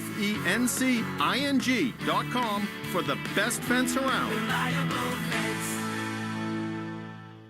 fencing.com for the best fence around.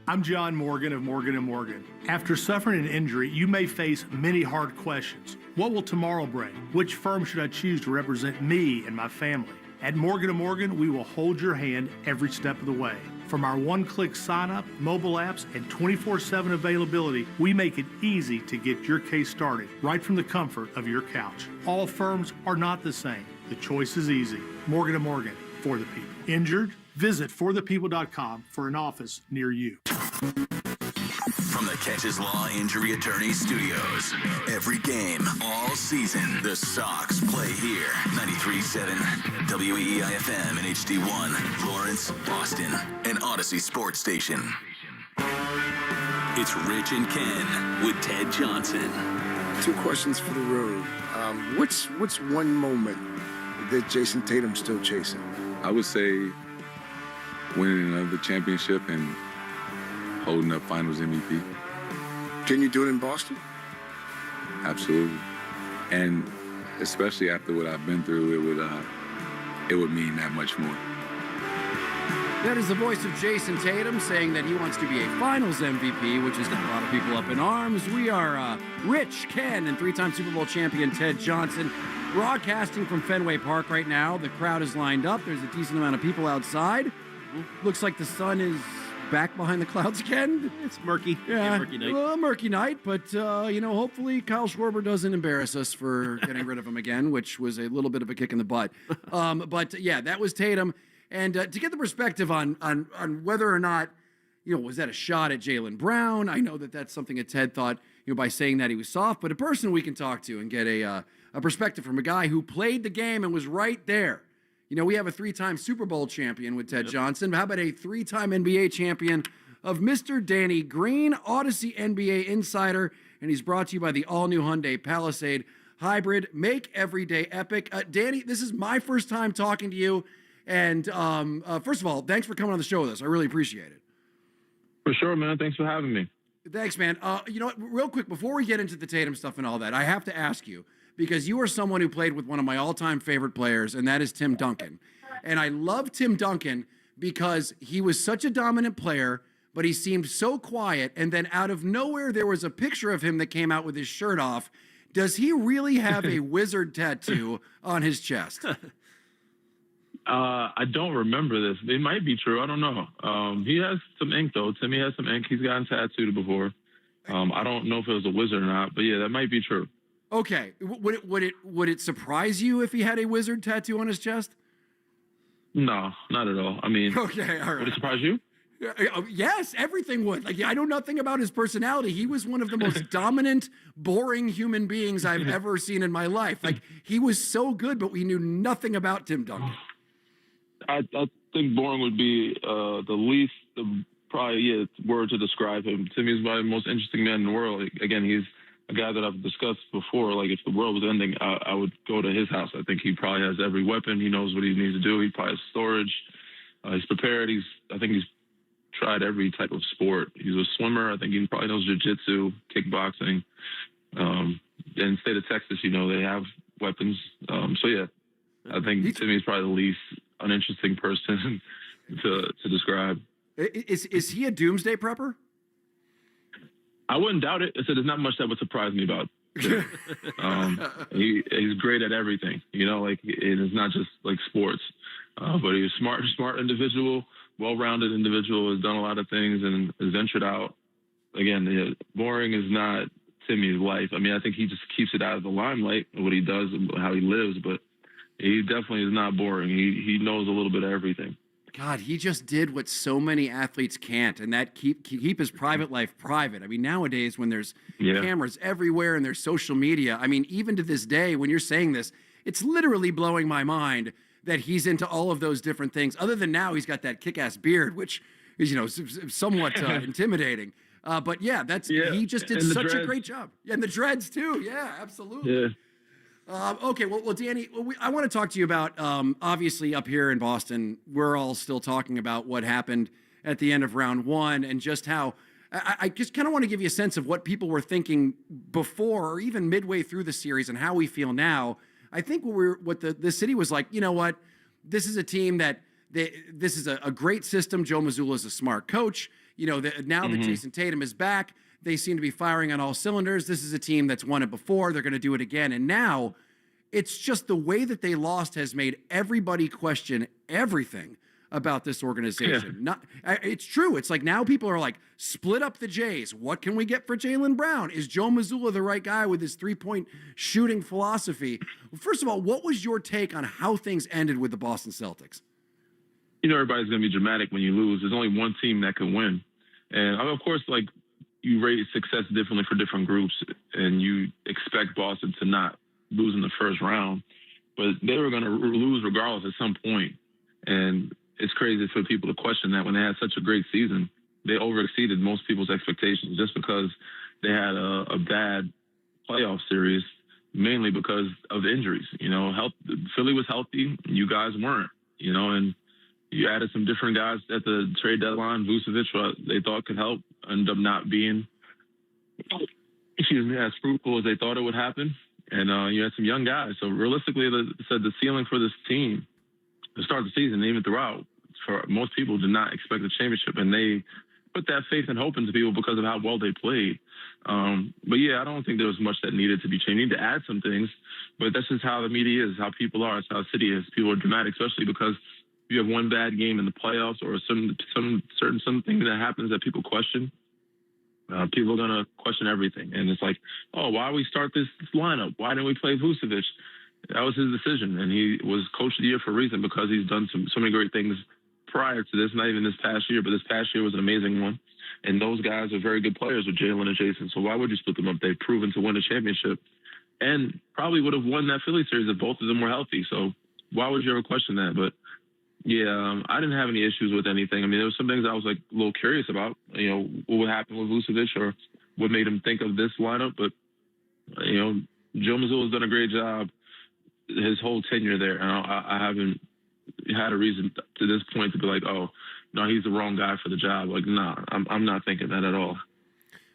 I'm John Morgan of Morgan & Morgan. After suffering an injury, you may face many hard questions. What will tomorrow bring? Which firm should I choose to represent me and my family? At Morgan & Morgan, we will hold your hand every step of the way. From our one-click sign-up, mobile apps, and 24/7 availability, we make it easy to get your case started right from the comfort of your couch. All firms are not the same. The choice is easy. Morgan & Morgan, for the people. Injured? Visit forthepeople.com for an office near you. From the Catches Law Injury Attorney Studios, every game, all season, the Sox play here. 93.7 WEEI-FM and HD1, Lawrence, Boston, and Odyssey Sports Station. It's Rich and Ken with Ted Johnson. Two questions for the room. What's one moment that Jason Tatum's still chasing? I would say winning another championship and holding up Finals MVP. Can you do it in Boston? Absolutely. And especially after what I've been through, it would mean that much more. That is the voice of Jason Tatum saying that he wants to be a Finals MVP, which has got a lot of people up in arms. We are Rich, Ken, and three-time Super Bowl champion Ted Johnson, broadcasting from Fenway Park right now. The crowd is lined up. There's a decent amount of people outside. Looks like the sun is back behind the clouds again. It's murky. Yeah, murky night. A murky night, but, hopefully Kyle Schwarber doesn't embarrass us for getting rid of him again, which was a little bit of a kick in the butt. That was Tatum. And to get the perspective on whether or not, was that a shot at Jaylen Brown? I know that that's something that Ted thought, by saying that he was soft, but a person we can talk to and get a perspective from a guy who played the game and was right there. We have a three-time Super Bowl champion with Ted Johnson. How about a three-time NBA champion of Mr. Danny Green, Odyssey NBA insider, and he's brought to you by the all-new Hyundai Palisade Hybrid. Make every day epic. Danny, this is my first time talking to you, and first of all, thanks for coming on the show with us. I really appreciate it. For sure, man. Thanks for having me. Thanks, man. Real quick, before we get into the Tatum stuff and all that, I have to ask you, because you are someone who played with one of my all-time favorite players, and that is Tim Duncan. And I love Tim Duncan because he was such a dominant player, but he seemed so quiet, and then out of nowhere, there was a picture of him that came out with his shirt off. Does he really have a wizard tattoo on his chest? I don't remember this. It might be true. I don't know. He has some ink, though. Timmy has some ink. He's gotten tattooed before. I don't know if it was a wizard or not, but yeah, that might be true. Okay. Would it surprise you if he had a wizard tattoo on his chest? No, not at all. I mean, okay, all right. Would it surprise you? Yes, everything would. I know nothing about his personality. He was one of the most dominant, boring human beings I've ever seen in my life. He was so good, but we knew nothing about Tim Duncan. I think boring would be the word to describe him. Timmy's probably the most interesting man in the world. Again, he's a guy that I've discussed before. If the world was ending, I would go to his house. I think he probably has every weapon. He knows what he needs to do. He probably has storage. He's prepared. I think he's tried every type of sport. He's a swimmer. I think he probably knows jiu-jitsu, kickboxing. In the state of Texas, they have weapons. I think Timmy's probably the least uninteresting person to describe. Is he a doomsday prepper? I wouldn't doubt it. I said there's not much that would surprise me about him. He's great at everything. It's not just sports, but he's a smart individual, well-rounded individual, has done a lot of things and has ventured out. Again, boring is not Timmy's life. I mean, I think he just keeps it out of the limelight, what he does and how he lives, but he definitely is not boring. He knows a little bit of everything. God, he just did what so many athletes can't, and that keep his private life private. I mean, nowadays when there's cameras everywhere and there's social media, I mean, even to this day, when you're saying this, it's literally blowing my mind that he's into all of those different things. Other than now, he's got that kick-ass beard, which is, somewhat intimidating. But yeah, he just did such a great job. Yeah, and the dreads too. Yeah, absolutely. Yeah. Okay, well, Danny, I want to talk to you about, obviously up here in Boston, we're all still talking about what happened at the end of round one and just how, I just kind of want to give you a sense of what people were thinking before or even midway through the series and how we feel now. I think what the city was like, you know what, this is a team that this is a great system. Joe Mazzulla is a smart coach. You know, now that Jason Tatum is back, they seem to be firing on all cylinders. This is a team that's won it before. They're going to do it again. And now it's just the way that they lost has made everybody question everything about this organization. It's true. It's like now people are like, split up the Jays. What can we get for Jaylen Brown? Is Joe Mazzulla the right guy with his three-point shooting philosophy? Well, first of all, what was your take on how things ended with the Boston Celtics? You know, everybody's going to be dramatic when you lose. There's only one team that can win. And of course, like, you rate success differently for different groups, and you expect Boston to not lose in the first round, but they were going to lose regardless at some point. And it's crazy for people to question that when they had such a great season. They overexceeded most people's expectations just because they had a bad playoff series, mainly because of injuries. You know, Philly was healthy, you guys weren't, you know, and you added some different guys at the trade deadline. Vucevic, they thought could help, ended up not being, as fruitful as they thought it would happen. And you had some young guys. So realistically, the ceiling for this team to start the season, even throughout, for most people did not expect the championship. And they put that faith and hope into people because of how well they played. But yeah, I don't think there was much that needed to be changed. You need to add some things, but that's just how the media is, how people are. It's how the city is. People are dramatic, especially because you have one bad game in the playoffs or something that happens that people question. People are going to question everything. And it's like, oh, why we start this lineup? Why didn't we play Vucevic? That was his decision. And he was coach of the year for a reason, because he's done so many great things prior to this, not even this past year, but this past year was an amazing one. And those guys are very good players with Jaylen and Jason. So why would you split them up? They've proven to win a championship and probably would have won that Philly series if both of them were healthy. So why would you ever question that? But yeah, I didn't have any issues with anything. I mean, there was some things I was like a little curious about, you know, what would happen with Vucevic or what made him think of this lineup. But, you know, Joe Mazzulla's done a great job his whole tenure there. And I haven't had a reason to this point to be like, oh, no, he's the wrong guy for the job. Like, nah, I'm not thinking that at all.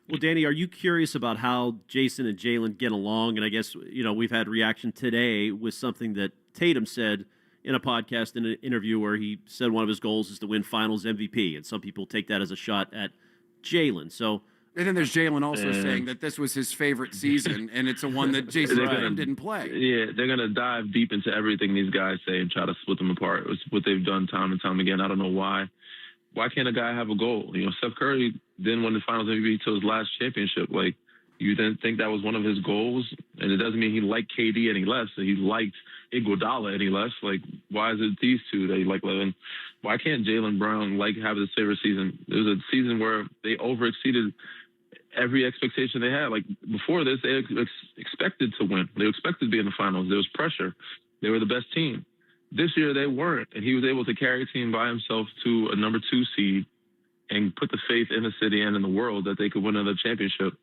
Well, Danny, are you curious about how Jason and Jaylen get along? And I guess, you know, we've had reaction today with something that Tatum said in a podcast, in an interview, where he said one of his goals is to win Finals MVP, and some people take that as a shot at Jaylen. So, and then there's Jaylen also saying that this was his favorite season, and it's a one that Jason Tatum didn't play. Yeah, they're going to dive deep into everything these guys say and try to split them apart. It's what they've done time and time again. I don't know why. Why can't a guy have a goal? You know, Steph Curry didn't win the Finals MVP until his last championship. Like, you didn't think that was one of his goals? And it doesn't mean he liked KD any less. He liked Iguodala any less. Like, why is it these two that he like living? Why can't Jaylen Brown have his favorite season? It was a season where they overexceeded every expectation they had. Like, before this, they expected to win. They expected to be in the finals. There was pressure. They were the best team. This year, they weren't. And he was able to carry a team by himself to a number 2 seed and put the faith in the city and in the world that they could win another championship.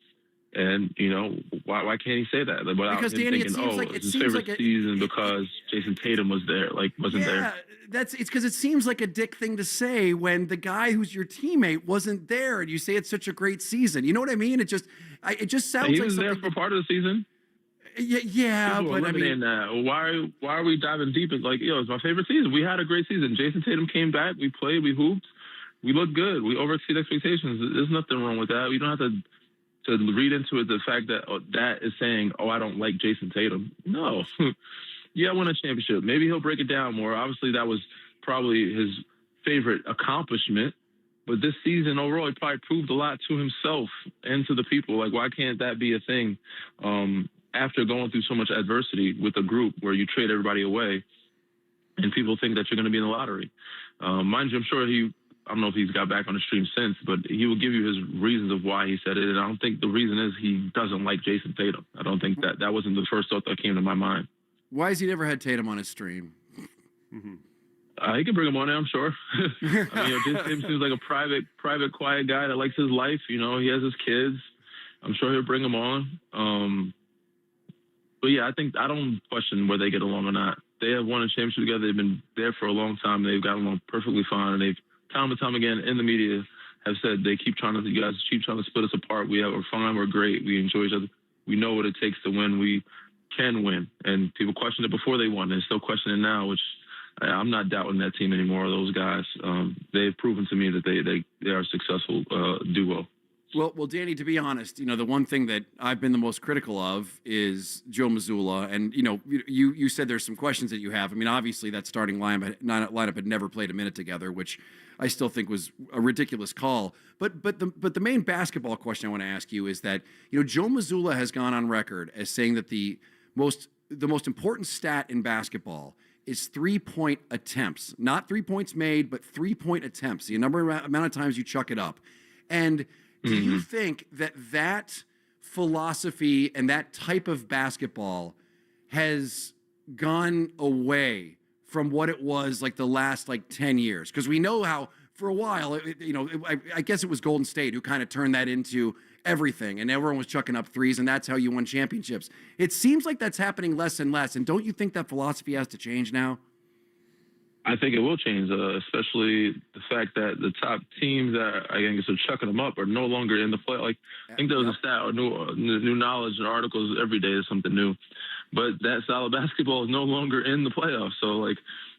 And, you know, why can't he say that? Because, Danny, it seems like it's his favorite season because Jason Tatum was there, wasn't there. Yeah, it's because it seems like a dick thing to say when the guy who's your teammate wasn't there, and you say it's such a great season. You know what I mean? It just sounds like he was there for part of the season. Yeah, but I mean, why are we diving deep? It's like, it's my favorite season. We had a great season. Jason Tatum came back. We played. We hooped. We looked good. We overexceeded expectations. There's nothing wrong with that. We don't have to read into it the fact that that is saying, oh, I don't like Jason Tatum. No. Yeah, I won a championship. Maybe he'll break it down more. Obviously, that was probably his favorite accomplishment. But this season overall, he probably proved a lot to himself and to the people. Like, why can't that be a thing after going through so much adversity with a group where you trade everybody away and people think that you're going to be in the lottery? Mind you, I'm sure I don't know if he's got back on the stream since, but he will give you his reasons of why he said it. And I don't think the reason is he doesn't like Jason Tatum. I don't think that wasn't the first thought that came to my mind. Why has he never had Tatum on his stream? He can bring him on there, I'm sure. I mean, Jason Tatum seems like a private, quiet guy that likes his life. You know, he has his kids. I'm sure he'll bring him on. But yeah, I don't question whether they get along or not. They have won a championship together. They've been there for a long time. They've gotten along perfectly fine, and they've time and time again in the media have said you guys keep trying to split us apart. We're fine, we're great, we enjoy each other. We know what it takes to win. We can win. And people questioned it before they won. They still question it now, which I'm not doubting that team anymore. Those guys, they've proven to me that they are a successful duo. Well, Danny, to be honest, the one thing that I've been the most critical of is Joe Mazzulla. And, you said there's some questions that you have. I mean, obviously that starting lineup had never played a minute together, which I still think was a ridiculous call. But the main basketball question I want to ask you is that, Joe Mazzulla has gone on record as saying that the most important stat in basketball is 3-point attempts. Not 3 points made, but 3-point attempts. The amount of times you chuck it up. And do you think that philosophy and that type of basketball has gone away from what it was like the last 10 years? Because we know how for a while, I guess it was Golden State who kind of turned that into everything, and everyone was chucking up threes, and that's how you won championships. It seems like that's happening less and less. And don't you think that philosophy has to change now? I think it will change, especially the fact that the top teams that I guess are chucking them up are no longer in the play. Like, I think there was a stat or new knowledge and articles every day is something new. But that style of basketball is no longer in the playoffs. So,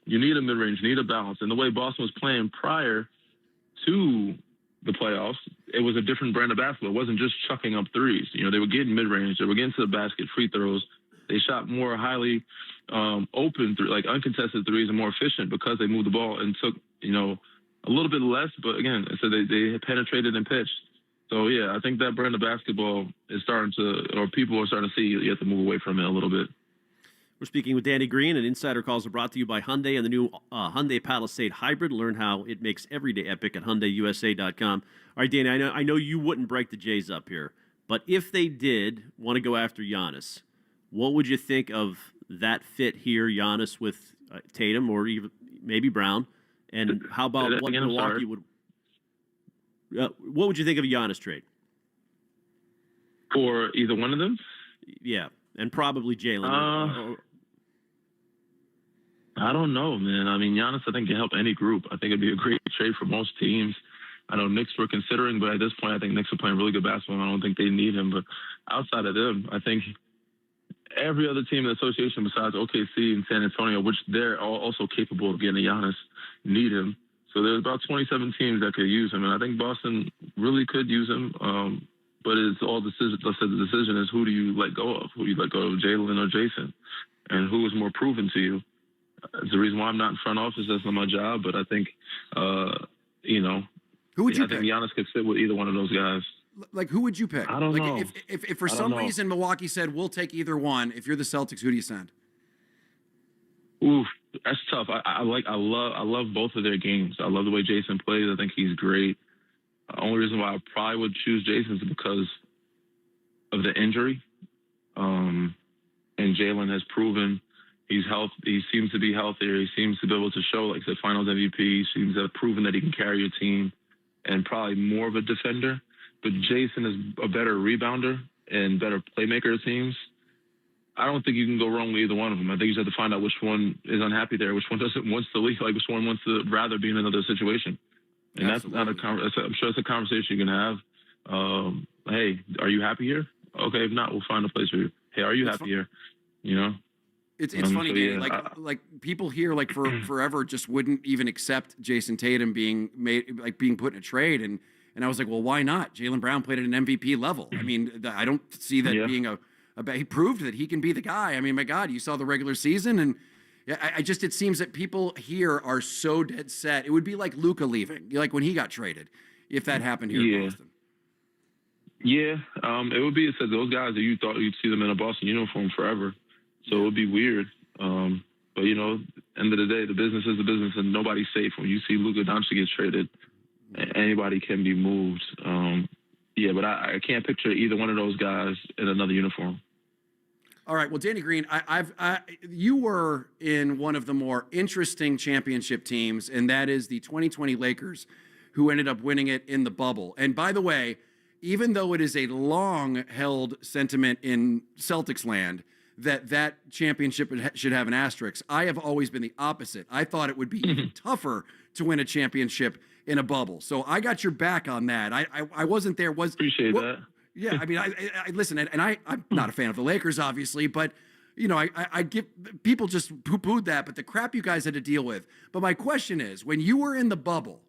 you need a mid-range, you need a balance. And the way Boston was playing prior to the playoffs, it was a different brand of basketball. It wasn't just chucking up threes. They were getting mid-range, they were getting to the basket, free throws. They shot more highly open, uncontested threes and more efficient because they moved the ball and took, a little bit less. But again, so they penetrated and pitched. So, yeah, I think that brand of basketball is people are starting to see you have to move away from it a little bit. We're speaking with Danny Green, and Insider Calls are brought to you by Hyundai and the new Hyundai Palisade Hybrid. Learn how it makes every day epic at HyundaiUSA.com. All right, Danny, I know you wouldn't break the Jays up here, but if they did want to go after Giannis, what would you think of that fit here, Giannis with Tatum or even maybe Brown? And how about what Milwaukee would? What would you think of a Giannis trade? For either one of them? Yeah, and probably Jaylen. I don't know, man. I mean, Giannis, I think, can help any group. I think it'd be a great trade for most teams. I know Knicks were considering, but at this point, I think Knicks are playing really good basketball. I don't think they need him. But outside of them, I think every other team in the association besides OKC and San Antonio, which they're also capable of getting a Giannis, need him. So there's about 27 teams that could use him, and I think Boston really could use him. But it's all decision. Let's say the decision is who do you let go of? Who do you let go of, Jaylen or Jason? And who is more proven to you? It's the reason why I'm not in front office. That's not my job. But I think, who would you pick? I think Giannis could fit with either one of those guys. Who would you pick? I don't know. If for some reason Milwaukee said, we'll take either one, if you're the Celtics, who do you send? Oof, that's tough. I love both of their games. I love the way Jason plays. I think he's great. The only reason why I probably would choose Jason is because of the injury. And Jaylen has proven he's healthy. He seems to be healthier. He seems to be able to show, like I said, Finals MVP. He seems to have proven that he can carry a team and probably more of a defender. But Jason is a better rebounder and better playmaker of teams. I don't think you can go wrong with either one of them. I think you just have to find out which one is unhappy there, which one doesn't wants to leave, which one wants to rather be in another situation. And Absolutely. That's not I'm sure it's a conversation you can have. Hey, are you happy here? Okay, if not, we'll find a place for you. Hey, are you happy here? It's funny, so, Danny. yeah. Like people here, for forever, just wouldn't even accept Jason Tatum being put in a trade, and I was like, well, why not? Jaylen Brown played at an MVP level. I mean, I don't see that being he proved that he can be the guy. I mean, my God, you saw the regular season, and it seems that people here are so dead set. It would be like Luka leaving, like when he got traded, if that happened here in Boston. Yeah, it would be. It said those guys that you thought you'd see them in a Boston uniform forever. So it would be weird. But, end of the day, the business is the business, and nobody's safe. When you see Luka Doncic get traded, anybody can be moved. But I can't picture either one of those guys in another uniform. All right. Well, Danny Green, you were in one of the more interesting championship teams, and that is the 2020 Lakers, who ended up winning it in the bubble. And by the way, even though it is a long-held sentiment in Celtics land that championship should have an asterisk, I have always been the opposite. I thought it would be even tougher to win a championship in a bubble. So I got your back on that. I wasn't there. Appreciate that. Yeah, I mean, I listen, and I'm not a fan of the Lakers, obviously, but I give people just poo-pooed that, but the crap you guys had to deal with. But my question is, when you were in the bubble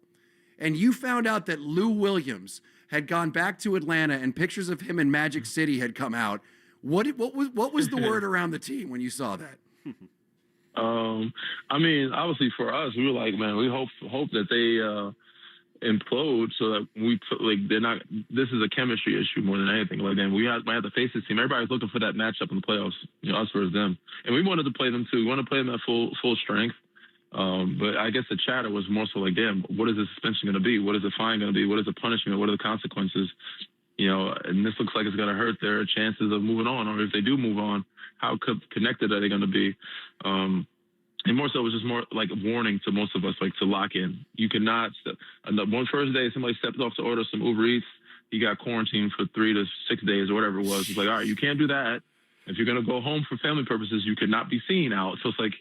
and you found out that Lou Williams had gone back to Atlanta and pictures of him in Magic City had come out, what was the word around the team when you saw that? I mean, obviously for us, we were like, man, we hope that they implode so that they're not. This is a chemistry issue more than anything. Like, then we might have to face this team. Everybody's looking for that matchup in the playoffs, us versus them, and we wanted to play them too. We want to play them at full strength. But I guess the chatter was more so like, damn, what is the suspension going to be? What is the fine going to be? What is the punishment? What are the consequences? And this looks like it's going to hurt their chances of moving on, or if they do move on, how connected are they going to be? And more so, it was just more like a warning to most of us, like to lock in. You cannot. One first day, somebody stepped off to order some Uber Eats. He got quarantined for 3 to 6 days or whatever it was. It's like, all right, you can't do that. If you're going to go home for family purposes, you cannot be seen out. So it's like,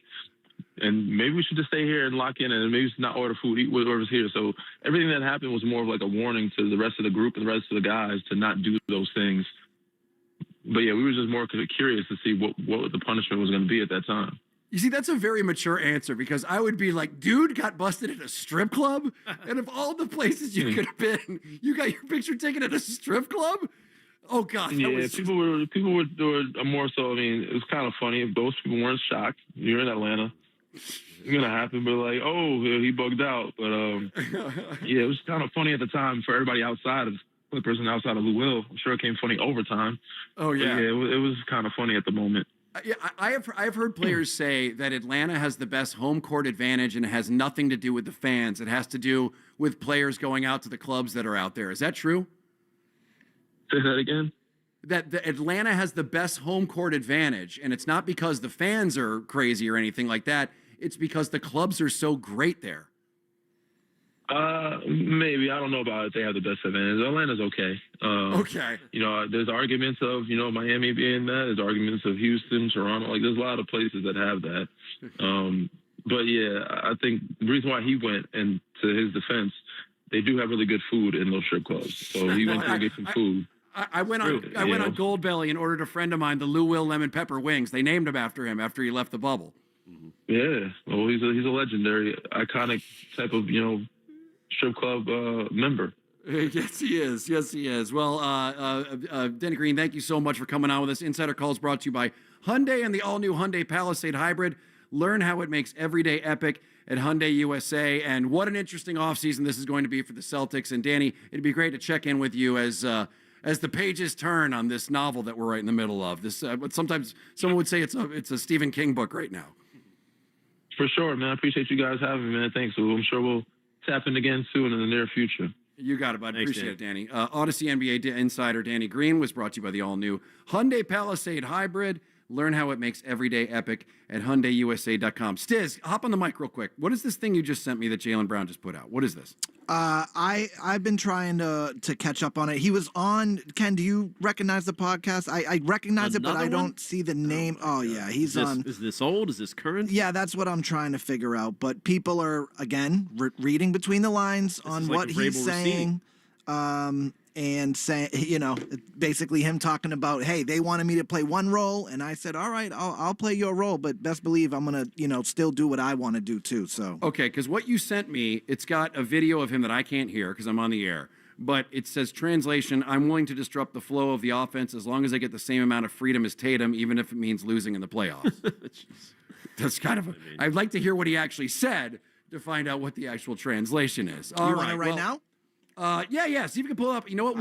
and maybe we should just stay here and lock in and maybe not order food, eat whatever's here. So everything that happened was more of like a warning to the rest of the group and the rest of the guys to not do those things. But yeah, we were just more curious to see what the punishment was going to be at that time. You see, that's a very mature answer, because I would be like, dude got busted at a strip club? And of all the places you could have been, you got your picture taken at a strip club? Oh, God. Yeah, people were more so, I mean, it was kind of funny. If those people weren't shocked, you're in Atlanta. It's going to happen, but like, oh, he bugged out. But yeah, it was kind of funny at the time for everybody outside of the person outside of Lou Will. I'm sure it came funny over time. Oh, yeah. But yeah, it was kind of funny at the moment. Yeah, I've heard players say that Atlanta has the best home court advantage, and it has nothing to do with the fans. It has to do with players going out to the clubs that are out there. Is that true? Say that again? That the Atlanta has the best home court advantage, and it's not because the fans are crazy or anything like that. It's because the clubs are so great there. Maybe. I don't know about if they have the best advantage. Atlanta's okay. Okay. There's arguments of, Miami being that. There's arguments of Houston, Toronto. Like, there's a lot of places that have that. But, yeah, I think the reason why he went, and to his defense, they do have really good food in those strip clubs. So he went to get some food. I went on Goldbelly and ordered a friend of mine the Lou Will lemon pepper wings. They named him after him after he left the bubble. Yeah. Well, he's a legendary, iconic type of, strip club member. Yes, he is. Yes, he is. Well, Denny Green, thank you so much for coming on with us. Insider Calls brought to you by Hyundai and the all-new Hyundai Palisade Hybrid. Learn how it makes every day epic at Hyundai USA. And what an interesting offseason this is going to be for the Celtics. And Danny, it'd be great to check in with you as the pages turn on this novel that we're right in the middle of. This, but sometimes someone would say it's a Stephen King book right now. For sure, man. I appreciate you guys having me, man. Thanks. I'm sure we'll tap in again soon in the near future. You got it, bud. Thanks, appreciate it, Danny. Odyssey NBA insider Danny Green was brought to you by the all-new Hyundai Palisade Hybrid. Learn how it makes every day epic at HyundaiUSA.com. Stiz, hop on the mic real quick. What is this thing you just sent me that Jaylen Brown just put out? What is this? I've been trying to catch up on it. He was on, Ken, do you recognize the podcast? I recognize it, but I don't see the name. Oh, yeah, he's on. Is this old? Is this current? Yeah, that's what I'm trying to figure out. But people are, again, reading between the lines on what he's saying. And saying, basically him talking about, hey, they wanted me to play one role, and I said, all right, I'll play your role, but best believe I'm gonna, still do what I want to do too. So okay, because what you sent me, it's got a video of him that I can't hear because I'm on the air, but it says translation: I'm willing to disrupt the flow of the offense as long as I get the same amount of freedom as Tatum, even if it means losing in the playoffs. That's kind of. I'd like to hear what he actually said to find out what the actual translation is. You want it right now? Yeah. See if you can pull up. You know what?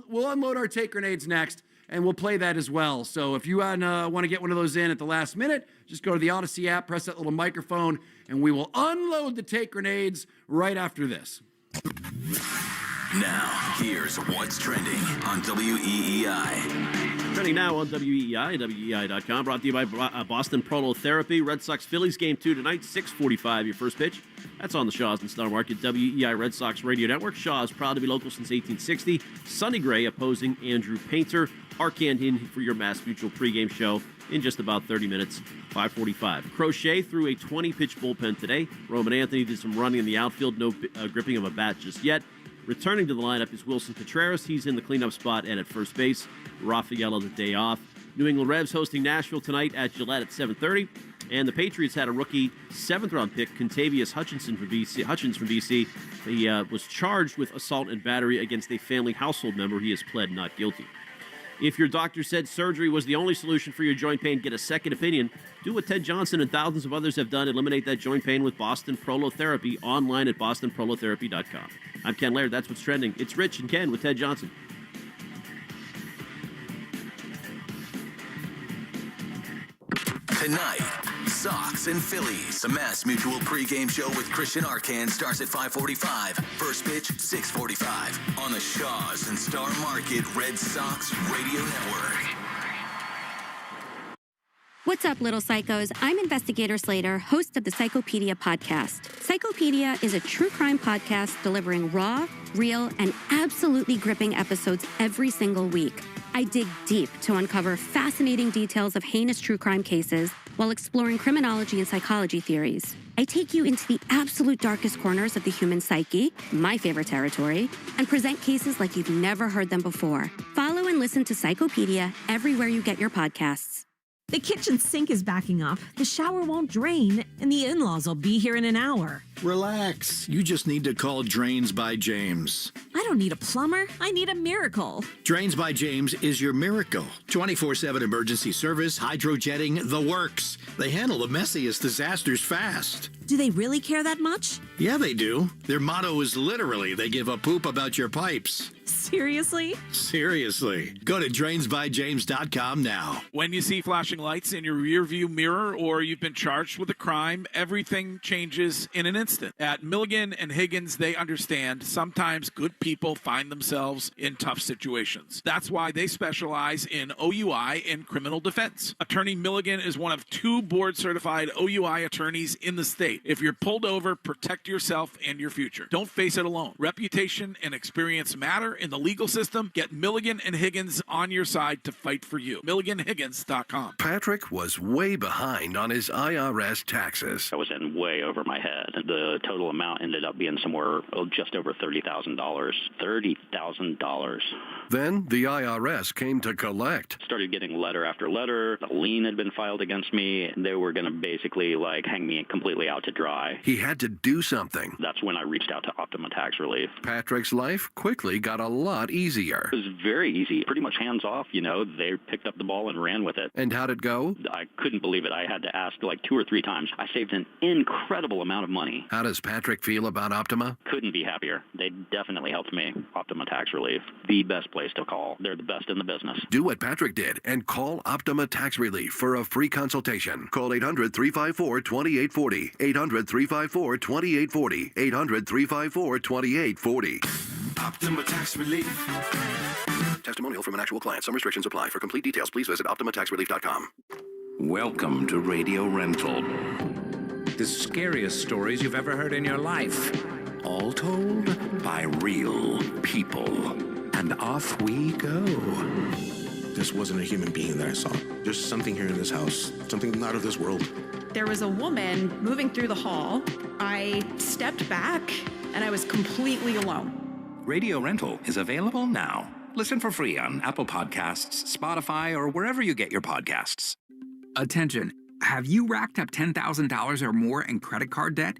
We'll unload our take grenades next, and we'll play that as well. So if you want to get one of those in at the last minute, just go to the Odyssey app, press that little microphone, and we will unload the take grenades right after this. Now, here's what's trending on WEEI. Trending now on WEEI and WEEI.com. Brought to you by Boston Prolotherapy. Red Sox Phillies game 2 tonight, 6:45. Your first pitch. That's on the Shaws and Star Market WEEI Red Sox Radio Network. Shaws proud to be local since 1860. Sonny Gray opposing Andrew Painter. Arcand in for your Mass Mutual pregame show in just about 30 minutes. 5:45. Crochet threw a 20-pitch bullpen today. Roman Anthony did some running in the outfield. No gripping of a bat just yet. Returning to the lineup is Wilson Contreras. He's in the cleanup spot and at first base. Rafael the day off. New England Revs hosting Nashville tonight at Gillette at 7:30. And the Patriots had a rookie 7th-round pick, Contavious Hutchins from BC. He was charged with assault and battery against a family household member. He has pled not guilty. If your doctor said surgery was the only solution for your joint pain, get a second opinion. Do what Ted Johnson and thousands of others have done. Eliminate that joint pain with Boston Prolotherapy online at bostonprolotherapy.com. I'm Ken Laird. That's what's trending. It's Rich and Ken with Ted Johnson. Tonight, Sox and Phillies. The Mass Mutual pregame show with Christian Arcan starts at 5:45. First pitch, 6:45. On the Shaws and Star Market Red Sox Radio Network. What's up, little psychos? I'm Investigator Slater, host of the Psychopedia podcast. Psychopedia is a true crime podcast delivering raw, real, and absolutely gripping episodes every single week. I dig deep to uncover fascinating details of heinous true crime cases while exploring criminology and psychology theories. I take you into the absolute darkest corners of the human psyche, my favorite territory, and present cases like you've never heard them before. Follow and listen to Psychopedia everywhere you get your podcasts. The kitchen sink is backing up, the shower won't drain, and the in-laws will be here in an hour. Relax. You just need to call Drains by James. I don't need a plumber. I need a miracle. Drains by James is your miracle. 24/7 emergency service, hydrojetting, the works. They handle the messiest disasters fast. Do they really care that much? Yeah, they do. Their motto is literally, they give a poop about your pipes. Seriously? Seriously. Go to drainsbyjames.com now. When you see flashing lights in your rearview mirror or you've been charged with a crime, everything changes in an instant. At Milligan and Higgins, they understand sometimes good people find themselves in tough situations. That's why they specialize in OUI and criminal defense. Attorney Milligan is one of 2 board-certified OUI attorneys in the state. If you're pulled over, protect yourself and your future. Don't face it alone. Reputation and experience matter in the legal system. Get Milligan and Higgins on your side to fight for you. MilliganHiggins.com. Patrick was way behind on his IRS taxes. I was in way over my head. The total amount ended up being somewhere just over $30,000. $30,000. Then the IRS came to collect. Started getting letter after letter. A lien had been filed against me. They were going to basically hang me completely out to dry. He had to do something. That's when I reached out to Optima Tax Relief. Patrick's life quickly got a lot easier. It was very easy, pretty much hands off. They picked up the ball and ran with it. And how'd it go? I couldn't believe it. I had to ask 2 or 3 times. I saved an incredible amount of money. How does Patrick feel about Optima? Couldn't be happier. They definitely helped me. Optima Tax Relief, the best place to call. They're the best in the business. Do what Patrick did and call Optima Tax Relief for a free consultation. Call 800-354-2840. 800-354-2840. 800-354-2840. Optima Tax Relief. Testimonial from an actual client. Some restrictions apply. For complete details, please visit OptimaTaxRelief.com. Welcome to Radio Rental. The scariest stories you've ever heard in your life. All told by real people. And off we go. This wasn't a human being that I saw. There's something here in this house. Something not of this world. There was a woman moving through the hall. I stepped back, and I was completely alone. Radio Rental is available now. Listen for free on Apple Podcasts, Spotify, or wherever you get your podcasts. Attention. Have you racked up $10,000 or more in credit card debt?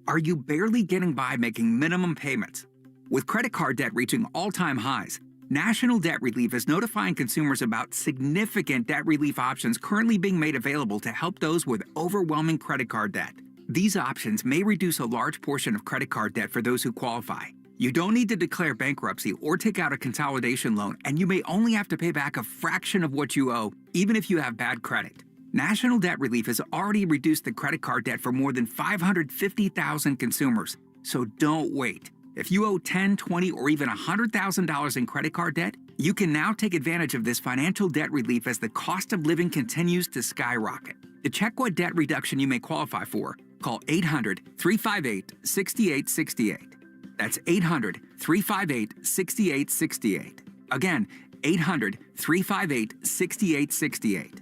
Are you barely getting by making minimum payments? With credit card debt reaching all-time highs, National Debt Relief is notifying consumers about significant debt relief options currently being made available to help those with overwhelming credit card debt. These options may reduce a large portion of credit card debt for those who qualify. You don't need to declare bankruptcy or take out a consolidation loan, and you may only have to pay back a fraction of what you owe, even if you have bad credit. National Debt Relief has already reduced the credit card debt for more than 550,000 consumers, so don't wait. If you owe $10,000, $20,000, or even $100,000 in credit card debt, you can now take advantage of this financial debt relief as the cost of living continues to skyrocket. To check what debt reduction you may qualify for, call 800-358-6868. That's 800-358-6868. Again, 800-358-6868.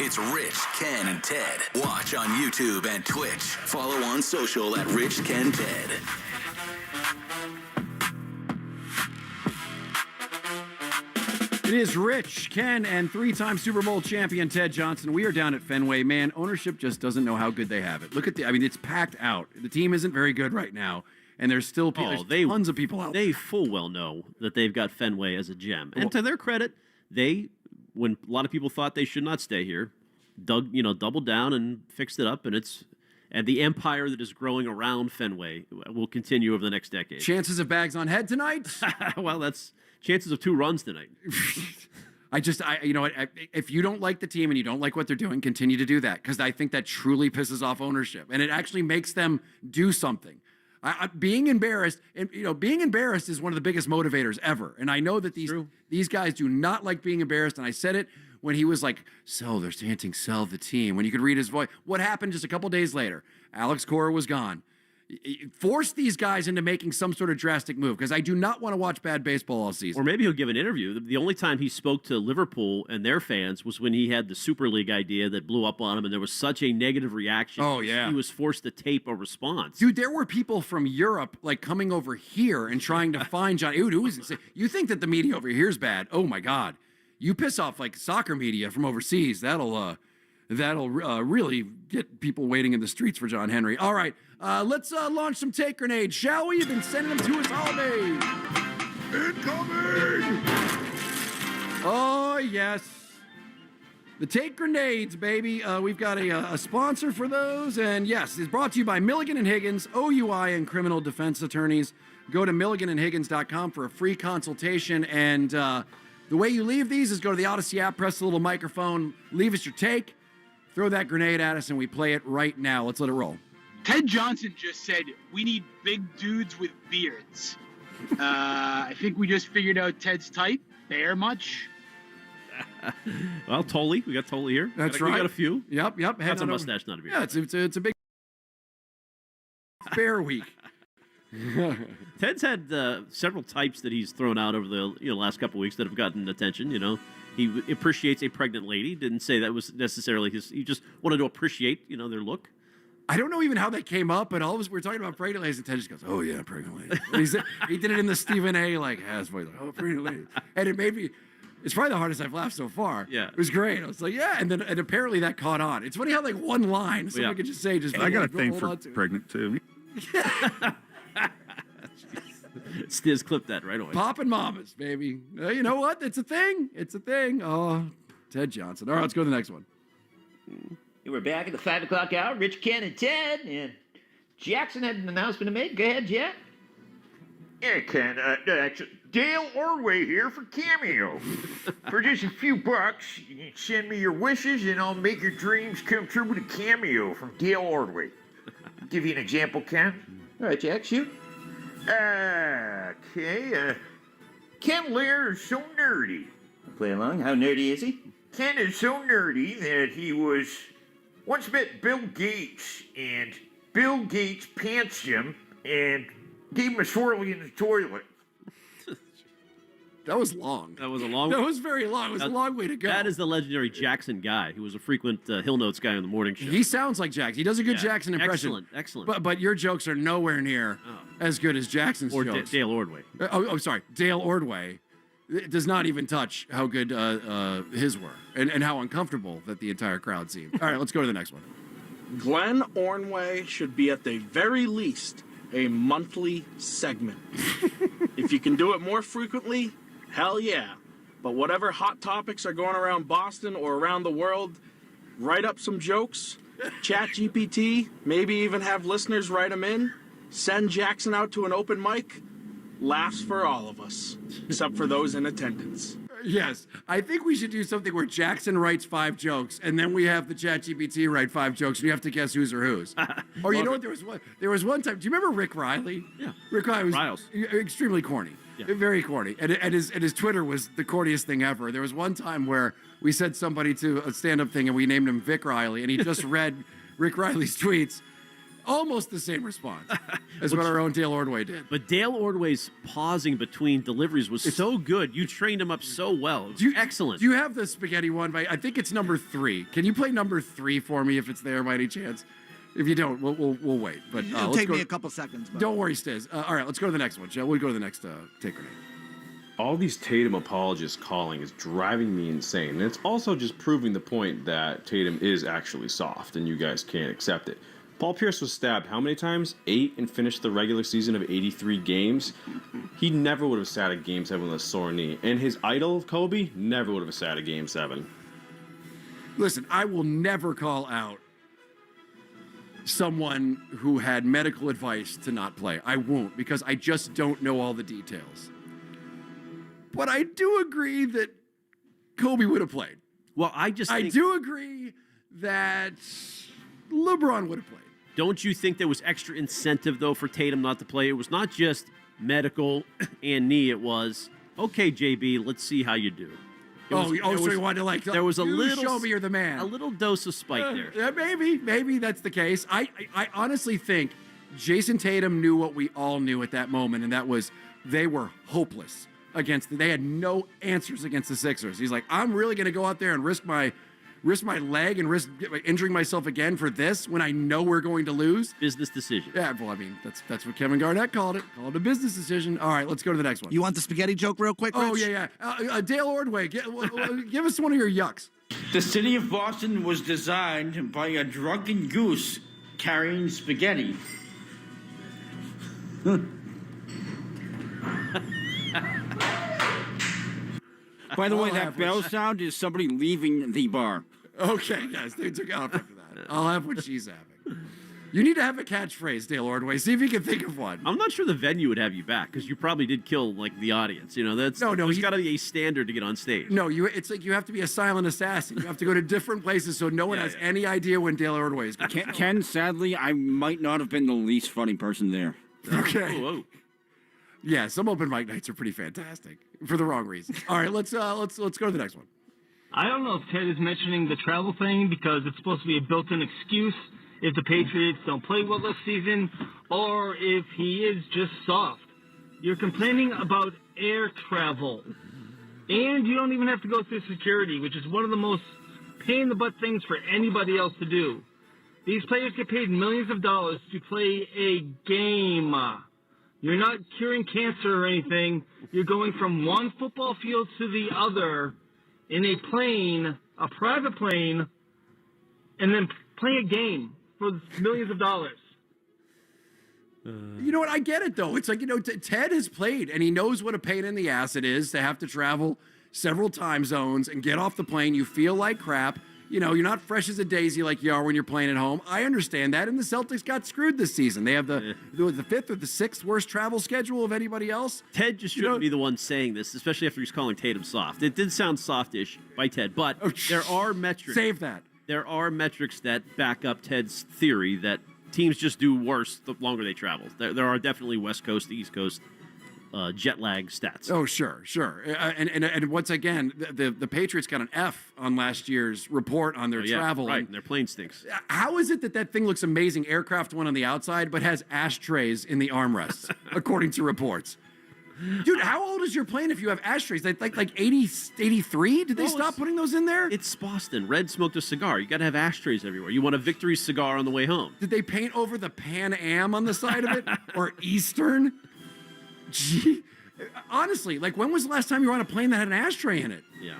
It's Rich, Ken, and Ted. Watch on YouTube and Twitch. Follow on social at Rich, Ken, Ted. It is Rich, Ken, and 3-time Super Bowl champion Ted Johnson. We are down at Fenway. Man, ownership just doesn't know how good they have it. Look at it's packed out. The team isn't very good right now, and there's still tons of people out there. They full well know that they've got Fenway as a gem. And to their credit, when a lot of people thought they should not stay here, doubled down and fixed it up, and the empire that is growing around Fenway will continue over the next decade. Chances of bags on head tonight? Well, that's chances of 2 runs tonight. If you don't like the team and you don't like what they're doing, continue to do that, because I think that truly pisses off ownership, and it actually makes them do something. Being embarrassed is one of the biggest motivators ever. And I know that these guys do not like being embarrassed. And I said it when he was like, they're chanting, sell the team. When you could read his voice. What happened just a couple days later? Alex Cora was gone. Force these guys into making some sort of drastic move, because I do not want to watch bad baseball all season. Or maybe he'll give an interview. The only time he spoke to Liverpool and their fans was when he had the Super League idea that blew up on him, and there was such a negative reaction. Oh, yeah. He was forced to tape a response. Dude, there were people from Europe coming over here and trying to find John. You think that the media over here is bad? Oh, my God. You piss off soccer media from overseas. That'll really get people waiting in the streets for John Henry. All right, let's launch some take grenades, shall we? You've been sending them to us all day. Incoming! Oh, yes. The take grenades, baby. We've got a sponsor for those. And yes, it's brought to you by Milligan & Higgins, OUI and criminal defense attorneys. Go to milliganandhiggins.com for a free consultation. And the way you leave these is go to the Odyssey app, press the little microphone, leave us your take. Throw that grenade at us, and we play it right now. Let's let it roll. Ted Johnson just said, we need big dudes with beards. I think we just figured out Ted's type. Bear much? Well, Tully. We got Tully here. That's right. We got a few. Yep. That's a mustache, not a beard. Yeah, it's a big bear week. Ted's had several types that he's thrown out over the last couple of weeks that have gotten attention. He appreciates a pregnant lady. Didn't say that was necessarily his. He just wanted to appreciate their look. I don't know even how that came up, but all of us were talking about pregnant ladies, and Ted just goes, "Oh yeah, pregnant lady." He did it in the Stephen A. voice, "Oh, pregnant lady," and it made me. It's probably the hardest I've laughed so far. Yeah, it was great. I was like, yeah, and apparently that caught on. It's funny how one line someone could just say, I got a thing for pregnant too. Stiz clipped that right away. Poppin' mamas, baby. You know what? It's a thing. It's a thing. Oh, Ted Johnson. All right, let's go to the next one. We're back at the 5 o'clock hour. Rich, Ken, and Ted. And Jackson had an announcement to make. Go ahead, Jack. Yeah, Ken. Actually, Dale Ordway here for Cameo. For just a few bucks, you can send me your wishes, and I'll make your dreams come true with a cameo from Dale Ordway. I'll give you an example, Ken. All right, Jack, shoot. Okay. Ken Lair is so nerdy. Play along. How nerdy is he? Ken is so nerdy that he once met Bill Gates, and Bill Gates pantsed him and gave him a swirly in the toilet. That was long. That was a long. That was very long. It was a long way to go. That is the legendary Jackson guy, who was a frequent Hill Notes guy on the morning show. He sounds like Jackson. He does a good Jackson impression. Excellent. But your jokes are nowhere near as good as Jackson's jokes. Dale Ordway. Sorry. Dale Ordway does not even touch how good his were and how uncomfortable that the entire crowd seemed. All right, let's go to the next one. Glenn Ornway should be at the very least a monthly segment. If you can do it more frequently, hell yeah. But whatever hot topics are going around Boston or around the world, write up some jokes, chat GPT, maybe even have listeners write them in, send Jackson out to an open mic. Laughs for all of us, except for those in attendance. Yes, I think we should do something where Jackson writes 5 jokes, and then we have the ChatGPT write 5 jokes, and you have to guess whose or whose. Or you know what? There was one time. Do you remember Rick Riley? Yeah. Rick Riley was Riles. extremely corny. Yeah. Very corny, and his Twitter was the corniest thing ever. There was one time where we said somebody to a stand-up thing, and we named him Vic Riley, and he just read Rick Riley's tweets. Almost the same response as what our own Dale Ordway did. But Dale Ordway's pausing between deliveries was so good. You trained him up so well. Excellent. Do you have the spaghetti one? I think it's number 3. Can you play number 3 for me if it's there by any chance? If you don't, we'll wait. But it'll take me a couple seconds. Don't worry, Stiz. All right, let's go to the next one, shall we? Go to the next take grenade. all these Tatum apologists calling is driving me insane. And it's also just proving the point that Tatum is actually soft and you guys can't accept it. Paul Pierce was stabbed how many times? 8, and finished the regular season of 83 games. He never would have sat a Game 7 with a sore knee. And his idol, Kobe, never would have sat a Game 7. Listen, I will never call out someone who had medical advice to not play. I won't, because I just don't know all the details. But I do agree that Kobe would have played. Well, I do agree that LeBron would have played. Don't you think there was extra incentive, though, for Tatum not to play? It was not just medical and knee. It was, okay, JB, let's see how you do. So you wanted to, like, there was a little, show me you're the man. A little dose of spite there. Maybe that's the case. I honestly think Jason Tatum knew what we all knew at that moment, and that was they were hopeless they had no answers against the Sixers. He's like, I'm really going to go out there and risk my leg and risk injuring myself again for this when I know we're going to lose? Business decision. Yeah, well, I mean, that's what Kevin Garnett called it. Called it a business decision. All right, let's go to the next one. You want the spaghetti joke real quick, Rich? Oh, yeah. Dale Ordway, give us one of your yucks. The city of Boston was designed by a drunken goose carrying spaghetti. By the way, that bell sound is somebody leaving the bar. Okay, guys, they took off after that. I'll have what she's having. You need to have a catchphrase, Dale Ordway. See if you can think of one. I'm not sure the venue would have you back because you probably did kill like the audience. You know, there's got to be a standard to get on stage. No, it's like you have to be a silent assassin. You have to go to different places so no one has any idea when Dale Ordway is going. Ken, sadly, I might not have been the least funny person there. Okay. Whoa. Yeah, some open mic nights are pretty fantastic for the wrong reasons. All right, let's go to the next one. I don't know if Ted is mentioning the travel thing because it's supposed to be a built-in excuse if the Patriots don't play well this season, or if he is just soft. You're complaining about air travel, and you don't even have to go through security, which is one of the most pain-in-the-butt things for anybody else to do. These players get paid millions of dollars to play a game. You're not curing cancer or anything. You're going from one football field to the other in a plane, a private plane, and then playing a game for millions of dollars. You know what? I get it, though. It's like, Ted has played, and he knows what a pain in the ass it is to have to travel several time zones and get off the plane. You feel like crap. You're not fresh as a daisy like you are when you're playing at home. I understand that, and the Celtics got screwed this season. They have the 5th or the 6th worst travel schedule of anybody else. Ted just shouldn't be the one saying this, especially after he's calling Tatum soft. It did sound softish by Ted, but there are metrics. Save that. There are metrics that back up Ted's theory that teams just do worse the longer they travel. There are definitely West Coast to East Coast jet lag stats. Oh, sure. And once again, the Patriots got an F on last year's report on their travel. Right, and their plane stinks. How is it that thing looks amazing, aircraft one on the outside, but has ashtrays in the armrests, according to reports? Dude, how old is your plane if you have ashtrays? Like 80, 83? Did they stop putting those in there? It's Boston. Red smoked a cigar. You got to have ashtrays everywhere. You want a Victory cigar on the way home. Did they paint over the Pan Am on the side of it? Or Eastern? Gee, honestly, when was the last time you were on a plane that had an ashtray in it? Yeah.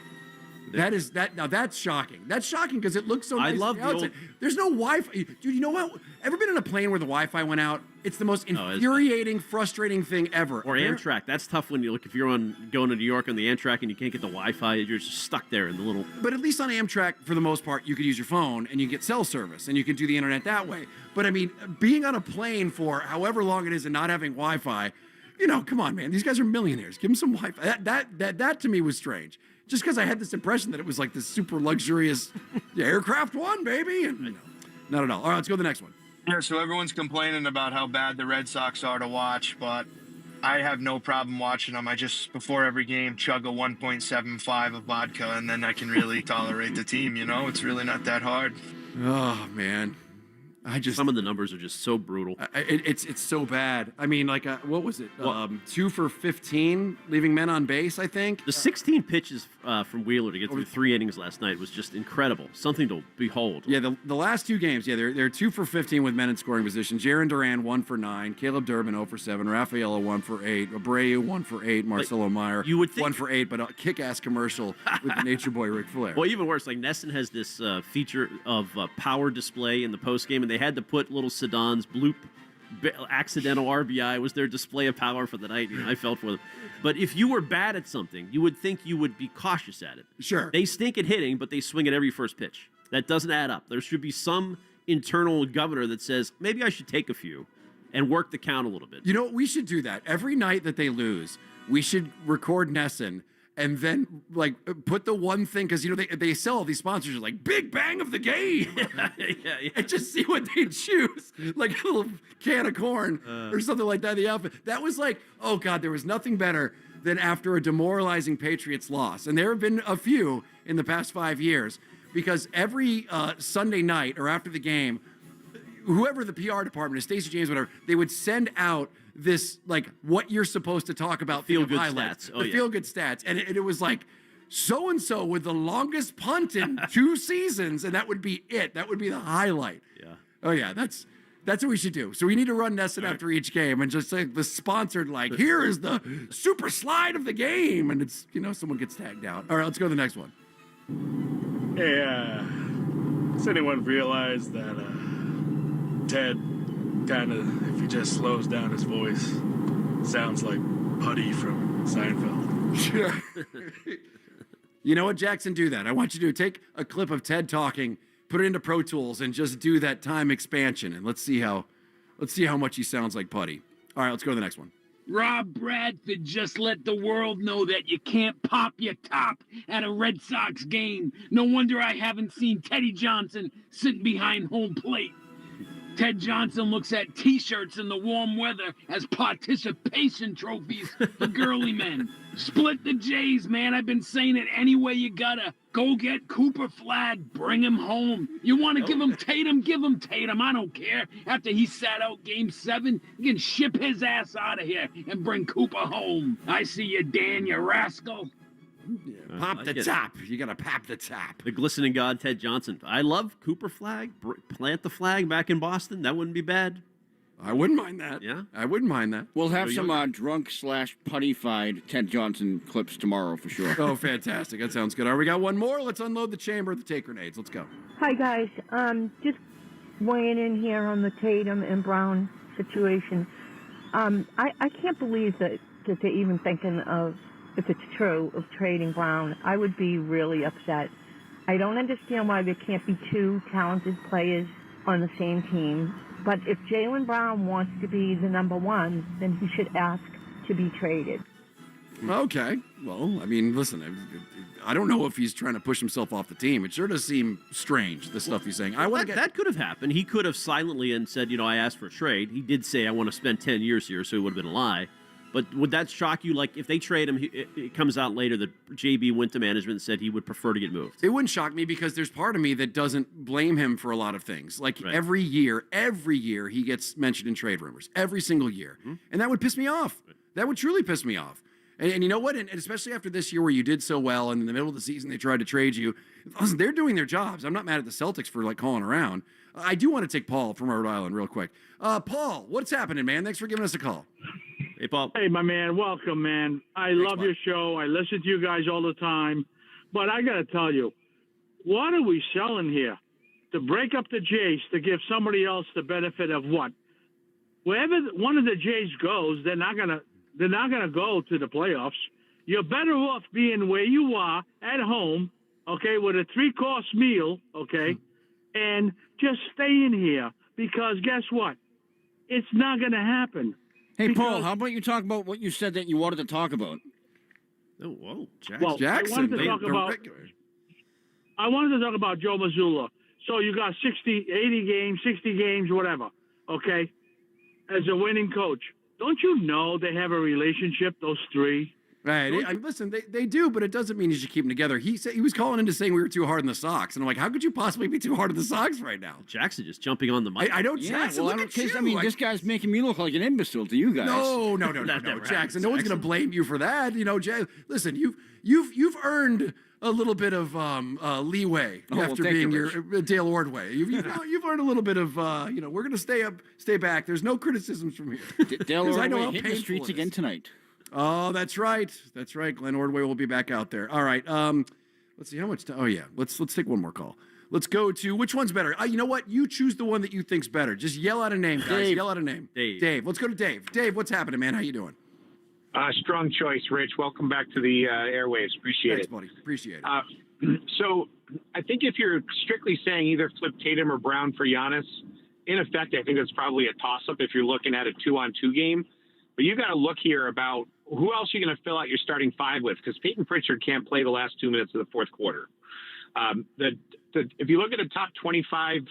Now that's shocking. That's shocking because it looks so nice. I love the old... There's no Wi-Fi. Dude, you know what? Ever been in a plane where the Wi-Fi went out? It's the most infuriating, frustrating thing ever. Or Amtrak. That's tough when if you're going to New York on the Amtrak and you can't get the Wi-Fi, you're just stuck there in the little... But at least on Amtrak, for the most part, you could use your phone and you get cell service and you can do the internet that way. But I mean, being on a plane for however long it is and not having Wi-Fi, come on, man. These guys are millionaires. Give them some Wi-Fi. That to me was strange. Just because I had this impression that it was like this super luxurious aircraft one, baby. And not at all. All right, let's go to the next one. Yeah, so everyone's complaining about how bad the Red Sox are to watch, but I have no problem watching them. I just, before every game, chug a 1.75 of vodka, and then I can really tolerate the team, It's really not that hard. Oh, man. Some of the numbers are just so brutal. It's so bad. I mean, like, what was it? 2 for 15, leaving men on base, I think. The 16 pitches from Wheeler to get through 3 innings last night was just incredible. Something to behold. Yeah, the last 2 games, they're 2 for 15 with men in scoring position. Jaron Duran 1 for 9, Caleb Durbin 0 for 7, Rafaela 1 for 8, Abreu 1 for 8, Marcelo Meyer 1 for 8, but a kick-ass commercial with the Nature Boy Ric Flair. Well, even worse, like Nesson has this feature of power display in the postgame, and they had to put little Sedon's bloop accidental RBI was their display of power for the night. I felt for them. But if you were bad at something, you would think you would be cautious at it. Sure. They stink at hitting, but they swing at every first pitch. That doesn't add up. There should be some internal governor that says, maybe I should take a few and work the count a little bit. You know what? We should do that. Every night that they lose, we should record Nesson and then, like, put the one thing, because, they sell all these sponsors, like, Big Bang of the Game. yeah. And just see what they choose. Like a little can of corn or something like that in the outfit. That was like, oh, God, there was nothing better than after a demoralizing Patriots loss. And there have been a few in the past 5 years, because every Sunday night or after the game, whoever the PR department is, Stacey James, whatever, they would send out this, like, what you're supposed to talk about. Feel-good stats. The feel-good stats. And it was like, so-and-so with the longest punt in 2 seasons, and that would be it. That would be the highlight. Yeah. Oh, yeah, that's what we should do. So we need to run Nesson after each game and just say the sponsored, like, here is the super slide of the game. And it's, someone gets tagged out. All right, let's go to the next one. Hey, does anyone realize that Ted kind of, if he just slows down his voice, sounds like Putty from Seinfeld? Sure. You know what, Jackson? Do that. I want you to take a clip of Ted talking, put it into Pro Tools, and just do that time expansion, and let's see how much he sounds like Putty. All right, let's go to the next one. Rob Bradford just let the world know that you can't pop your top at a Red Sox game. No wonder I haven't seen Teddy Johnson sitting behind home plate. Ted Johnson looks at T-shirts in the warm weather as participation trophies for girly men. Split the Jays, man. I've been saying it any way you gotta. Go get Cooper Flagg. Bring him home. You want to give him Tatum? Give him Tatum. I don't care. After he sat out Game 7, you can ship his ass out of here and bring Cooper home. I see you, Dan, you rascal. Yeah, pop the top. You got to pop the top. The glistening god, Ted Johnson. I love Cooper Flagg. Plant the flag back in Boston. That wouldn't be bad. I wouldn't mind that. Yeah. I wouldn't mind that. We'll have some drunk/putty-fied Ted Johnson clips tomorrow for sure. Oh, fantastic. That sounds good. All right, we got one more. Let's unload the chamber of the take grenades. Let's go. Hi, guys. Just weighing in here on the Tatum and Brown situation. I can't believe that they're even thinking of, if it's true, of trading Brown. I would be really upset. I don't understand why there can't be 2 talented players on the same team. But if Jaylen Brown wants to be the number 1, then he should ask to be traded. Okay. Well, I mean, listen, I don't know if he's trying to push himself off the team. It sure does seem strange, the stuff he's saying. That could have happened. He could have silently and said, I asked for a trade. He did say, I want to spend 10 years here, so it would have been a lie. But would that shock you? Like, if they trade him, it comes out later that JB went to management and said he would prefer to get moved. It wouldn't shock me because there's part of me that doesn't blame him for a lot of things. Like, every year he gets mentioned in trade rumors. Every single year. Mm-hmm. And that would piss me off. That would truly piss me off. And you know what? And especially after this year where you did so well and in the middle of the season they tried to trade you. Listen, they're doing their jobs. I'm not mad at the Celtics for, like, calling around. I do want to take Paul from Rhode Island real quick. Paul, what's happening, man? Thanks for giving us a call. Hey, Paul. Hey, my man. Welcome, man. I love your show. I listen to you guys all the time. But I got to tell you, what are we selling here? To break up the Jays, to give somebody else the benefit of what? Wherever one of the Jays goes, they're not gonna go to the playoffs. You're better off being where you are at home, okay, with a 3-course meal, okay, and just staying here because guess what? It's not going to happen. Hey, Paul, how about you talk about what you said that you wanted to talk about? Oh, whoa, Jackson. Well, Jackson. I wanted to talk about Joe Mazzulla. So you got 60, 80 games, 60 games, whatever, okay, as a winning coach. Don't you know they have a relationship, those 3? Right. Listen, they do, but it doesn't mean you should keep them together. He said he was calling into saying we were too hard on the Sox, and I'm like, how could you possibly be too hard on the Sox right now? Jackson just jumping on the mic. I don't. Jackson, look at you. I mean, this guy's making me look like an imbecile to you guys. No, Jackson. No one's going to blame you for that. You know, listen, you've earned a little bit of leeway after being your Dale Ordway. You've earned a little bit of we're going to stay back. There's no criticisms from here. Dale Ordway hitting the streets again tonight. Oh, that's right. That's right. Glenn Ordway will be back out there. All right. Let's see how much time. Oh yeah. Let's take one more call. Let's go to which one's better. You know what? You choose the one that you think's better. Just yell out a name, guys. Dave. Yell out a name. Dave. Let's go to Dave. Dave, what's happening, man? How you doing? Strong choice, Rich. Welcome back to the airwaves. Appreciate Thanks, it. buddy. Appreciate it. So I think if you're strictly saying either flip Tatum or Brown for Giannis, in effect, I think that's probably a toss-up if you're looking at a 2-on-2 game. But you got to look here about who else you're going to fill out your starting five with, because Peyton Pritchard can't play the last 2 minutes of the fourth quarter. If you look at the top 25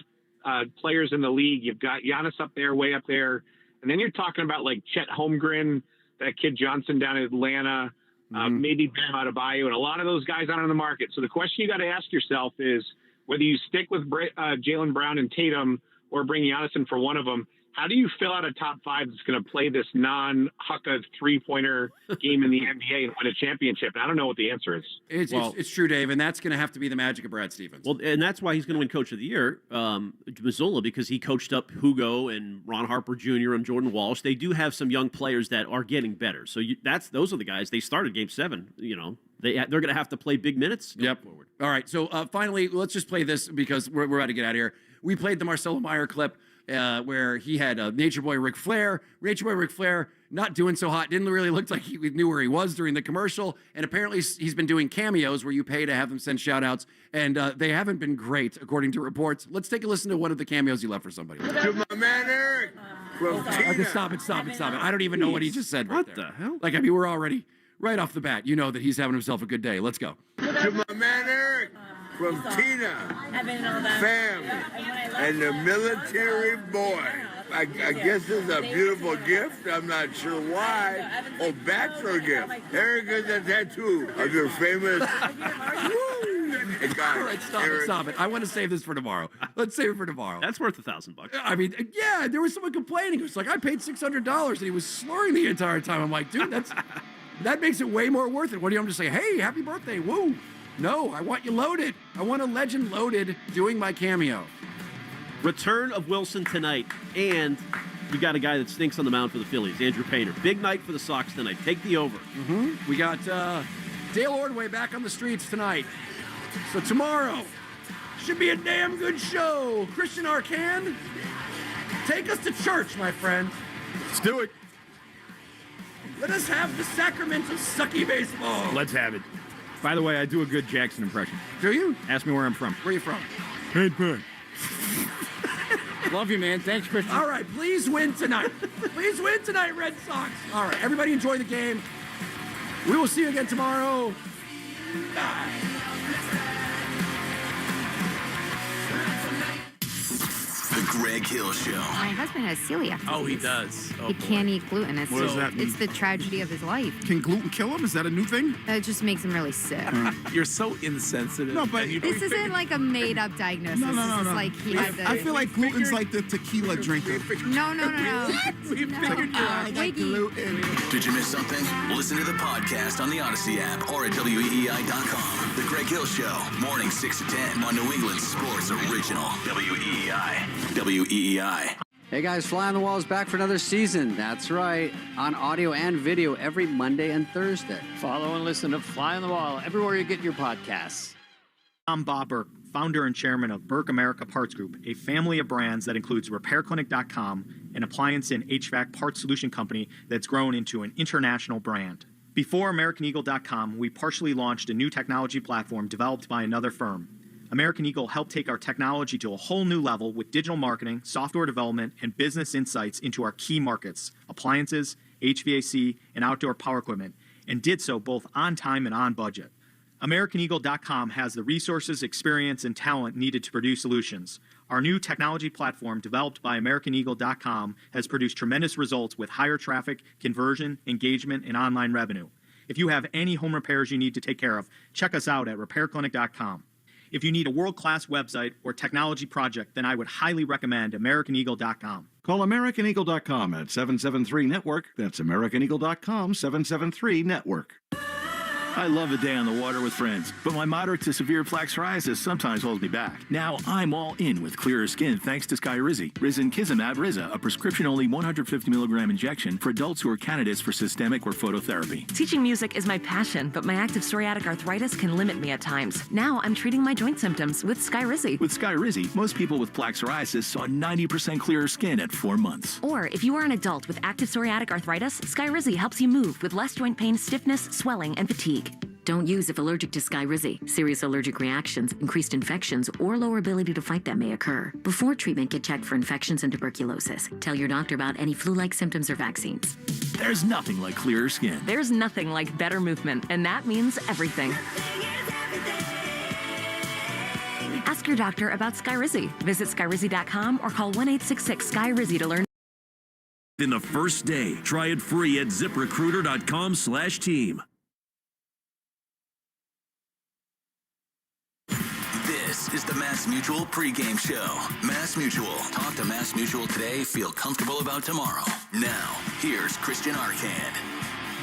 players in the league, you've got Giannis up there, way up there. And then you're talking about like Chet Holmgren, that kid Johnson down in Atlanta, maybe Bam Adebayo, and a lot of those guys aren't on the market. So the question you got to ask yourself is whether you stick with Jaylen Brown and Tatum or bring Giannis in for one of them. How do you fill out a top five that's going to play this non-Hucka three-pointer game in the NBA and win a championship? And I don't know what the answer is. It's true, Dave, and that's going to have to be the magic of Brad Stevens. Well, and that's why he's going to win Coach of the Year, Mazzola, because he coached up Hugo and Ron Harper Jr. and Jordan Walsh. They do have some young players that are getting better. So those are the guys. They started Game 7. You know, they're going to have to play big minutes. Forward. All right. So finally, let's just play this because we're about to get out of here. We played the Marcelo Meyer clip. Where he had Nature Boy Ric Flair. Nature Boy Ric Flair not doing so hot. Didn't really look like he knew where he was during the commercial. And apparently he's been doing cameos where you pay to have them send shout-outs. And they haven't been great, according to reports. Let's take a listen to one of the cameos he left for somebody. To my man Eric from Tina. Stop it. I don't even know what he just said right there. What the hell? Like, I mean, we're already, right off the bat, you know that he's having himself a good day. Let's go. To my man Eric from Tina, fam, and the military boy. I guess it's a beautiful gift. I'm not sure why. Oh, bachelor gift. Eric is a tattoo of your famous. All right, stop it. I want to save this for tomorrow. Let's save it for tomorrow. That's worth $1,000. I mean, yeah, there was someone complaining. It was like, I paid $600, and he was slurring the entire time. I'm like, dude, that makes it way more worth it. What do you want to say? Hey, happy birthday, woo. No, I want you loaded. I want a legend loaded doing my cameo. Return of Wilson tonight, and you got a guy that stinks on the mound for the Phillies, Andrew Painter. Big night for the Sox tonight. Take the over. We got Dale Ordway back on the streets tonight. So tomorrow should be a damn good show. Christian Arcand, take us to church, my friend. Let's do it. Let us have the sacrament of sucky baseball. Let's have it. By the way, I do a good Jackson impression. Do you? Ask me where I'm from. Where are you from? Paint Pack. Love you, man. Thanks, Christian. All right, please win tonight. Please win tonight, Red Sox. All right, everybody enjoy the game. We will see you again tomorrow. Bye. The Greg Hill Show. My husband has celiac. Oh, he does. Oh, He can't eat gluten. What does that mean? It's the tragedy of his life. Can gluten kill him? Is that a new thing? It just makes him really sick. You're so insensitive. No, but This isn't like a made-up diagnosis. No. This is like he had the... I feel like gluten's like the tequila drinker. No. We figured you out. I got gluten. Did you miss something? Listen to the podcast on the Odyssey app or at WEEI.com. The Greg Hill Show, morning 6 to 10 on New England Sports Original. WEEI. WEEI. Hey guys, Fly on the Wall is back for another season. That's right, on audio and video every Monday and Thursday. Follow and listen to Fly on the Wall everywhere you get your podcasts. I'm Bob Burke, founder and chairman of Burke America Parts Group, a family of brands that includes RepairClinic.com, an appliance and HVAC parts solution company that's grown into an international brand. Before AmericanEagle.com, we partially launched a new technology platform developed by another firm. American Eagle helped take our technology to a whole new level with digital marketing, software development, and business insights into our key markets, appliances, HVAC, and outdoor power equipment, and did so both on time and on budget. AmericanEagle.com has the resources, experience, and talent needed to produce solutions. Our new technology platform, developed by AmericanEagle.com, has produced tremendous results with higher traffic, conversion, engagement, and online revenue. If you have any home repairs you need to take care of, check us out at repairclinic.com. If you need a world-class website or technology project, then I would highly recommend AmericanEagle.com. Call AmericanEagle.com at 773-NETWORK. That's AmericanEagle.com, 773-NETWORK. I love a day on the water with friends, but my moderate to severe plaque psoriasis sometimes holds me back. Now I'm all in with clearer skin thanks to Skyrizi. Risankizumab Riza, a prescription-only 150 milligram injection for adults who are candidates for systemic or phototherapy. Teaching music is my passion, but my active psoriatic arthritis can limit me at times. Now I'm treating my joint symptoms with Skyrizi. With Skyrizi, most people with plaque psoriasis saw 90% clearer skin at 4 months. Or if you are an adult with active psoriatic arthritis, Skyrizi helps you move with less joint pain, stiffness, swelling, and fatigue. Don't use if allergic to Skyrizi. Serious allergic reactions, increased infections, or lower ability to fight them may occur. Before treatment, get checked for infections and tuberculosis. Tell your doctor about any flu-like symptoms or vaccines. There's nothing like clearer skin. There's nothing like better movement, and that means everything. Ask your doctor about Skyrizi. Visit Skyrizi.com or call 1-866-SKYRIZI to learn. In the first day, try it free at ziprecruiter.com/team. This is the Mass Mutual pregame show. Mass Mutual. Talk to Mass Mutual today. Feel comfortable about tomorrow. Now, here's Christian Arcand.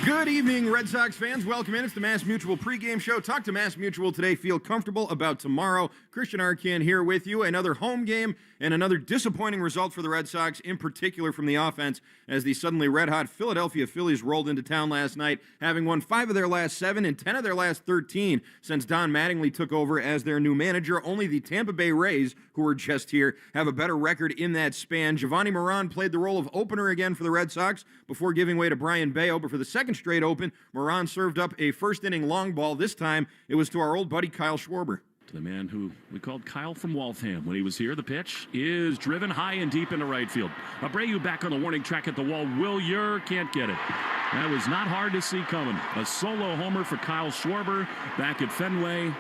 Good evening, Red Sox fans. Welcome in. It's the Mass Mutual pregame show. Talk to Mass Mutual today. Feel comfortable about tomorrow. Christian Arcand here with you. Another home game and another disappointing result for the Red Sox, in particular from the offense, as the suddenly red-hot Philadelphia Phillies rolled into town last night, having won 5 of their last 7 and 10 of their last 13 since Don Mattingly took over as their new manager. Only the Tampa Bay Rays, who were just here, have a better record in that span. Giovanni Moran played the role of opener again for the Red Sox before giving way to Brian Bayo, but for the second straight open, Moran served up a first-inning long ball. This time, it was to our old buddy Kyle Schwarber. To the man who we called Kyle from Waltham when he was here. The pitch is driven high and deep into right field. Abreu back on the warning track at the wall. Wilyer can't get it. That was not hard to see coming. A solo homer for Kyle Schwarber back at Fenway,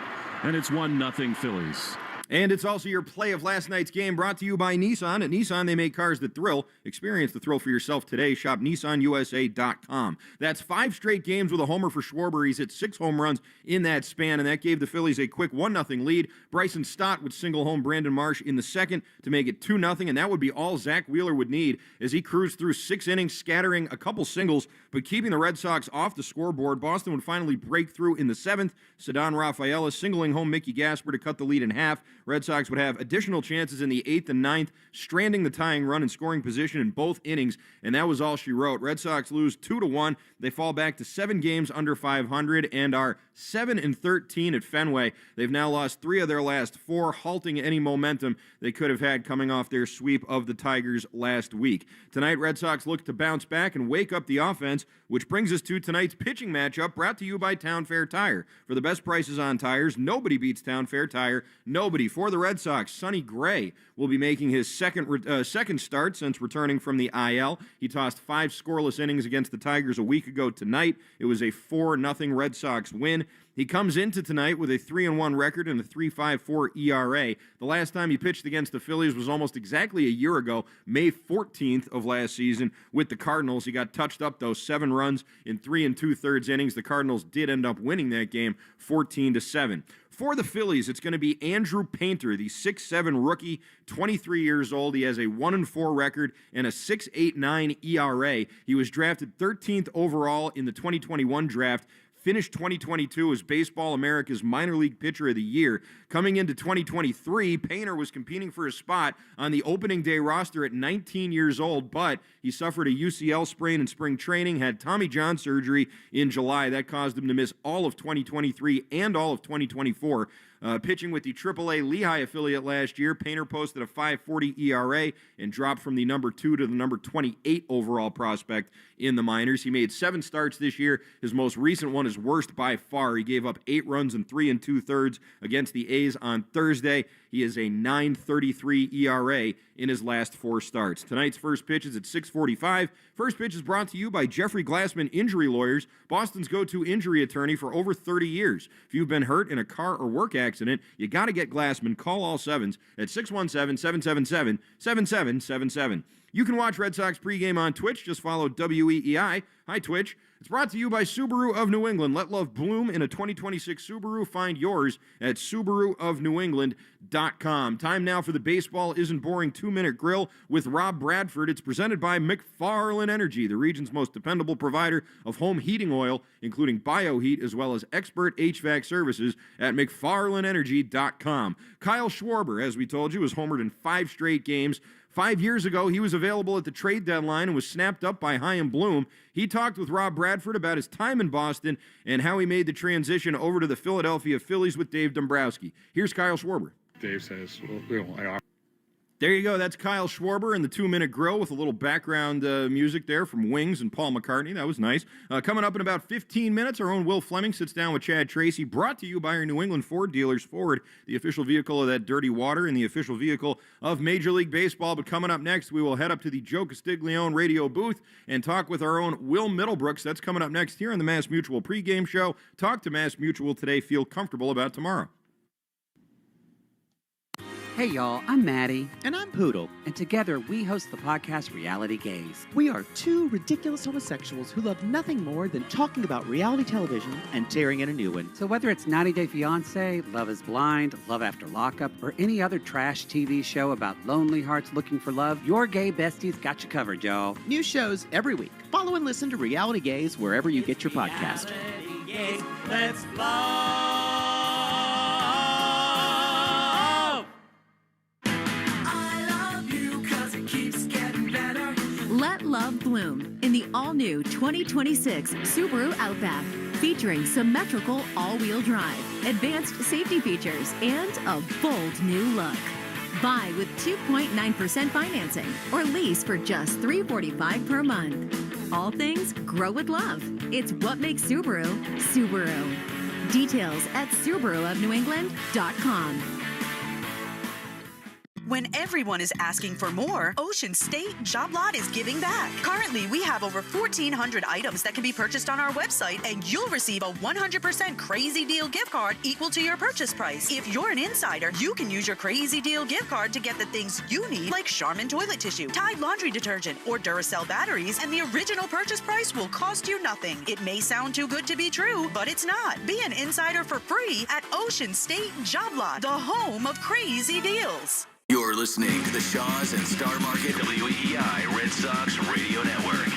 and it's 1-0 Phillies. And it's also your play of last night's game, brought to you by Nissan. At Nissan, they make cars that thrill. Experience the thrill for yourself today. Shop NissanUSA.com. That's 5 straight games with a homer for Schwarber. He's hit 6 home runs in that span, and that gave the Phillies a quick 1-0 lead. Bryson Stott would single home Brandon Marsh in the second to make it 2-0, and that would be all Zach Wheeler would need as he cruised through 6 innings, scattering a couple singles, but keeping the Red Sox off the scoreboard. Boston would finally break through in the 7th. Ceddanne Rafaela singling home Mickey Gasper to cut the lead in half. Red Sox would have additional chances in the 8th and 9th, stranding the tying run in scoring position in both innings, and that was all she wrote. Red Sox lose 2-1. They fall back to 7 games under 500 and are 7-13 at Fenway. They've now lost 3 of their last 4, halting any momentum they could have had coming off their sweep of the Tigers last week. Tonight, Red Sox look to bounce back and wake up the offense, which brings us to tonight's pitching matchup, brought to you by Town Fair Tire. For the best prices on tires, nobody beats Town Fair Tire. Nobody. For the Red Sox, Sonny Gray will be making his second start since returning from the IL. He tossed 5 scoreless innings against the Tigers a week ago tonight. It was a 4-0 Red Sox win. He comes into tonight with a 3-1 record and a 3.54 ERA. The last time he pitched against the Phillies was almost exactly a year ago, May 14th of last season with the Cardinals. He got touched up, though, 7 runs in 3 2/3 innings. The Cardinals did end up winning that game 14-7. For the Phillies, it's going to be Andrew Painter, the 6'7 rookie, 23 years old. He has a 1-4 record and a 6.89 ERA. He was drafted 13th overall in the 2021 draft. Finished 2022 as Baseball America's Minor League Pitcher of the Year. Coming into 2023, Painter was competing for a spot on the opening day roster at 19 years old, but he suffered a UCL sprain in spring training, had Tommy John surgery in July. That caused him to miss all of 2023 and all of 2024. Pitching with the AAA Lehigh affiliate last year, Painter posted a 5.40 ERA and dropped from the number 2 to the number 28 overall prospect in the minors. He made 7 starts this year. His most recent one is worst by far. He gave up 8 runs in 3 2/3 against the A's on Thursday. He is a 9.33 ERA in his last 4 starts. Tonight's first pitch is at 6:45. First pitch is brought to you by Jeffrey Glassman Injury Lawyers, Boston's go-to injury attorney for over 30 years. If you've been hurt in a car or work accident, you got to get Glassman. Call all 7s at 617-777-7777. You can watch Red Sox pregame on Twitch. Just follow WEEI. Hi, Twitch. It's brought to you by Subaru of New England. Let love bloom in a 2026 Subaru. Find yours at SubaruofNewEngland.com. Time now for the Baseball Isn't Boring 2-Minute Grill with Rob Bradford. It's presented by McFarland Energy, the region's most dependable provider of home heating oil, including BioHeat, as well as expert HVAC services at McFarlandEnergy.com. Kyle Schwarber, as we told you, has homered in 5 straight games. 5 years ago, he was available at the trade deadline and was snapped up by Chaim Bloom. He talked with Rob Bradford about his time in Boston and how he made the transition over to the Philadelphia Phillies with Dave Dombrowski. Here's Kyle Schwarber. Dave says, There you go. That's Kyle Schwarber in the 2-Minute Grill with a little background music there from Wings and Paul McCartney. That was nice. Coming up in about 15 minutes, our own Will Fleming sits down with Chad Tracy, brought to you by our New England Ford dealers. Ford, the official vehicle of that dirty water and the official vehicle of Major League Baseball. But coming up next, we will head up to the Joe Castiglione radio booth and talk with our own Will Middlebrooks. That's coming up next here on the Mass Mutual pregame show. Talk to Mass Mutual today. Feel comfortable about tomorrow. Hey y'all, I'm Maddie. And I'm Poodle. And together we host the podcast Reality Gaze. We are two ridiculous homosexuals who love nothing more than talking about reality television and tearing in a new one. So whether it's 90 Day Fiancé, Love is Blind, Love After Lockup, or any other trash TV show about lonely hearts looking for love, your gay besties got you covered, y'all. New shows every week. Follow and listen to Reality Gaze wherever you get your podcast. Gaze, let's love. Let love bloom in the all-new 2026 Subaru Outback, featuring symmetrical all-wheel drive, advanced safety features, and a bold new look. Buy with 2.9% financing or lease for just $345 per month. All things grow with love. It's what makes Subaru, Subaru. Details at SubaruofNewEngland.com. When everyone is asking for more, Ocean State Job Lot is giving back. Currently, we have over 1,400 items that can be purchased on our website, and you'll receive a 100% Crazy Deal gift card equal to your purchase price. If you're an insider, you can use your Crazy Deal gift card to get the things you need, like Charmin toilet tissue, Tide laundry detergent, or Duracell batteries, and the original purchase price will cost you nothing. It may sound too good to be true, but it's not. Be an insider for free at Ocean State Job Lot, the home of crazy deals. You're listening to the Shaws and Star Market WEEI Red Sox Radio Network.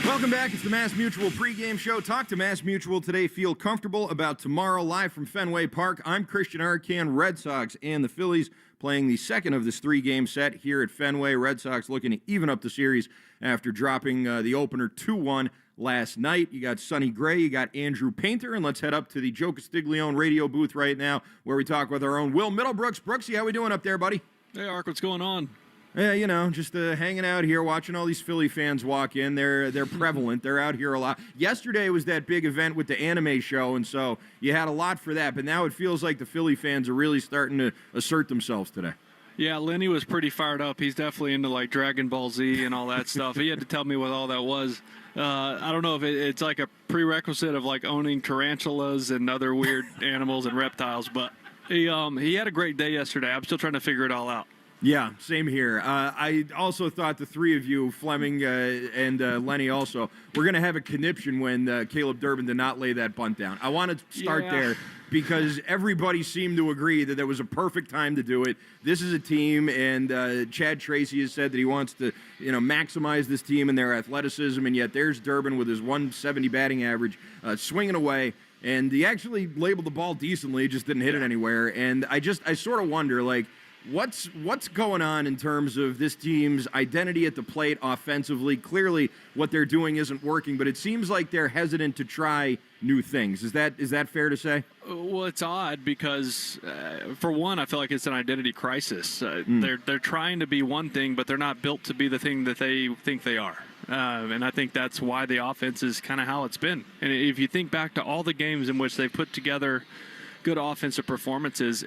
Welcome back. It's the Mass Mutual pregame show. Talk to Mass Mutual today. Feel comfortable about tomorrow. Live from Fenway Park, I'm Christian Arcand. Red Sox and the Phillies playing the second of this 3-game set here at Fenway. Red Sox looking to even up the series after dropping the opener 2-1 last night. You got Sonny Gray, you got Andrew Painter, and let's head up to the Joe Castiglione radio booth right now where we talk with our own Will Middlebrooks. Brooksy, how we doing up there, buddy? Hey, Ark, what's going on? Yeah, you know, just hanging out here, watching all these Philly fans walk in. They're prevalent. They're out here a lot. Yesterday was that big event with the anime show, and so you had a lot for that. But now it feels like the Philly fans are really starting to assert themselves today. Yeah, Lenny was pretty fired up. He's definitely into, like, Dragon Ball Z and all that stuff. He had to tell me what all that was. I don't know if it's like a prerequisite of, like, owning tarantulas and other weird animals and reptiles, but he had a great day yesterday. I'm still trying to figure it all out. Yeah, same here. I also thought the three of you, Fleming and Lenny also, were going to have a conniption when Caleb Durbin did not lay that bunt down. I want to start there because everybody seemed to agree that there was a perfect time to do it. This is a team, and Chad Tracy has said that he wants to, maximize this team and their athleticism, and yet there's Durbin with his 170 batting average swinging away. And he actually labeled the ball decently, just didn't hit it anywhere. And I sort of wonder, like, what's going on in terms of this team's identity at the plate offensively? Clearly, what they're doing isn't working, but it seems like they're hesitant to try new things. Is that fair to say? Well, it's odd because, for one, I feel like it's an identity crisis. They're trying to be one thing, but they're not built to be the thing that they think they are. And I think that's why the offense is kind of how it's been. And if you think back to all the games in which they put together good offensive performances.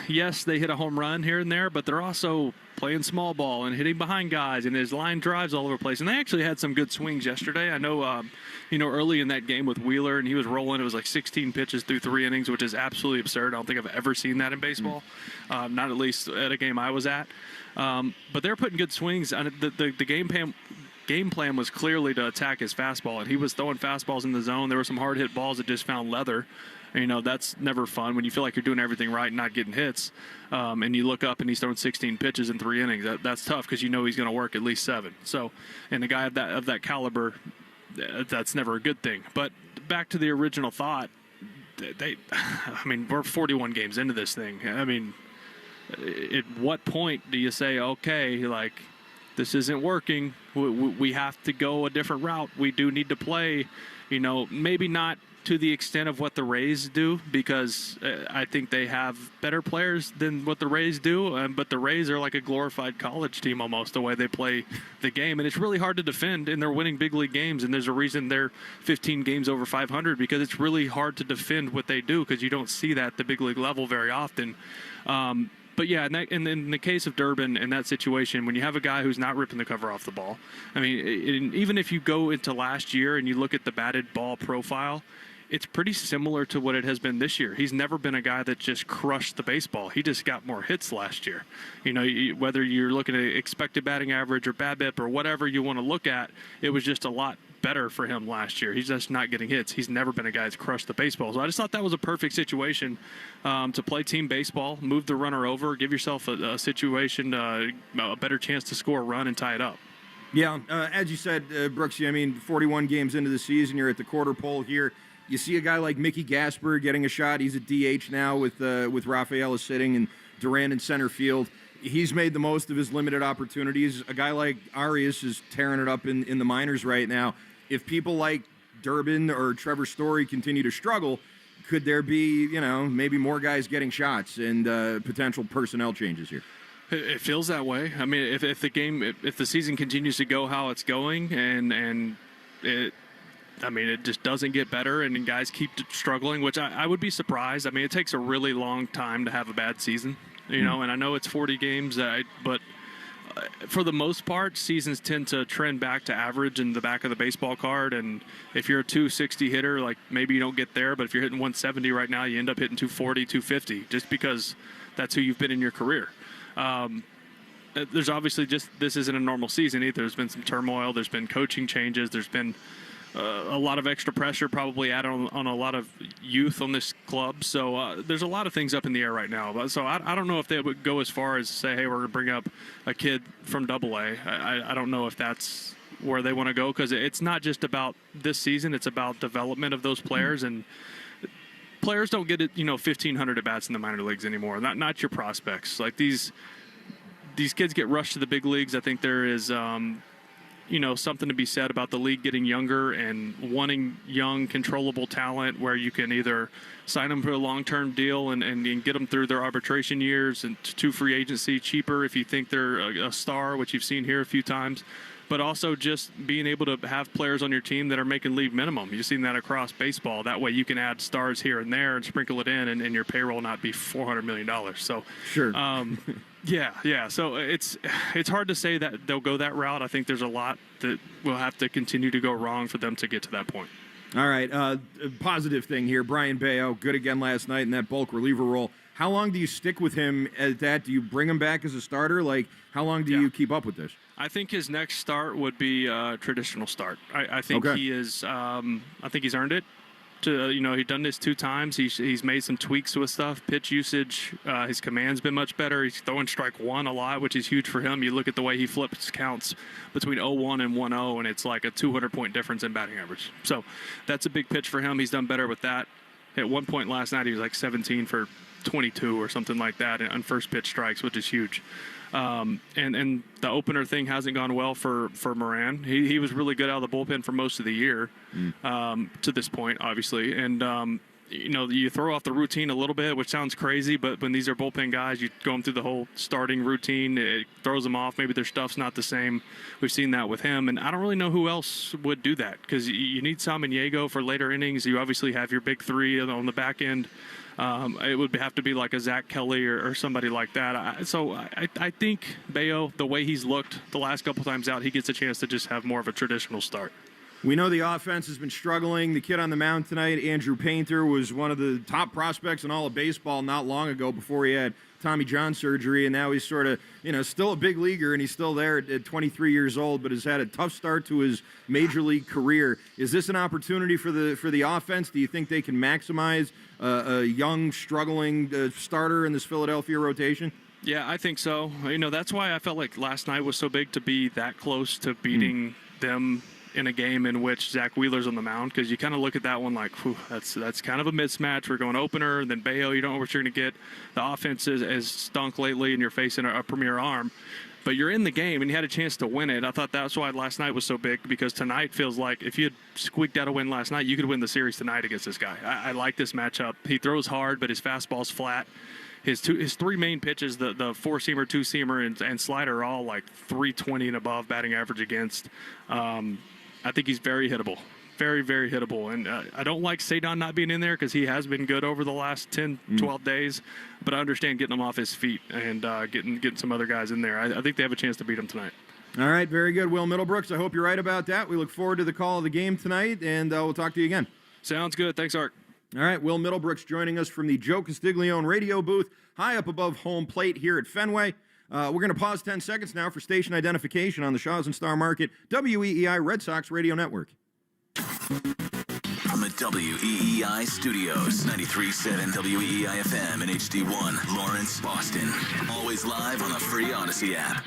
Yes, they hit a home run here and there, but they're also playing small ball and hitting behind guys, and his line drives all over the place. And they actually had some good swings yesterday. I know, early in that game with Wheeler, and he was rolling. It was like 16 pitches through 3 innings, which is absolutely absurd. I don't think I've ever seen that in baseball, not at least at a game I was at. But they're putting good swings. And the game plan was clearly to attack his fastball, and he was throwing fastballs in the zone. There were some hard hit balls that just found leather. That's never fun when you feel like you're doing everything right and not getting hits. And you look up and he's throwing 16 pitches in 3 innings. That's tough because he's going to work at least 7. So, and a guy of that caliber, that's never a good thing. But back to the original thought, we're 41 games into this thing. At what point do you say, okay, this isn't working, we have to go a different route. We do need to play, maybe not to the extent of what the Rays do, because I think they have better players than what the Rays do, but the Rays are like a glorified college team almost, the way they play the game, and it's really hard to defend, and they're winning big league games, and there's a reason they're 15 games over 500, because it's really hard to defend what they do, because you don't see that at the big league level very often. But yeah, and in the case of Durbin, in that situation, when you have a guy who's not ripping the cover off the ball, even if you go into last year and you look at the batted ball profile, it's pretty similar to what it has been this year. He's never been a guy that just crushed the baseball. He just got more hits last year. Whether you're looking at expected batting average or BABIP or whatever you want to look at, it was just a lot better for him last year. He's just not getting hits. He's never been a guy that's crushed the baseball. So I just thought that was a perfect situation to play team baseball, move the runner over, give yourself a situation, a better chance to score a run and tie it up. Yeah, as you said, Brooksy, 41 games into the season, you're at the quarter pole here. You see a guy like Mickey Gasper getting a shot. He's at DH now with Rafaela sitting and Duran in center field. He's made the most of his limited opportunities. A guy like Arias is tearing it up in the minors right now. If people like Durbin or Trevor Story continue to struggle, could there be, maybe more guys getting shots and potential personnel changes here? It feels that way. If the season continues to go how it's going, and it just doesn't get better, and guys keep struggling, which I would be surprised. It takes a really long time to have a bad season, and I know it's 40 games, but for the most part, seasons tend to trend back to average in the back of the baseball card. And if you're a 260 hitter, maybe you don't get there, but if you're hitting 170 right now, you end up hitting 240, 250, just because that's who you've been in your career. There's obviously this isn't a normal season either. There's been some turmoil. There's been coaching changes. There's been a lot of extra pressure probably added on a lot of youth on this club. So there's a lot of things up in the air right now. So I don't know if they would go as far as say, hey, we're going to bring up a kid from AA. I don't know if that's where they want to go, because it's not just about this season. It's about development of those players, and players don't get 1,500 at-bats in the minor leagues anymore. Not your prospects. These kids get rushed to the big leagues. I think there is something to be said about the league getting younger and wanting young, controllable talent where you can either sign them for a long-term deal and get them through their arbitration years and to free agency cheaper if you think they're a star, which you've seen here a few times, but also just being able to have players on your team that are making league minimum. You've seen that across baseball. That way you can add stars here and there and sprinkle it in, and your payroll not be $400 million. So sure. Yeah. So it's hard to say that they'll go that route. I think there's a lot that will have to continue to go wrong for them to get to that point. All right. Positive thing here. Brian Bayo, good again last night in that bulk reliever role. How long do you stick with him at that? Do you bring him back as a starter? How long do you keep up with this? I think his next start would be a traditional start. I think he is. I think he's earned it. He's done this 2 times. He's made some tweaks with stuff, pitch usage. His command's been much better. He's throwing strike 1 a lot, which is huge for him. You look at the way he flips counts between 0-1 and 1-0, and it's like a 200-point difference in batting average. So that's a big pitch for him. He's done better with that. At one point last night, he was 17 for 22 or something like that on first pitch strikes, which is huge. And the opener thing hasn't gone well for Moran. He was really good out of the bullpen for most of the year to this point, obviously. And, you throw off the routine a little bit, which sounds crazy, but when these are bullpen guys, you go them through the whole starting routine. It throws them off. Maybe their stuff's not the same. We've seen that with him. And I don't really know who else would do that, because you need Samaniego for later innings. You obviously have your big 3 on the back end. It would have to be like a Zach Kelly or somebody like that. I think Bayo, the way he's looked the last couple times out, he gets a chance to just have more of a traditional start. We know the offense has been struggling. The kid on the mound tonight, Andrew Painter, was one of the top prospects in all of baseball not long ago before he had Tommy John surgery, and now he's sort of, still a big leaguer, and he's still there at 23 years old, but has had a tough start to his major league career. Is this an opportunity for the offense? Do you think they can maximize a young, struggling starter in this Philadelphia rotation? Yeah, I think so. That's why I felt like last night was so big to be that close to beating them in a game in which Zach Wheeler's on the mound, because you kind of look at that one like, whew, that's kind of a mismatch. We're going opener, and then Bayo, you don't know what you're going to get. The offense has stunk lately, and you're facing a premier arm. But you're in the game, and you had a chance to win it. I thought that's why last night was so big, because tonight feels like if you had squeaked out a win last night, you could win the series tonight against this guy. I like this matchup. He throws hard, but his fastball's flat. His three main pitches, the four-seamer, two-seamer, and slider are all like 320 and above batting average against. I think he's very hittable. Very, very hittable. And I don't like Cedon not being in there because he has been good over the last 10, 12 days. But I understand getting him off his feet and getting some other guys in there. I think they have a chance to beat him tonight. All right, very good. Will Middlebrooks, I hope you're right about that. We look forward to the call of the game tonight, and we'll talk to you again. Sounds good. Thanks, Art. All right, Will Middlebrooks joining us from the Joe Castiglione radio booth high up above home plate here at Fenway. We're going to pause 10 seconds now for station identification on the Shaws and Star Market WEEI Red Sox Radio Network. From the WEEI studios, 93.7 WEEI FM and HD1, Lawrence, Boston. Always live on the free Odyssey app.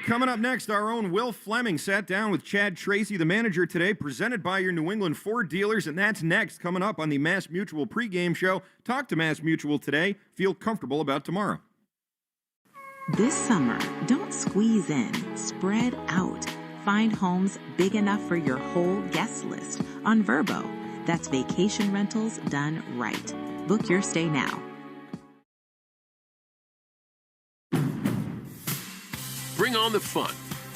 Coming up next, our own Will Fleming sat down with Chad Tracy, the manager today, presented by your New England Ford dealers, and that's next, coming up on the Mass Mutual pregame show. Talk to Mass Mutual today. Feel comfortable about tomorrow. This summer, don't squeeze in, spread out. Find homes big enough for your whole guest list on Vrbo. That's vacation rentals done right. Book your stay now. Bring on the fun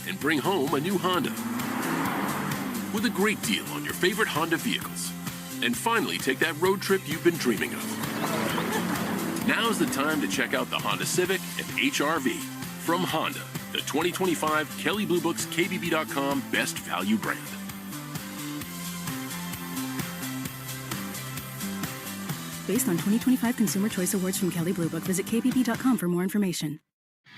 and bring home a new Honda with a great deal on your favorite Honda vehicles. And finally take that road trip you've been dreaming of. Now's the time to check out the Honda Civic and HR-V from Honda, the 2025 Kelley Blue Book's KBB.com Best Value brand. Based on 2025 Consumer Choice Awards from Kelley Blue Book, visit kbb.com for more information.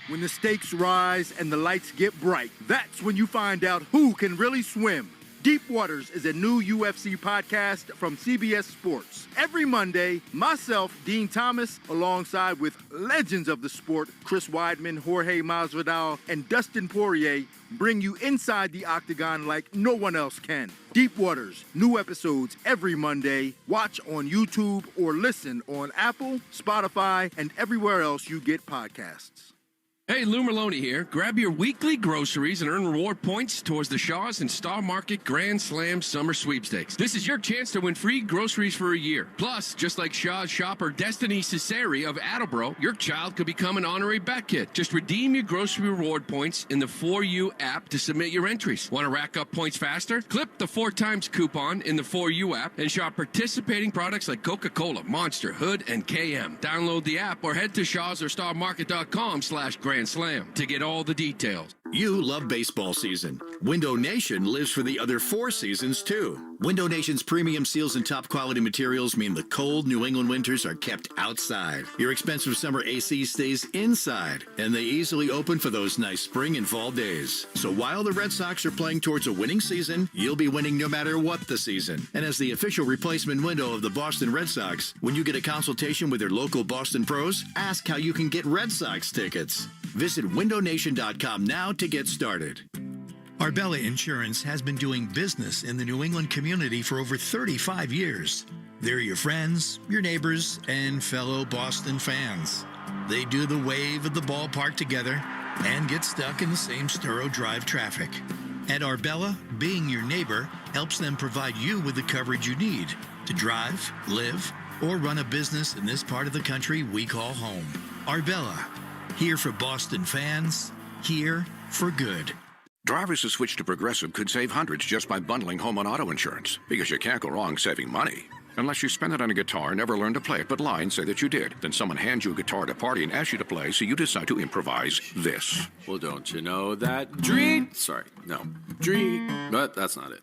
When the stakes rise and the lights get bright, that's when you find out who can really swim. Deep Waters is a new UFC podcast from CBS Sports. Every Monday, myself, Dean Thomas, alongside with legends of the sport, Chris Weidman, Jorge Masvidal, and Dustin Poirier, bring you inside the octagon like no one else can. Deep Waters, new episodes every Monday. Watch on YouTube or listen on Apple, Spotify, and everywhere else you get podcasts. Hey, Lou Merlone here. Grab your weekly groceries and earn reward points towards the Shaws and Star Market Grand Slam Summer Sweepstakes. This is your chance to win free groceries for a year. Plus, just like Shaw's shopper Destiny Cesari of Attleboro, your child could become an honorary bet kid. Just redeem your grocery reward points in the 4U app to submit your entries. Want to rack up points faster? Clip the 4x coupon in the 4U app and shop participating products like Coca-Cola, Monster, Hood, and KM. Download the app or head to shawsorstarmarket.com/Grand Slam to get all the details. You love baseball season. Window Nation lives for the other 4 seasons, too. Window Nation's premium seals and top quality materials mean the cold New England winters are kept outside. Your expensive summer AC stays inside, and they easily open for those nice spring and fall days. So while the Red Sox are playing towards a winning season, you'll be winning no matter what the season. And as the official replacement window of the Boston Red Sox, when you get a consultation with their local Boston pros, ask how you can get Red Sox tickets. Visit windownation.com now to get started. Arbella Insurance has been doing business in the New England community for over 35 years. They're your friends, your neighbors, and fellow Boston fans. They do the wave at the ballpark together and get stuck in the same Sturrow Drive traffic. At Arbella, being your neighbor helps them provide you with the coverage you need to drive, live, or run a business in this part of the country we call home. Arbella, here for Boston fans, here for good. Drivers who switch to Progressive could save hundreds just by bundling home and auto insurance, because you can't go wrong saving money. Unless you spend it on a guitar and never learn to play it, but lie and say that you did. Then someone hands you a guitar at a party and asks you to play, so you decide to improvise this. Well, don't you know that but that's not it.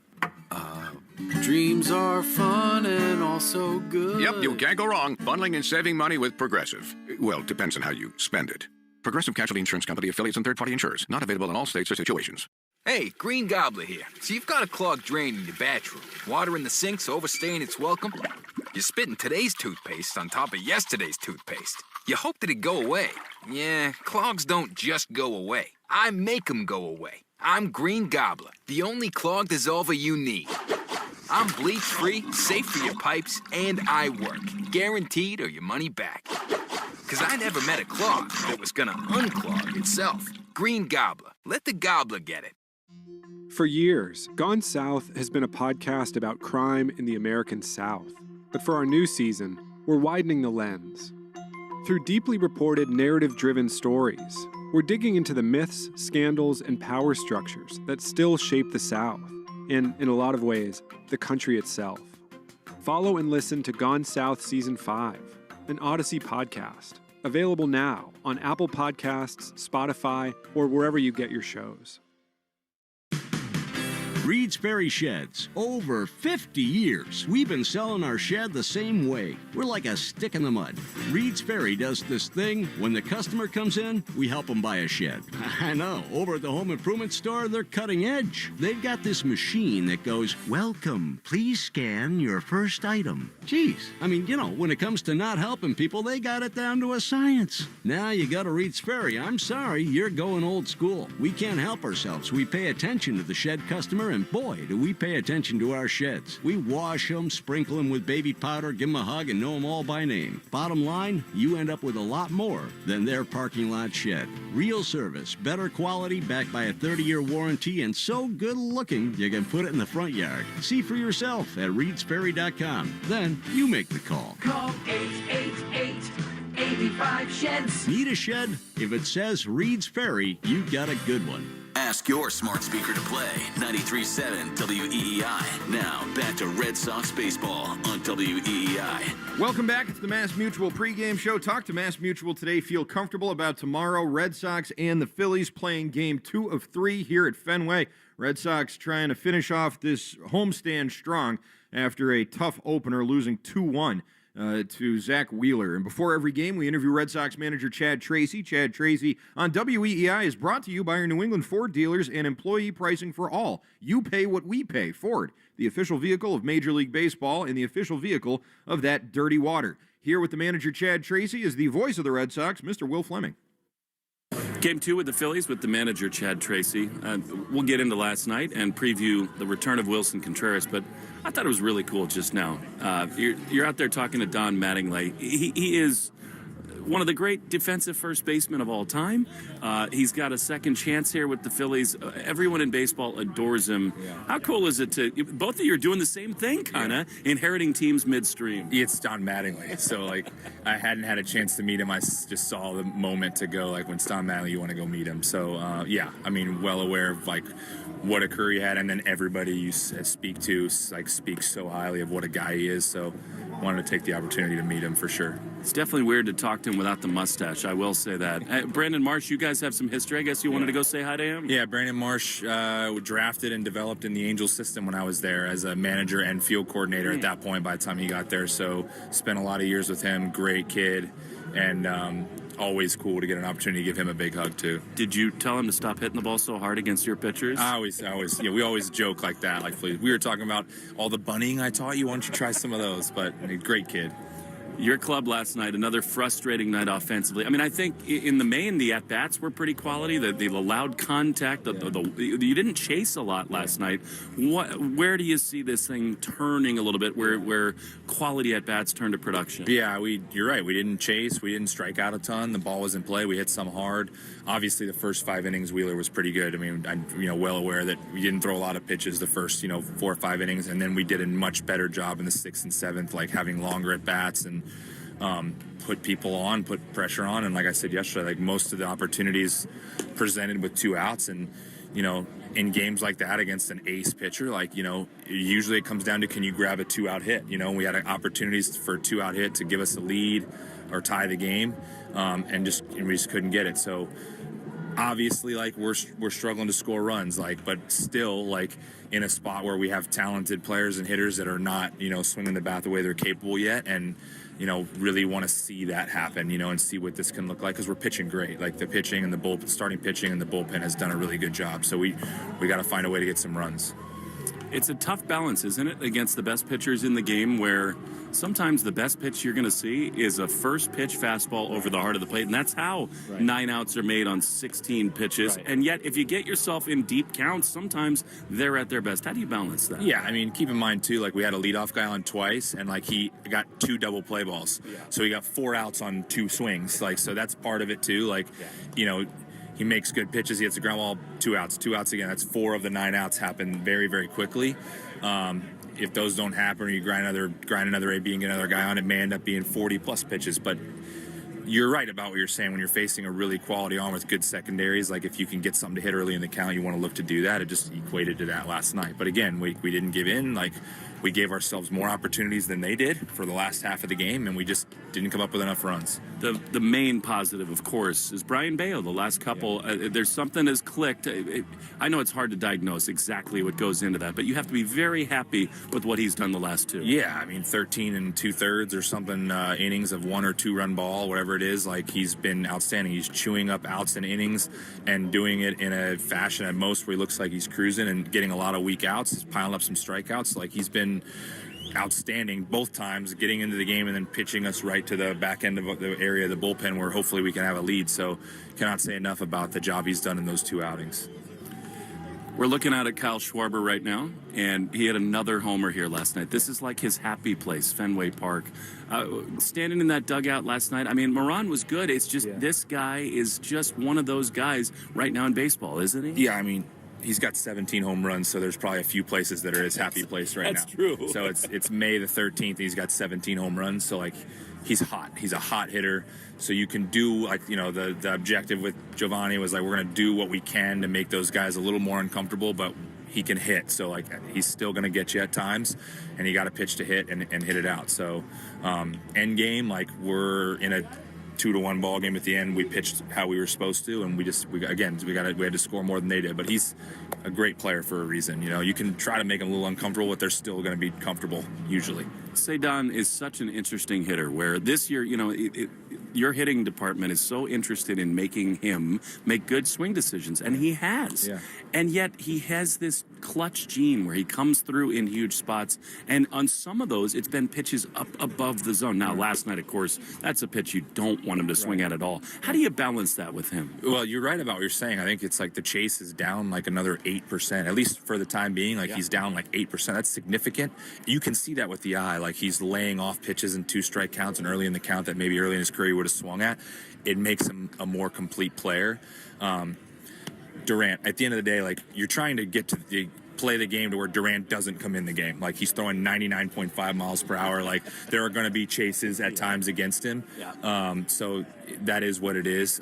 Dreams are fun and also good. Yep, you can't go wrong. Bundling and saving money with Progressive. Well, depends on how you spend it. Progressive Casualty Insurance Company, affiliates, and third-party insurers. Not available in all states or situations. Hey, Green Gobbler here. So you've got a clogged drain in your bathroom. Water in the sink's overstaying its welcome. You're spitting today's toothpaste on top of yesterday's toothpaste. You hope that it go away. Yeah, clogs don't just go away. I make them go away. I'm Green Gobbler, the only clog dissolver you need. I'm bleach-free, safe for your pipes, and I work. Guaranteed or your money back. Because I never met a clog that was gonna unclog itself. Green Gobbler. Let the gobbler get it. For years, Gone South has been a podcast about crime in the American South. But for our new season, we're widening the lens. Through deeply reported, narrative-driven stories, we're digging into the myths, scandals, and power structures that still shape the South, and, in a lot of ways, the country itself. Follow and listen to Gone South Season 5, an Odyssey podcast, available now on Apple Podcasts, Spotify, or wherever you get your shows. Reed's Ferry Sheds. Over 50 years, we've been selling our shed the same way. We're like a stick in the mud. Reed's Ferry does this thing. When the customer comes in, we help them buy a shed. I know, over at the home improvement store, they're cutting edge. They've got this machine that goes, "Welcome, please scan your first item." Geez, I mean, when it comes to not helping people, they got it down to a science. Now you go to Reed's Ferry. I'm sorry, you're going old school. We can't help ourselves. We pay attention to the shed customer, and boy, do we pay attention to our sheds. We wash them, sprinkle them with baby powder, give them a hug, and know them all by name. Bottom line, you end up with a lot more than their parking lot shed. Real service, better quality, backed by a 30-year warranty, and so good looking, you can put it in the front yard. See for yourself at reedsferry.com. Then you make the call. Call 888-85-SHEDS. Need a shed? If it says Reed's Ferry, you got a good one. Ask your smart speaker to play 93.7 WEEI. Now, back to Red Sox baseball on WEEI. Welcome back. It's the Mass Mutual pregame show. Talk to Mass Mutual today. Feel comfortable about tomorrow. Red Sox and the Phillies playing game 2 of 3 here at Fenway. Red Sox trying to finish off this homestand strong after a tough opener, losing 2-1. To Zach Wheeler. And before every game, we interview Red Sox manager Chad Tracy. Chad Tracy on WEEI is brought to you by our New England Ford dealers and employee pricing for all. You pay what we pay. Ford, the official vehicle of Major League Baseball and the official vehicle of that dirty water. Here with the manager Chad Tracy is the voice of the Red Sox, Mr. Will Fleming. Game 2 with the Phillies with the manager, Chad Tracy. We'll get into last night and preview the return of Wilson Contreras, but I thought it was really cool just now. You're out there talking to Don Mattingly. He is one of the great defensive first basemen of all time. He's got a second chance here with the Phillies. Everyone in baseball adores him. Yeah. How cool is it to both of you are doing the same thing, kind of inheriting teams midstream? It's Don Mattingly, so I hadn't had a chance to meet him. I just saw the moment to go when it's Don Mattingly, you want to go meet him. So well aware of what a career he had, and then everybody you speak to speaks so highly of what a guy he is. So wanted to take the opportunity to meet him for sure. It's definitely weird to talk to him without the mustache. I will say that. Brandon Marsh, you guys have some history. I guess you wanted to go say hi to him? Yeah, Brandon Marsh drafted and developed in the Angels system when I was there as a manager and field coordinator at that point by the time he got there. So spent a lot of years with him. Great kid. And always cool to get an opportunity to give him a big hug too. Did you tell him to stop hitting the ball so hard against your pitchers? I always, we always joke like that. We were talking about all the bunnying I taught you. Why don't you try some of those? But great kid. Your club last night, another frustrating night offensively. I mean, I think in the main, the at-bats were pretty quality. The loud contact, you didn't chase a lot last night. Where do you see this thing turning a little bit, where quality at-bats turn to production? Yeah, you're right. We didn't chase. We didn't strike out a ton. The ball was in play. We hit some hard. Obviously, the first 5 innings, Wheeler was pretty good. I mean, I'm well aware that we didn't throw a lot of pitches the first 4 or 5 innings, and then we did a much better job in the 6th and 7th, having longer at-bats and put people on, put pressure on. And like I said yesterday, like most of the opportunities presented with 2 outs, and in games like that against an ace pitcher, usually it comes down to, can you grab a 2-out hit? We had opportunities for a 2-out hit to give us a lead or tie the game, and we just couldn't get it. So obviously, we're struggling to score runs, but still, in a spot where we have talented players and hitters that are not, swinging the bat the way they're capable yet, and really want to see that happen, and see what this can look like, because we're pitching great. The pitching and the starting pitching and the bullpen has done a really good job. So we got to find a way to get some runs. It's a tough balance, isn't it, against the best pitchers in the game, where sometimes the best pitch you're going to see is a first pitch fastball over the heart of the plate, and that's how 9 outs are made on 16 pitches. Right. And yet, if you get yourself in deep counts, sometimes they're at their best. How do you balance that? Yeah, keep in mind, too, we had a leadoff guy on twice, and, he got 2 double play balls. Yeah. So he got 4 outs on 2 swings. So that's part of it, too. He makes good pitches. He hits the ground ball, 2 outs. 2 outs again. That's 4 of the 9 outs happen very, very quickly. If those don't happen, or you grind another AB and get another guy on, it may end up being 40-plus pitches. But you're right about what you're saying. When you're facing a really quality arm with good secondaries, if you can get something to hit early in the count, you want to look to do that. It just equated to that last night. But again, we didn't give in. We gave ourselves more opportunities than they did for the last half of the game, and we just didn't come up with enough runs. The main positive, of course, is Brian Bayo. The last couple, there's something has clicked. I know it's hard to diagnose exactly what goes into that, but you have to be very happy with what he's done the last 2. Yeah, 13 2/3 or something innings of 1 or 2 run ball, whatever it is. He's been outstanding. He's chewing up outs and innings and doing it in a fashion at most where he looks like he's cruising and getting a lot of weak outs. He's piling up some strikeouts. He's been outstanding both times, getting into the game and then pitching us right to the back end of the area of the bullpen where hopefully we can have a lead. So cannot say enough about the job he's done in those 2 outings. We're looking out at Kyle Schwarber right now, and he had another homer here last night. This is his happy place, Fenway Park. Standing in that dugout last night, Moran was good. It's just This guy is just one of those guys right now in baseball, isn't he? Yeah, he's got 17 home runs, so there's probably a few places that are his happy place right now. That's true. So it's May the 13th. He's got 17 home runs, so he's hot. He's a hot hitter. So you can do the objective with Giovanni was we're going to do what we can to make those guys a little more uncomfortable, but he can hit. So he's still going to get you at times, and you got to pitch to hit and hit it out. So end game, we're in a 2-1 ball game at the end. We pitched how we were supposed to, and we had to score more than they did. But he's a great player for a reason. You can try to make him a little uncomfortable, but they're still going to be comfortable usually. Cedon is such an interesting hitter, where this year, your hitting department is so interested in making him make good swing decisions, and he has. Yeah. And yet he has this clutch gene where he comes through in huge spots, and on some of those, it's been pitches up above the zone. Now, last night, of course, that's a pitch you don't want him to swing at all. How do you balance that with him? Well, you're right about what you're saying. I think it's the chase is down another 8%, at least for the time being. He's down 8%. That's significant. You can see that with the eye. He's laying off pitches in 2-strike counts and early in the count that maybe early in his career he would have swung at. It makes him a more complete player. Durant, at the end of the day, you're trying to get to play the game to where Durant doesn't come in the game. He's throwing 99.5 miles per hour. There are going to be chases at times against him. Yeah. So that is what it is.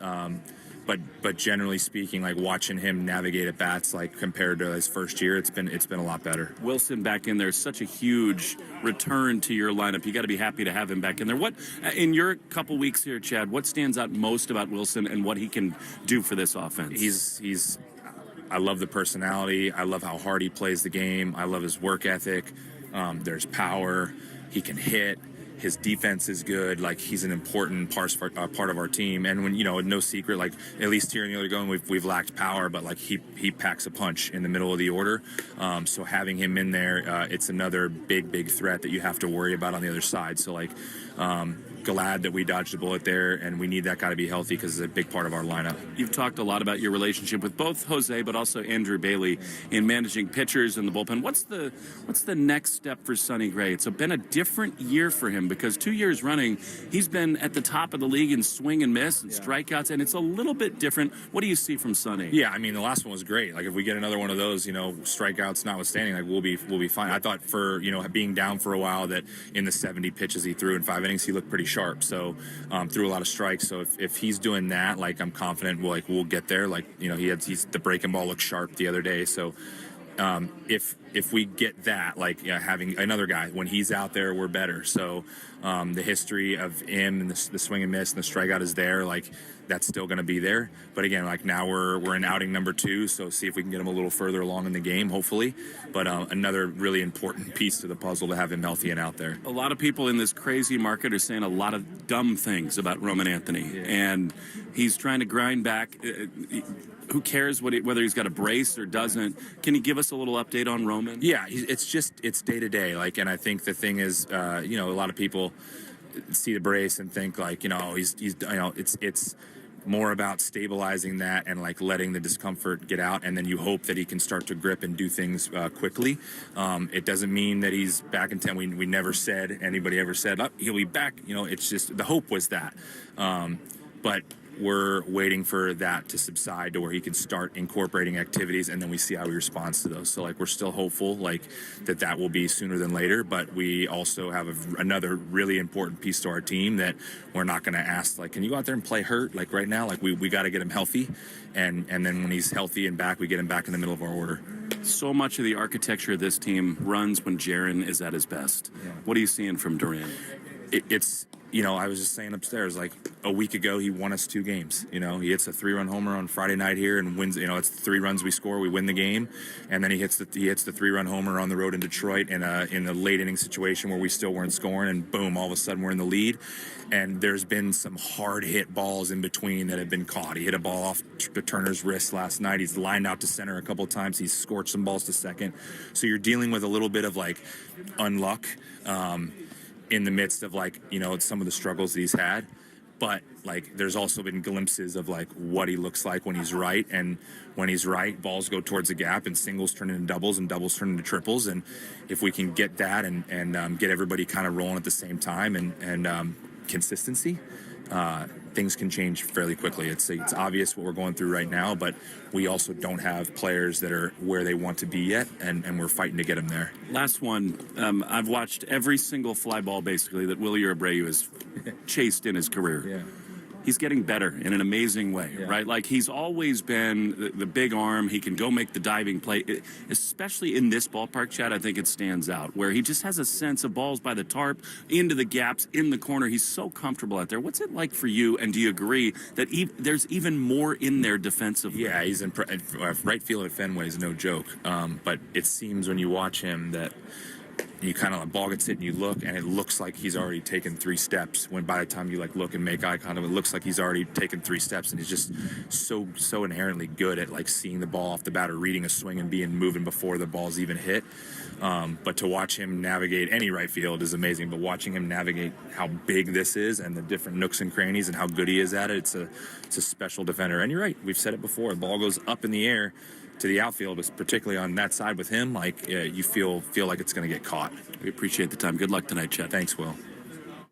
But generally speaking, watching him navigate at bats, compared to his first year, it's been a lot better. Wilson back in there is such a huge return to your lineup. You got to be happy to have him back in there. What in your couple weeks here, Chad? What stands out most about Wilson and what he can do for this offense? I love the personality. I love how hard he plays the game. I love his work ethic. There's power. He can hit. His defense is good. He's an important part of our team. And when no secret, at least here in the other going, we've lacked power, but he packs a punch in the middle of the order. So having him in there, it's another big threat that you have to worry about on the other side. So glad that we dodged a bullet there, and we need that guy to be healthy because it's a big part of our lineup. You've talked a lot about your relationship with both Jose but also Andrew Bailey in managing pitchers in the bullpen. What's the next step for Sonny Gray? It's been a different year for him because 2 years running, he's been at the top of the league in swing and miss and strikeouts, and it's a little bit different. What do you see from Sonny? Yeah, the last one was great. If we get another one of those, strikeouts notwithstanding, we'll be fine. I thought for being down for a while that in the 70 pitches he threw in 5 innings, he looked pretty sharp. So threw a lot of strikes. So if he's doing that, like, I'm confident we'll get there. Like, you know, he's the breaking ball looked sharp the other day. So if we get that, like, having another guy when he's out there, we're better. So the history of him and the swing and miss and the strikeout is there. Like, that's still going to be there. But again, like, now we're in outing number 2, so see if we can get him a little further along in the game, hopefully. But another really important piece to the puzzle to have him healthy and out there. A lot of people in this crazy market are saying a lot of dumb things about Roman Anthony, and he's trying to grind back. Who cares whether he's got a brace or doesn't? Can you give us a little update on Roman? Yeah, it's day to day. Like, and I think the thing is, you know, a lot of people see the brace and think, like, you know, he's you know, it's more about stabilizing that and, like, letting the discomfort get out, and then you hope that he can start to grip and do things quickly. It doesn't mean that he's back in 10. We never said, anybody ever said, oh, he'll be back. You know, it's just the hope was that. But we're waiting for that to subside to where he can start incorporating activities, and then we see how he responds to those. So, like, we're still hopeful, like, that will be sooner than later, but we also have another really important piece to our team that we're not going to ask, like, can you go out there and play hurt? Like, right now, like, we got to get him healthy, and then when he's healthy and back, we get him back in the middle of our order. So much of the architecture of this team runs when Jaren is at his best. Yeah. What are you seeing from Durant? It's, you know, I was just saying upstairs, like, a week ago, he won us 2 games. You know, he hits a 3-run homer on Friday night here and wins. You know, it's 3 runs we score, we win the game, and then he hits the 3-run homer on the road in Detroit in a late inning situation where we still weren't scoring, and boom, all of a sudden we're in the lead. And there's been some hard hit balls in between that have been caught. He hit a ball off Turner's wrist last night. He's lined out to center a couple of times. He's scorched some balls to second. So you're dealing with a little bit of, like, unluck. In the midst of, like, you know, some of the struggles that he's had. But, like, there's also been glimpses of, like, what he looks like when he's right. And when he's right, balls go towards the gap and singles turn into doubles and doubles turn into triples. And if we can get that and get everybody kind of rolling at the same time and consistency, things can change fairly quickly. It's obvious what we're going through right now, but we also don't have players that are where they want to be yet, and we're fighting to get them there. Last one. I've watched every single fly ball, basically, that Willie Abreu has chased in his career. Yeah. He's getting better in an amazing way, right? Like, he's always been the big arm. He can go make the diving play. Especially in this ballpark, Chad, I think it stands out, where he just has a sense of balls by the tarp, into the gaps, in the corner. He's so comfortable out there. What's it like for you, and do you agree that there's even more in there defensively? Yeah, he's in right field at Fenway is no joke. But it seems when you watch him that you kind of, the ball gets hit and you look, and it looks like he's already taken 3 steps. When by the time you, like, look and make eye contact, it looks like he's already taken 3 steps, and he's just so inherently good at, like, seeing the ball off the bat or reading a swing and moving before the ball's even hit. But to watch him navigate any right field is amazing. But watching him navigate how big this is and the different nooks and crannies and how good he is at it, it's a special defender. And you're right, we've said it before. The ball goes up in the air to the outfield, but particularly on that side with him, like, you feel like it's going to get caught. We appreciate the time. Good luck tonight, Chad. Thanks, Will.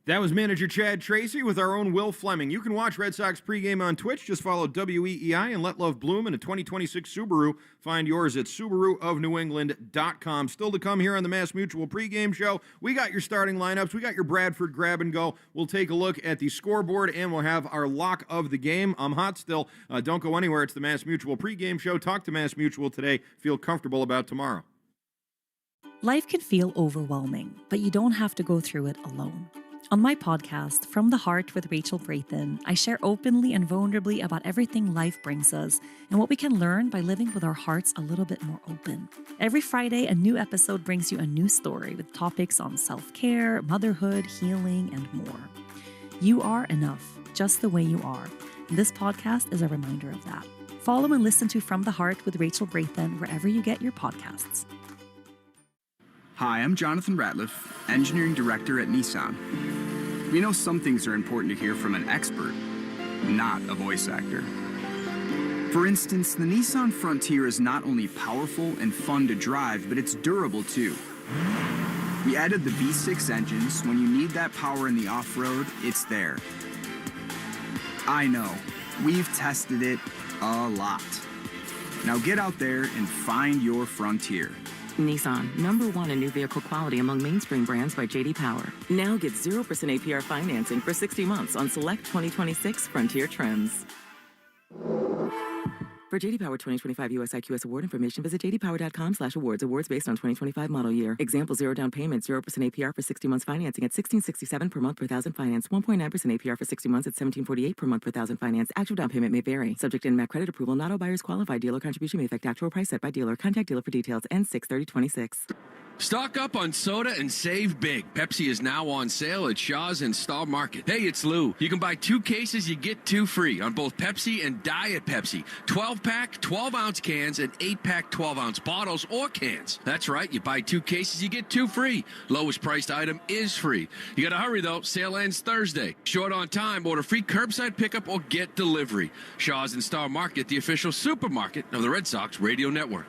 That was manager Chad Tracy with our own Will Fleming. You can watch Red Sox pregame on Twitch. Just follow WEEI and Let Love Bloom in a 2026 Subaru. Find yours at SubaruofNewEngland.com. Still to come here on the Mass Mutual pregame show. We got your starting lineups. We got your Bradford grab and go. We'll take a look at the scoreboard, and we'll have our lock of the game. I'm hot still. Don't go anywhere. It's the Mass Mutual pregame show. Talk to Mass Mutual today. Feel comfortable about tomorrow. Life can feel overwhelming, but you don't have to go through it alone. On my podcast, From the Heart with Rachel Brathen, I share openly and vulnerably about everything life brings us and what we can learn by living with our hearts a little bit more open. Every Friday, a new episode brings you a new story with topics on self-care, motherhood, healing, and more. You are enough, just the way you are. And this podcast is a reminder of that. Follow and listen to From the Heart with Rachel Brathen wherever you get your podcasts. Hi, I'm Jonathan Ratliff, Engineering Director at Nissan. We know some things are important to hear from an expert, not a voice actor. For instance, the Nissan Frontier is not only powerful and fun to drive, but it's durable too. We added the V6 engines. When you need that power in the off-road, it's there. I know, we've tested it a lot. Now get out there and find your Frontier. Nissan, #1 in new vehicle quality among mainstream brands by J.D. Power. Now get 0% APR financing for 60 months on select 2026 Frontier trims. For J.D. Power 2025 U.S. IQS award information, visit jdpower.com/awards. Awards based on 2025 model year. Example: 0 down payment, 0% APR for 60 months financing at $1,667 per month per thousand finance. 1.9% APR for 60 months at $1,748 per month per thousand finance. Actual down payment may vary. Subject to NMAC credit approval. Not all buyers qualify. Dealer contribution may affect actual price set by dealer. Contact dealer for details. N6/30/26. Stock up on soda and save big. Pepsi is now on sale at Shaw's and Star Market. Hey, it's Lou. You can buy 2 cases, you get 2 free on both Pepsi and Diet Pepsi. 12-pack, 12-ounce cans, and 8-pack, 12-ounce bottles or cans. That's right, you buy 2 cases, you get 2 free. Lowest priced item is free. You gotta hurry though, sale ends Thursday. Short on time, order free curbside pickup or get delivery. Shaw's and Star Market, the official supermarket of the Red Sox Radio Network.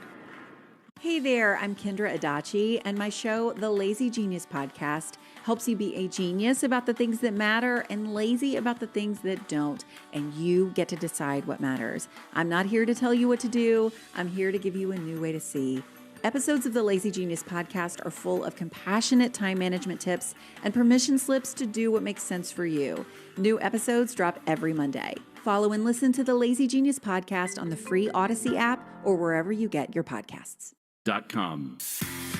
Hey there, I'm Kendra Adachi, and my show, The Lazy Genius Podcast, helps you be a genius about the things that matter and lazy about the things that don't, and you get to decide what matters. I'm not here to tell you what to do. I'm here to give you a new way to see. Episodes of the Lazy Genius Podcast are full of compassionate time management tips and permission slips to do what makes sense for you. New episodes drop every Monday. Follow and listen to the Lazy Genius Podcast on the free Odyssey app or wherever you get your podcasts. .com.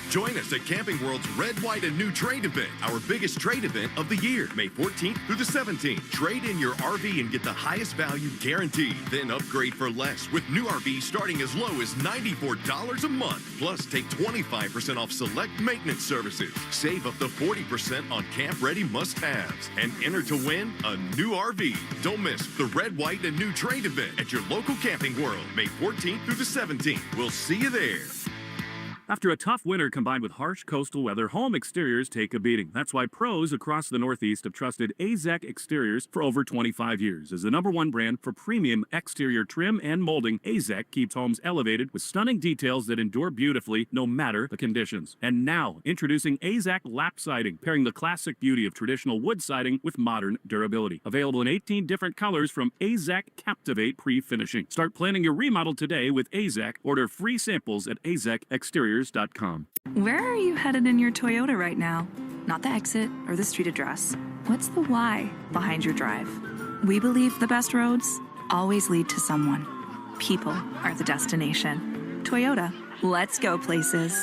Join us at Camping World's Red, White, and New Trade event, our biggest trade event of the year, May 14th through the 17th. Trade in your RV and get the highest value guaranteed. Then upgrade for less with new RVs starting as low as $94 a month. Plus, take 25% off select maintenance services. Save up to 40% on camp-ready must-haves. And enter to win a new RV. Don't miss the Red, White, and New Trade event at your local Camping World, May 14th through the 17th. We'll see you there. After a tough winter combined with harsh coastal weather, home exteriors take a beating. That's why pros across the Northeast have trusted AZEK Exteriors for over 25 years. As the #1 brand for premium exterior trim and molding, AZEK keeps homes elevated with stunning details that endure beautifully no matter the conditions. And now, introducing AZEK Lap Siding, pairing the classic beauty of traditional wood siding with modern durability. Available in 18 different colors from AZEK Captivate Pre-Finishing. Start planning your remodel today with AZEK. Order free samples at azekexteriors.com. Where are you headed in your Toyota right now? Not the exit or the street address. What's the why behind your drive? We believe the best roads always lead to someone. People are the destination. Toyota, let's go places.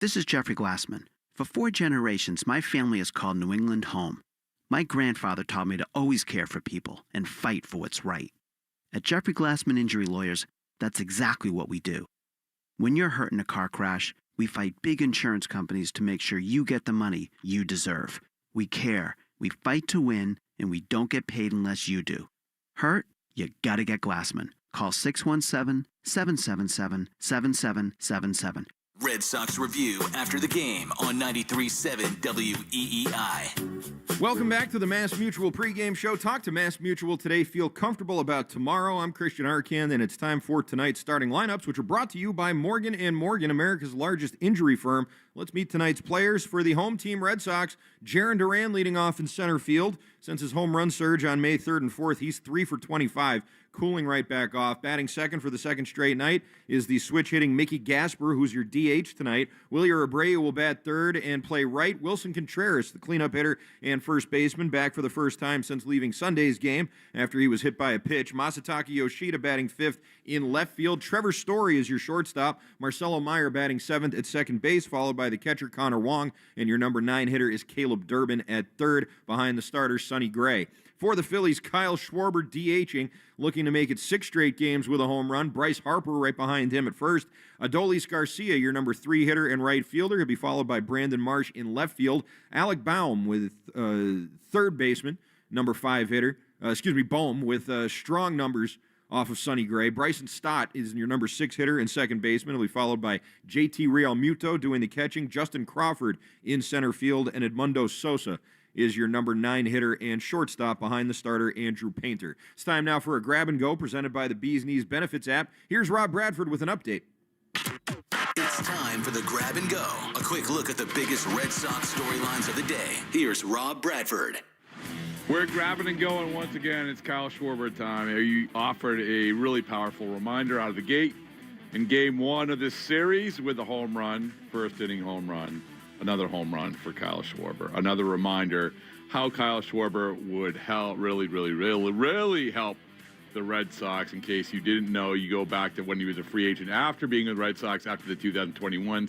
This is Jeffrey Glassman. For 4 generations, my family has called New England home. My grandfather taught me to always care for people and fight for what's right. At Jeffrey Glassman Injury Lawyers, that's exactly what we do. When you're hurt in a car crash, we fight big insurance companies to make sure you get the money you deserve. We care, we fight to win, and we don't get paid unless you do. Hurt? You gotta get Glassman. Call 617-777-7777. Red Sox Review after the game on 93.7 WEEI. Welcome back to the Mass Mutual pregame show. Talk to Mass Mutual today. Feel comfortable about tomorrow. I'm Christian Arcand, and it's time for tonight's starting lineups, which are brought to you by Morgan & Morgan, America's largest injury firm. Let's meet tonight's players. For the home team Red Sox, Jarren Duran leading off in center field. Since his home run surge on May 3rd and 4th, he's 3 for 25, cooling right back off. Batting second for the second straight night is the switch-hitting Mickey Gasper, who's your DH tonight. Wilyer Abreu will bat third and play right. Wilson Contreras, the cleanup hitter and first baseman, back for the first time since leaving Sunday's game after he was hit by a pitch. Masataka Yoshida batting fifth in left field. Trevor Story is your shortstop. Marcelo Meyer batting seventh at second base, followed by the catcher Connor Wong, and your number 9 hitter is Caleb Durbin at third, behind the starter Sonny Gray. For the Phillies, Kyle Schwarber DHing, looking to make it 6 straight games with a home run. Bryce Harper right behind him at first. Adolis Garcia, your number 3 hitter and right fielder. He'll be followed by Brandon Marsh in left field. Alec Baum with third baseman, number 5 hitter. Bohm with strong numbers off of Sonny Gray. Bryson Stott is your number 6 hitter and second baseman. He'll be followed by JT Realmuto doing the catching. Justin Crawford in center field, and Edmundo Sosa is your number 9 hitter and shortstop behind the starter Andrew Painter. It's time now for a grab and go presented by the Bees Knees Benefits app. Here's Rob Bradford with an update. It's time for the grab and go. A quick look at the biggest Red Sox storylines of the day. Here's Rob Bradford. We're grabbing and going once again. It's Kyle Schwarber time. You offered a really powerful reminder out of the gate. in game one of this series with a home run, first inning home run, another home run for Kyle Schwarber. Another reminder how Kyle Schwarber would help, really help the Red Sox. In case you didn't know, you go back to when he was a free agent after being with the Red Sox after the 2021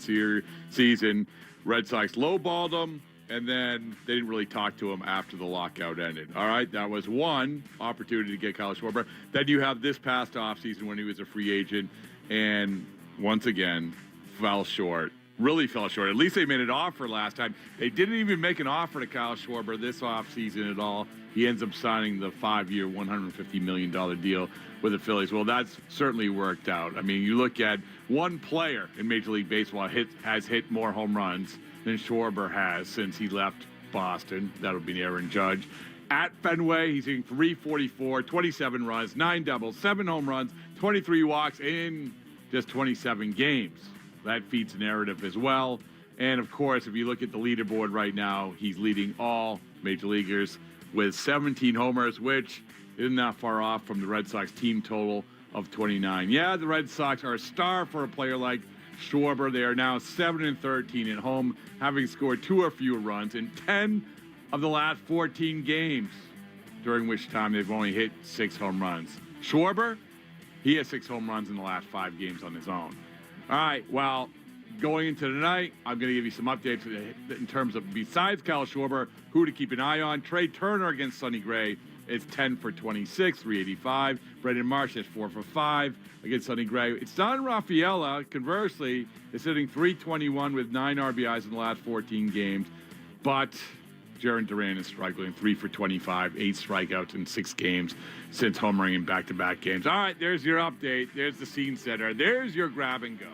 season. Red Sox lowballed him, and then they didn't really talk to him after the lockout ended. All right, that was one opportunity to get Kyle Schwarber. Then you have this past offseason when he was a free agent, and once again, fell short. Really fell short. At least they made an offer last time. They didn't even make an offer to Kyle Schwarber this offseason at all. He ends up signing the 5-year, $150 million deal with the Phillies. Well, that's certainly worked out. I mean, you look at one player in Major League Baseball has hit more home runs than Schwarber has since he left Boston. That would be Aaron Judge. At Fenway, he's hitting .344, 27 runs, 9 doubles, 7 home runs, 23 walks in just 27 games. That feeds the narrative as well. And, of course, if you look at the leaderboard right now, he's leading all Major Leaguers with 17 homers, which isn't that far off from the Red Sox team total of 29. Yeah, the Red Sox are a star for a player like Schwarber. They are now 7-13 at home, having scored 2 or fewer runs in 10 of the last 14 games, during which time they've only hit 6 home runs. Schwarber, he has 6 home runs in the last 5 games on his own. All right, well, going into tonight, I'm going to give you some updates in terms of, besides Kyle Schwarber, who to keep an eye on. Trey Turner against Sonny Gray is 10 for 26, 385. Brendan Marsh is 4 for 5 against Sonny Gray. It's Don Rafaela, conversely, is hitting 321 with 9 RBIs in the last 14 games. But Jarren Duran is struggling, 3 for 25, 8 strikeouts in 6 games since homering in back-to-back games. All right, there's your update. There's the scene setter. There's your grab and go.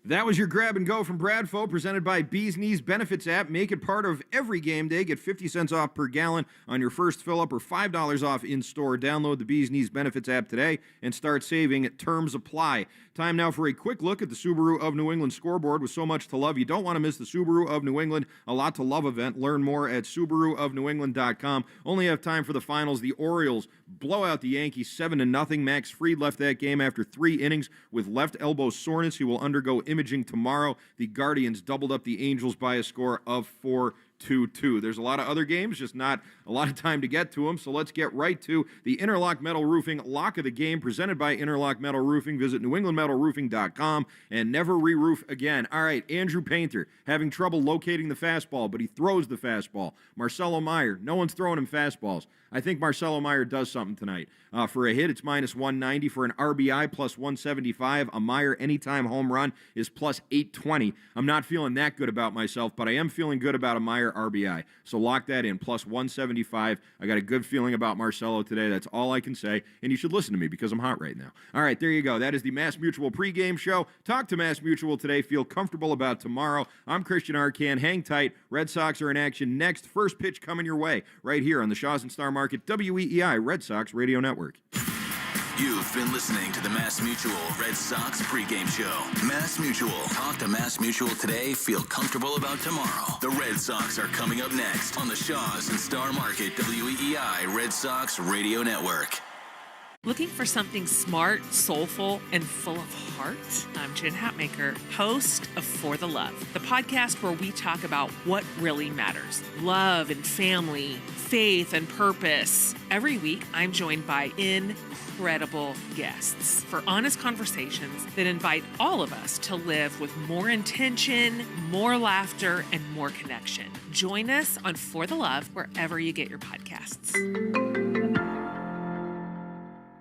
That was your grab and go from Bradfo, presented by Bees Knees Benefits app. Make it part of every game day. Get 50 cents off per gallon on your first fill-up or $5 off in-store. Download the Bees Knees Benefits app today and start saving. Terms apply. Time now for a quick look at the Subaru of New England scoreboard. With so much to love, you don't want to miss the Subaru of New England A Lot to Love event. Learn more at SubaruofNewEngland.com. Only have time for the finals. The Orioles blow out the Yankees 7-0. Max Fried left that game after 3 innings with left elbow soreness. He will undergo imaging tomorrow. The Guardians doubled up the Angels by a score of 4-2. There's a lot of other games, just not a lot of time to get to them, so let's get right to the Interlock Metal Roofing Lock of the Game, presented by Interlock Metal Roofing. Visit NewEnglandMetalRoofing.com and never re-roof again. All right, Andrew Painter, having trouble locating the fastball, but he throws the fastball. Marcelo Meyer, no one's throwing him fastballs. I think Marcelo Meyer does something tonight. For a hit, it's minus 190. For an RBI, plus 175. A Meyer anytime home run is plus 820. I'm not feeling that good about myself, but I am feeling good about a Meyer RBI. So lock that in, plus 175. I got a good feeling about Marcelo today. That's all I can say. And you should listen to me because I'm hot right now. All right, there you go. That is the Mass Mutual pregame show. Talk to Mass Mutual today. Feel comfortable about tomorrow. I'm Christian Arcan. Hang tight. Red Sox are in action next. First pitch coming your way right here on the Shaws and Star Market WEEI Red Sox Radio Network. You've been listening to the Mass Mutual Red Sox pregame show. Mass Mutual. Talk to Mass Mutual today. Feel comfortable about tomorrow. The Red Sox are coming up next on the Shaws and Star Market WEEI Red Sox Radio Network. Looking for something smart, soulful, and full of heart? I'm Jen Hatmaker, host of For the Love, the podcast where we talk about what really matters. Love and family, faith and purpose. Every week, I'm joined by incredible guests for honest conversations that invite all of us to live with more intention, more laughter, and more connection. Join us on For the Love wherever you get your podcasts.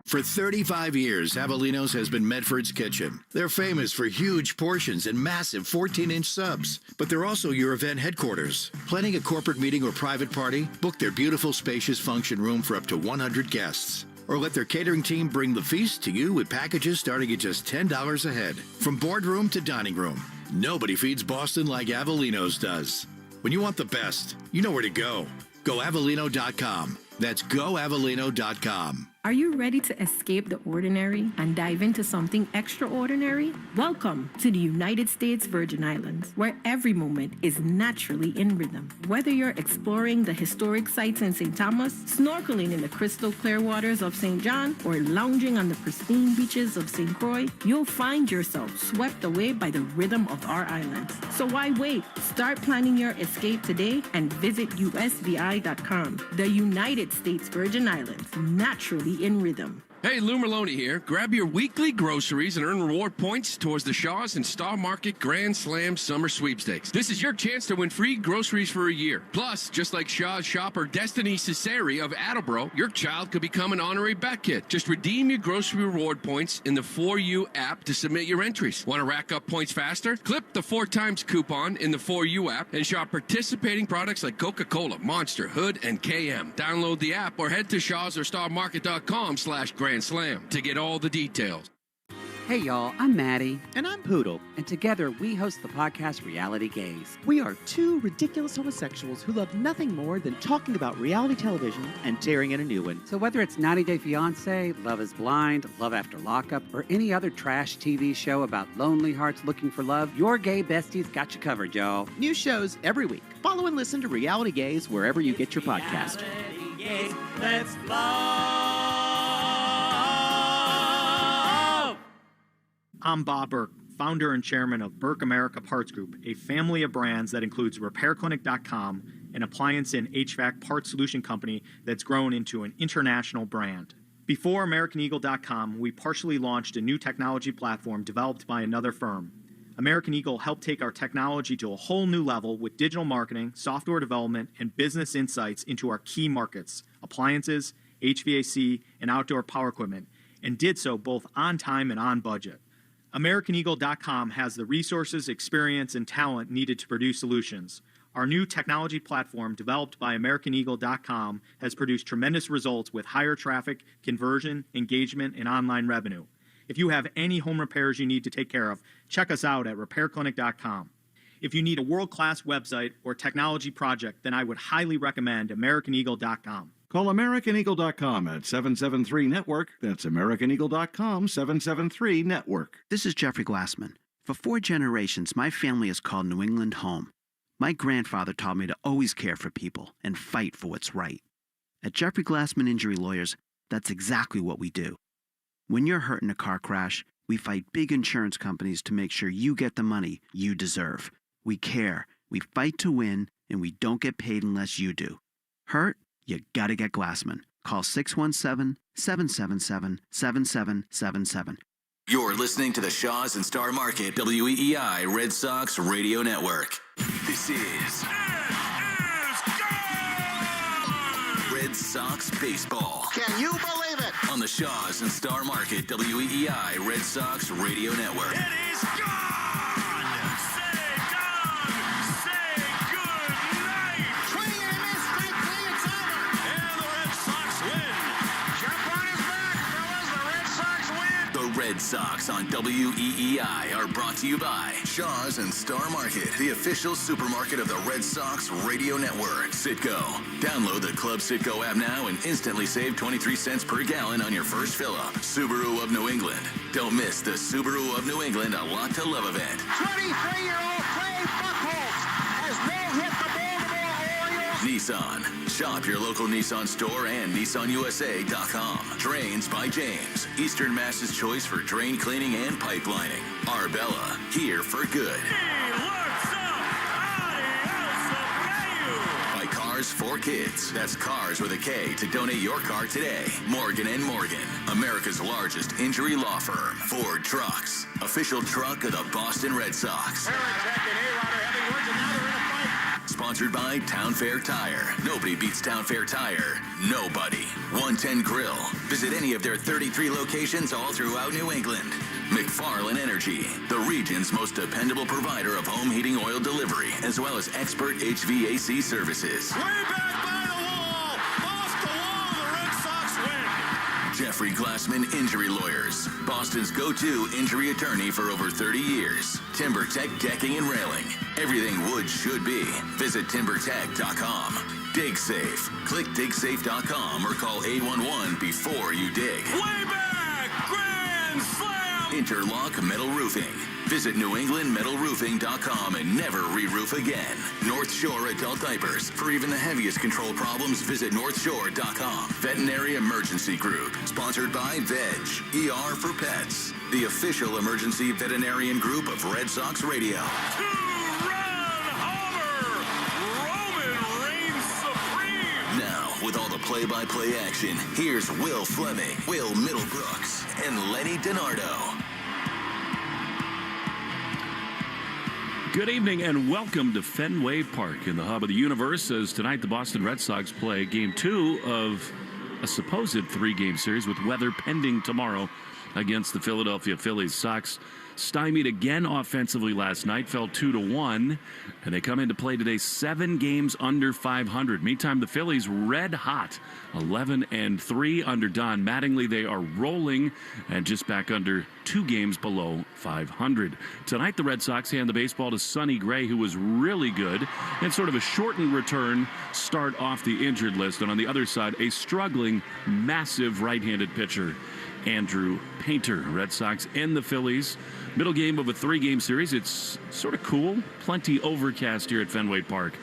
For 35 years, Avellino's has been Medford's kitchen. They're famous for huge portions and massive 14-inch subs, but they're also your event headquarters. Planning a corporate meeting or private party? Book their beautiful, spacious function room for up to 100 guests. Or let their catering team bring the feast to you with packages starting at just $10 a head. From boardroom to dining room, nobody feeds Boston like Avellino's does. When you want the best, you know where to go. GoAvellino.com. That's GoAvellino.com. Are you ready to escape the ordinary and dive into something extraordinary? Welcome to the United States Virgin Islands, where every moment is naturally in rhythm. Whether you're exploring the historic sites in St. Thomas, snorkeling in the crystal clear waters of St. John, or lounging on the pristine beaches of St. Croix, you'll find yourself swept away by the rhythm of our islands. So why wait? Start planning your escape today and visit usvi.com. The United States Virgin Islands, naturally in rhythm. Hey, Lou Merloni here. Grab your weekly groceries and earn reward points towards the Shaw's and Star Market Grand Slam Summer Sweepstakes. This is your chance to win free groceries for a year. Plus, just like Shaw's shopper Destiny Cesari of Attleboro, your child could become an honorary bet kid. Just redeem your grocery reward points in the 4U app to submit your entries. Want to rack up points faster? Clip the 4x coupon in the 4U app and shop participating products like Coca-Cola, Monster, Hood, and KM. Download the app or head to Shaw's or StarMarket.com/Grand Slam to get all the details. Hey y'all, I'm Maddie. And I'm Poodle. And together we host the podcast Reality Gaze. We are two ridiculous homosexuals who love nothing more than talking about reality television and tearing in a new one. So whether it's 90 Day Fiancé, Love is Blind, Love After Lockup, or any other trash TV show about lonely hearts looking for love, your gay besties got you covered, y'all. New shows every week. Follow and listen to Reality Gaze wherever you get your podcast. Reality Gaze, let's flow. I'm Bob Burke, founder and chairman of Burke America Parts Group, a family of brands that includes RepairClinic.com, an appliance and HVAC parts solution company that's grown into an international brand. Before AmericanEagle.com, we partially launched a new technology platform developed by another firm. American Eagle helped take our technology to a whole new level with digital marketing, software development, and business insights into our key markets, appliances, HVAC, and outdoor power equipment, and did so both on time and on budget. AmericanEagle.com has the resources, experience, and talent needed to produce solutions. Our new technology platform, developed by AmericanEagle.com, has produced tremendous results with higher traffic, conversion, engagement, and online revenue. If you have any home repairs you need to take care of, check us out at RepairClinic.com. If you need a world-class website or technology project, then I would highly recommend AmericanEagle.com. Call AmericanEagle.com at 773-NETWORK. That's AmericanEagle.com, 773-NETWORK. This is Jeffrey Glassman. For 4 generations, my family has called New England home. My grandfather taught me to always care for people and fight for what's right. At Jeffrey Glassman Injury Lawyers, that's exactly what we do. When you're hurt in a car crash, we fight big insurance companies to make sure you get the money you deserve. We care, we fight to win, and we don't get paid unless you do. Hurt? You gotta get Glassman. Call 617-777-7777. You're listening to the Shaw's and Star Market WEEI Red Sox Radio Network. This is Red Sox Baseball. Can you believe it? On the Shaw's and Star Market WEEI Red Sox Radio Network. It is gone! Say gone! Say good night! Swing and a miss, strike 3, it's over. And the Red Sox win! Jump on his back, fellas, the Red Sox win. The Red Sox on WEEI are brought to you by Shaw's and Star Market, the official supermarket of the Red Sox Radio Network. Citgo. Download the Club Citgo app now and instantly save 23 cents per gallon on your first fill-up. Subaru of New England. Don't miss the Subaru of New England A Lot to Love event. 23-year-old Clay Buchholz has no-hit the Baltimore Orioles. Nissan. Shop your local Nissan store and NissanUSA.com. Drains by James. Eastern Mass's choice for drain cleaning and pipelining. Arbella. Here for good. By Cars for Kids. That's Cars with a K to donate your car today. Morgan & Morgan. America's largest injury law firm. Ford Trucks. Official truck of the Boston Red Sox. Sponsored by Town Fair Tire. Nobody beats Town Fair Tire. Nobody. 110 Grill. Visit any of their 33 locations all throughout New England. McFarland Energy, the region's most dependable provider of home heating oil delivery, as well as expert HVAC services. Way back by the wall! Off the wall, the Red Sox win! Jeffrey Glassman Injury Lawyers, Boston's go-to injury attorney for over 30 years. TimberTech Decking and Railing. Everything wood should be. Visit TimberTech.com. Dig Safe. Click digsafe.com or call 811 before you dig. Way back! Grand slam! Interlock Metal Roofing. Visit NewEnglandMetalRoofing.com and never re-roof again. North Shore Adult Diapers. For even the heaviest control problems, visit NorthShore.com. Veterinary Emergency Group. Sponsored by Veg. ER for Pets. The official emergency veterinarian group of Red Sox Radio. Now, with all the play-by-play action, here's Will Fleming, Will Middlebrooks, and Lenny DiNardo. Good evening and welcome to Fenway Park in the hub of the universe as tonight the Boston Red Sox play Game 2 of a supposed 3-game series with weather pending tomorrow against the Philadelphia Phillies. Sox stymied again offensively last night, fell 2-1, and they come into play today 7 games under 500. Meantime, the Phillies red hot, 11-3 under Don Mattingly. They are rolling and just back under 2 games below 500. Tonight, the Red Sox hand the baseball to Sonny Gray, who was really good, and sort of a shortened return start off the injured list. And on the other side, a struggling, massive right-handed pitcher, Andrew Painter. Red Sox and the Phillies. Middle game of a 3-game series. It's sort of cool. Plenty overcast here at Fenway Park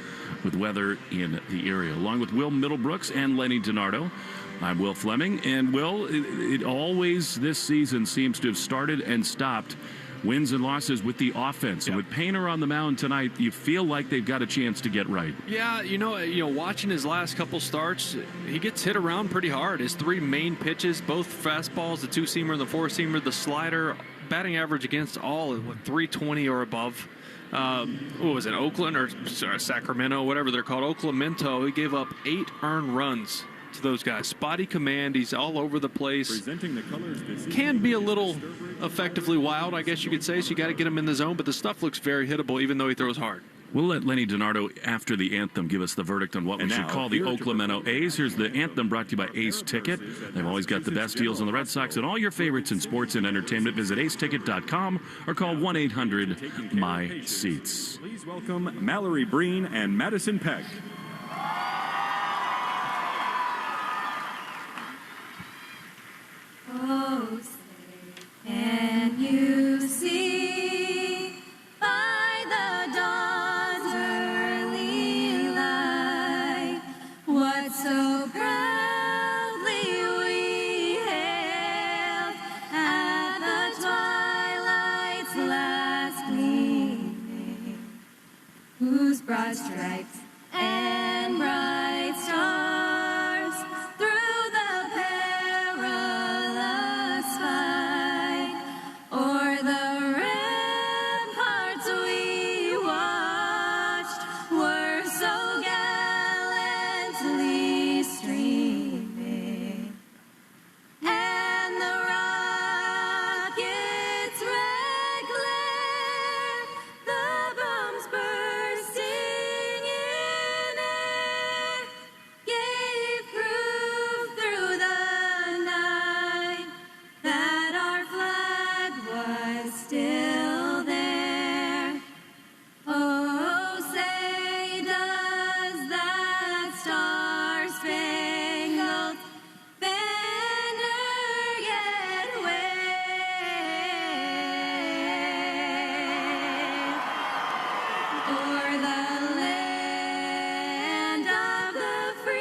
with weather in the area. Along with Will Middlebrooks and Lenny DiNardo, I'm Will Fleming. And Will, it always this season seems to have started and stopped wins and losses with the offense. And with Painter on the mound tonight, you feel like they've got a chance to get right. Yeah, you know, watching his last couple starts, he gets hit around pretty hard. His 3 main pitches, both fastballs, the 2-seamer and the 4-seamer, the slider, batting average against all is 320 or above. What was it, Oakland or Sacramento, whatever they're called, Oaklamento? He gave up 8 earned runs to those guys. Spotty command. He's all over the place. Presenting the colors this Can be a little effectively wild, I guess you could say. So you got to get him in the zone, but the stuff looks very hittable, even though he throws hard. We'll let Lenny DiNardo, after the anthem, give us the verdict on what we should call the Oaklamento A's. Here's the anthem brought to you by Ace Ticket. They've always got the best deals on the Red Sox and all your favorites in sports and entertainment. Visit aceticket.com or call 1-800-MY-SEATS. Please welcome Mallory Breen and Madison Peck. Oh, say, can you see by the dawn's early light what so proudly we hailed at the twilight's last gleaming, whose broad stripes and bright stars through the perilous fight o'er the ramparts we watched were so gallantly streaming, and the rocket's red glare, the bombs bursting in air, gave proof through the night that our flag was still there. Oh, say does that star-spangled banner yet wave o'er the land of the free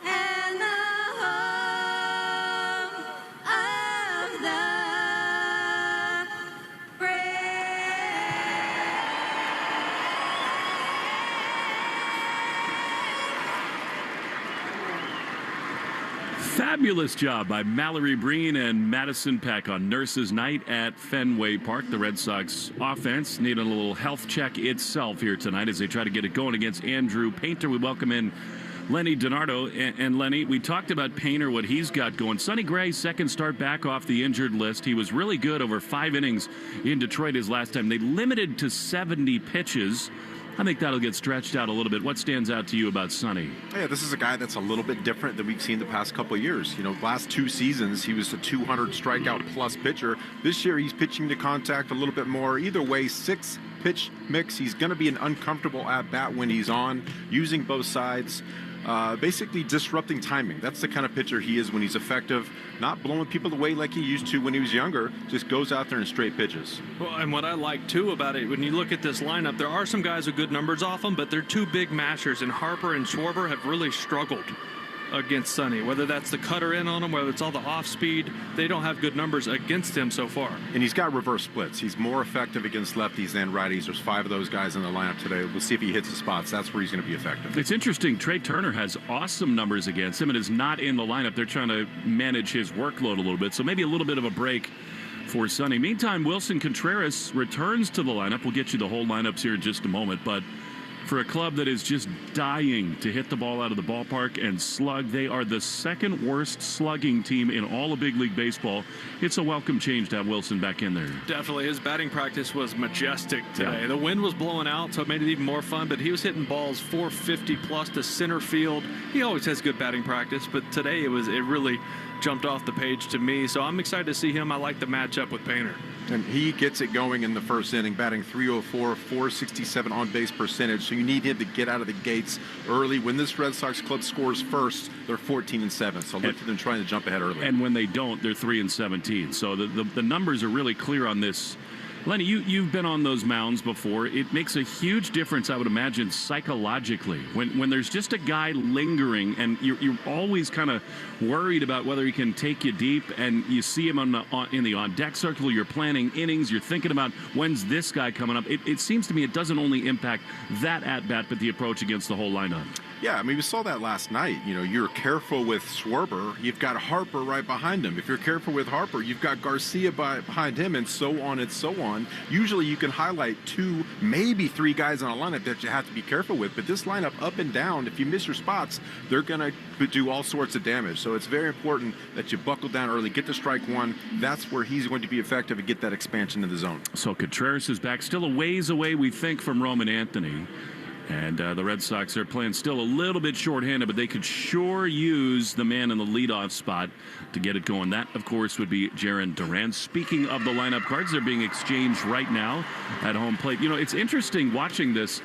and the home of the Fabulous job by Mallory Breen and Madison Peck on Nurses Night at Fenway Park. The Red Sox offense needing a little health check itself here tonight as they try to get it going against Andrew Painter. We welcome in Lenny DiNardo. And Lenny, we talked about Painter, what he's got going. Sonny Gray, second start back off the injured list. He was really good over 5 innings in Detroit his last time. They limited to 70 pitches. I think that'll get stretched out a little bit. What stands out to you about Sonny? Yeah, this is a guy that's a little bit different than we've seen the past couple of years. You know, last 2 seasons, he was a 200 strikeout plus pitcher. This year, he's pitching to contact a little bit more. Either way, 6 pitch mix. He's going to be an uncomfortable at-bat when he's on, using both sides. Basically disrupting timing. That's the kind of pitcher he is when he's effective, not blowing people away like he used to when he was younger, just goes out there and straight pitches. Well, and what I like, too, about it, when you look at this lineup, there are some guys with good numbers off them, but they're two big mashers, and Harper and Schwarber have really struggled against Sonny. Whether that's the cutter in on him, whether it's all the off-speed, they don't have good numbers against him so far. And he's got reverse splits. He's more effective against lefties than righties. There's 5 of those guys in the lineup today. We'll see if he hits the spots. That's where he's going to be effective. It's interesting. Trey Turner has awesome numbers against him and is not in the lineup. They're trying to manage his workload a little bit, so maybe a little bit of a break for Sonny. Meantime, Wilson Contreras returns to the lineup. We'll get you the whole lineups here in just a moment, but for a club that is just dying to hit the ball out of the ballpark and slug, they are the second worst slugging team in all of Big League Baseball. It's a welcome change to have Wilson back in there. Definitely. His batting practice was majestic today. Yeah. The wind was blowing out, so it made it even more fun, but he was hitting balls 450 plus to center field. He always has good batting practice, but today it really jumped off the page to me, so I'm excited to see him. I like the matchup with Painter. And he gets it going in the first inning, batting .304, 467 on-base percentage. So you need him to get out of the gates early. When this Red Sox club scores first, they're 14-7. So look for them trying to jump ahead early. And when they don't, they're 3-17. So the numbers are really clear on this. Lenny, you've been on those mounds before. It makes a huge difference, I would imagine, psychologically. When there's just a guy lingering and you're always kind of worried about whether he can take you deep, and you see him in the on-deck circle, you're planning innings, you're thinking about when's this guy coming up. It seems to me it doesn't only impact that at-bat, but the approach against the whole lineup. Yeah, I mean, we saw that last night. You know, you're careful with Schwarber, you've got Harper right behind him. If you're careful with Harper, you've got Garcia behind him, and so on and so on. Usually you can highlight 2, maybe 3 guys on a lineup that you have to be careful with, but this lineup up and down, if you miss your spots, they're going to do all sorts of damage. So it's very important that you buckle down early, get to strike 1. That's where he's going to be effective and get that expansion in the zone. So Contreras is back, still a ways away, we think, from Roman Anthony. And the Red Sox are playing still a little bit shorthanded, but they could sure use the man in the leadoff spot to get it going. That, of course, would be Jarren Duran. Speaking of the lineup cards, they're being exchanged right now at home plate. You know, it's interesting watching this.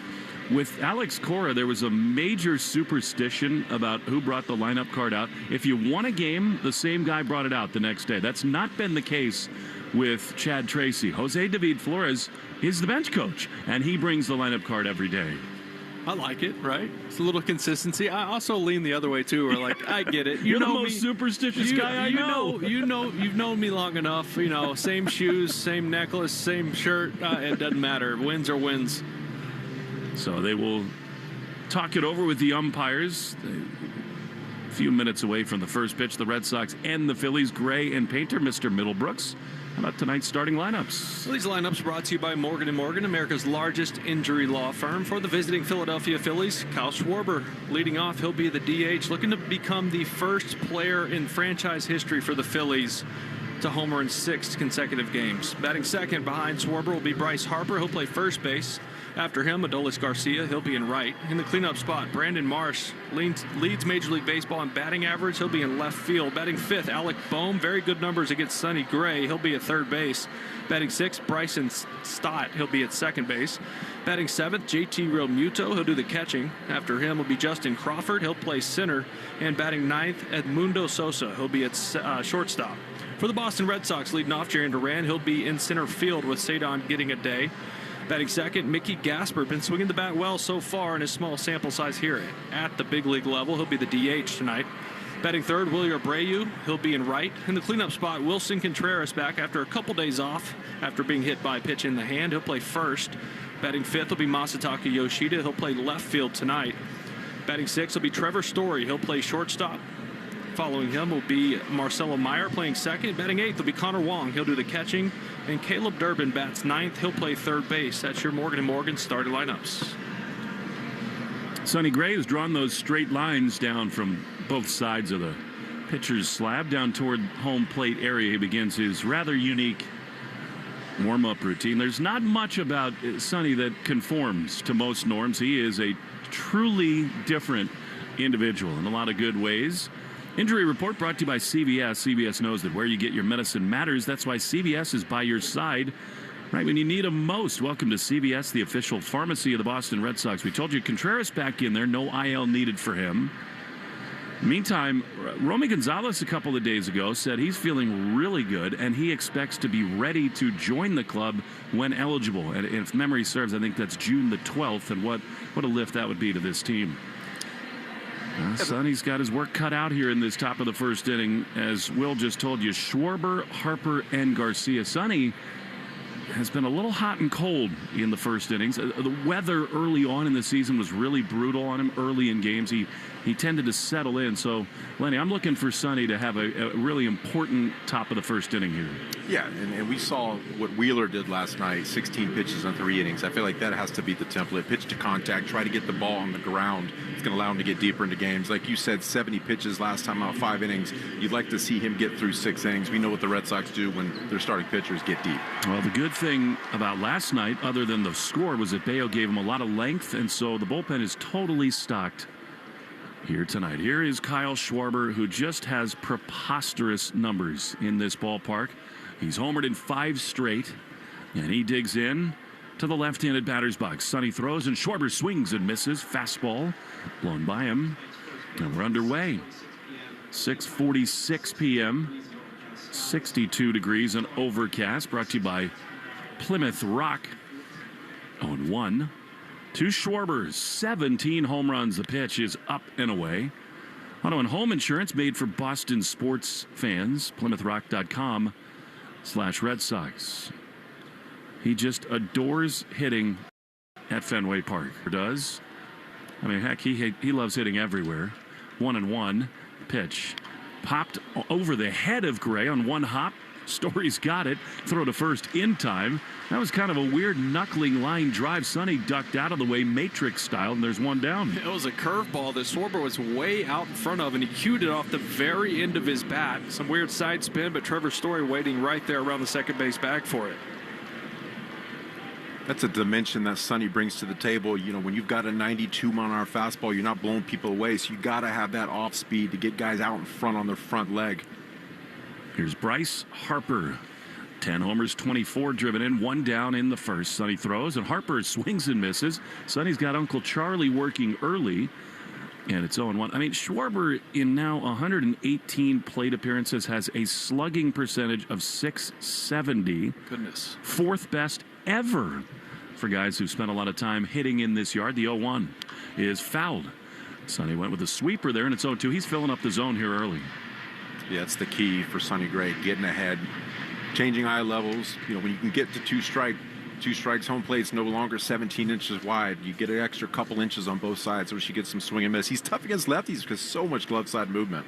With Alex Cora, there was a major superstition about who brought the lineup card out. If you won a game, the same guy brought it out the next day. That's not been the case with Chad Tracy. Jose David Flores is the bench coach, and he brings the lineup card every day. I like it, right? It's a little consistency. I also lean the other way, too, where, like, I get it. You're the most superstitious guy I know. You've known me long enough. You know, same shoes, same necklace, same shirt. It doesn't matter. Wins are wins. So they will talk it over with the umpires. A few minutes away from the first pitch, the Red Sox and the Phillies. Gray and Painter, Mr. Middlebrooks. How about tonight's starting lineups? Well, these lineups brought to you by Morgan & Morgan, America's largest injury law firm. For the visiting Philadelphia Phillies, Kyle Schwarber leading off. He'll be the DH, looking to become the first player in franchise history for the Phillies to homer in 6 consecutive games. Batting second behind Schwarber will be Bryce Harper. He'll play first base. After him, Adolis Garcia. He'll be in right. In the cleanup spot, Brandon Marsh leads Major League Baseball in batting average. He'll be in left field. Batting fifth, Alec Boehm. Very good numbers against Sonny Gray. He'll be at third base. Batting sixth, Bryson Stott. He'll be at second base. Batting seventh, JT Realmuto. He'll do the catching. After him will be Justin Crawford. He'll play center. And batting ninth, Edmundo Sosa. He'll be at shortstop. For the Boston Red Sox, leading off Jarren Duran. He'll be in center field with Cedon getting a day. Batting second, Mickey Gasper. Been swinging the bat well so far in his small sample size here at the big league level. He'll be the DH tonight. Batting third, Willie Abreu. He'll be in right. In the cleanup spot, Wilson Contreras back after a couple days off after being hit by a pitch in the hand. He'll play first. Batting fifth will be Masataka Yoshida. He'll play left field tonight. Batting sixth will be Trevor Story. He'll play shortstop. Following him will be Marcelo Meyer playing second. Batting eighth will be Connor Wong. He'll do the catching. And Caleb Durbin bats ninth. He'll play third base. That's your Morgan & Morgan starting lineups. Sonny Gray has drawn those straight lines down from both sides of the pitcher's slab down toward home plate area. He begins his rather unique warm-up routine. There's not much about Sonny that conforms to most norms. He is a truly different individual in a lot of good ways. Injury report brought to you by CVS. CVS knows that where you get your medicine matters. That's why CVS is by your side Right when you need them most. Welcome to CVS, the official pharmacy of the Boston Red Sox. We told you Contreras back in there, no IL needed for him. Meantime, Romy Gonzalez a couple of days ago said he's feeling really good and he expects to be ready to join the club when eligible. And if memory serves, I think that's June the 12th. And what a lift that would be to this team. Sonny's got his work cut out here in this top of the first inning. As Will just told you, Schwarber, Harper, and Garcia. Sonny has been a little hot and cold in the first innings. The weather early on in the season was really brutal on him early in games. He tended to settle in. So, Lenny, I'm looking for Sonny to have a really important top of the first inning here. Yeah, and we saw what Wheeler did last night, 16 pitches on 3 innings. I feel like that has to be the template. Pitch to contact, try to get the ball on the ground. It's going to allow him to get deeper into games. Like you said, 70 pitches last time out, 5 innings. You'd like to see him get through 6 innings. We know what the Red Sox do when their starting pitchers get deep. Well, the good thing about last night, other than the score, was that Bayo gave him a lot of length, and so the bullpen is totally stocked here tonight. Here is Kyle Schwarber, who just has preposterous numbers in this ballpark. He's homered in 5 straight, and he digs in to the left-handed batter's box. Sonny throws, and Schwarber swings and misses. Fastball blown by him, and we're underway. 6:46 p.m., 62 degrees and overcast, brought to you by Plymouth Rock. 0-1. 2 Schwarbers, 17 home runs. The pitch is up and away. Auto and home insurance made for Boston sports fans. PlymouthRock.com/Red Sox. He just adores hitting at Fenway Park. Does. I mean, heck, he loves hitting everywhere. 1-1. Pitch popped over the head of Gray on one hop. Story's got it. Throw to first in time. That was kind of a weird knuckling line drive. Sonny ducked out of the way, Matrix style, and there's one down. It was a curveball that Schwarber was way out in front of, and he cued it off the very end of his bat. Some weird side spin, but Trevor Story waiting right there around the second base bag for it. That's a dimension that Sonny brings to the table. You know, when you've got a 92-mile-an-hour fastball, you're not blowing people away, so you got to have that off speed to get guys out in front on their front leg. Here's Bryce Harper. 10 homers, 24 driven in, 1 down in the first. Sonny throws, and Harper swings and misses. Sonny's got Uncle Charlie working early, and it's 0-1. I mean, Schwarber, in now 118 plate appearances, has a slugging percentage of .670. Goodness. 4th best ever for guys who've spent a lot of time hitting in this yard. The 0-1 is fouled. Sonny went with a sweeper there, and it's 0-2. He's filling up the zone here early. Yeah, that's the key for Sonny Gray, getting ahead, changing eye levels. You know, when you can get to two strikes, home plate's no longer 17 inches wide. You get an extra couple inches on both sides so she gets some swing and miss. He's tough against lefties because so much glove side movement.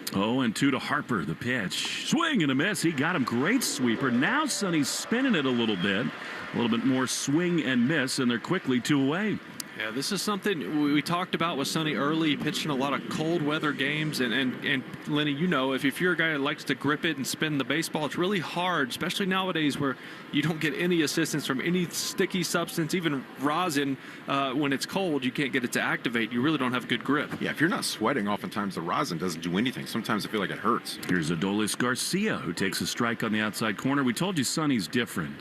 0-2 to Harper. The pitch. Swing and a miss. He got him. Great sweeper. Now Sonny's spinning it a little bit more swing and miss, and they're quickly 2 away. Yeah, this is something we talked about with Sonny early. He pitched in a lot of cold weather games, and Lenny, you know, if you're a guy that likes to grip it and spin the baseball, it's really hard, especially nowadays where you don't get any assistance from any sticky substance, even rosin. When it's cold, you can't get it to activate. You really don't have good grip. Yeah, if you're not sweating, oftentimes the rosin doesn't do anything. Sometimes I feel like it hurts. Here's Adolis Garcia, who takes a strike on the outside corner. We told you Sonny's different.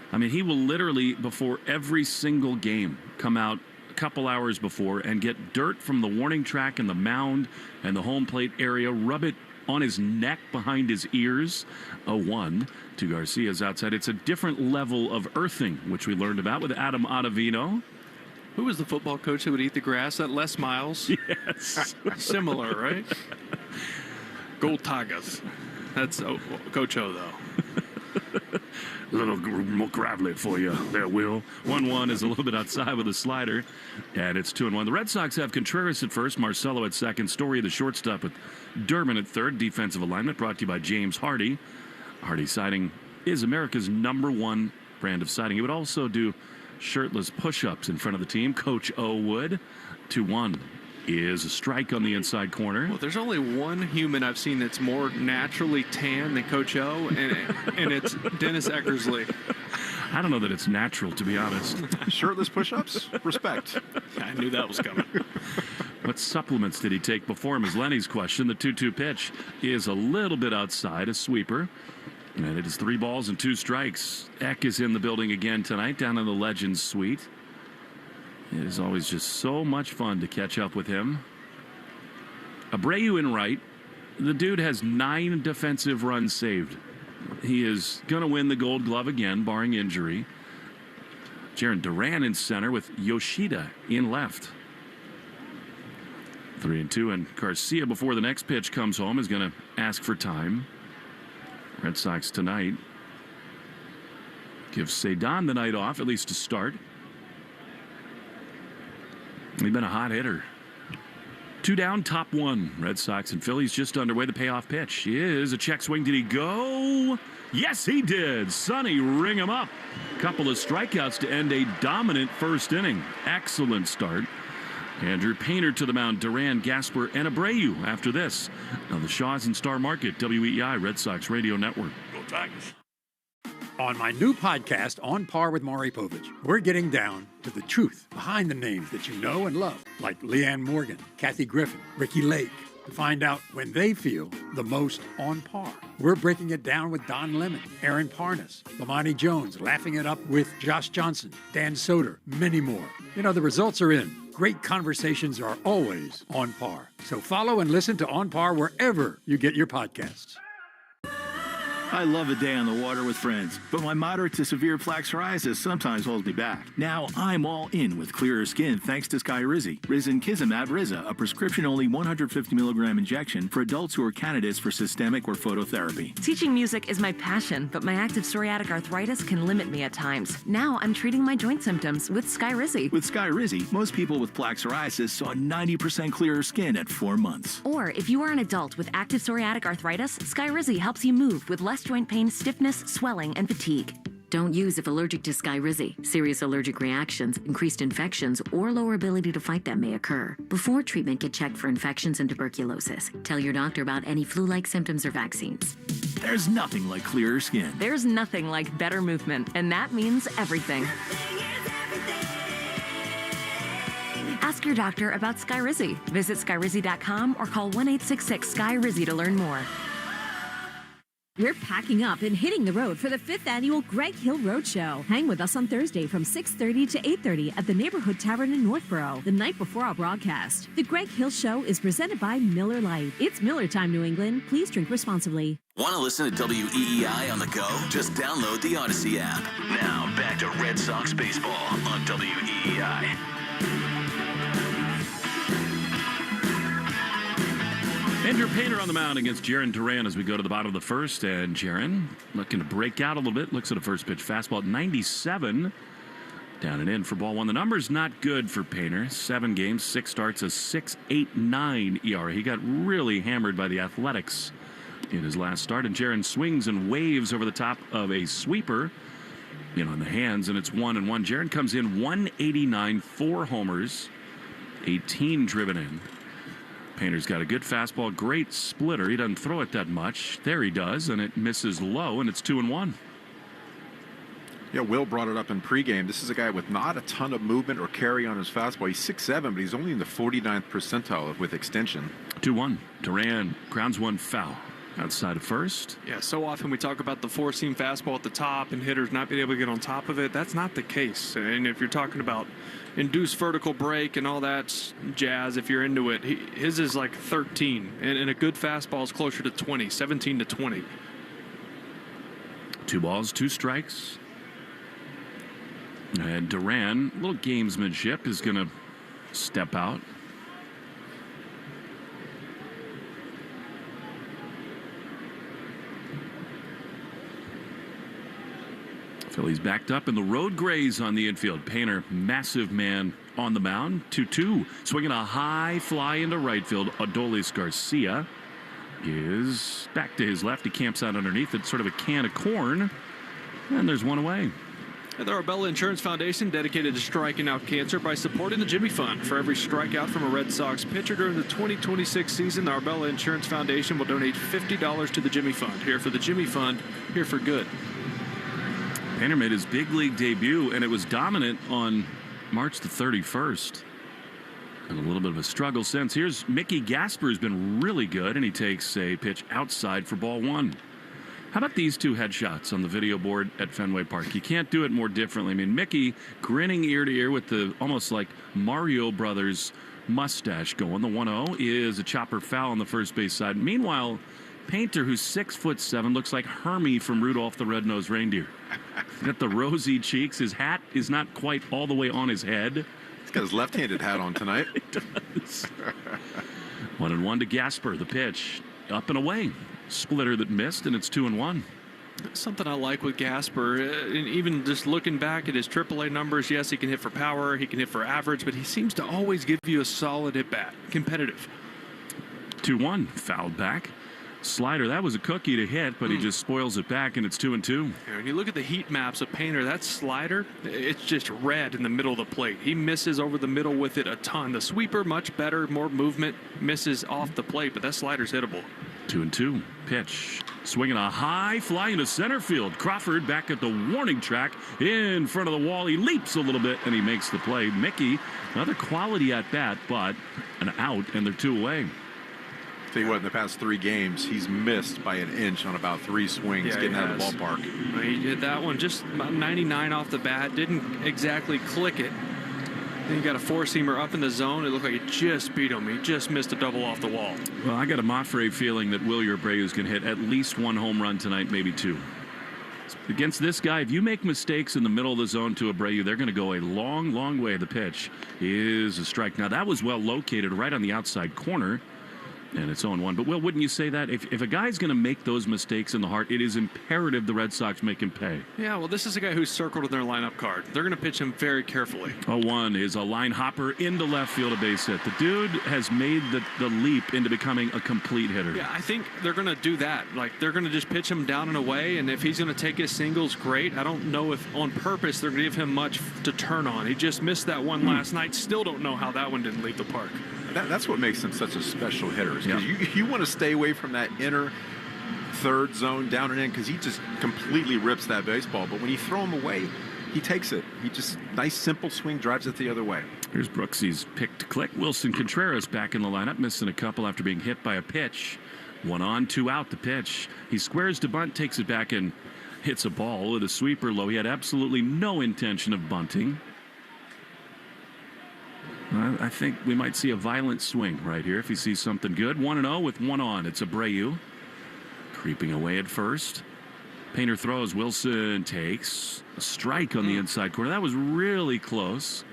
I mean, he will literally, before every single game, come out a couple hours before and get dirt from the warning track and the mound and the home plate area, rub it on his neck behind his ears. 0-1 to Garcia's outside. It's a different level of earthing, which we learned about with Adam Ottavino. Who was the football coach who would eat the grass? That Les Miles? Yes. Similar, right? Gold Tigers. That's Coach O, though. A little more gravelly for you there, Will. 1-1 is a little bit outside with a slider, and it's 2-1. The Red Sox have Contreras at first, Marcelo at second, Story the shortstop with Durbin at third. Defensive alignment brought to you by James Hardy. Hardy Siding is America's #1 brand of siding. He would also do shirtless push-ups in front of the team. Coach O would. 2-1 is a strike on the inside corner. Well, there's only one human I've seen that's more naturally tan than Coach O, and it's Dennis Eckersley. I don't know that it's natural, to be honest. Shirtless push-ups? Respect. I knew that was coming. What supplements did he take before him is Lenny's question. The 2-2 pitch is a little bit outside, a sweeper. And it is 3 balls and 2 strikes. Eck is in the building again tonight down in the Legends Suite. It is always just so much fun to catch up with him. Abreu in right. The dude has 9 defensive runs saved. He is going to win the Gold Glove again, barring injury. Jaylen Brown in center with Yoshida in left. 3-2, and Garcia, before the next pitch comes home, is going to ask for time. Red Sox tonight give Cedon the night off, at least to start. He's been a hot hitter. 2 down, top 1. Red Sox and Phillies just underway. The payoff pitch is a check swing. Did he go? Yes, he did. Sonny ring him up. Couple of strikeouts to end a dominant first inning. Excellent start. Andrew Painter to the mound. Duran, Gasper, and Abreu after this. Now the Shaws and Star Market, WEEI Red Sox Radio Network. Go Tigers. On my new podcast, On Par with Maury Povich, we're getting down to the truth behind the names that you know and love, like Leanne Morgan, Kathy Griffin, Ricky Lake, to find out when they feel the most on par. We're breaking it down with Don Lemon, Aaron Parnas, Lamani Jones, laughing it up with Josh Johnson, Dan Soder, many more. You know, the results are in. Great conversations are always on par. So follow and listen to On Par wherever you get your podcasts. I love a day on the water with friends, but my moderate to severe plaque psoriasis sometimes holds me back. Now I'm all in with clearer skin thanks to Skyrizi. Risankizumab Riza, a prescription-only 150 milligram injection for adults who are candidates for systemic or phototherapy. Teaching music is my passion, but my active psoriatic arthritis can limit me at times. Now I'm treating my joint symptoms with Skyrizi. With Skyrizi, most people with plaque psoriasis saw 90% clearer skin at 4 months. Or if you are an adult with active psoriatic arthritis, Skyrizi helps you move with less joint pain, stiffness, swelling, and fatigue. Don't use if allergic to Skyrizi. Serious allergic reactions, increased infections, or lower ability to fight them may occur. Before treatment, get checked for infections and tuberculosis. Tell your doctor about any flu-like symptoms or vaccines. There's nothing like clearer skin. There's nothing like better movement, and that means everything. Ask your doctor about Skyrizi. Visit Skyrizi.com or call 1-866-SKY-RIZZI to learn more. We're packing up and hitting the road for the 5th annual Greg Hill Roadshow. Hang with us on Thursday from 6:30 to 8:30 at the Neighborhood Tavern in Northborough, the night before our broadcast. The Greg Hill Show is presented by Miller Lite. It's Miller time, New England. Please drink responsibly. Want to listen to WEEI on the go? Just download the Odyssey app. Now, back to Red Sox baseball on WEEI. Andrew Painter on the mound against Jaylen Brown as we go to the bottom of the first. And Jaren looking to break out a little bit. Looks at a first pitch fastball at 97. Down and in for ball 1. The number's not good for Painter. 7 games, 6 starts, a 6.89 ERA. He got really hammered by the Athletics in his last start. And Jaren swings and waves over the top of a sweeper. In the hands, and it's 1-1. Jaren comes in 189, 4 homers, 18 driven in. Painter's got a good fastball, great splitter. He doesn't throw it that much. There he does, and it misses low, and it's 2-1. Yeah, Will brought it up in pregame. This is a guy with not a ton of movement or carry on his fastball. He's 6'7", but he's only in the 49th percentile with extension. 2-1. Duran grounds one foul outside of first. Yeah, so often we talk about the four-seam fastball at the top and hitters not being able to get on top of it. That's not the case. And if you're talking about induced vertical break and all that jazz, if you're into it, his is like 13. And a good fastball is closer to 20, 17 to 20. 2 balls, 2 strikes. And Duran, a little gamesmanship, is going to step out. Phillies backed up in the road grays on the infield. Painter, massive man on the mound. 2-2. Swinging a high fly into right field. Adolis Garcia is back to his left. He camps out underneath it. Sort of a can of corn. And there's one away. The Arbella Insurance Foundation dedicated to striking out cancer by supporting the Jimmy Fund. For every strikeout from a Red Sox pitcher during the 2026 season, the Arbella Insurance Foundation will donate $50 to the Jimmy Fund. Here for the Jimmy Fund, here for good. Painter made his big league debut, and it was dominant on March the 31st. And a little bit of a struggle since. Here's Mickey Gasper, who's been really good, and he takes a pitch outside for ball 1. How about these two headshots on the video board at Fenway Park? You can't do it more differently. I mean, Mickey grinning ear to ear with the almost like Mario Brothers mustache going. The 1-0 is a chopper foul on the first base side. Meanwhile, Painter, who's 6'7", looks like Hermie from Rudolph the Red-Nosed Reindeer. Got the rosy cheeks. His hat is not quite all the way on his head. He's got his left-handed hat on tonight. He does. 1-1 to Gasper. The pitch up and away. Splitter that missed, and it's 2-1. Something I like with Gasper, and even just looking back at his AAA numbers, yes, he can hit for power, he can hit for average, but he seems to always give you a solid at-bat, competitive. 2-1, fouled back. Slider, that was a cookie to hit, but he just spoils it back, and it's 2-2. When you look at the heat maps of Painter, that slider, it's just red in the middle of the plate. He misses over the middle with it a ton. The sweeper, much better, more movement, misses off the plate, but that slider's hittable. 2-2. Pitch. Swinging a high fly into center field. Crawford back at the warning track in front of the wall. He leaps a little bit and he makes the play. Mickey, another quality at bat, but an out, and they're 2 away. Tell you what, in the past 3 games, he's missed by an inch on about 3 swings getting out of the ballpark. He did that one just about 99 off the bat. Didn't exactly click it. Then you got a 4-seamer up in the zone. It looked like he just beat him. He just missed a double off the wall. Well, I got a Moffrey feeling that Wilyer Abreu's can hit at least 1 home run tonight, maybe 2. Against this guy, if you make mistakes in the middle of the zone to Abreu, they're going to go a long, long way. The pitch is a strike. Now, that was well located right on the outside corner. And it's 0-1. But, Will, wouldn't you say that? If a guy's going to make those mistakes in the heart, it is imperative the Red Sox make him pay. Yeah, well, this is a guy who's circled in their lineup card. They're going to pitch him very carefully. 0-1 is a line hopper into left field, a base hit. The dude has made the leap into becoming a complete hitter. Yeah, I think they're going to do that. Like, they're going to just pitch him down and away, and if he's going to take his singles, great. I don't know if on purpose they're going to give him much to turn on. He just missed that one last night. Still don't know how that one didn't leave the park. That's what makes him such a special hitter. Because you want to stay away from that inner third zone down and in, because he just completely rips that baseball. But when you throw him away, he takes it. He just, nice simple swing, drives it the other way. Here's Brooksy's pick to click. Wilson Contreras back in the lineup, missing a couple after being hit by a pitch. 1 on, 2 out, the pitch. He squares to bunt, takes it back, and hits a ball with a sweeper low. He had absolutely no intention of bunting. I think we might see a violent swing right here if he sees something good. 1-0 with 1 on. It's Abreu creeping away at first. Painter throws. Wilson takes a strike on the inside corner. That was really close.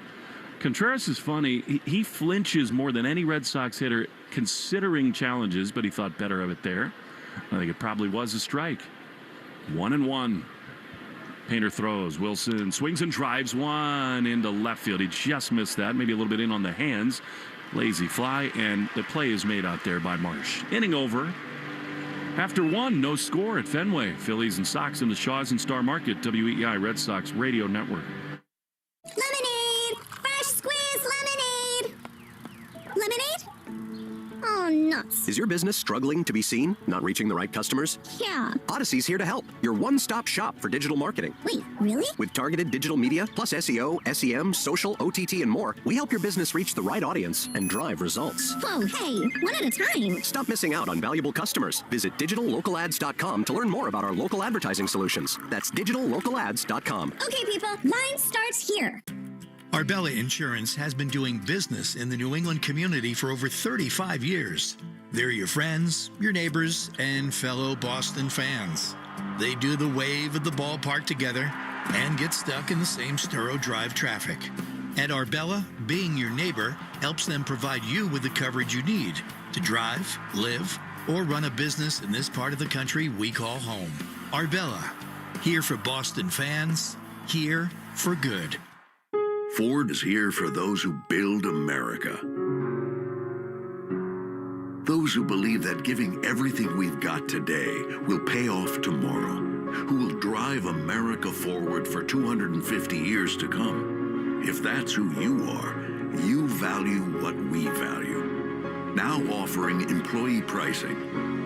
Contreras is funny. He flinches more than any Red Sox hitter considering challenges, but he thought better of it there. I think it probably was a strike. 1-1. Painter throws. Wilson swings and drives 1 into left field. He just missed that. Maybe a little bit in on the hands. Lazy fly, and the play is made out there by Marsh. Inning over. After 1, no score at Fenway. Phillies and Sox in the Shaws and Star Market. WEEI Red Sox Radio Network. Lemonade! Fresh squeezed lemonade! Lemonade? Oh, nuts. Is your business struggling to be seen? Not reaching the right customers? Yeah. Odyssey's here to help. Your one-stop shop for digital marketing. Wait, really? With targeted digital media, plus SEO, SEM, social, OTT, and more, we help your business reach the right audience and drive results. Whoa, hey, one at a time. Stop missing out on valuable customers. Visit digitallocalads.com to learn more about our local advertising solutions. That's digitallocalads.com. Okay, people, line starts here. Arbella Insurance has been doing business in the New England community for over 35 years. They're your friends, your neighbors, and fellow Boston fans. They do the wave at the ballpark together and get stuck in the same Sturo Drive traffic. At Arbella, being your neighbor helps them provide you with the coverage you need to drive, live, or run a business in this part of the country we call home. Arbella, here for Boston fans, here for good. Ford is here for those who build America. Those who believe that giving everything we've got today will pay off tomorrow. Who will drive America forward for 250 years to come. If that's who you are, you value what we value. Now offering employee pricing.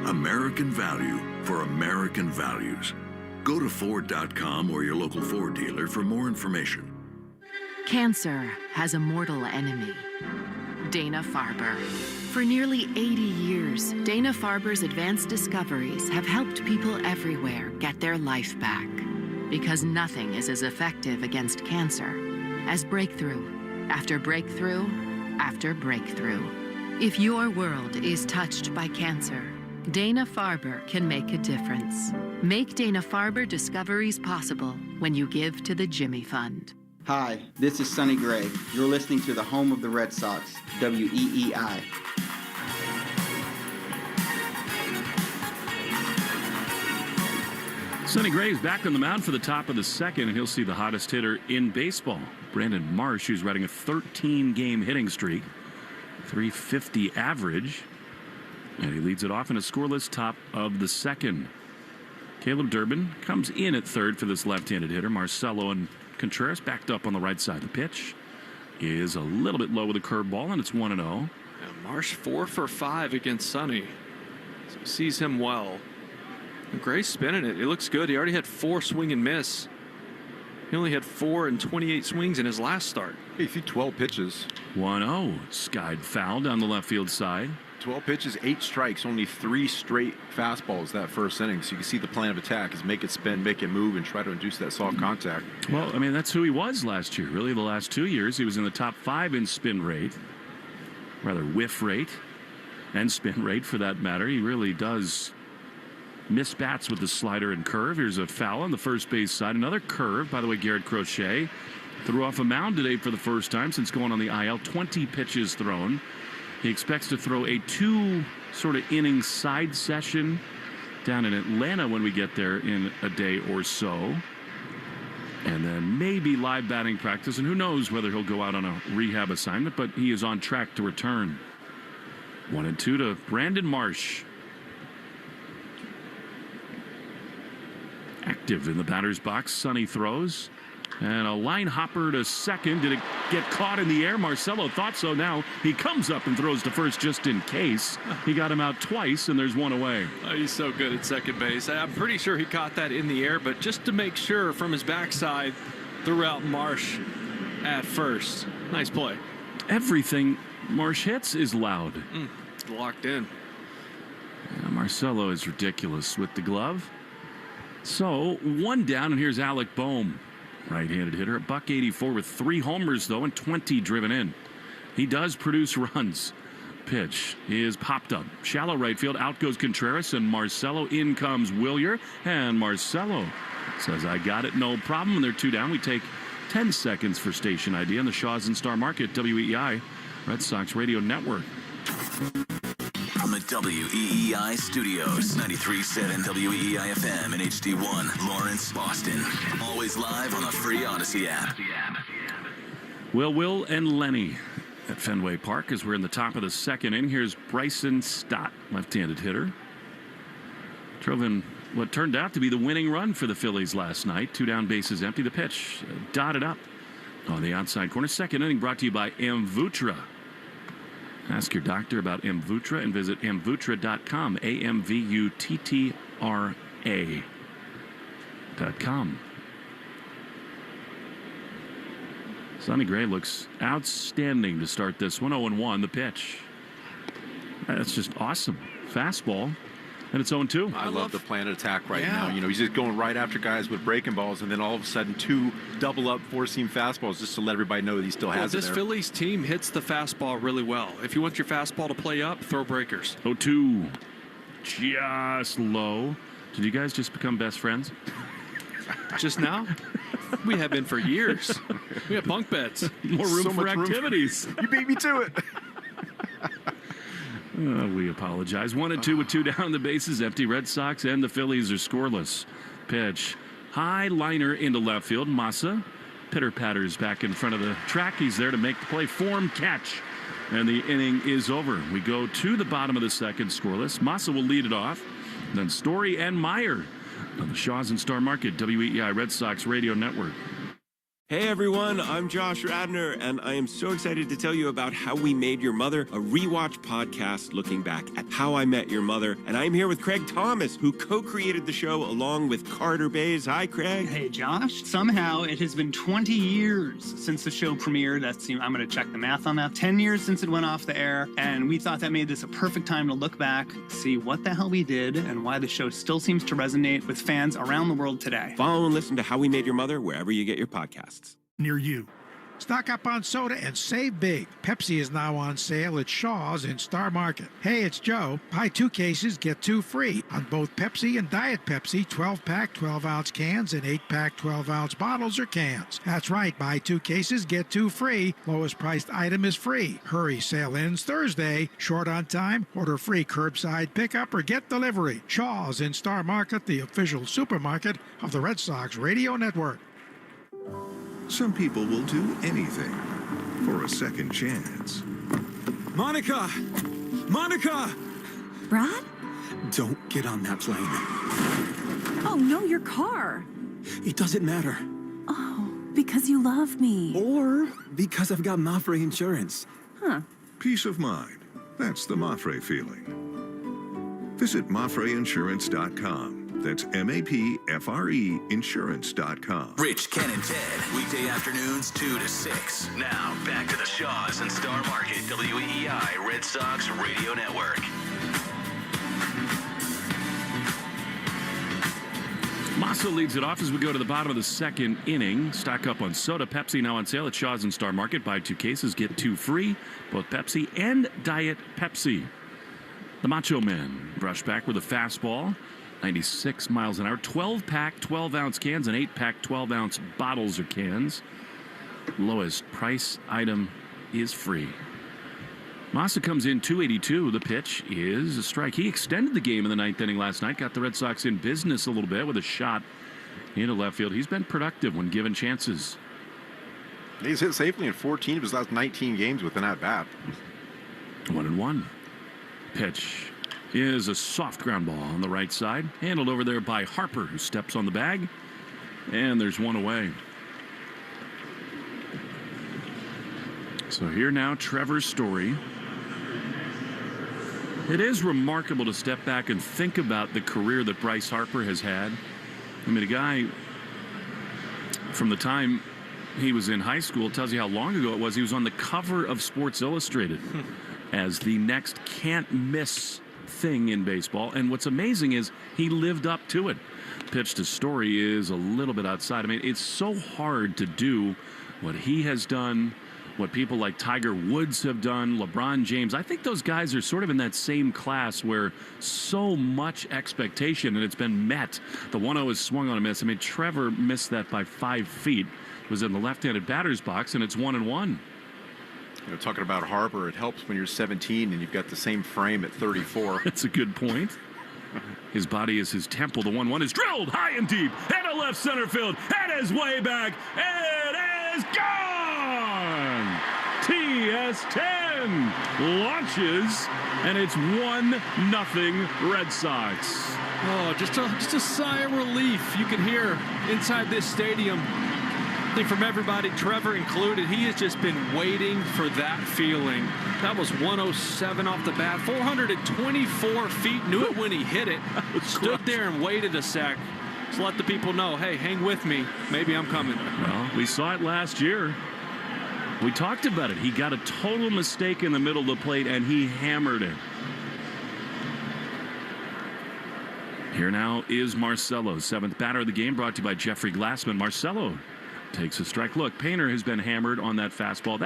American value for American values. Go to Ford.com or your local Ford dealer for more information. Cancer has a mortal enemy, Dana-Farber. For nearly 80 years, Dana-Farber's advanced discoveries have helped people everywhere get their life back. Because nothing is as effective against cancer as breakthrough after breakthrough after breakthrough. If your world is touched by cancer, Dana-Farber can make a difference. Make Dana-Farber discoveries possible when you give to the Jimmy Fund. Hi, this is Sonny Gray. You're listening to the home of the Red Sox, WEEI. Sonny Gray is back on the mound for the top of the second, and he'll see the hottest hitter in baseball, Brandon Marsh, who's riding a 13-game hitting streak, .350 average, and he leads it off in a scoreless top of the second. Caleb Durbin comes in at third for this left-handed hitter. Marcelo and Contreras backed up on the right side. The pitch is a little bit low with a curveball, and it's 1-0. Yeah, Marsh 4 for 5 against Sonny. So sees him well. And Gray's spinning it. It looks good. He already had 4 swing and miss. He only had 4 and 28 swings in his last start. Hey, you see 12 pitches. 1-0. Skied foul down the left field side. 12 pitches, 8 strikes, only 3 straight fastballs that first inning. So you can see the plan of attack is make it spin, make it move, and try to induce that soft contact. Well, I mean, that's who he was last year. Really, the last 2 years, he was in the top 5 in spin rate. Rather, whiff rate and spin rate, for that matter. He really does miss bats with the slider and curve. Here's a foul on the first base side. Another curve. By the way, Garrett Crochet threw off a mound today for the first time since going on the IL. 20 pitches thrown. He expects to throw a 2 sort of inning side session down in Atlanta when we get there in a day or so. And then maybe live batting practice. And who knows whether he'll go out on a rehab assignment, but he is on track to return. 1-2 to Brandon Marsh. Active in the batter's box. Sonny throws. And a line hopper to second. Did it get caught in the air? Marcelo thought so. Now he comes up and throws to first just in case. He got him out twice, and there's 1 away. Oh, he's so good at second base. I'm pretty sure he caught that in the air, but just to make sure from his backside, threw out Marsh at first. Nice play. Everything Marsh hits is loud. Locked in. Yeah, Marcelo is ridiculous with the glove. So 1 down, and here's Alec Boehm. Right-handed hitter at .184 with 3 homers, though, and 20 driven in. He does produce runs. Pitch is popped up. Shallow right field. Out goes Contreras, and Marcelo. In comes Wilyer, and Marcelo says, I got it, no problem. And they're 2 down. We take 10 seconds for station ID on the Shaw's and Star Market, WEEI, Red Sox Radio Network. From the WEEI studios, 93.7 WEEI FM and HD1, Lawrence, Boston. Always live on the free Odyssey app. Will and Lenny at Fenway Park as we're in the top of the second inning. Here's Bryson Stott, left-handed hitter. Drove in what turned out to be the winning run for the Phillies last night. 2 down, bases empty. The pitch dotted up on the outside corner. Second inning brought to you by Amvutra. Ask your doctor about Amvutra and visit amvutra.com, AMVUTTRA.com. Sonny Gray looks outstanding to start this one. 0-1, the pitch. That's just awesome. Fastball, and it's 0-2. I love the plan of attack right now. You know, he's just going right after guys with breaking balls, and then all of a sudden 2 double-up 4-seam fastballs just to let everybody know that he still has it this there. Phillies team hits the fastball really well. If you want your fastball to play up, throw breakers. 0-2. Just low. Did you guys just become best friends? Just now? We have been for years. We have bunk beds. More room So for much room. activities. You beat me to it. We apologize. 1-2 with 2 down. The bases empty. Red Sox and the Phillies are scoreless. Pitch. High liner into left field. Massa pitter-patters back in front of the track. He's there to make the play. Form catch. And the inning is over. We go to the bottom of the second, scoreless. Massa will lead it off. Then Story and Meyer on the Shaw's and Star Market, WEEI Red Sox Radio Network. Hey everyone, I'm Josh Radner, and I am so excited to tell you about How We Made Your Mother, a rewatch podcast looking back at How I Met Your Mother. And I'm here with Craig Thomas, who co-created the show along with Carter Bays. Hi, Craig. Hey, Josh. Somehow it has been 20 years since the show premiered. I'm going to check the math on that. 10 years since it went off the air, and we thought that made this a perfect time to look back, see what the hell we did, and why the show still seems to resonate with fans around the world today. Follow and listen to How We Made Your Mother wherever you get your podcasts. Near you. Stock up on soda and save big. Pepsi is now on sale at Shaw's in Star Market. Hey, it's Joe. Buy 2 cases, get 2 free on both Pepsi and Diet Pepsi 12-pack 12-ounce cans and 8-pack 12-ounce bottles or cans. That's right, buy 2 cases, get 2 free. Lowest priced item is free. Hurry, sale ends Thursday. Short on time? Order free curbside pickup or get delivery. Shaw's in Star Market, the official supermarket of the Red Sox Radio Network. Some people will do anything for a second chance. Monica! Monica! Brad? Don't get on that plane. Oh, no, your car. It doesn't matter. Oh, because you love me. Or because I've got Mafre insurance. Huh. Peace of mind. That's the Mafre feeling. Visit MafreInsurance.com. That's MAPFRE Insurance.com. Rich, Ken, and Ted, weekday afternoons 2 to 6. Now, back to the Shaws and Star Market, WEEI Red Sox Radio Network. Massa leads it off as we go to the bottom of the second inning. Stock up on soda. Pepsi now on sale at Shaw's and Star Market. Buy 2 cases, get 2 free. Both Pepsi and Diet Pepsi. The Macho Man brushed back with a fastball. 96 miles an hour, 12-pack, 12-ounce cans, and 8-pack, 12-ounce bottles or cans. Lowest price item is free. Massa comes in 282. The pitch is a strike. He extended the game in the 9th inning last night, got the Red Sox in business a little bit with a shot into left field. He's been productive when given chances. He's hit safely in 14 of his last 19 games with an at-bat. 1-1. Pitch is a soft ground ball on the right side. Handled over there by Harper, who steps on the bag. And there's one away. So here now, Trevor's story. It is remarkable to step back and think about the career that Bryce Harper has had. I mean, a guy from the time he was in high school, tells you how long ago it was. He was on the cover of Sports Illustrated as the next can't-miss thing in baseball. And what's amazing is he lived up to it. Pitch to Story is a little bit outside. I mean, it's so hard to do what he has done, what people like Tiger Woods have done, LeBron James. I think those guys are sort of in that same class where so much expectation and it's been met. The 1-0 is swung on a miss. I mean, Trevor missed that by 5 feet. It was in the left-handed batter's box, and it's 1-1. You know, talking about Harper, it helps when you're 17 and you've got the same frame at 34. That's a good point. His body is his temple. The 1-1 is drilled high and deep into left center field. It is way back. It is gone. TS10 launches, and it's 1-0 Red Sox. Oh, just a sigh of relief you can hear inside this stadium. I think from everybody, Trevor included, he has just been waiting for that feeling. That was 107 off the bat, 424 feet, knew it when he hit it, stood there and waited a sec. So let the people know, hey, hang with me, maybe I'm coming. Well, we saw it last year. We talked about it. He got a total mistake in the middle of the plate, and he hammered it. Here now is Marcelo, 7th batter of the game, brought to you by Jeffrey Glassman. Marcelo takes a strike. Look, Painter has been hammered on that fastball.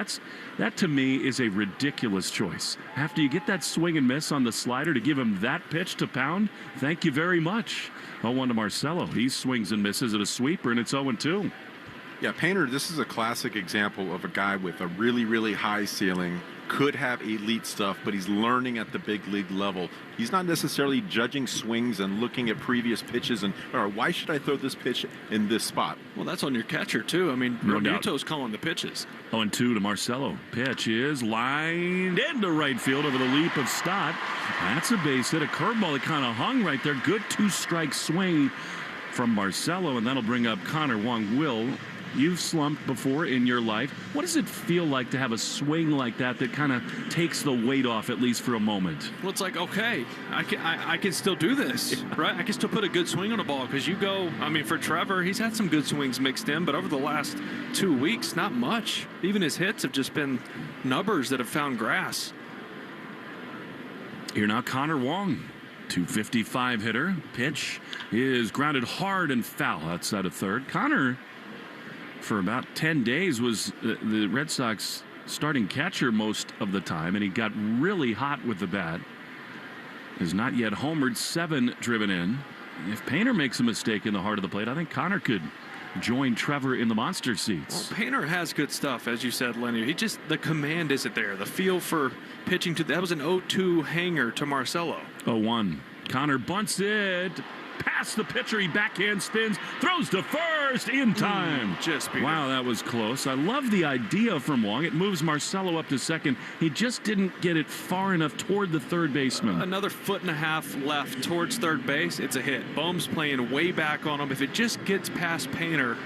That to me is a ridiculous choice. After you get that swing and miss on the slider to give him that pitch to pound, thank you very much. 0-1 to Marcelo. He swings and misses at a sweeper, and it's 0-2. Yeah, Painter, this is a classic example of a guy with a really, really high ceiling, could have elite stuff, but he's learning at the big league level. He's not necessarily judging swings and looking at previous pitches and, all right, why should I throw this pitch in this spot? Well, that's on your catcher, too. I mean, No doubt. Romuto's calling the pitches. 0-2 to Marcelo. Pitch is lined into right field over the leap of Stott. That's a base hit. A curveball that kind of hung right there. Good 2-strike swing from Marcelo, and that'll bring up Connor Wong Will You've slumped before in your life. What does it feel like to have a swing like that kind of takes the weight off, at least for a moment? Well, it's like, okay, I can still do this, right? I can still put a good swing on the ball because for Trevor, he's had some good swings mixed in, but over the last 2 weeks, not much. Even his hits have just been nubbers that have found grass. Here now, Connor Wong. 255 hitter. Pitch is grounded hard and foul outside of third. Connor, for about 10 days, was the Red Sox starting catcher most of the time, and he got really hot with the bat. Has not yet homered, 7 driven in. If Painter makes a mistake in the heart of the plate, I think Connor could join Trevor in the monster seats. Well, Painter has good stuff, as you said, Lenny. The command isn't there. The feel for pitching that was an 0-2 hanger to Marcelo. 0-1. Connor bunts it past the pitcher. He backhand spins, throws to first in time. Wow, that was close. I love the idea from Wong. It moves Marcelo up to second. He just didn't get it far enough toward the third baseman. Another 1.5 feet left towards third base. It's a hit. Bohm's playing way back on him. If it just gets past Painter,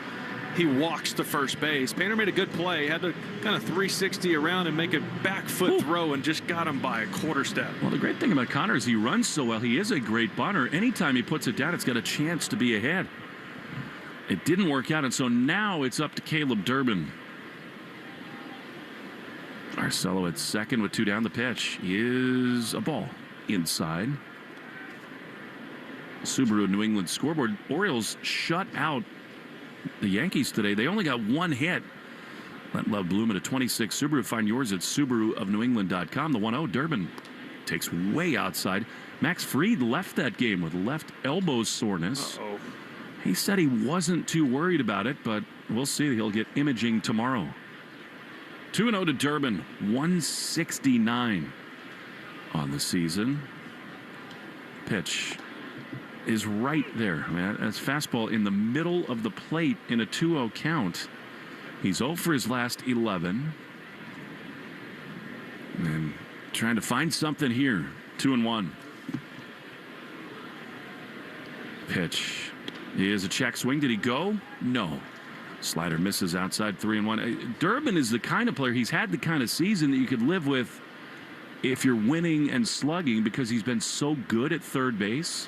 he walks to first base. Painter made a good play. Had to kind of 360 around and make a back foot throw and just got him by a quarter step. Well, the great thing about Connor is he runs so well. He is a great bunter. Anytime he puts it down, it's got a chance to be ahead. It didn't work out, and so now it's up to Caleb Durbin. Marcelo at second with 2 down. The pitch is a ball inside. Subaru New England scoreboard. Orioles shut out the Yankees today. They only got 1 hit. Let love bloom at a 26 Subaru. Find yours at SubaruofNewEngland.com. The 1-0. Durbin takes way outside. Max Fried left that game with left elbow soreness. He said he wasn't too worried about it, but we'll see. He'll get imaging tomorrow. 2-0 to Durbin. 169 on the season. Pitch is right there, man. That's fastball in the middle of the plate in a 2-0 count. He's 0 for his last 11. And trying to find something here. 2-1. Pitch is a check swing. Did he go? No. Slider misses outside. 3-1. Durbin is the kind of player, he's had the kind of season that you could live with if you're winning and slugging because he's been so good at third base.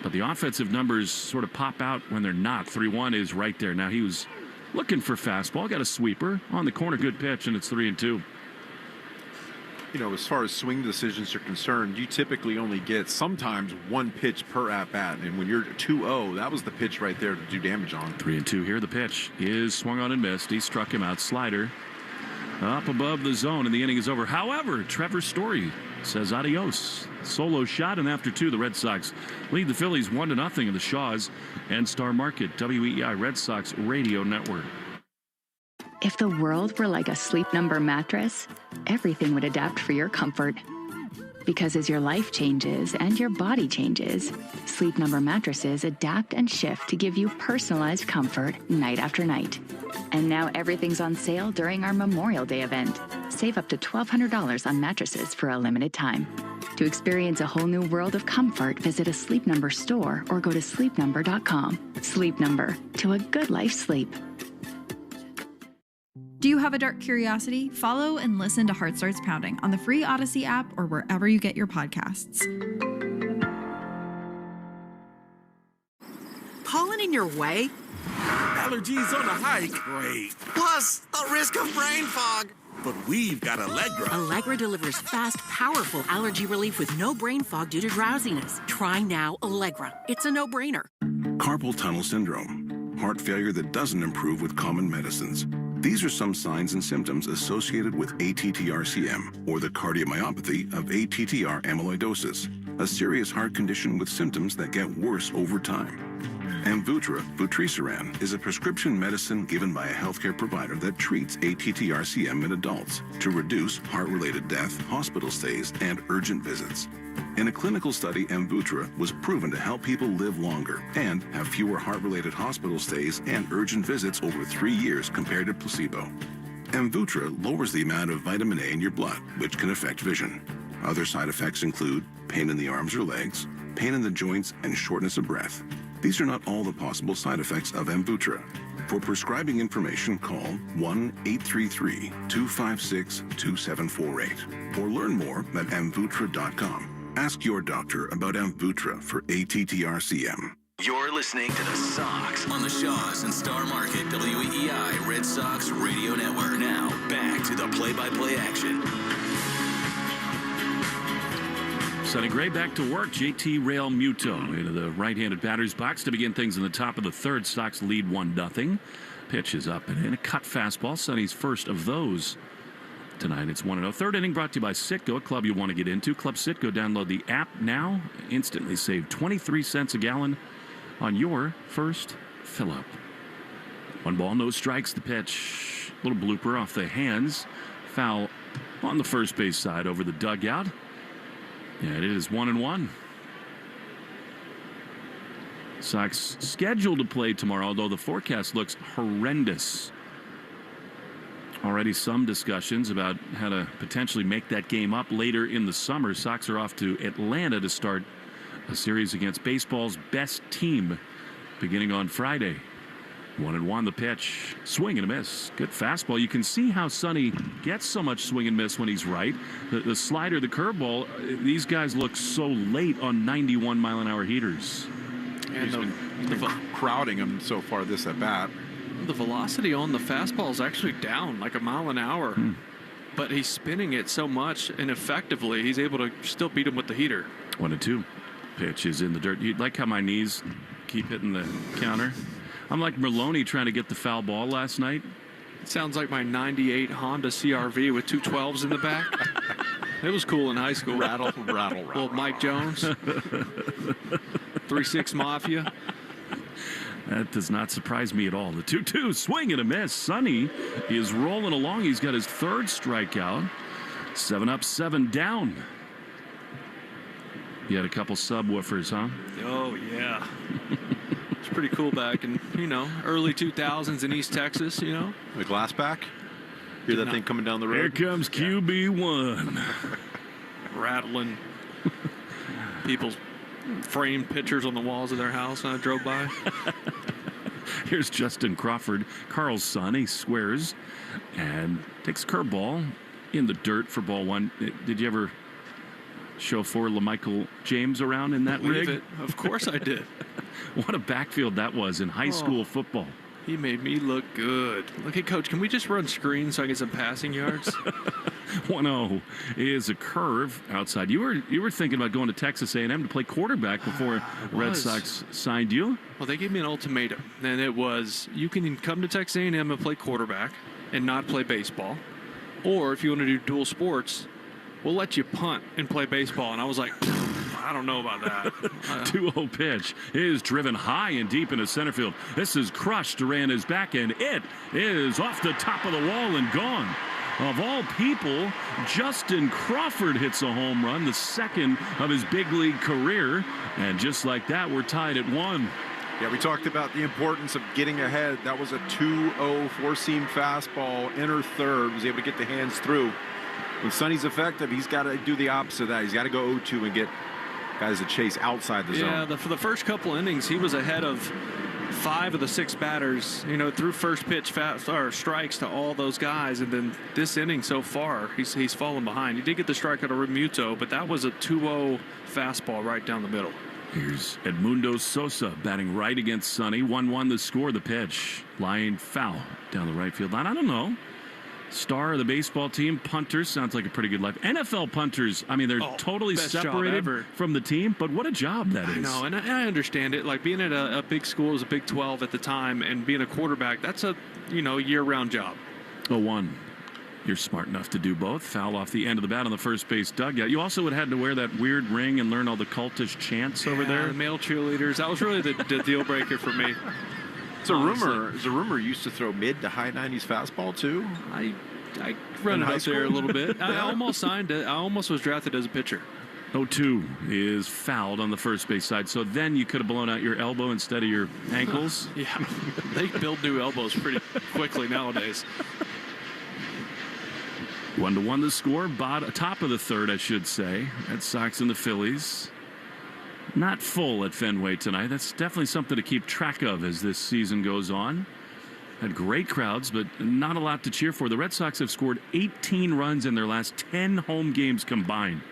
But the offensive numbers sort of pop out when they're not. 3-1 is right there. Now he was looking for fastball. Got a sweeper on the corner. Good pitch, and it's 3-2. You know, as far as swing decisions are concerned, you typically only get sometimes 1 pitch per at-bat. And when you're 2-0, that was the pitch right there to do damage on. 3-2 here. The pitch is swung on and missed. He struck him out. Slider up above the zone, and the inning is over. However, Trevor Story says adios. Solo shot, and after 2, the Red Sox lead the Phillies 1-0 in the Shaws and Star Market WEEI Red Sox Radio Network. If the world were like a Sleep Number mattress, everything would adapt for your comfort. Because as your life changes and your body changes, Sleep Number mattresses adapt and shift to give you personalized comfort night after night. And now everything's on sale during our Memorial Day event. Save up to $1,200 on mattresses for a limited time. To experience a whole new world of comfort, visit a Sleep Number store or go to sleepnumber.com. Sleep Number, to a good night's sleep. Do you have a dark curiosity? Follow and listen to Heart Starts Pounding on the free Odyssey app or wherever you get your podcasts. Pollen in your way? Allergies on a hike? Great. Plus, the risk of brain fog. But we've got Allegra. Allegra delivers fast, powerful allergy relief with no brain fog due to drowsiness. Try now Allegra. It's a no-brainer. Carpal tunnel syndrome. Heart failure that doesn't improve with common medicines. These are some signs and symptoms associated with ATTR-CM, or the cardiomyopathy of ATTR amyloidosis, a serious heart condition with symptoms that get worse over time. Amvuttra, vutrisiran, is a prescription medicine given by a healthcare provider that treats ATTR-CM in adults to reduce heart-related death, hospital stays, and urgent visits. In a clinical study, Amvuttra was proven to help people live longer and have fewer heart-related hospital stays and urgent visits over 3 years compared to placebo. Amvuttra lowers the amount of vitamin A in your blood, which can affect vision. Other side effects include pain in the arms or legs, pain in the joints, and shortness of breath. These are not all the possible side effects of Amvuttra. For prescribing information, call 1-833-256-2748 or learn more at amvutra.com. Ask your doctor about Amvutra for ATTRCM. You're listening to the Sox on the Shaws and Star Market WEEI Red Sox Radio Network. Now, back to the play-by-play action. Sonny Gray back to work. JT Realmuto into the right-handed batter's box to begin things in the top of the third. Sox lead 1-0. Pitch is up and in. A cut fastball. Sonny's first of those tonight. It's 1-0. Third inning brought to you by Citgo, a club you want to get into. Club Citgo. Download the app now. Instantly save 23 cents a gallon on your first fill-up. 1 ball, no strikes. The pitch. Little blooper off the hands. Foul on the first base side over the dugout. And it is 1-1. Sox scheduled to play tomorrow, although the forecast looks horrendous. Already some discussions about how to potentially make that game up later in the summer. Sox are off to Atlanta to start a series against baseball's best team beginning on Friday. 1-1 the pitch. Swing and a miss. Good fastball. You can see how Sonny gets so much swing and miss when he's right. The slider, the curveball, these guys look so late on 91-mile-an-hour heaters. And he's been crowding him so far this at bat. The velocity on the fastball is actually down like a mile an hour. But he's spinning it so much and effectively, he's able to still beat him with the heater. 1-2. Pitch is in the dirt. You like how my knees keep hitting the counter? I'm like Merlone trying to get the foul ball last night. It sounds like my 98 Honda CRV with 2 12s in the back. It was cool in high school. Rattle. Little Mike Jones. 3-6 Mafia. That does not surprise me at all. The 2-2 swing and a miss. Sonny is rolling along. He's got his third strikeout. 7 up, 7 down. You had a couple subwoofers, huh? Oh, yeah. It's pretty cool back in, early 2000s in East Texas, The glass back? Hear that thing coming down the road? Here comes QB1. Rattling people's framed pictures on the walls of their house when I drove by. Here's Justin Crawford, Carl's son. He squares and takes a curveball in the dirt for ball 1. Did you ever show 4 LaMichael James around in that rig? It. Of course I did. What a backfield that was in high school football. He made me look good. Okay, Coach, can we just run screens so I get some passing yards? 1-0 is a curve outside. You were thinking about going to Texas A&M to play quarterback before the Red Sox signed you? Well, they gave me an ultimatum, and it was you can come to Texas A&M and play quarterback and not play baseball, or if you want to do dual sports, we'll let you punt and play baseball. And I was like, I don't know about that. 2-0 pitch is driven high and deep into center field. This is crushed. Duran is back, and it is off the top of the wall and gone. Of all people, Justin Crawford hits a home run, the second of his big league career. And just like that, we're tied at 1. Yeah, we talked about the importance of getting ahead. That was a 2-0 four-seam fastball, inner third, was able to get the hands through. When Sonny's effective, he's got to do the opposite of that. He's got to go 0-2 and get guys to chase outside the zone. Yeah, for the first couple innings, he was ahead of 5 of the 6 batters, through first pitch strikes to all those guys. And then this inning so far, he's fallen behind. He did get the strikeout of Realmuto, but that was a 2-0 fastball right down the middle. Here's Edmundo Sosa batting right against Sonny. 1-1 the score. The pitch. Line foul down the right field line. I don't know. Star of the baseball team, punters, sounds like a pretty good life. NFL punters, they're totally separated from the team, but what a job that is. I know, and I understand it. Like being at a big school, it was a Big 12 at the time, and being a quarterback, that's a year-round job. 0-1. You're smart enough to do both. Foul off the end of the bat on the first base dugout. You also would have had to wear that weird ring and learn all the cultish chants over there. The male cheerleaders. That was really the deal breaker for me. It's a rumor you used to throw mid to high 90s fastball too. I run it up there a little bit. I almost signed it. I almost was drafted as a pitcher. 0-2 is fouled on the first base side. So then you could have blown out your elbow instead of your ankles. Yeah, they build new elbows pretty quickly nowadays. 1-1 the score. Top of the third, I should say. Red Sox and the Phillies. Not full at Fenway tonight. That's definitely something to keep track of as this season goes on. Had great crowds, but not a lot to cheer for. The Red Sox have scored 18 runs in their last 10 home games combined.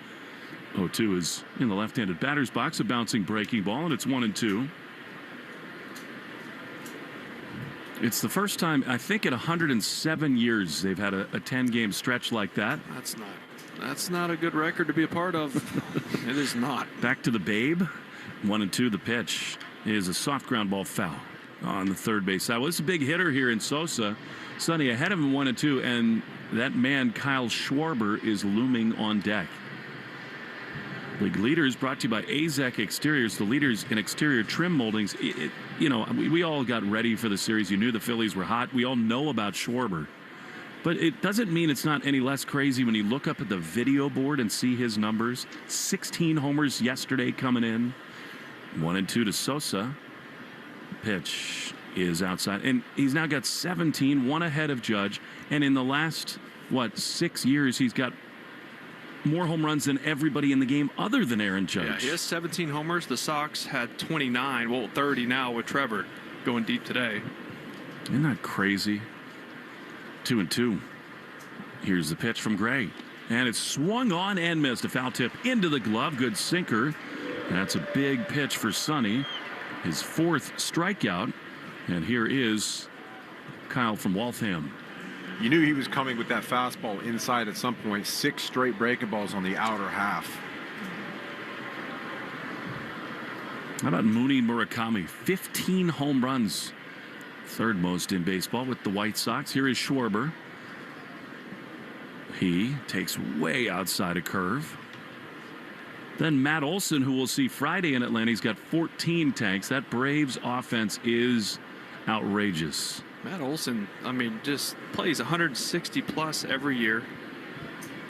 0-2 is in the left-handed batter's box, a bouncing breaking ball, and it's 1-2. It's the first time, I think, in 107 years they've had a 10-game stretch like that. That's not a good record to be a part of. It is not. Back to the Babe. 1-2. The pitch is a soft ground ball foul on the third base side. Well, it's a big hitter here in Sosa. Sonny ahead of him 1-2, and that man Kyle Schwarber is looming on deck. League leaders brought to you by AZEC Exteriors, the leaders in exterior trim moldings. We all got ready for the series. You knew the Phillies were hot. We all know about Schwarber. But it doesn't mean it's not any less crazy when you look up at the video board and see his numbers. 16 homers yesterday coming in. 1-2 to Sosa. Pitch is outside. And he's now got 17, one ahead of Judge. And in the last, 6 years, he's got more home runs than everybody in the game other than Aaron Judge. Yeah, he has 17 homers. The Sox had 29. Well, 30 now with Trevor going deep today. Isn't that crazy? 2-2. Here's the pitch from Gray. And it's swung on and missed. A foul tip into the glove. Good sinker. That's a big pitch for Sonny. His fourth strikeout. And here is Kyle from Waltham. You knew he was coming with that fastball inside at some point. 6 straight breaking balls on the outer half. How about Mooney Murakami? 15 home runs. Third most in baseball with the White Sox. Here is Schwarber. He takes way outside a curve. Then Matt Olson, who we'll see Friday in Atlanta. He's got 14 tanks. That Braves offense is outrageous. Matt Olson, just plays 160 plus every year.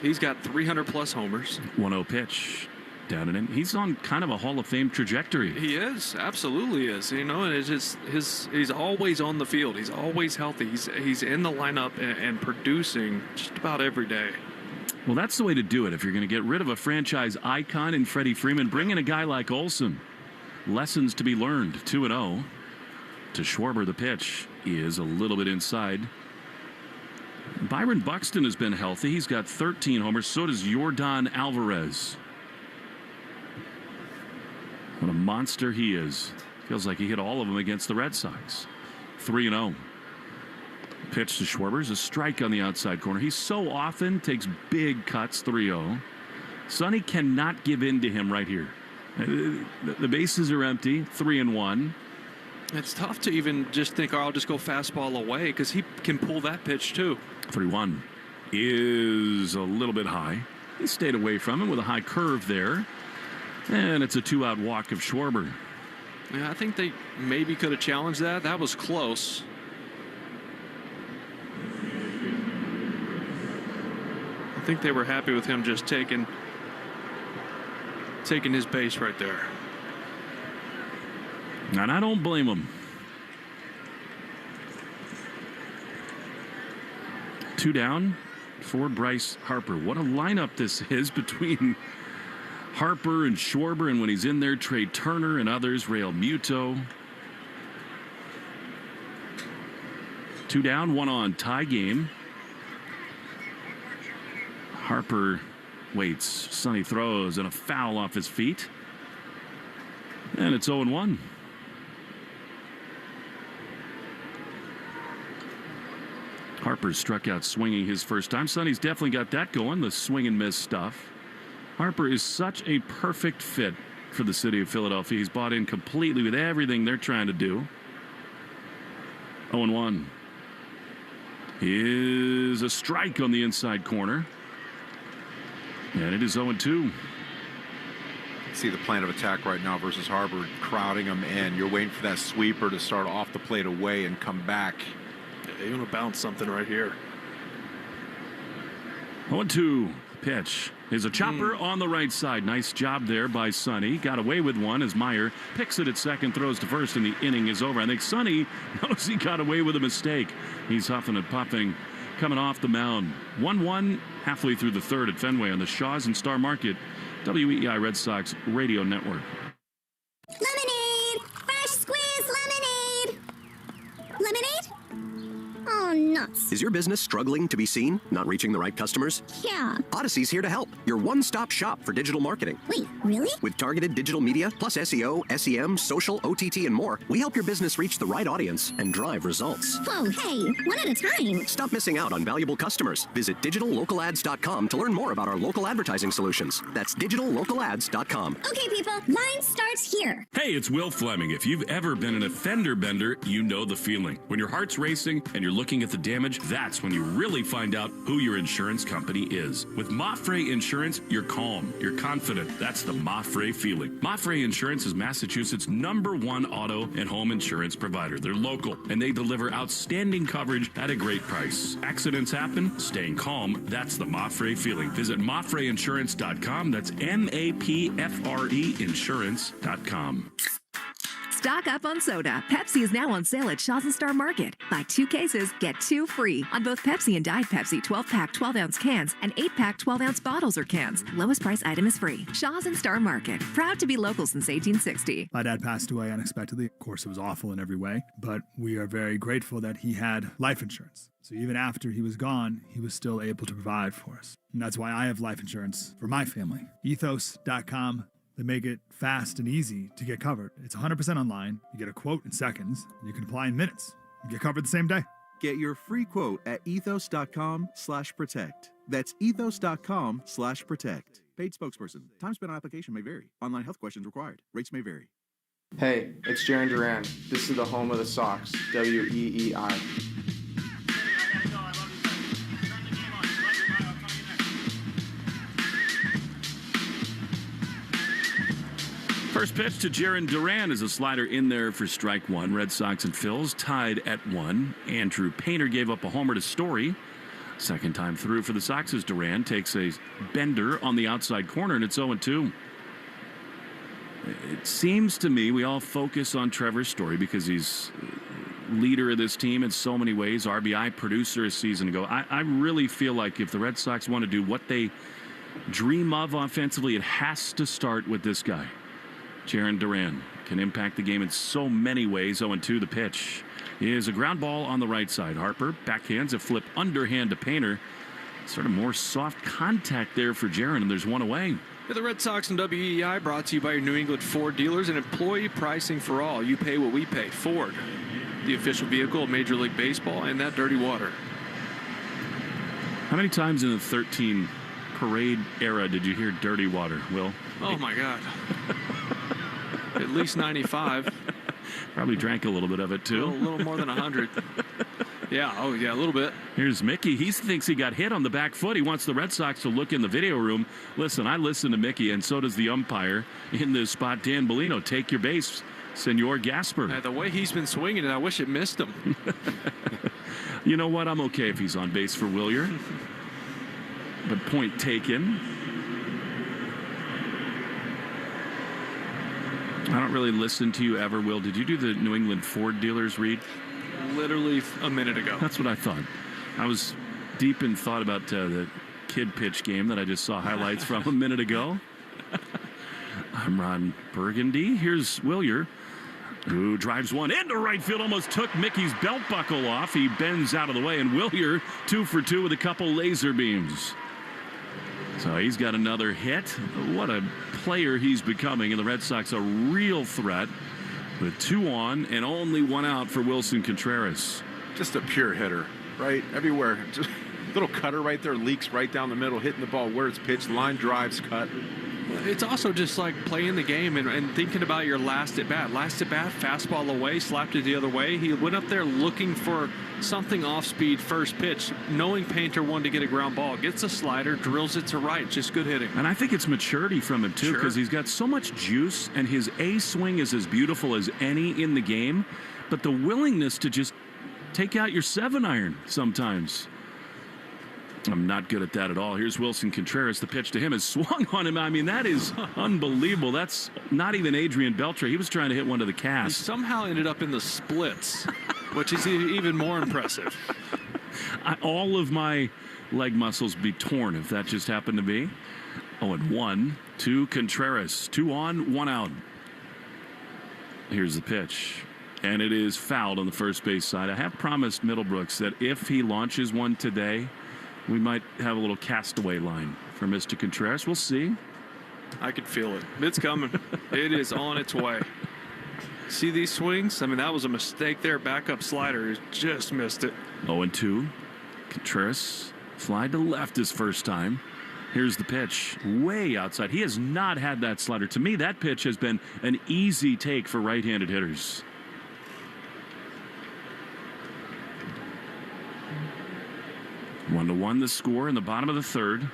He's got 300 plus homers. 1-0 pitch. Down and in. He's on kind of a Hall of Fame trajectory. He is, absolutely is. And it's just he's always on the field. He's always healthy. He's in the lineup and producing just about every day. Well, that's the way to do it. If you're going to get rid of a franchise icon in Freddie Freeman, bring in a guy like Olson. Lessons to be learned. 2-0 to Schwarber. The pitch is a little bit inside. Byron Buxton has been healthy. He's got 13 homers. So does Yordan Alvarez. What a monster he is. Feels like he hit all of them against the Red Sox. 3-0. Pitch to Schwarber. A strike on the outside corner. He so often takes big cuts. 3-0. Sonny cannot give in to him right here. The bases are empty. 3-1. It's tough to even just think, I'll just go fastball away, because he can pull that pitch too. 3-1 is a little bit high. He stayed away from him with a high curve there. And it's a 2-out walk of Schwarber. Yeah, I think they maybe could have challenged that. That was close. I think they were happy with him just taking his base right there. And I don't blame him. 2 down for Bryce Harper. What a lineup this is between Harper and Schwarber, and when he's in there, Trey Turner and others. Real Muto. 2 down, 1 on. Tie game. Harper waits. Sonny throws and a foul off his feet. And it's 0-1. Harper struck out swinging his first time. Sonny's definitely got that going, the swing and miss stuff. Harper is such a perfect fit for the city of Philadelphia. He's bought in completely with everything they're trying to do. 0-1 is a strike on the inside corner. And it is 0-2. See the plan of attack right now versus Harper, crowding him in. You're waiting for that sweeper to start off the plate away and come back. Yeah, you want to bounce something right here. 0-2 pitch is a chopper on the right side. Nice job there by Sonny. Got away with one as Meyer picks it at second, throws to first, and the inning is over. I think Sonny knows he got away with a mistake. He's huffing and puffing coming off the mound. 1-1 halfway through the third at Fenway on the Shaws and Star Market WEEI Red Sox Radio Network. Lemonade! Fresh squeezed lemonade! Lemonade? nuts. Is your business struggling to be seen? Not reaching the right customers? Yeah. Odyssey's here to help. Your one-stop shop for digital marketing. Wait, really? With targeted digital media, plus SEO, SEM, social, OTT, and more, we help your business reach the right audience and drive results. Whoa, hey, one at a time. Stop missing out on valuable customers. Visit digitallocalads.com to learn more about our local advertising solutions. That's digitallocalads.com. Okay, people, mine starts here. Hey, it's Will Fleming. If you've ever been in a fender bender, you know the feeling. When your heart's racing and you're looking at the damage, that's when you really find out who your insurance company is. With Mafre Insurance, you're calm, you're confident. That's the Mafre feeling. Mafre Insurance is Massachusetts' #1 auto and home insurance provider. They're local, and they deliver outstanding coverage at a great price. Accidents happen, staying calm, that's the Mafre feeling. Visit MafreInsurance.com. That's MAPFRE Insurance.com. Stock up on soda. Pepsi is now on sale at Shaw's and Star Market. Buy 2 cases, get 2 free on both Pepsi and Diet Pepsi 12-pack 12-ounce cans and 8-pack 12-ounce bottles or cans. Lowest price item is free. Shaw's and Star Market. Proud to be local since 1860. My dad passed away unexpectedly. Of course, it was awful in every way, but we are very grateful that he had life insurance. So even after he was gone, he was still able to provide for us. And that's why I have life insurance for my family. Ethos.com. They make it fast and easy to get covered. It's 100% online. You get a quote in seconds. And you can apply in minutes. You get covered the same day. Get your free quote at ethos.com/protect. That's ethos.com/protect. Paid spokesperson. Time spent on application may vary. Online health questions required. Rates may vary. Hey, it's Jaylen Brown. This is the home of the Sox, WEEI. First pitch to Jaylen Brown is a slider in there for strike one. Red Sox and Phils tied at 1. Andrew Painter gave up a homer to Story. Second time through for the Sox as Duran takes a bender on the outside corner, and it's 0-2. It seems to me we all focus on Trevor Story because he's leader of this team in so many ways, RBI producer a season ago. I really feel like if the Red Sox want to do what they dream of offensively, it has to start with this guy. Jaylen Brown can impact the game in so many ways. 0-2 the pitch is a ground ball on the right side. Harper backhands a flip underhand to Painter. Sort of more soft contact there for Jaylen, and there's one away. The Red Sox and WEEI brought to you by your New England Ford dealers and employee pricing for all. You pay what we pay. Ford, the official vehicle of Major League Baseball and that dirty water. How many times in the 13 parade era did you hear dirty water, Will? Oh, my God. At least 95. Probably drank a little bit of it, too. A little more than 100. Yeah, oh, yeah, a little bit. Here's Mickey. He thinks he got hit on the back foot. He wants the Red Sox to look in the video room. Listen, I listen to Mickey, and so does the umpire in this spot. Dan Bellino, take your base, Senor Gasper. The way he's been swinging it, I wish it missed him. You know what? I'm okay if he's on base for Willier. But point taken. I don't really listen to you ever, Will. Did you do the New England Ford dealers read? Literally a minute ago. That's what I thought. I was deep in thought about the kid pitch game that I just saw highlights from a minute ago. I'm Ron Burgundy. Here's Willier, who drives one into right field. Almost took Mickey's belt buckle off. He bends out of the way, and Willier 2 for 2 with a couple laser beams. So he's got another hit. What a player he's becoming, and the Red Sox a real threat with 2 on and only 1 out for Wilson Contreras. Just a pure hitter, right? Everywhere. Just little cutter right there, leaks right down the middle, hitting the ball where it's pitched, line drives, cut. It's also just like playing the game and thinking about your last at bat. Last at bat, fastball away, slapped it the other way. He went up there looking for something off speed first pitch, knowing Painter wanted to get a ground ball. Gets a slider, drills it to right. Just good hitting. And I think it's maturity from him, too, because he's got so much juice, and his A swing is as beautiful as any in the game. But the willingness to just take out your 7-iron sometimes. I'm not good at that at all. Here's Wilson Contreras. The pitch to him is swung on him. I mean, that is unbelievable. That's not even Adrian Beltre. He was trying to hit one to the cast. He somehow ended up in the splits, which is even more impressive. All of my leg muscles be torn if that just happened to be. 0-1 to Contreras. 2 on, 1 out. Here's the pitch. and it is fouled on the first base side. I have promised Middlebrooks that if he launches one today, we might have a little castaway line for Mr. Contreras. We'll see. I can feel it. It's coming. It is on its way. See these swings? I mean, that was a mistake there. Backup slider just missed it. 0-2. Contreras fly to left his first time. Here's the pitch, way outside. He has not had that slider. To me, that pitch has been an easy take for right-handed hitters. One to one, the score in the bottom of the third.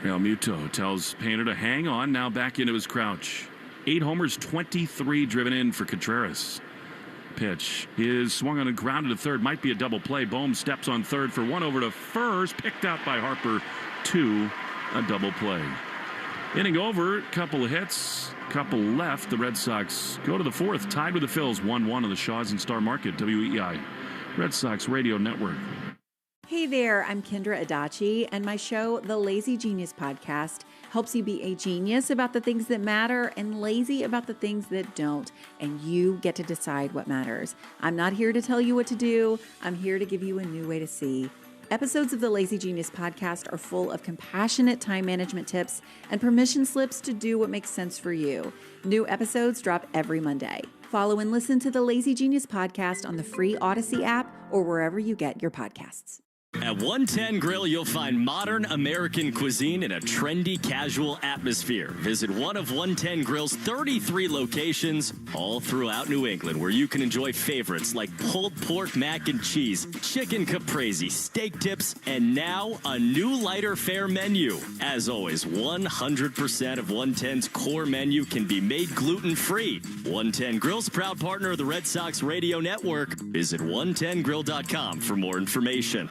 Real Muto tells Painter to hang on, now back into his crouch. 8 homers, 23 driven in for Contreras. Pitch is swung on and grounded to third. Might be a double play. Bohm steps on third for one over to first. Picked out by Harper. 2, a double play. Inning over, couple of hits, couple left. The Red Sox go to the fourth, tied with the Phils, 1-1 on the Shaws and Star Market, WEEI, Red Sox Radio Network. Hey there, I'm Kendra Adachi, and my show, The Lazy Genius Podcast, helps you be a genius about the things that matter and lazy about the things that don't, and you get to decide what matters. I'm not here to tell you what to do. I'm here to give you a new way to see. Episodes of the Lazy Genius Podcast are full of compassionate time management tips and permission slips to do what makes sense for you. New episodes drop every Monday. Follow and listen to the Lazy Genius Podcast on the free Odyssey app or wherever you get your podcasts. At 110 Grill, you'll find modern American cuisine in a trendy, casual atmosphere. Visit one of 110 Grill's 33 locations all throughout New England, where you can enjoy favorites like pulled pork mac and cheese, chicken caprese, steak tips, and now a new lighter fare menu. As always, 100% of 110's core menu can be made gluten-free. 110 Grill's proud partner of the Red Sox Radio Network. Visit 110grill.com for more information.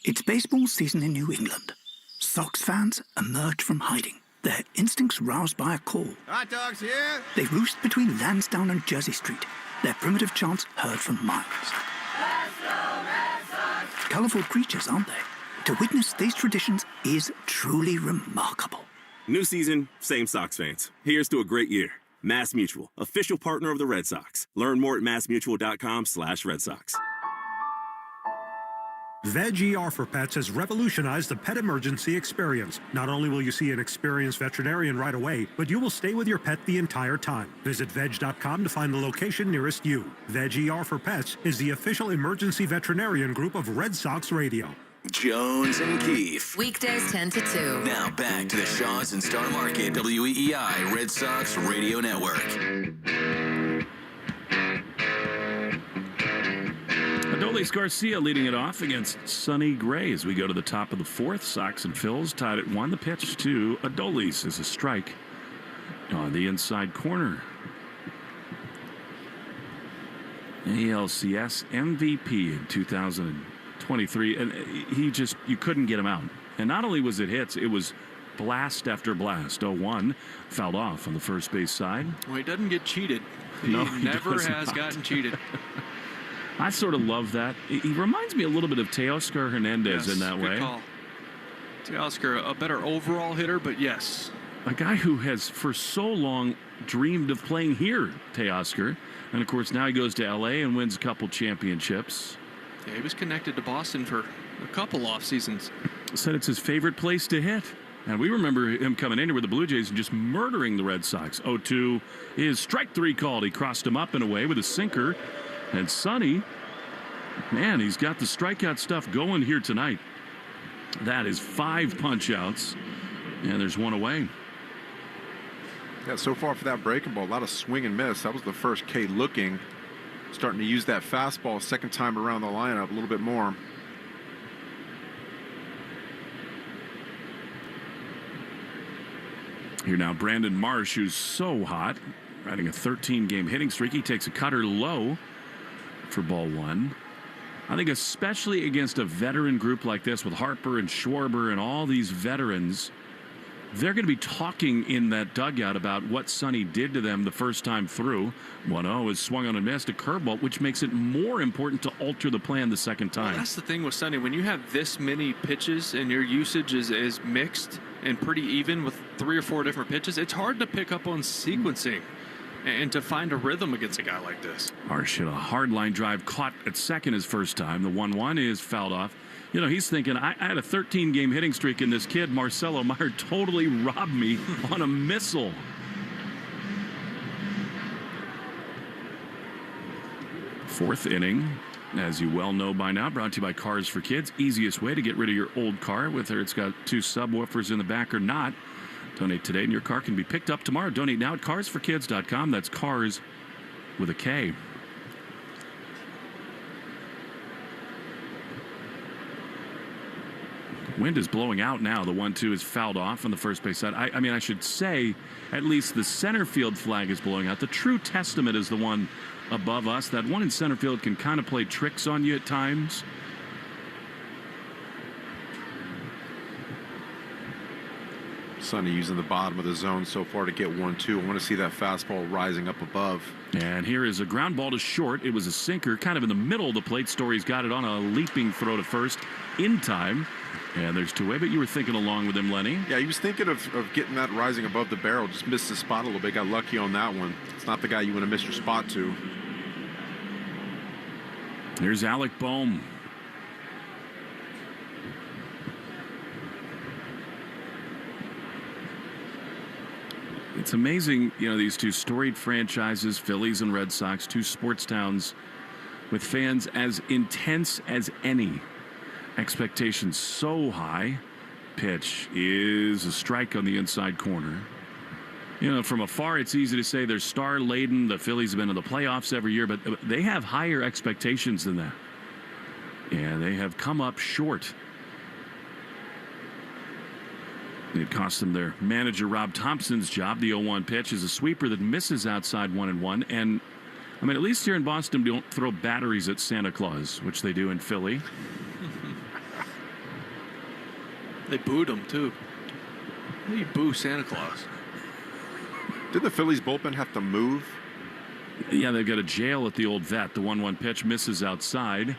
It's baseball season in New England. Sox fans emerge from hiding, their instincts roused by a call. Hot dogs here! They roost between Lansdowne and Jersey Street, their primitive chants heard for miles. Let's go, Red Sox! Colorful creatures, aren't they? To witness these traditions is truly remarkable. New season, same Sox fans. Here's to a great year. Mass Mutual, official partner of the Red Sox. Learn more at massmutual.com/Red Sox. Veg ER for Pets has revolutionized the pet emergency experience. Not only will you see an experienced veterinarian right away, but you will stay with your pet the entire time. Visit veg.com to find the location nearest you. Veg ER for Pets is the official emergency veterinarian group of Red Sox Radio. Jones and Keefe. Weekdays 10 to 2. Now back to the Shaws and Star Market, WEEI, Red Sox Radio Network. Adolis Garcia leading it off against Sonny Gray as we go to the top of the fourth. Sox and Phils tied at 1. The pitch to Adolis is a strike on the inside corner. ALCS MVP in 2023, and you couldn't get him out. And not only was it hits, it was blast after blast. 0-1 fouled off on the first base side. Well, he doesn't get cheated. He never has gotten cheated. I sort of love that. He reminds me a little bit of Teoscar Hernandez in that way. Call. Teoscar, a better overall hitter, but yes. A guy who has for so long dreamed of playing here, Teoscar. And, of course, now he goes to L.A. and wins a couple championships. Yeah, he was connected to Boston for a couple off seasons. Said it's his favorite place to hit. And we remember him coming in here with the Blue Jays and just murdering the Red Sox. 0-2 is strike 3 called. He crossed him up and away with a sinker. And Sonny, man, he's got the strikeout stuff going here tonight. That is 5 punch-outs, and there's one away. Yeah, so far for that breaking ball, a lot of swing and miss. That was the first K looking, starting to use that fastball second time around the lineup a little bit more. Here now, Brandon Marsh, who's so hot, riding a 13-game hitting streak. He takes a cutter low for ball 1. I think especially against a veteran group like this with Harper and Schwarber and all these veterans, they're going to be talking in that dugout about what Sonny did to them the first time through. 1-0 is swung on and missed, a curveball, which makes it more important to alter the plan the second time. Well, that's the thing with Sonny. When you have this many pitches and your usage is mixed, and pretty even with 3 or 4 different pitches, it's hard to pick up on sequencing and to find a rhythm against a guy like this. Arsh hit a hard line drive, caught at second his first time. The 1-1 is fouled off. You know, he's thinking, I had a 13-game hitting streak, and this kid, Marcelo Meyer, totally robbed me on a missile. Fourth inning, as you well know by now, brought to you by Cars for Kids. Easiest way to get rid of your old car, whether it's got 2 subwoofers in the back or not. Donate today, and your car can be picked up tomorrow. Donate now at carsforkids.com. That's cars with a K. Wind is blowing out now. The 1-2 is fouled off on the first base side. I mean, I should say at least the center field flag is blowing out. The true testament is the one above us. That one in center field can kind of play tricks on you at times. Sonny using the bottom of the zone so far to get 1-2. I want to see that fastball rising up above. And here is a ground ball to short. It was a sinker kind of in the middle of the plate. Story's got it on a leaping throw to first in time. And there's 2-away, but you were thinking along with him, Lenny. Yeah, he was thinking of getting that rising above the barrel. Just missed his spot a little bit. Got lucky on that one. It's not the guy you want to miss your spot to. Here's Alec Boehm. It's amazing, you know, these 2 storied franchises, Phillies and Red Sox, 2 sports towns with fans as intense as any. Expectations so high. Pitch is a strike on the inside corner. You know, from afar, it's easy to say they're star-laden. The Phillies have been in the playoffs every year, but they have higher expectations than that. And they have come up short. It cost them their manager, Rob Thompson's job. The 0-1 pitch is a sweeper that misses outside 1-1. And, I mean, at least here in Boston, don't throw batteries at Santa Claus, which they do in Philly. They booed him, too. How do you boo Santa Claus? Did the Phillies bullpen have to move? Yeah, they've got a jail at the old vet. The 1-1 pitch misses outside.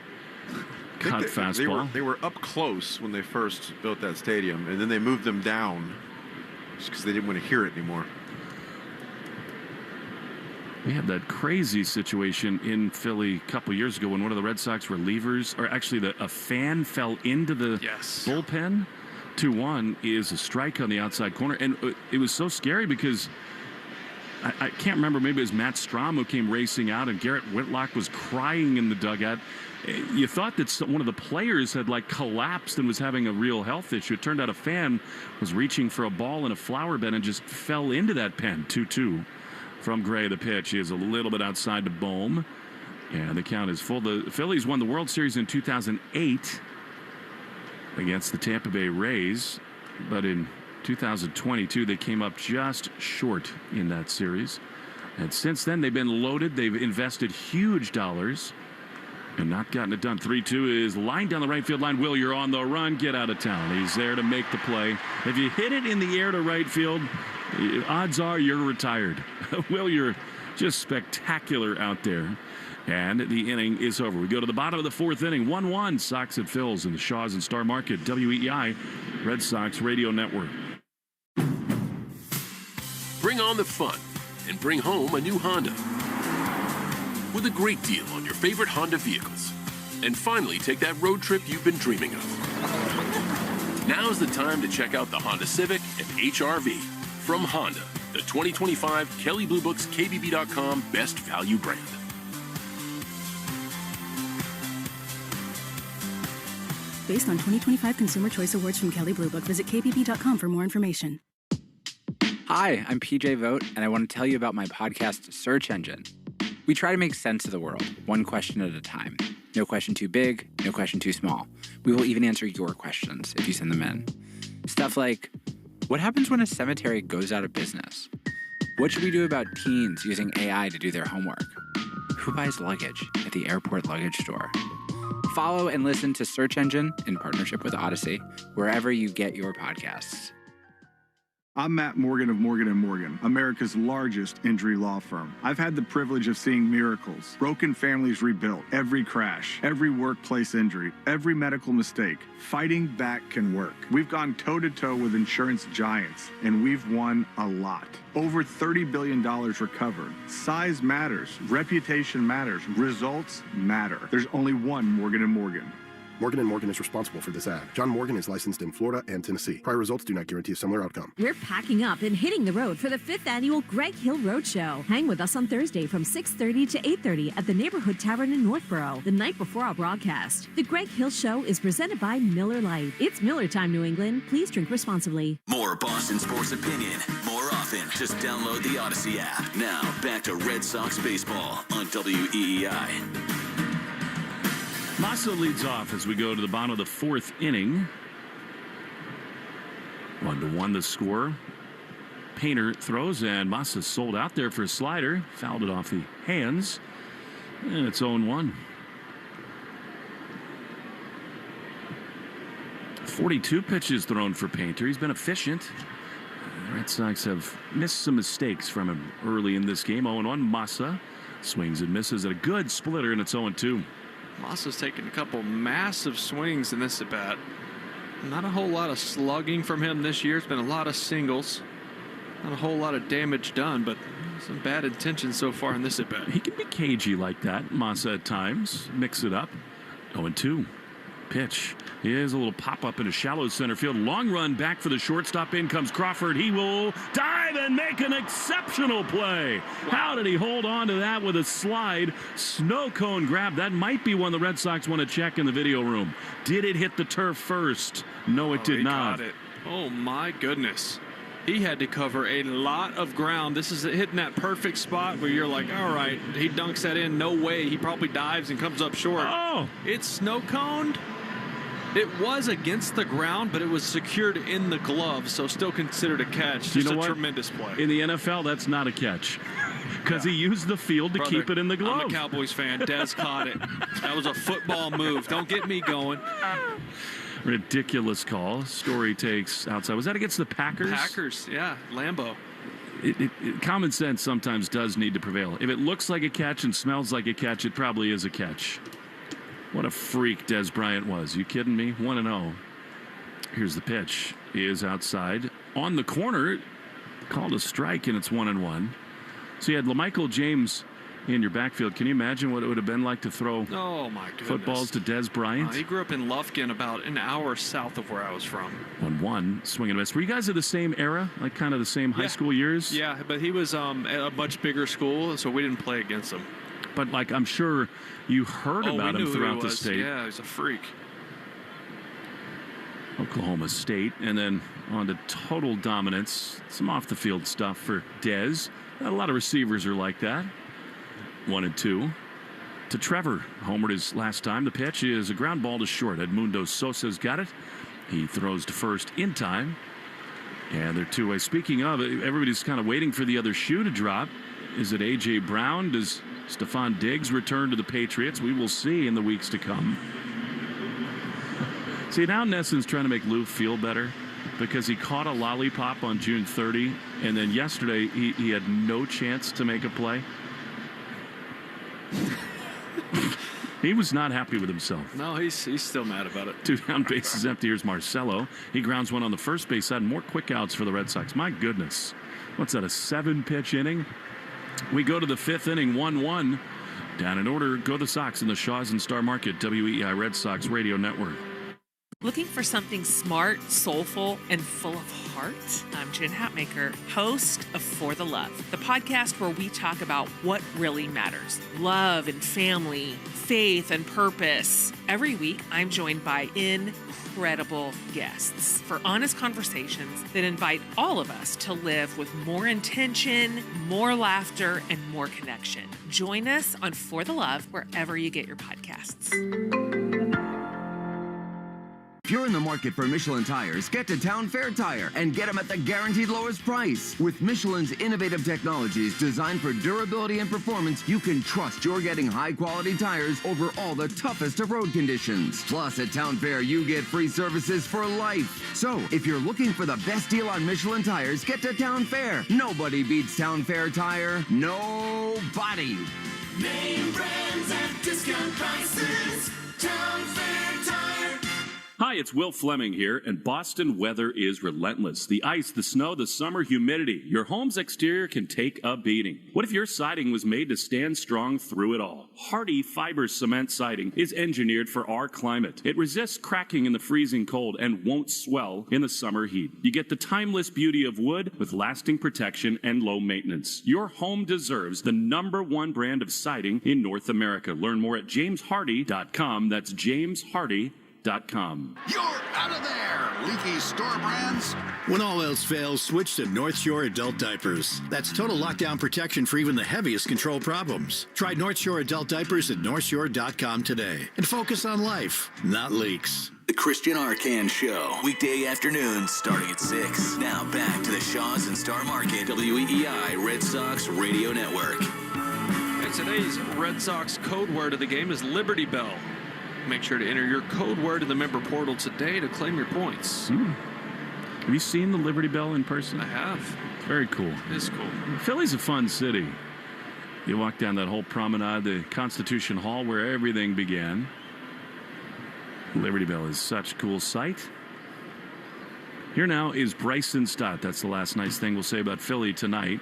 Cut fastball. They were up close when they first built that stadium, and then they moved them down just because they didn't want to hear it anymore. We had that crazy situation in Philly a couple years ago when one of the Red Sox relievers, or actually a fan fell into the bullpen. 2-1 is a strike on the outside corner. And it was so scary because I can't remember, maybe it was Matt Strom who came racing out and Garrett Whitlock was crying in the dugout. You thought that one of the players had like collapsed and was having a real health issue. It turned out a fan was reaching for a ball in a flower bed and just fell into that pen. 2-2 from Gray. The pitch is a little bit outside to Boehm. And the count is full. The Phillies won the World Series in 2008 against the Tampa Bay Rays, but in 2022 they came up just short in that series. And since then they've been loaded. They've invested huge dollars and not gotten it done. 3-2 is lined down the right field line. Will, you're on the run. Get out of town. He's there to make the play. If you hit it in the air to right field, odds are you're retired. Will, you're just spectacular out there. And the inning is over. We go to the bottom of the 4th inning. 1-1, Sox at Phils in the Shaws and Star Market. WEEI, Red Sox Radio Network. Bring on the fun and bring home a new Honda with a great deal on your favorite Honda vehicles. And finally, take that road trip you've been dreaming of. Now's the time to check out the Honda Civic and HR-V from Honda, the 2025 Kelley Blue Book's KBB.com Best Value Brand. Based on 2025 Consumer Choice Awards from Kelley Blue Book, visit kbb.com for more information. Hi, I'm PJ Vogt, and I want to tell you about my podcast, Search Engine. We try to make sense of the world, one question at a time. No question too big, no question too small. We will even answer your questions if you send them in. Stuff like, what happens when a cemetery goes out of business? What should we do about teens using AI to do their homework? Who buys luggage at the airport luggage store? Follow and listen to Search Engine in partnership with Odyssey, wherever you get your podcasts. I'm Matt Morgan of Morgan & Morgan, America's largest injury law firm. I've had the privilege of seeing miracles, broken families rebuilt, every crash, every workplace injury, every medical mistake. Fighting back can work. We've gone toe-to-toe with insurance giants, and we've won a lot. Over $30 billion recovered. Size matters. Reputation matters. Results matter. There's only one Morgan & Morgan. Morgan & Morgan is responsible for this ad. John Morgan is licensed in Florida and Tennessee. Prior results do not guarantee a similar outcome. We're packing up and hitting the road for the 5th annual Greg Hill Roadshow. Hang with us on Thursday from 6:30 to 8:30 at the Neighborhood Tavern in Northborough, the night before our broadcast. The Greg Hill Show is presented by Miller Lite. It's Miller time, New England. Please drink responsibly. More Boston sports opinion, more often. Just download the Odyssey app. Now, back to Red Sox baseball on WEEI. Massa leads off as we go to the bottom of the 4th inning. 1-1 the score. Painter throws, and Massa sold out there for a slider. Fouled it off the hands. And it's 0-1. 42 pitches thrown for Painter. He's been efficient. The Red Sox have missed some mistakes from him early in this game. 0-1. Massa swings and misses at a good splitter, and it's 0-2. Massa's taken a couple massive swings in this at-bat. Not a whole lot of slugging from him this year. It's been a lot of singles. Not a whole lot of damage done, but some bad intentions so far in this at-bat. He can be cagey like that, Massa, at times. Mix it up. 0-2. Pitch. Here's a little pop-up in a shallow center field. Long run back for the shortstop. In comes Crawford. He will dive and make an exceptional play. Wow. How did he hold on to that with a slide? Snow cone grab. That might be one the Red Sox want to check in the video room. Did it hit the turf first? No, it did not. Got it. Oh, my goodness. He had to cover a lot of ground. This is hitting that perfect spot where you're like, all right, he dunks that in. No way. He probably dives and comes up short. Oh. It's snow coned. It was against the ground, but it was secured in the glove, so still considered a catch. Just a tremendous play. In the NFL, that's not a catch. Because he used the field to keep it in the glove. I'm a Cowboys fan. Dez caught it. That was a football move. Don't get me going. Ridiculous call. Story takes outside. Was that against the Packers? Packers, yeah. Lambeau. Common sense sometimes does need to prevail. If it looks like a catch and smells like a catch, it probably is a catch. What a freak Dez Bryant was. You kidding me? 1-0. Here's the pitch. He is outside. On the corner. Called a strike, and it's 1-1. So you had LaMichael James in your backfield. Can you imagine what it would have been like to throw footballs to Dez Bryant? He grew up in Lufkin, about an hour south of where I was from. 1-1. Swing and miss. Were you guys of the same era? Like kind of the same high school years? Yeah, but he was at a much bigger school, so we didn't play against him. But, like, I'm sure you heard about him throughout the state. Yeah, he's a freak. Oklahoma State. And then on to total dominance. Some off-the-field stuff for Dez. Not a lot of receivers are like that. 1-2. To Trevor. Homered his last time. The pitch is a ground ball to short. Edmundo Sosa's got it. He throws to first in time. And they're two-way. Speaking of, everybody's kind of waiting for the other shoe to drop. Is it A.J. Brown? Does Stephon Diggs return to the Patriots? We will see in the weeks to come. See, now Nesson's trying to make Lou feel better because he caught a lollipop on June 30, and then yesterday he had no chance to make a play. He was not happy with himself. No, he's still mad about it. 2 down, bases empty. Here's Marcelo. He grounds one on the first base side. More quick outs for the Red Sox. My goodness. What's that, a 7-pitch inning? We go to the 5th inning, 1-1. Down in order, go the Sox in the Shaws and Star Market, WEEI Red Sox Radio Network. Looking for something smart, soulful, and full of heart? I'm Jen Hatmaker, host of For the Love, the podcast where we talk about what really matters. Love and family, faith and purpose. Every week, I'm joined by incredible guests for honest conversations that invite all of us to live with more intention, more laughter, and more connection. Join us on For the Love wherever you get your podcasts. If you're in the market for Michelin tires, get to Town Fair Tire and get them at the guaranteed lowest price. With Michelin's innovative technologies designed for durability and performance, you can trust you're getting high-quality tires over all the toughest of road conditions. Plus, at Town Fair, you get free services for life. So, if you're looking for the best deal on Michelin tires, get to Town Fair. Nobody beats Town Fair Tire. Nobody. Name brands at discount prices. Town Fair Tire. Hi, it's Will Fleming here, and Boston weather is relentless. The ice, the snow, the summer humidity. Your home's exterior can take a beating. What if your siding was made to stand strong through it all? Hardy fiber cement siding is engineered for our climate. It resists cracking in the freezing cold and won't swell in the summer heat. You get the timeless beauty of wood with lasting protection and low maintenance. Your home deserves the #1 brand of siding in North America. Learn more at jameshardy.com. That's jameshardy.com. You're out of there, leaky store brands. When all else fails, switch to North Shore Adult Diapers. That's total lockdown protection for even the heaviest control problems. Try North Shore Adult Diapers at northshore.com today and focus on life, not leaks. The Christian Arcand Show, weekday afternoons starting at 6. Now back to the Shaws and Star Market, WEEI Red Sox Radio Network. Hey, today's Red Sox code word of the game is Liberty Bell. Make sure to enter your code word in the member portal today to claim your points. Have you seen the Liberty Bell in person? I have. It's very cool. It is cool. Philly's a fun city. You walk down that whole promenade, the Constitution Hall, where everything began. Liberty Bell is such a cool sight. Here now is Bryson Stott. That's the last nice thing we'll say about Philly tonight.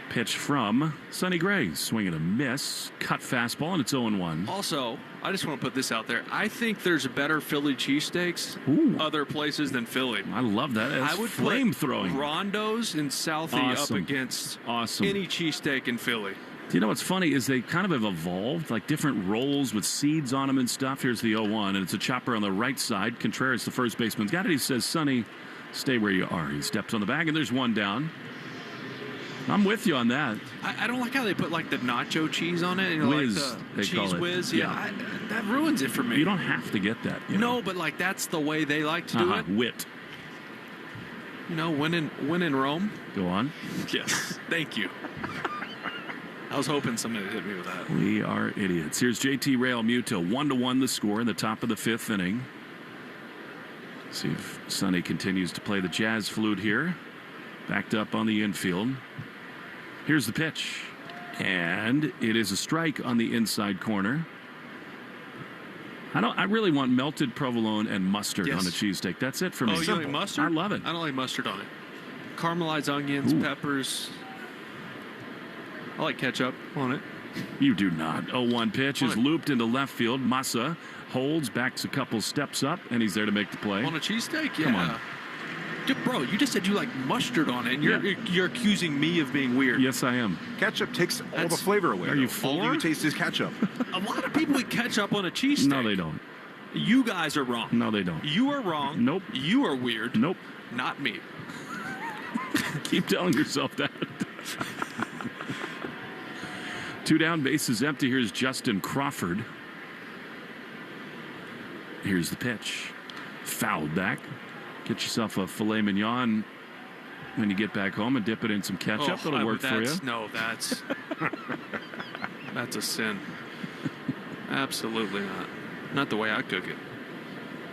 Pitch from Sonny Gray. Swing and a miss. Cut fastball, and it's 0-1. Also, I just want to put this out there. I think there's better Philly cheesesteaks other places than Philly. I love that. That's I would flame-throwing. put Rondo's and Southie up against any cheesesteak in Philly. Do you know what's funny is they kind of have evolved, like different rolls with seeds on them and stuff. Here's the 0-1, and it's a chopper on the right side. Contreras, the first baseman's got it. He says, Sonny, stay where you are. He steps on the bag, and there's one down. I'm with you on that. I don't like how they put like the nacho cheese on it. Whiz, like the they call cheese it. whiz. Yeah. That ruins it for me. You don't have to get that. No, but like that's the way they like to do it. Wit. You know, when in Rome. Go on. Yes. Thank you. I was hoping somebody would hit me with that. We are idiots. Here's JT Realmuto. 1-1 the score in the top of the 5th inning. See if Sonny continues to play the jazz flute here. Backed up on the infield. Here's the pitch. And it is a strike on the inside corner. I really want melted provolone and mustard on a cheesesteak. That's it for me. Oh, you like mustard? I love it. I don't like mustard on it. Caramelized onions, peppers. I like ketchup on it. You do not. 0-1 pitch is looped into left field. Massa holds, backs a couple steps up, and he's there to make the play. On a cheesesteak? Yeah. Come on. Dude, bro, you just said you like mustard on it, and you're accusing me of being weird. Yes, I am. Ketchup takes all the flavor away. Are you All for? you taste is ketchup. A lot of people eat ketchup on a cheesesteak. No, they don't. You guys are wrong. No, they don't. You are wrong. Nope. You are weird. Nope. Not me. Keep telling yourself that. 2 down, bases empty. Here's Justin Crawford. Here's the pitch. Fouled back. Get yourself a filet mignon when you get back home and dip it in some ketchup. That'll work for you. No, that's a sin. Absolutely not. Not the way I cook it.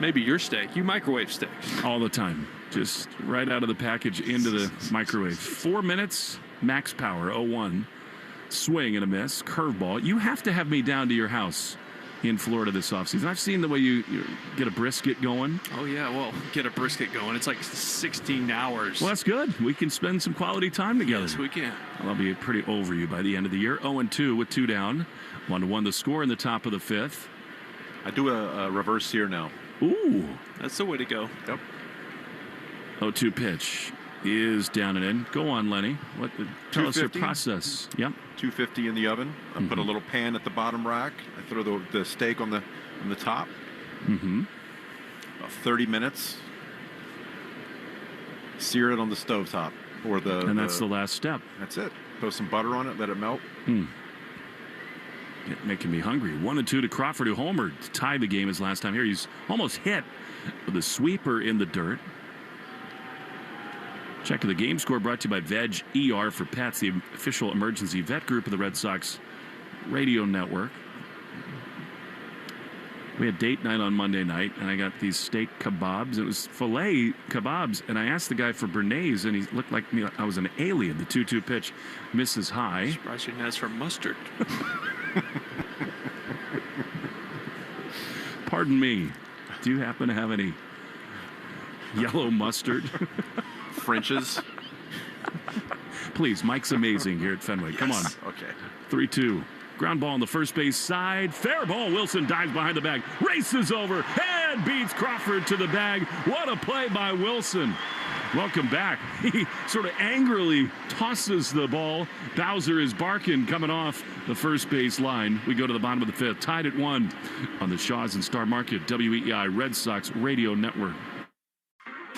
Maybe your steak. You microwave steaks. All the time. Just right out of the package into the microwave. 4 minutes, max power, 0-1. Swing and a miss. Curveball. You have to have me down to your house in Florida this offseason. I've seen the way you get a brisket going. Oh, yeah. Well, get a brisket going. It's like 16 hours. Well, that's good. We can spend some quality time together. Yes, we can. Well, I'll be pretty over you by the end of the year. 0-2 with 2 down. 1-1 the score in the top of the 5th. I do a reverse here now. Ooh. That's the way to go. Yep. 0-2 pitch is down and in. Go on, Lenny. Tell us your process. Yep. 250 in the oven. I put a little pan at the bottom rack. I throw the steak on the top. About 30 minutes. Sear it on the stovetop. And that's the last step. That's it. Throw some butter on it. Let it melt. making me hungry. 1-2 to Crawford, who homered to tie the game his last time here. He's almost hit with a sweeper in the dirt. Check of the game score brought to you by Veg ER for Pets, the official emergency vet group of the Red Sox radio network. We had date night on Monday night, and I got these steak kebabs. It was filet kebabs, and I asked the guy for béarnaise, and he looked like me. I was an alien. The 2-2 pitch misses high. Surprised you didn't ask for mustard. Pardon me. Do you happen to have any yellow mustard? French's? Please, Mike's amazing here at Fenway. Come on. Okay. 3-2. Ground ball on the first base side. Fair ball. Wilson dives behind the bag. Races over and beats Crawford to the bag. What a play by Wilson. Welcome back. He sort of angrily tosses the ball. Bowser is barking coming off the first base line. We go to the bottom of the fifth. Tied at 1 on the Shaws and Star Market WEEI Red Sox Radio Network.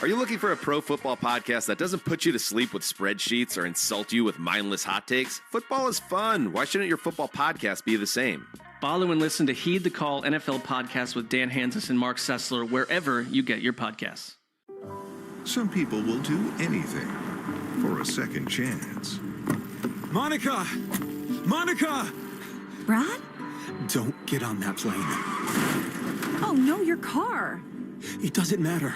Are you looking for a pro football podcast that doesn't put you to sleep with spreadsheets or insult you with mindless hot takes? Football is fun. Why shouldn't your football podcast be the same? Follow and listen to Heed the Call NFL podcast with Dan Hansis and Mark Sessler wherever you get your podcasts. Some people will do anything for a second chance. Monica! Monica! Brad? Don't get on that plane. Oh, no, your car. It doesn't matter.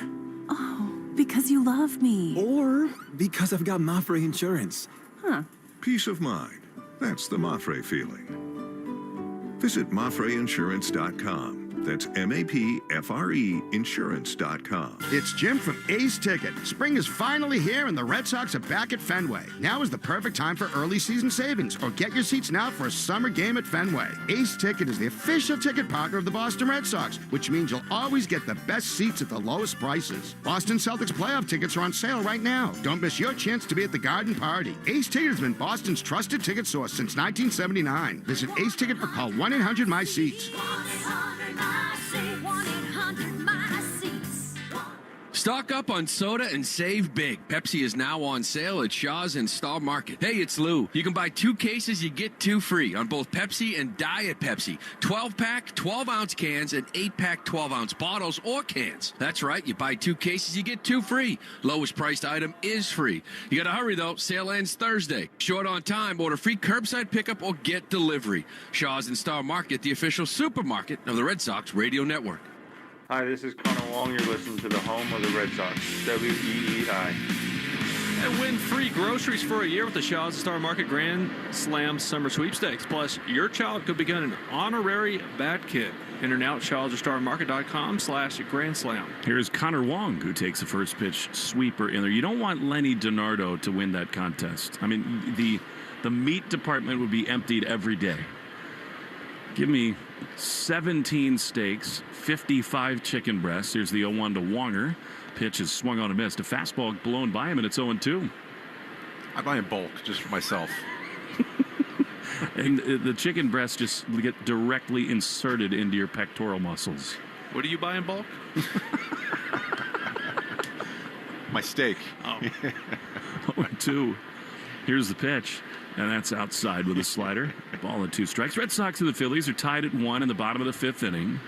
Oh, because you love me. Or because I've got Mafre insurance. Huh. Peace of mind. That's the Mafre feeling. Visit MafreInsurance.com. That's MAPFRE Insurance.com. It's Jim from Ace Ticket. Spring is finally here and the Red Sox are back at Fenway. Now is the perfect time for early season savings, or get your seats now for a summer game at Fenway. Ace Ticket is the official ticket partner of the Boston Red Sox, which means you'll always get the best seats at the lowest prices. Boston Celtics playoff tickets are on sale right now. Don't miss your chance to be at the Garden Party. Ace Ticket has been Boston's trusted ticket source since 1979. Visit Ace Ticket or call 1-800-MY-SEATS. Stock up on soda and save big. Pepsi is now on sale at Shaw's and Star Market. Hey, it's Lou. You can buy 2 cases, you get 2 free on both Pepsi and Diet Pepsi. 12-pack, 12-ounce cans, and 8-pack, 12-ounce bottles or cans. That's right, you buy 2 cases, you get 2 free. Lowest priced item is free. You gotta hurry though, sale ends Thursday. Short on time, order free curbside pickup or get delivery. Shaw's and Star Market, the official supermarket of the Red Sox Radio Network. Hi, this is Connor Wong. You're listening to the home of the Red Sox, WEEI. And win free groceries for a year with the Shaw's Star Market Grand Slam Summer Sweepstakes. Plus, your child could become an honorary Bad Kid. In and out, shawsandStarMarket.com/Grand Slam. Here's Connor Wong, who takes the first pitch sweeper in there. You don't want Lenny DiNardo to win that contest. I mean, the meat department would be emptied every day. Give me 17 steaks, 55 chicken breasts. Here's the 0-1 to Wonger. Pitch is swung on and missed. A fastball blown by him, and it's 0-2. I buy in bulk just for myself. And the chicken breasts just get directly inserted into your pectoral muscles. What do you buy in bulk? My steak. Oh. 0-2. Here's the pitch. And that's outside with a slider. Ball and 2 strikes. Red Sox and the Phillies are tied at 1 in the bottom of the 5th inning.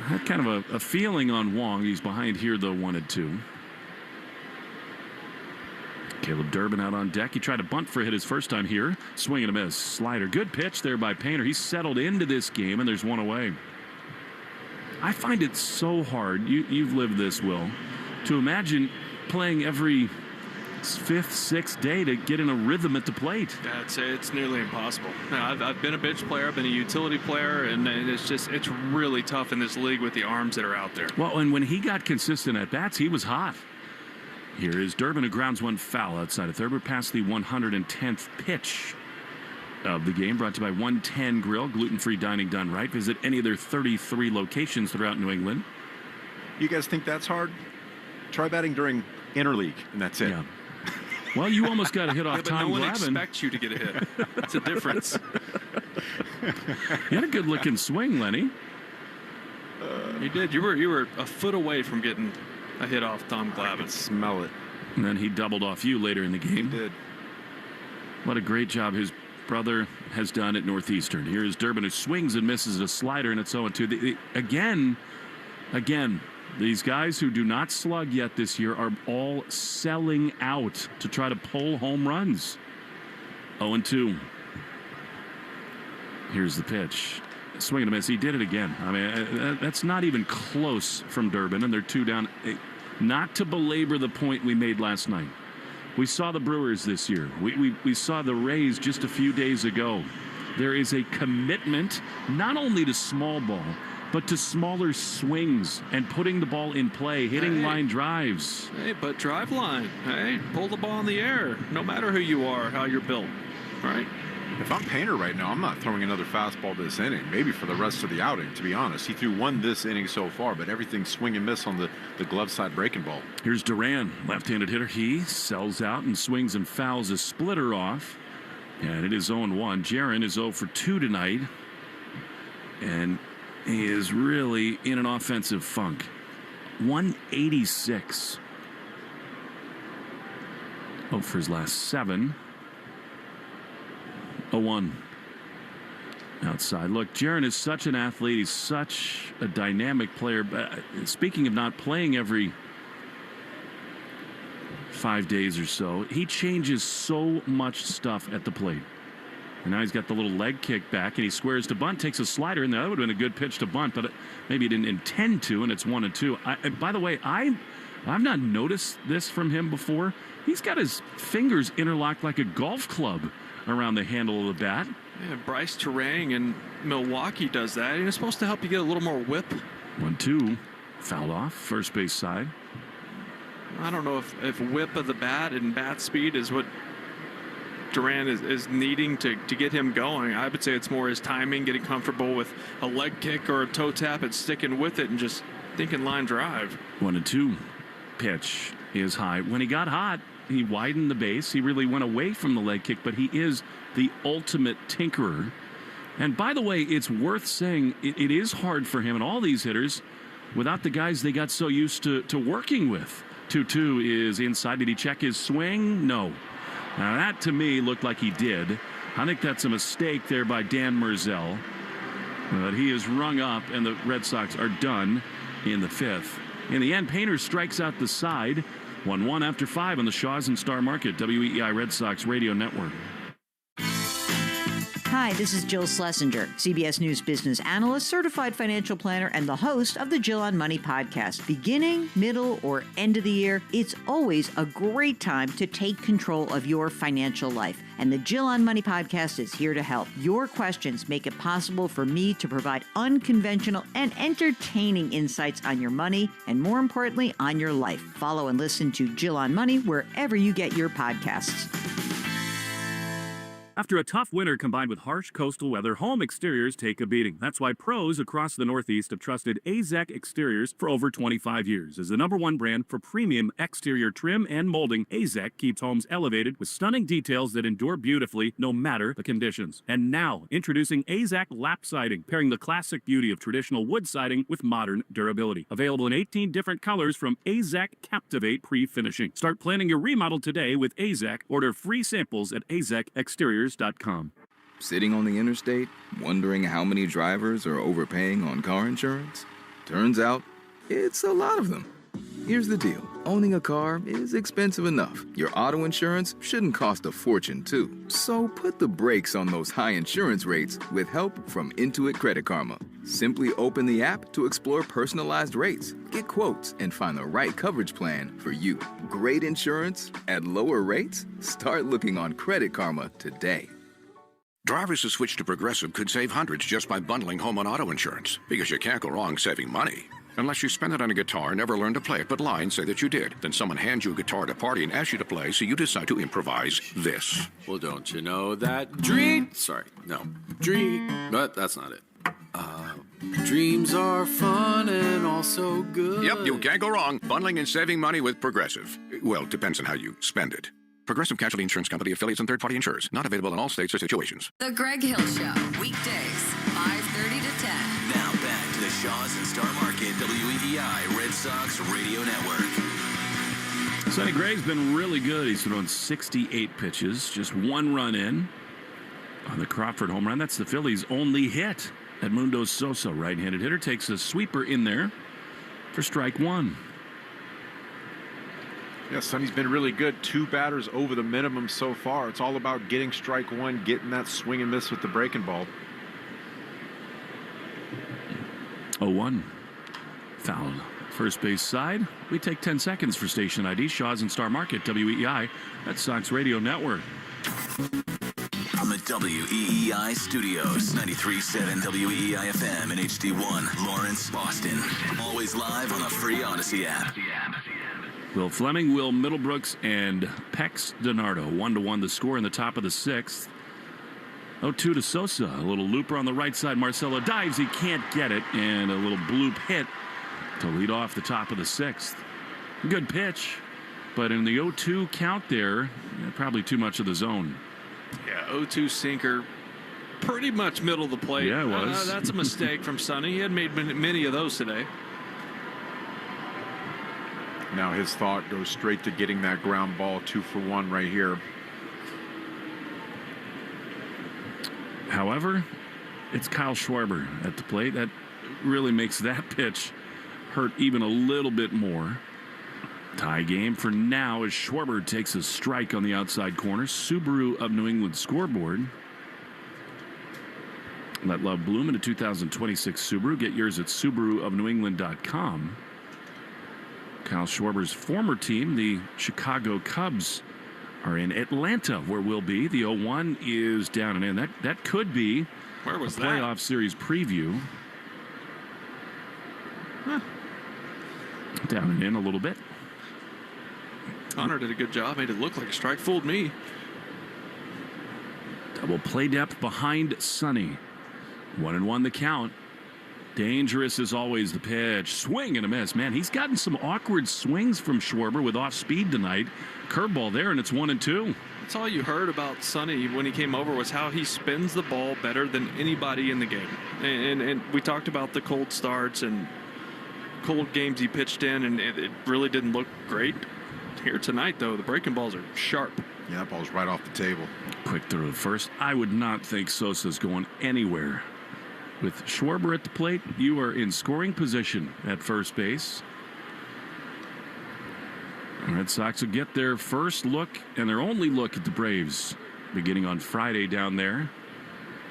Had kind of a feeling on Wong. He's behind here, though, 1-2. Caleb Durbin out on deck. He tried to bunt for a hit his first time here. Swing and a miss. Slider. Good pitch there by Painter. He's settled into this game, and there's 1 away. I find it so hard. You've lived this, Will, to imagine playing every 5th, 6th day to get in a rhythm at the plate. Yeah, it's nearly impossible. I've been a bench player, I've been a utility player, and it's really tough in this league with the arms that are out there. Well, and when he got consistent at bats, he was hot. Here is Durbin, who grounds 1 foul outside of third. We're past the 110th pitch of the game, brought to you by 110 Grill, gluten-free dining done right. Visit any of their 33 locations throughout New England. You guys think that's hard? Try batting during interleague, and that's it. Yeah. Well, you almost got a hit off Tom Glavine. No one Glavine. expects you to get a hit. It's a difference. You had a good-looking swing, Lenny. You did. You were a foot away from getting a hit off Tom Glavine. I could smell it. And then he doubled off you later in the game. He did. What a great job his brother has done at Northeastern. Here's Durbin, who swings and misses a slider, and it's 0-2. Again, these guys who do not slug yet this year are all selling out to try to pull home runs. 0-2. Here's the pitch. Swing and a miss. He did it again. I mean, that's not even close from Durbin, and they're 2 down. Not to belabor the point we made last night. We saw the Brewers this year. We saw the Rays just a few days ago. There is a commitment not only to small ball, but to smaller swings and putting the ball in play, hitting line drives. Hey, but drive line. Hey, pull the ball in the air, no matter who you are, how you're built. Right? If I'm Painter right now, I'm not throwing another fastball this inning, maybe for the rest of the outing, to be honest. He threw one this inning so far, but everything's swing and miss on the glove side breaking ball. Here's Duran, left-handed hitter. He sells out and swings and fouls a splitter off. And it is 0-1. Jaron is 0 for 2 tonight. And he is really in an offensive funk. 186. 0 for his last 7. 0-1. Outside. Look, Jaron is such an athlete. He's such a dynamic player. But speaking of not playing every 5 days or so, he changes so much stuff at the plate. And now he's got the little leg kick back, and he squares to bunt, takes a slider, and that would have been a good pitch to bunt, but maybe he didn't intend to, and it's 1-2. By the way, I've not noticed this from him before. He's got his fingers interlocked like a golf club around the handle of the bat. Yeah, Bryce Terang in Milwaukee does that. And it's supposed to help you get a little more whip. 1-2. Fouled off, first base side. I don't know if whip of the bat and bat speed is what Duran is needing to get him going. I would say it's more his timing, getting comfortable with a leg kick or a toe tap and sticking with it and just thinking line drive. 1-2. Pitch is high. When he got hot, he widened the base. He really went away from the leg kick, but he is the ultimate tinkerer. And by the way, it's worth saying it is hard for him and all these hitters without the guys they got so used to working with. 2-2 is inside. Did he check his swing? No. Now that to me looked like he did. I think that's a mistake there by Dan Merzel. But he is rung up, and the Red Sox are done in the 5th. In the end, Painter strikes out the side. 1-1 after 5 on the Shaws and Star Market, WEEI Red Sox Radio Network. Hi, this is Jill Schlesinger, CBS News business analyst, certified financial planner, and the host of the Jill on Money podcast. Beginning, middle, or end of the year, it's always a great time to take control of your financial life. And the Jill on Money podcast is here to help. Your questions make it possible for me to provide unconventional and entertaining insights on your money and, more importantly, on your life. Follow and listen to Jill on Money wherever you get your podcasts. After a tough winter combined with harsh coastal weather, home exteriors take a beating. That's why pros across the Northeast have trusted AZEK Exteriors for over 25 years. As the #1 brand for premium exterior trim and molding, AZEK keeps homes elevated with stunning details that endure beautifully no matter the conditions. And now, introducing AZEK Lap Siding, pairing the classic beauty of traditional wood siding with modern durability. Available in 18 different colors from AZEK Captivate Pre-Finishing. Start planning your remodel today with AZEK. Order free samples at AZEKExteriors.com. Sitting on the interstate, wondering how many drivers are overpaying on car insurance? Turns out, it's a lot of them. Here's the deal. Owning a car is expensive enough. Your auto insurance shouldn't cost a fortune, too. So put the brakes on those high insurance rates with help from Intuit Credit Karma. Simply open the app to explore personalized rates, get quotes, and find the right coverage plan for you. Great insurance at lower rates? Start looking on Credit Karma today. Drivers who switch to Progressive could save hundreds just by bundling home and auto insurance, because you can't go wrong saving money. Unless you spend it on a guitar and never learn to play it, but lie and say that you did. Then someone hands you a guitar at a party and asks you to play, so you decide to improvise this. Well, don't you know that but that's not it. Dreams are fun and also good. Yep, you can't go wrong bundling and saving money with Progressive. Well, depends on how you spend it. Progressive Casualty Insurance Company, affiliates, and third-party insurers. Not available in all states or situations. The Greg Hill Show, weekdays, 5:30 to 10. Now back to the Shaws and Star Market, WEEI Red Sox Radio Network. Sonny Gray's been really good. He's thrown 68 pitches, just 1 run in. On the Crawford home run, that's the Phillies' only hit. Edmundo Sosa, right-handed hitter, takes a sweeper in there for strike one. Yeah, Sonny's been really good. 2 batters over the minimum so far. It's all about getting strike one, getting that swing and miss with the breaking ball. 0-1. Foul. First base side. We take 10 seconds for station ID. Shaw's and Star Market, WEEI, Red Sox Radio Network. From the WEEI studios, 93.7 WEEI FM and HD1, Lawrence, Boston. Always live on the free Odyssey app. Will Fleming, Will Middlebrooks, and Pex Donardo. 1-1 the score in the top of the 6th. 0-2 to Sosa. A little looper on the right side. Marcelo dives. He can't get it. And a little bloop hit to lead off the top of the 6th. Good pitch. But in the 0-2 count there, probably too much of the zone. Yeah, 0-2 sinker. Pretty much middle of the plate. Yeah, it was. That's a mistake from Sonny. He had made many of those today. Now his thought goes straight to getting that ground ball 2 for 1 right here. However, it's Kyle Schwarber at the plate. That really makes that pitch hurt even a little bit more. Tie game for now as Schwarber takes a strike on the outside corner. Subaru of New England scoreboard. Let love bloom in a 2026 Subaru. Get yours at SubaruofNewEngland.com. Kyle Schwarber's former team, the Chicago Cubs, are in Atlanta, where we'll be. The 0-1 is down and in. That could be Where was a playoff series preview. Huh. Down and in a little bit. Connor did a good job. Made it look like a strike. Fooled me. Double play depth behind Sonny. 1-1 the count. Dangerous as always the pitch. Swing and a miss. Man, he's gotten some awkward swings from Schwarber with off speed tonight. Curveball there, and it's 1-2. That's all you heard about Sonny when he came over was how he spins the ball better than anybody in the game. And we talked about the cold starts and cold games he pitched in, and it really didn't look great. Here tonight, though, the breaking balls are sharp. Yeah, that ball's right off the table. Quick throw to first. I would not think Sosa's going anywhere. With Schwarber at the plate, you are in scoring position at first base. The Red Sox will get their first look and their only look at the Braves beginning on Friday down there.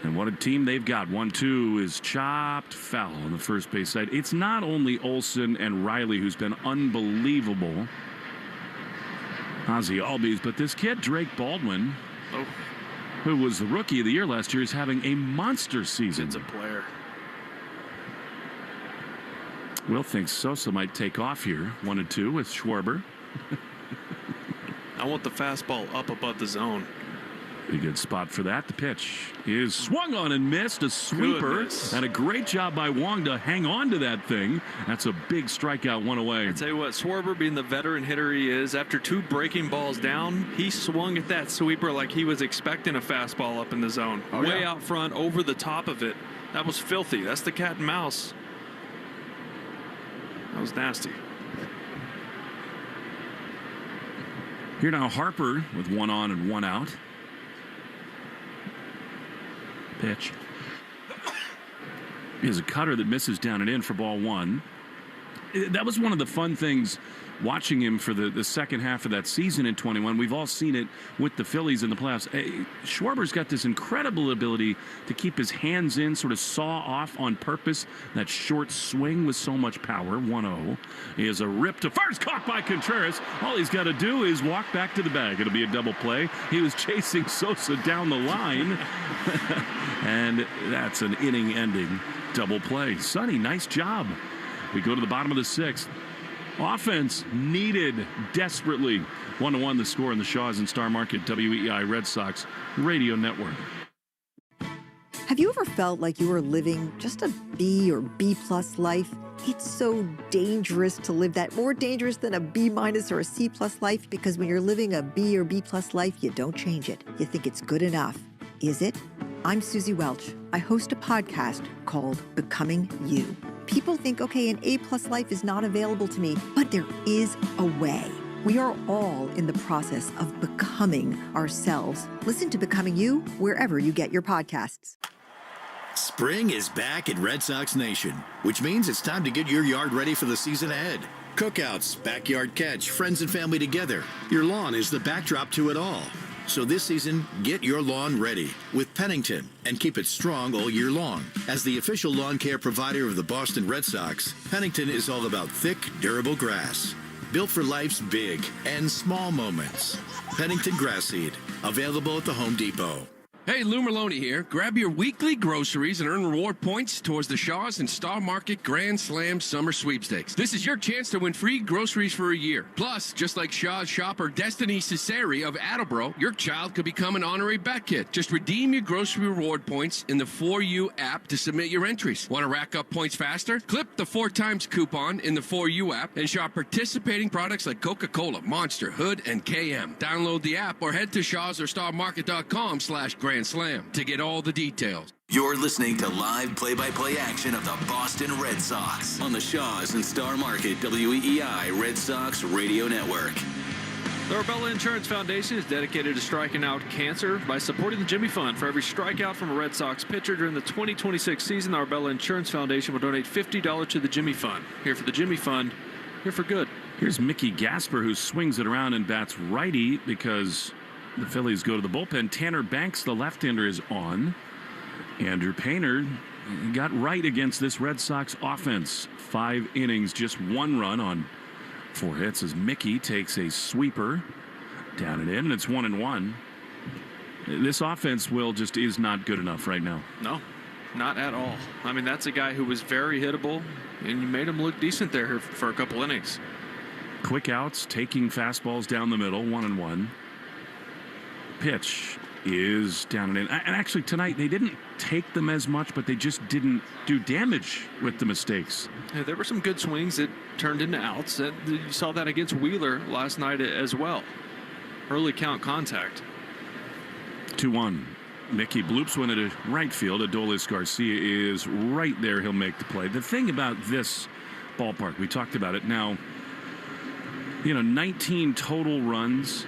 And what a team they've got. 1-2 is chopped foul on the first base side. It's not only Olsen and Riley who's been unbelievable. Ozzie Albies, but this kid, Drake Baldwin, who was the rookie of the year last year, is having a monster season. It's a player. Will thinks Sosa might take off here. 1-2 with Schwarber. I want the fastball up above the zone. A good spot for that. The pitch is swung on and missed. A sweeper. Goodness. And a great job by Wong to hang on to that thing. That's a big strikeout, one away. I tell you what, Schwarber, being the veteran hitter he is, after 2 breaking balls down, he swung at that sweeper like he was expecting a fastball up in the zone. Way out front, over the top of it. That was filthy. That's the cat and mouse. That was nasty. Here now Harper with 1 on and 1 out. Pitch. Is a cutter that misses down and in for ball 1. That was one of the fun things watching him for the second half of that season in 21. We've all seen it with the Phillies in the playoffs. Schwarber's got this incredible ability to keep his hands in, sort of saw off on purpose. That short swing with so much power. 1-0. He has a rip to first, caught by Contreras. All he's got to do is walk back to the bag. It'll be a double play. He was chasing Sosa down the line. And that's an inning-ending double play. Sonny, nice job. We go to the bottom of the 6th. Offense needed desperately. 1-1 the score in the Shaw's and Star Market WEEI Red Sox Radio Network. Have you ever felt like you were living just a B or B+ life? It's so dangerous to live that, more dangerous than a B- or a C+ life, because when you're living a B or B+ life, you don't change it. You think it's good enough. Is it? I'm Susie Welch. I host a podcast called Becoming You. People think, okay, an A+ life is not available to me, but there is a way. We are all in the process of becoming ourselves. Listen to Becoming You wherever you get your podcasts. Spring is back in Red Sox Nation, which means it's time to get your yard ready for the season ahead. Cookouts, backyard catch, friends and family together. Your lawn is the backdrop to it all. So this season, get your lawn ready with Pennington and keep it strong all year long. As the official lawn care provider of the Boston Red Sox, Pennington is all about thick, durable grass. Built for life's big and small moments. Pennington Grass Seed, available at the Home Depot. Hey, Lou Merlone here. Grab your weekly groceries and earn reward points towards the Shaw's and Star Market Grand Slam Summer Sweepstakes. This is your chance to win free groceries for a year. Plus, just like Shaw's shopper Destiny Cesari of Attleboro, your child could become an honorary bet kid. Just redeem your grocery reward points in the 4U app to submit your entries. Want to rack up points faster? Clip the 4x coupon in the 4U app and shop participating products like Coca-Cola, Monster, Hood, and KM. Download the app or head to Shaw's or StarMarket.com/Grand Slam to get all the details. You're listening to live play-by-play action of the Boston Red Sox on the Shaw's and Star Market WEEI Red Sox Radio Network. The Arbella Insurance Foundation is dedicated to striking out cancer by supporting the Jimmy Fund. For every strikeout from a Red Sox pitcher during the 2026 season, the Arbella Insurance Foundation will donate $50 to the Jimmy Fund. Here for the Jimmy Fund, here for good. Here's Mickey Gasper, who swings it around and bats righty because the Phillies go to the bullpen. Tanner Banks, the left-hander, is on. Andrew Painter got right against this Red Sox offense. 5 innings, just 1 run on 4 hits as Mickey takes a sweeper down and in, and it's 1-1. This offense, Will, just is not good enough right now. No, not at all. I mean, that's a guy who was very hittable, and you made him look decent there for a couple innings. Quick outs, taking fastballs down the middle, 1-1. Pitch is down and in. And actually tonight they didn't take them as much, but they just didn't do damage with the mistakes. Yeah, there were some good swings that turned into outs. You saw that against Wheeler last night as well. Early count contact. 2-1. Mickey bloops one to right field. Adolis Garcia is right there. He'll make the play. The thing about this ballpark, we talked about it now, 19 total runs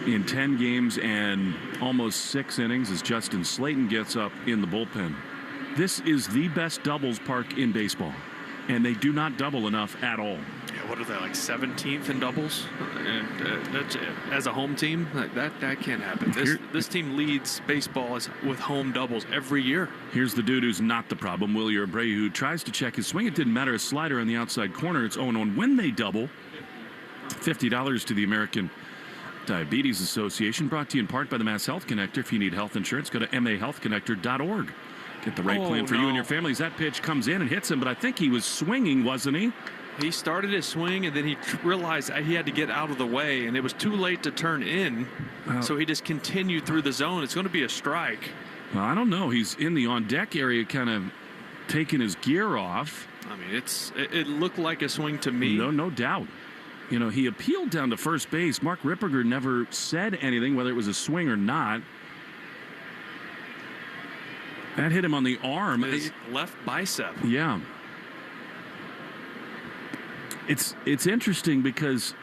in 10 games and almost 6 innings as Justin Slayton gets up in the bullpen. This is the best doubles park in baseball, and they do not double enough at all. Yeah, what are they, like 17th in doubles? And that's, as a home team, that can't happen. This team leads baseball with home doubles every year. Here's the dude who's not the problem, Wilyer Abreu, who tries to check his swing. It didn't matter. A slider on the outside corner. It's 0-1 when they double. $50 to the American Diabetes Association, brought to you in part by the Mass Health Connector. If you need health insurance, go to mahealthconnector.org. Get the right plan for you and your families. That pitch comes in and hits him, but I think he was swinging, wasn't he? He started his swing, and then he realized he had to get out of the way, and it was too late to turn in, so he just continued through the zone. It's going to be a strike. Well, I don't know. He's in the on-deck area kind of taking his gear off. I mean, it looked like a swing to me. No doubt. He appealed down to first base. Mark Ripperger never said anything, whether it was a swing or not. That hit him on the arm. His left bicep. Yeah. It's interesting because,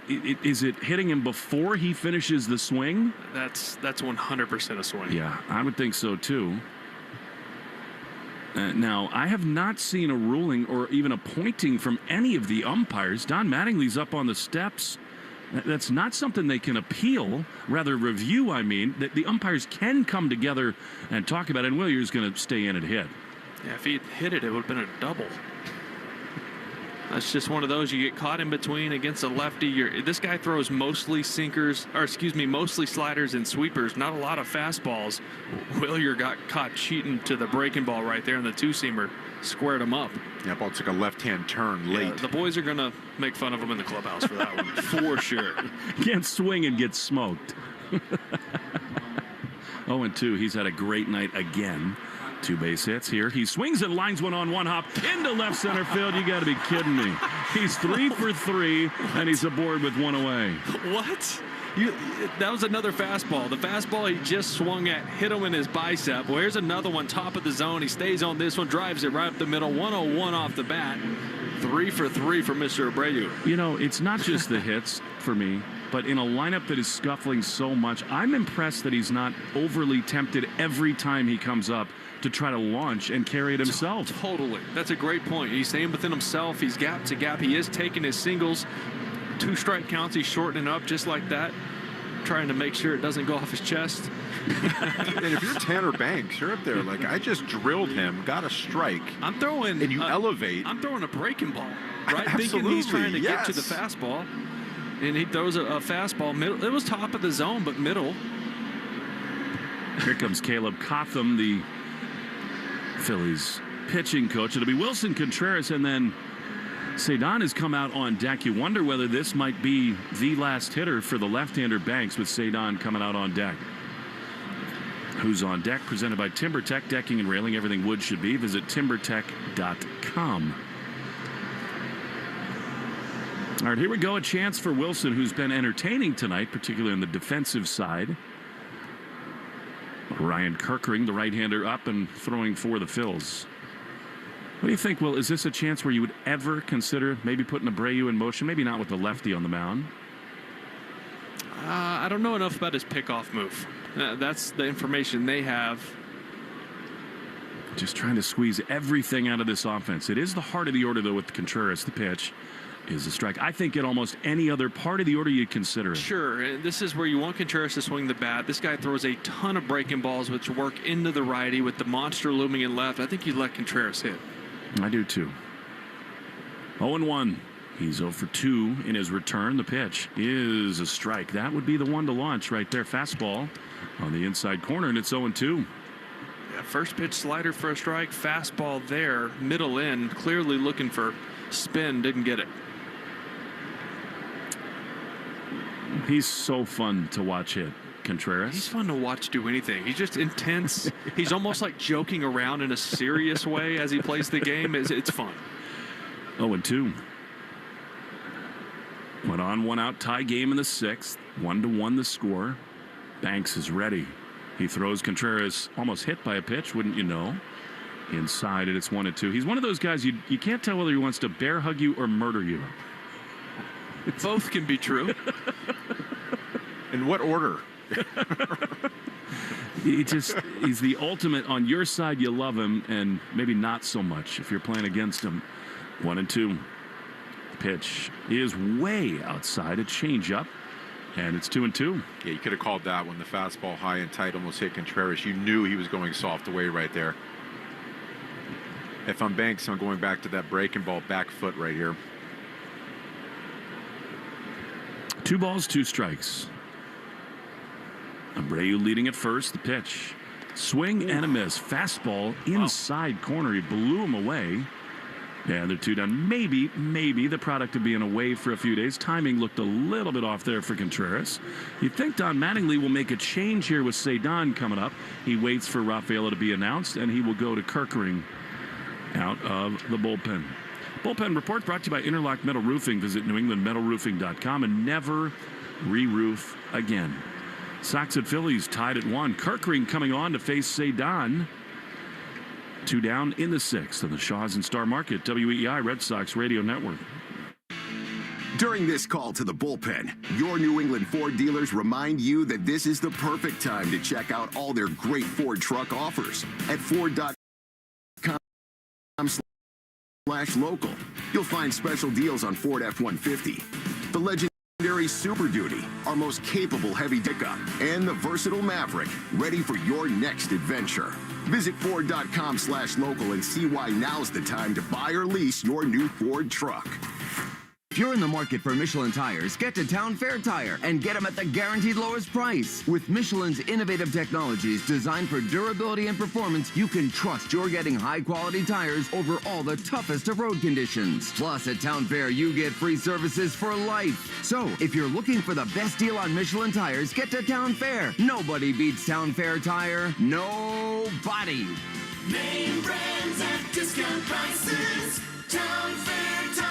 is it hitting him before he finishes the swing? That's 100% a swing. Yeah, I would think so too. Now, I have not seen a ruling or even a pointing from any of the umpires. Don Mattingly's up on the steps. That's not something they can appeal, rather review, I mean. That the umpires can come together and talk about it, and Willier's going to stay in and hit. Yeah, if he hit it, it would have been a double. That's just one of those you get caught in between against a lefty. This guy throws mostly mostly sliders and sweepers, not a lot of fastballs. Wilyer got caught cheating to the breaking ball right there, and the 2-seamer squared him up. Yeah, ball took a left-hand turn late. The boys are going to make fun of him in the clubhouse for that one, for sure. Can't swing and get smoked. 0-2. He's had a great night again. 2 base hits here. He swings and lines one on one hop into left center field. You got to be kidding me. He's 3 for 3, and he's aboard with 1 away. What? That was another fastball. The fastball he just swung at hit him in his bicep. Well, here's another one, top of the zone. He stays on this one, drives it right up the middle. 101 off the bat. 3 for 3 for Mr. Abreu. You know, it's not just the hits for me, but in a lineup that is scuffling so much, I'm impressed that he's not overly tempted every time he comes up to try to launch and carry it himself. Totally. That's a great point. He's staying within himself. He's gap to gap. He is taking his singles. 2 strike counts. He's shortening up just like that, trying to make sure it doesn't go off his chest. And if you're Tanner Banks, you're up there like, I just drilled him, got a strike. I'm throwing. And you elevate. I'm throwing a breaking ball, right? Absolutely, Thinking he's trying to yes. get to the fastball. And he throws a fastball. Middle. It was top of the zone, but middle. Here comes Caleb Cotham, the Phillies pitching coach. It'll be Wilson Contreras, and then Cedon has come out on deck. You wonder whether this might be the last hitter for the left-hander Banks, with Cedon coming out on deck. Who's on deck? Presented by TimberTech, decking and railing. Everything wood should be. Visit timbertech.com. All right, here we go. A chance for Wilson, who's been entertaining tonight, particularly on the defensive side. Ryan Kirkering, the right-hander, up and throwing for the Phils. What do you think, Will? Is this a chance where you would ever consider maybe putting Abreu in motion? Maybe not with the lefty on the mound. I don't know enough about his pickoff move. That's the information they have. Just trying to squeeze everything out of this offense. It is the heart of the order, though, with Contreras. The pitch is a strike. I think at almost any other part of the order you'd consider it. Sure, and this is where you want Contreras to swing the bat. This guy throws a ton of breaking balls, which work into the righty with the monster looming in left. I think you'd let Contreras hit. I do, too. 0-1. He's 0 for 2 in his return. The pitch is a strike. That would be the one to launch right there. Fastball on the inside corner, and it's 0-2. Yeah, first pitch slider for a strike. Fastball there, middle in, clearly looking for spin. Didn't get it. He's so fun to watch hit, Contreras. He's fun to watch do anything. He's just intense. He's almost like joking around in a serious way as he plays the game. It's fun. 0-2. Went on, 1 out, tie game in the 6th. 1-1 the score. Banks is ready. He throws. Contreras almost hit by a pitch, wouldn't you know? Inside it, it's 1-2. He's one of those guys you can't tell whether he wants to bear hug you or murder you. Both can be true. In what order? He's the ultimate. On your side, you love him, and maybe not so much if you're playing against him. 1-2. Pitch is way outside. A changeup, and it's 2-2. Yeah, you could have called that when the fastball high and tight almost hit Contreras. You knew he was going soft away right there. If I'm Banks, I'm going back to that breaking ball back foot right here. 2 balls, 2 strikes. Abreu leading at first. The pitch. Swing and a miss. Fastball inside corner. He blew him away. Yeah, they're 2 down. Maybe the product of being away for a few days. Timing looked a little bit off there for Contreras. You'd think Don Mattingly will make a change here with Cedon coming up. He waits for Rafaela to be announced, and he will go to Kirkering out of the bullpen. Bullpen report brought to you by Interlock Metal Roofing. Visit NewEnglandMetalRoofing.com and never re-roof again. Sox and Phillies tied at 1. Kirkering coming on to face Cedon. 2 down in the 6th on the Shaws and Star Market, WEEI Red Sox Radio Network. During this call to the bullpen, your New England Ford dealers remind you that this is the perfect time to check out all their great Ford truck offers at Ford.com/local. You'll find special deals on Ford F-150, the legendary Super Duty, our most capable heavy pickup, and the versatile Maverick, ready for your next adventure. Visit Ford.com/local and see why now's the time to buy or lease your new Ford truck. If you're in the market for Michelin tires, get to Town Fair Tire and get them at the guaranteed lowest price. With Michelin's innovative technologies designed for durability and performance, you can trust you're getting high-quality tires over all the toughest of road conditions. Plus, at Town Fair, you get free services for life. So, if you're looking for the best deal on Michelin tires, get to Town Fair. Nobody beats Town Fair Tire. Nobody. Name brands at discount prices. Town Fair Tire.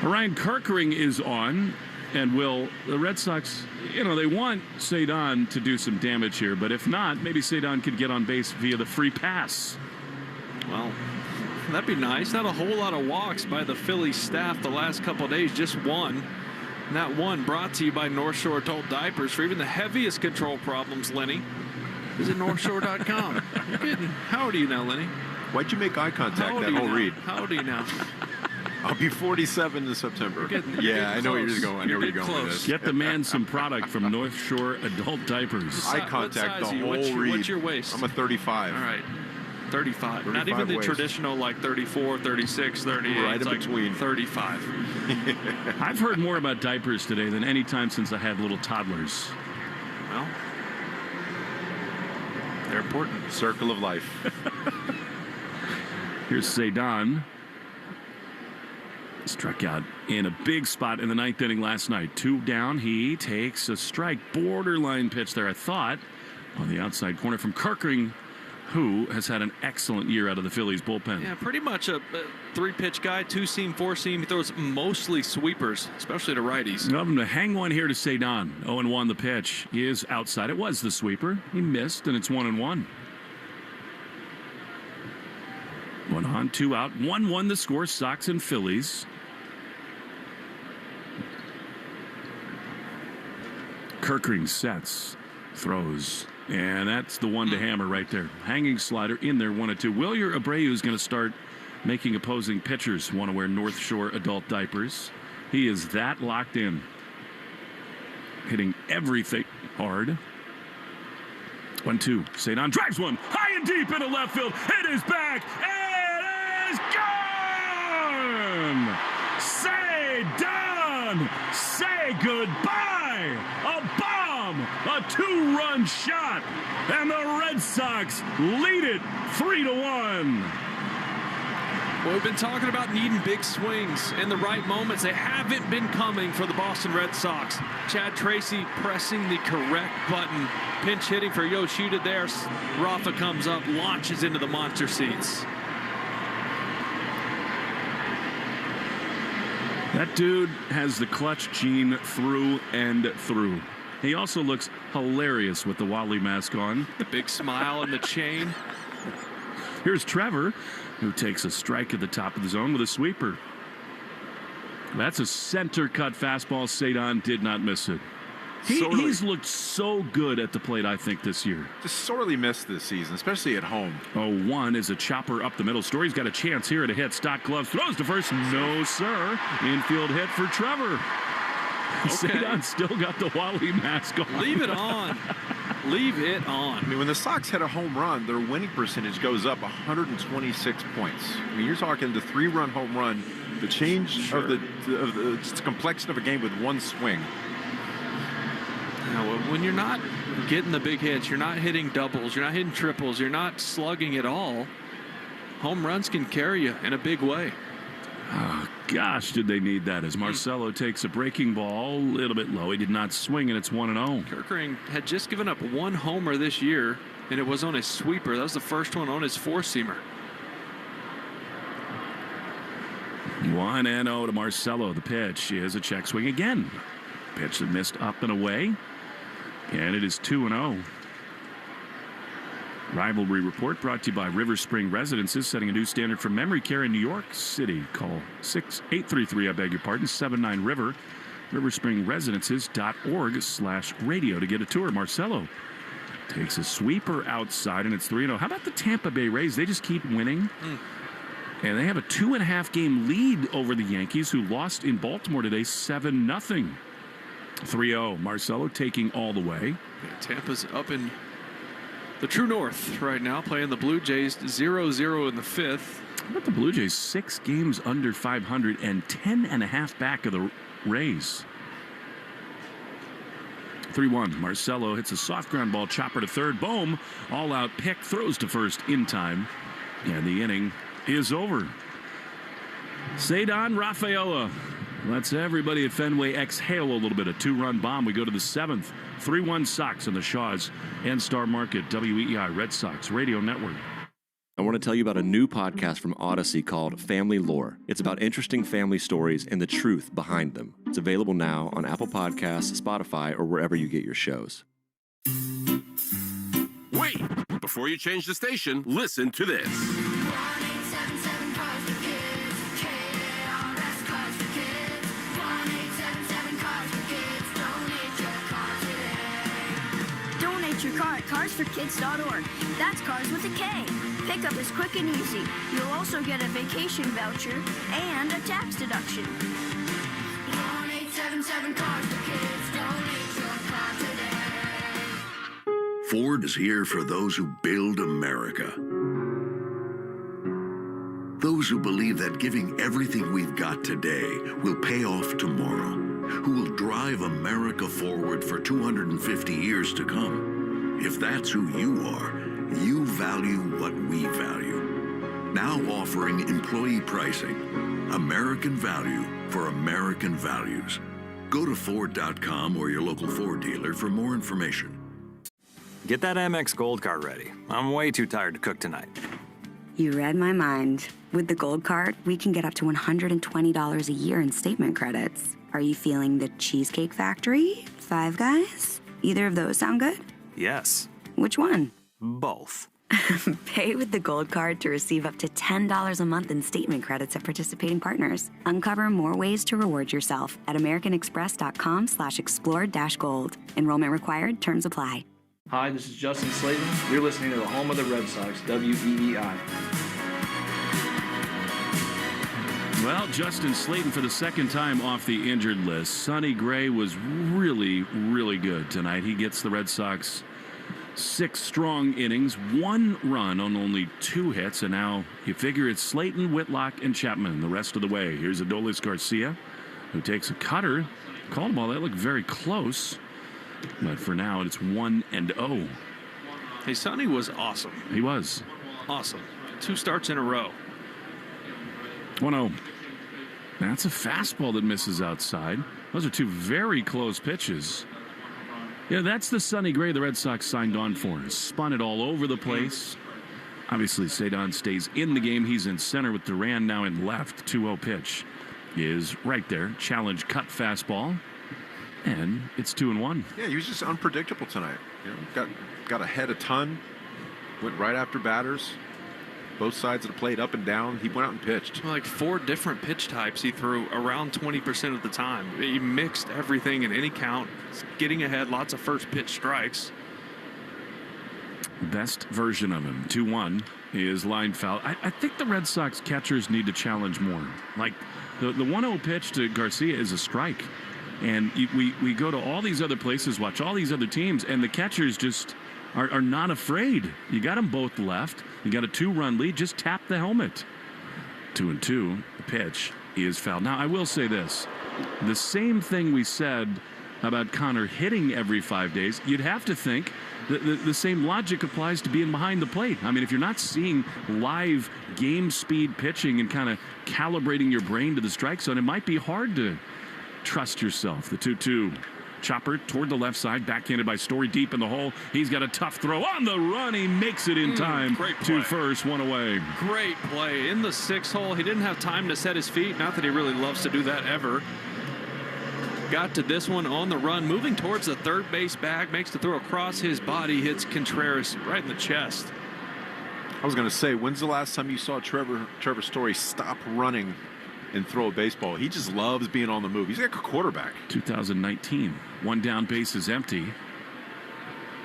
Ryan Kirkering is on, and the Red Sox, they want Cedon to do some damage here, but if not, maybe Cedon could get on base via the free pass. Well, That'd be nice. Not a whole lot of walks by the Phillies staff the last couple of days, just one. And that one brought to you by North Shore Adult Diapers for even the heaviest control problems, Lenny. Visit NorthShore.com. You're kidding. How old are you now, Lenny? Why'd you make eye contact that whole read? How old are you now? I'll be 47 in September. You're I know where you're going. I know where you're going with this. Get the man some product from North Shore Adult Diapers. Eye contact the whole read. What's your waist? I'm a 35. All right. 35. Not even the traditional like 34, 36, 38. Right it's in like between. 35. I've heard more about diapers today than any time since I had little toddlers. Well, they're important. Circle of life. Here's Cedon. Struck out in a big spot in the ninth inning last night. 2 down. He takes a strike. Borderline pitch there, I thought. On the outside corner from Kirkering, who has had an excellent year out of the Phillies bullpen. Yeah, pretty much a 3-pitch guy, 2-seam, 4-seam. He throws mostly sweepers, especially to righties. Love him to hang one here to Cedon. 0-1 the pitch. He is outside. It was the sweeper. He missed, and it's 1-1. 1 on, 2 out. 1-1 the score. Sox and Phillies. Kirkering sets, throws, and that's the one to hammer right there. Hanging slider in there, 1-2. Wilyer Abreu is going to start making opposing pitchers want to wear North Shore Adult Diapers. He is that locked in. Hitting everything hard. 1-2. Cedon drives one high and deep into left field. It is back. It is gone. Cedon, say goodbye. A bomb, a 2-run shot, and the Red Sox lead it 3-1. Well, we've been talking about needing big swings in the right moments. They haven't been coming for the Boston Red Sox. Chad Tracy pressing the correct button. Pinch hitting for Yoshida there. Rafa comes up, launches into the monster seats. That dude has the clutch gene through and through. He also looks hilarious with the Wally mask on. The big smile and the chain. Here's Trevor, who takes a strike at the top of the zone with a sweeper. That's a center-cut fastball. Cedon did not miss it. He's looked so good at the plate, I think, this year. Just sorely missed this season, especially at home. 0-1 is a chopper up the middle. Story's got a chance here at a hit. Stock gloves, throws to first. No, sir. Infield hit for Trevor. Okay. Cedon still got the Wally mask on. Leave it on. Leave it on. I mean, when the Sox hit a home run, their winning percentage goes up 126 points. I mean, you're talking the 3-run home run, the change of the complexion of a game with one swing. You know, when you're not getting the big hits, you're not hitting doubles, you're not hitting triples, you're not slugging at all, home runs can carry you in a big way. Oh, gosh, did they need that as Marcelo takes a breaking ball a little bit low. He did not swing, and it's 1-0. Kirkering had just given up 1 homer this year, and it was on his sweeper. That was the first one on his 4-seamer. 1-0 to Marcelo. The pitch is a check swing again. Pitch that missed up and away. And it is 2-0. Rivalry Report brought to you by River Spring Residences, setting a new standard for memory care in New York City. Call 7833, riverspringresidences.org/radio to get a tour. Marcelo takes a sweeper outside, and it's 3-0. How about the Tampa Bay Rays? They just keep winning. And they have a 2.5 game lead over the Yankees, who lost in Baltimore today 7-0. 3-0. Marcelo taking all the way. Yeah, Tampa's up in the true north right now, playing the Blue Jays 0-0 in the 5th. How about the Blue Jays? 6 games under 500 and 10.5 back of the Rays. 3-1. Marcelo hits a soft ground ball, chopper to third. Bohm, all out pick, throws to first in time. And the inning is over. Cedon Rafaela lets everybody at Fenway exhale a little bit. A 2-run bomb. We go to the 7th. 3-1 Sox in the Shaws and Star Market, WEI Red Sox Radio Network. I want to tell you about a new podcast from Odyssey called Family Lore. It's about interesting family stories and the truth behind them. It's available now on Apple Podcasts, Spotify, or wherever you get your shows. Wait! Before you change the station, listen to this. 1-877-5 car at carsforkids.org. That's cars with a K. Pickup is quick and easy. You'll also get a vacation voucher and a tax deduction. 1-877 Cars for Kids. Donate your car today. Ford is here for those who build America. Those who believe that giving everything we've got today will pay off tomorrow. Who will drive America forward for 250 years to come. If that's who you are, you value what we value. Now offering employee pricing. American value for American values. Go to Ford.com or your local Ford dealer for more information. Get that Amex Gold Card ready. I'm way too tired to cook tonight. You read my mind. With the Gold Card, we can get up to $120 a year in statement credits. Are you feeling the Cheesecake Factory? Five Guys? Either of those sound good? Yes. Which one? Both. Pay with the Gold Card to receive up to $10 a month in statement credits at participating partners. Uncover more ways to reward yourself at americanexpress.com/explore-gold. Enrollment required. Terms apply. Hi, this is Justin Slayton. You're listening to the home of the Red Sox, WEEI. Well, Justin Slayton for the second time off the injured list. Sonny Gray was really, really good tonight. He gets the Red Sox 6 strong innings, 1 run on only 2 hits, and now you figure it's Slayton, Whitlock, and Chapman the rest of the way. Here's Adolis Garcia, who takes a cutter. Called ball. That looked very close. But for now, it's 1-0. Hey, Sonny was awesome. He was. Awesome. 2 starts in a row. 1-0. That's a fastball that misses outside. Those are 2 very close pitches. Yeah, that's the Sonny Gray the Red Sox signed on for. Spun it all over the place. Obviously, Cedon stays in the game. He's in center with Duran now in left. 2-0 pitch is right there. Challenge cut fastball. And it's 2-1. Yeah, he was just unpredictable tonight. You know, got ahead a ton, went right after batters, both sides of the plate, up and down. He went out and pitched. Like 4 different pitch types he threw around 20% of the time. He mixed everything in any count, getting ahead, lots of first pitch strikes. Best version of him, 2-1, is line foul. I think the Red Sox catchers need to challenge more. Like the 1-0 pitch to Garcia is a strike. And we go to all these other places, watch all these other teams, and the catchers just are not afraid. You got them both left. You got a 2-run lead. Just tap the helmet. 2-2. The pitch is fouled. Now, I will say this. The same thing we said about Connor hitting every 5 days, you'd have to think the same logic applies to being behind the plate. I mean, if you're not seeing live game speed pitching and kind of calibrating your brain to the strike zone, it might be hard to trust yourself. The 2-2 chopper toward the left side, backhanded by Story deep in the hole. He's got a tough throw on the run. He makes it in time to first, 1 away. Great play in the 6th hole. He didn't have time to set his feet. Not that he really loves to do that ever. Got to this one on the run, moving towards the third base bag, makes the throw across his body, hits Contreras right in the chest. I was going to say, when's the last time you saw Trevor Story stop running and throw a baseball? He just loves being on the move. He's like a quarterback. 2019. 1 down, base is empty.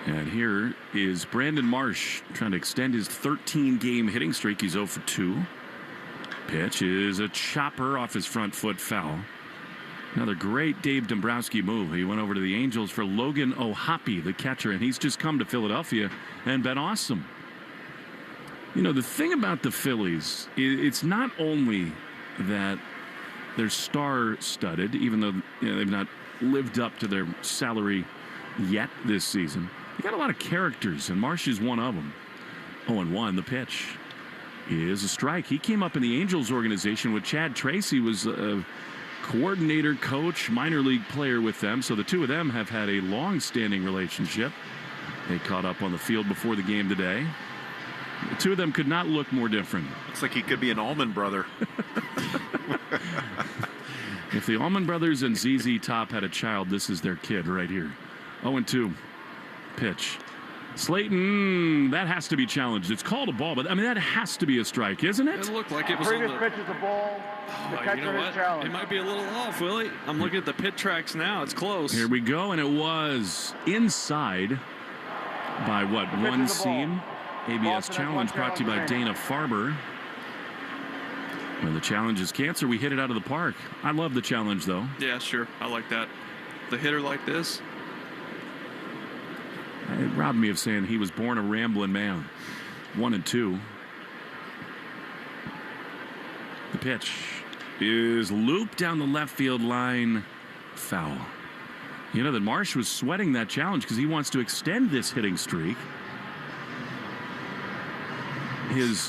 And here is Brandon Marsh trying to extend his 13-game hitting streak. He's 0 for 2. Pitch is a chopper off his front foot, foul. Another great Dave Dombrowski move. He went over to the Angels for Logan O'Hoppe, the catcher, and he's just come to Philadelphia and been awesome. You know, the thing about the Phillies, it's not only that they're star-studded, even though they've not lived up to their salary yet this season. They got a lot of characters, and Marsh is one of them. 0-1, the pitch is a strike. He came up in the Angels organization with Chad Tracy, was a coordinator, coach, minor league player with them, so the two of them have had a long-standing relationship. They caught up on the field before the game today. The two of them could not look more different. Looks like he could be an Allman brother. If the Allman Brothers and ZZ Top had a child, this is their kid right here. 0-2. Pitch. Slayton, that has to be challenged. It's called a ball, but I mean, that has to be a strike, isn't it? It looked like it was previous pitch is a ball. The catcher you know is challenged. It might be a little off, Willie. I'm looking at the pit tracks now. It's close. Here we go, and it was inside. by what, one seam? ABS Challenge brought to you by Dana Farber. When the challenge is cancer, we hit it out of the park. I love the challenge, though. Yeah, sure. I like that. The hitter like this. It robbed me of saying he was born a rambling man. 1-2. The pitch is looped down the left field line. Foul. You know that Marsh was sweating that challenge because he wants to extend this hitting streak.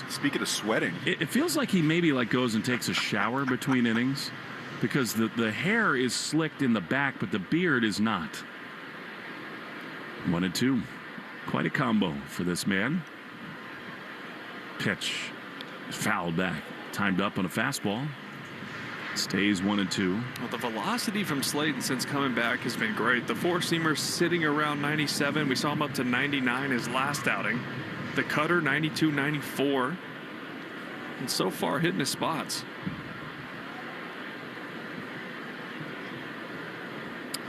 Speaking of sweating, it feels like he maybe goes and takes a shower between innings because the hair is slicked in the back, but the beard is not. 1-2. Quite a combo for this man. Pitch. Fouled back. Timed up on a fastball. Stays 1-2. Well, the velocity from Slayton since coming back has been great. The four-seamer sitting around 97. We saw him up to 99 his last outing. The cutter, 92, 94. And so far, hitting his spots.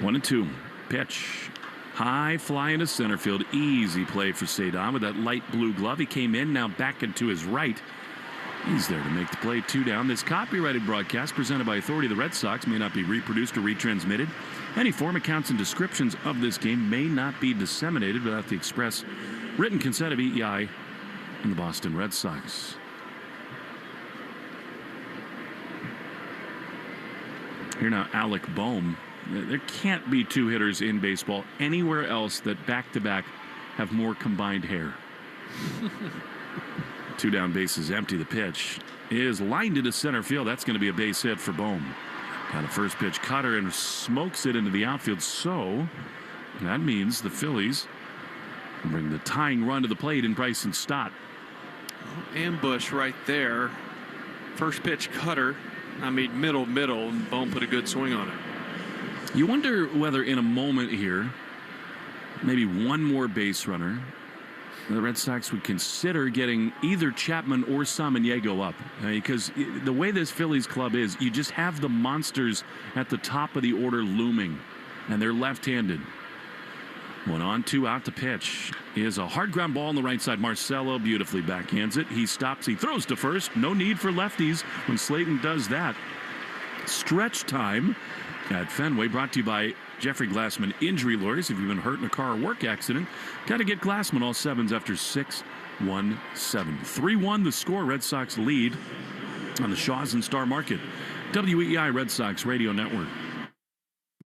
1-2. Pitch. High fly into center field. Easy play for Cedon with that light blue glove. He came in, now back into his right. He's there to make the play. 2 down. This copyrighted broadcast presented by authority of the Red Sox may not be reproduced or retransmitted. Any form, accounts, and descriptions of this game may not be disseminated without the express written consent of EEI and the Boston Red Sox. Here now, Alec Boehm. There can't be 2 hitters in baseball anywhere else that back-to-back have more combined hair. 2 down, bases empty. The pitch is lined into center field. That's going to be a base hit for Boehm. Got a first pitch cutter and smokes it into the outfield. So that means the Phillies bring the tying run to the plate in Bryson Stott. Ambush right there. First pitch cutter. I mean middle, and Boehm put a good swing on it. You wonder whether in a moment here, maybe one more base runner, the Red Sox would consider getting either Chapman or Samaniego up. Because the way this Phillies club is, you just have the monsters at the top of the order looming, and they're left-handed. 1 on, 2 out. The pitch is a hard ground ball on the right side. Marcelo beautifully backhands it. He stops. He throws to first. No need for lefties when Slayton does that. Stretch time at Fenway, brought to you by Jeffrey Glassman Injury Lawyers. If you've been hurt in a car or work accident, got to get Glassman. All 7s after 6-1-7. 3-1 the score. Red Sox lead on the Shaws and Star Market. WEEI Red Sox Radio Network.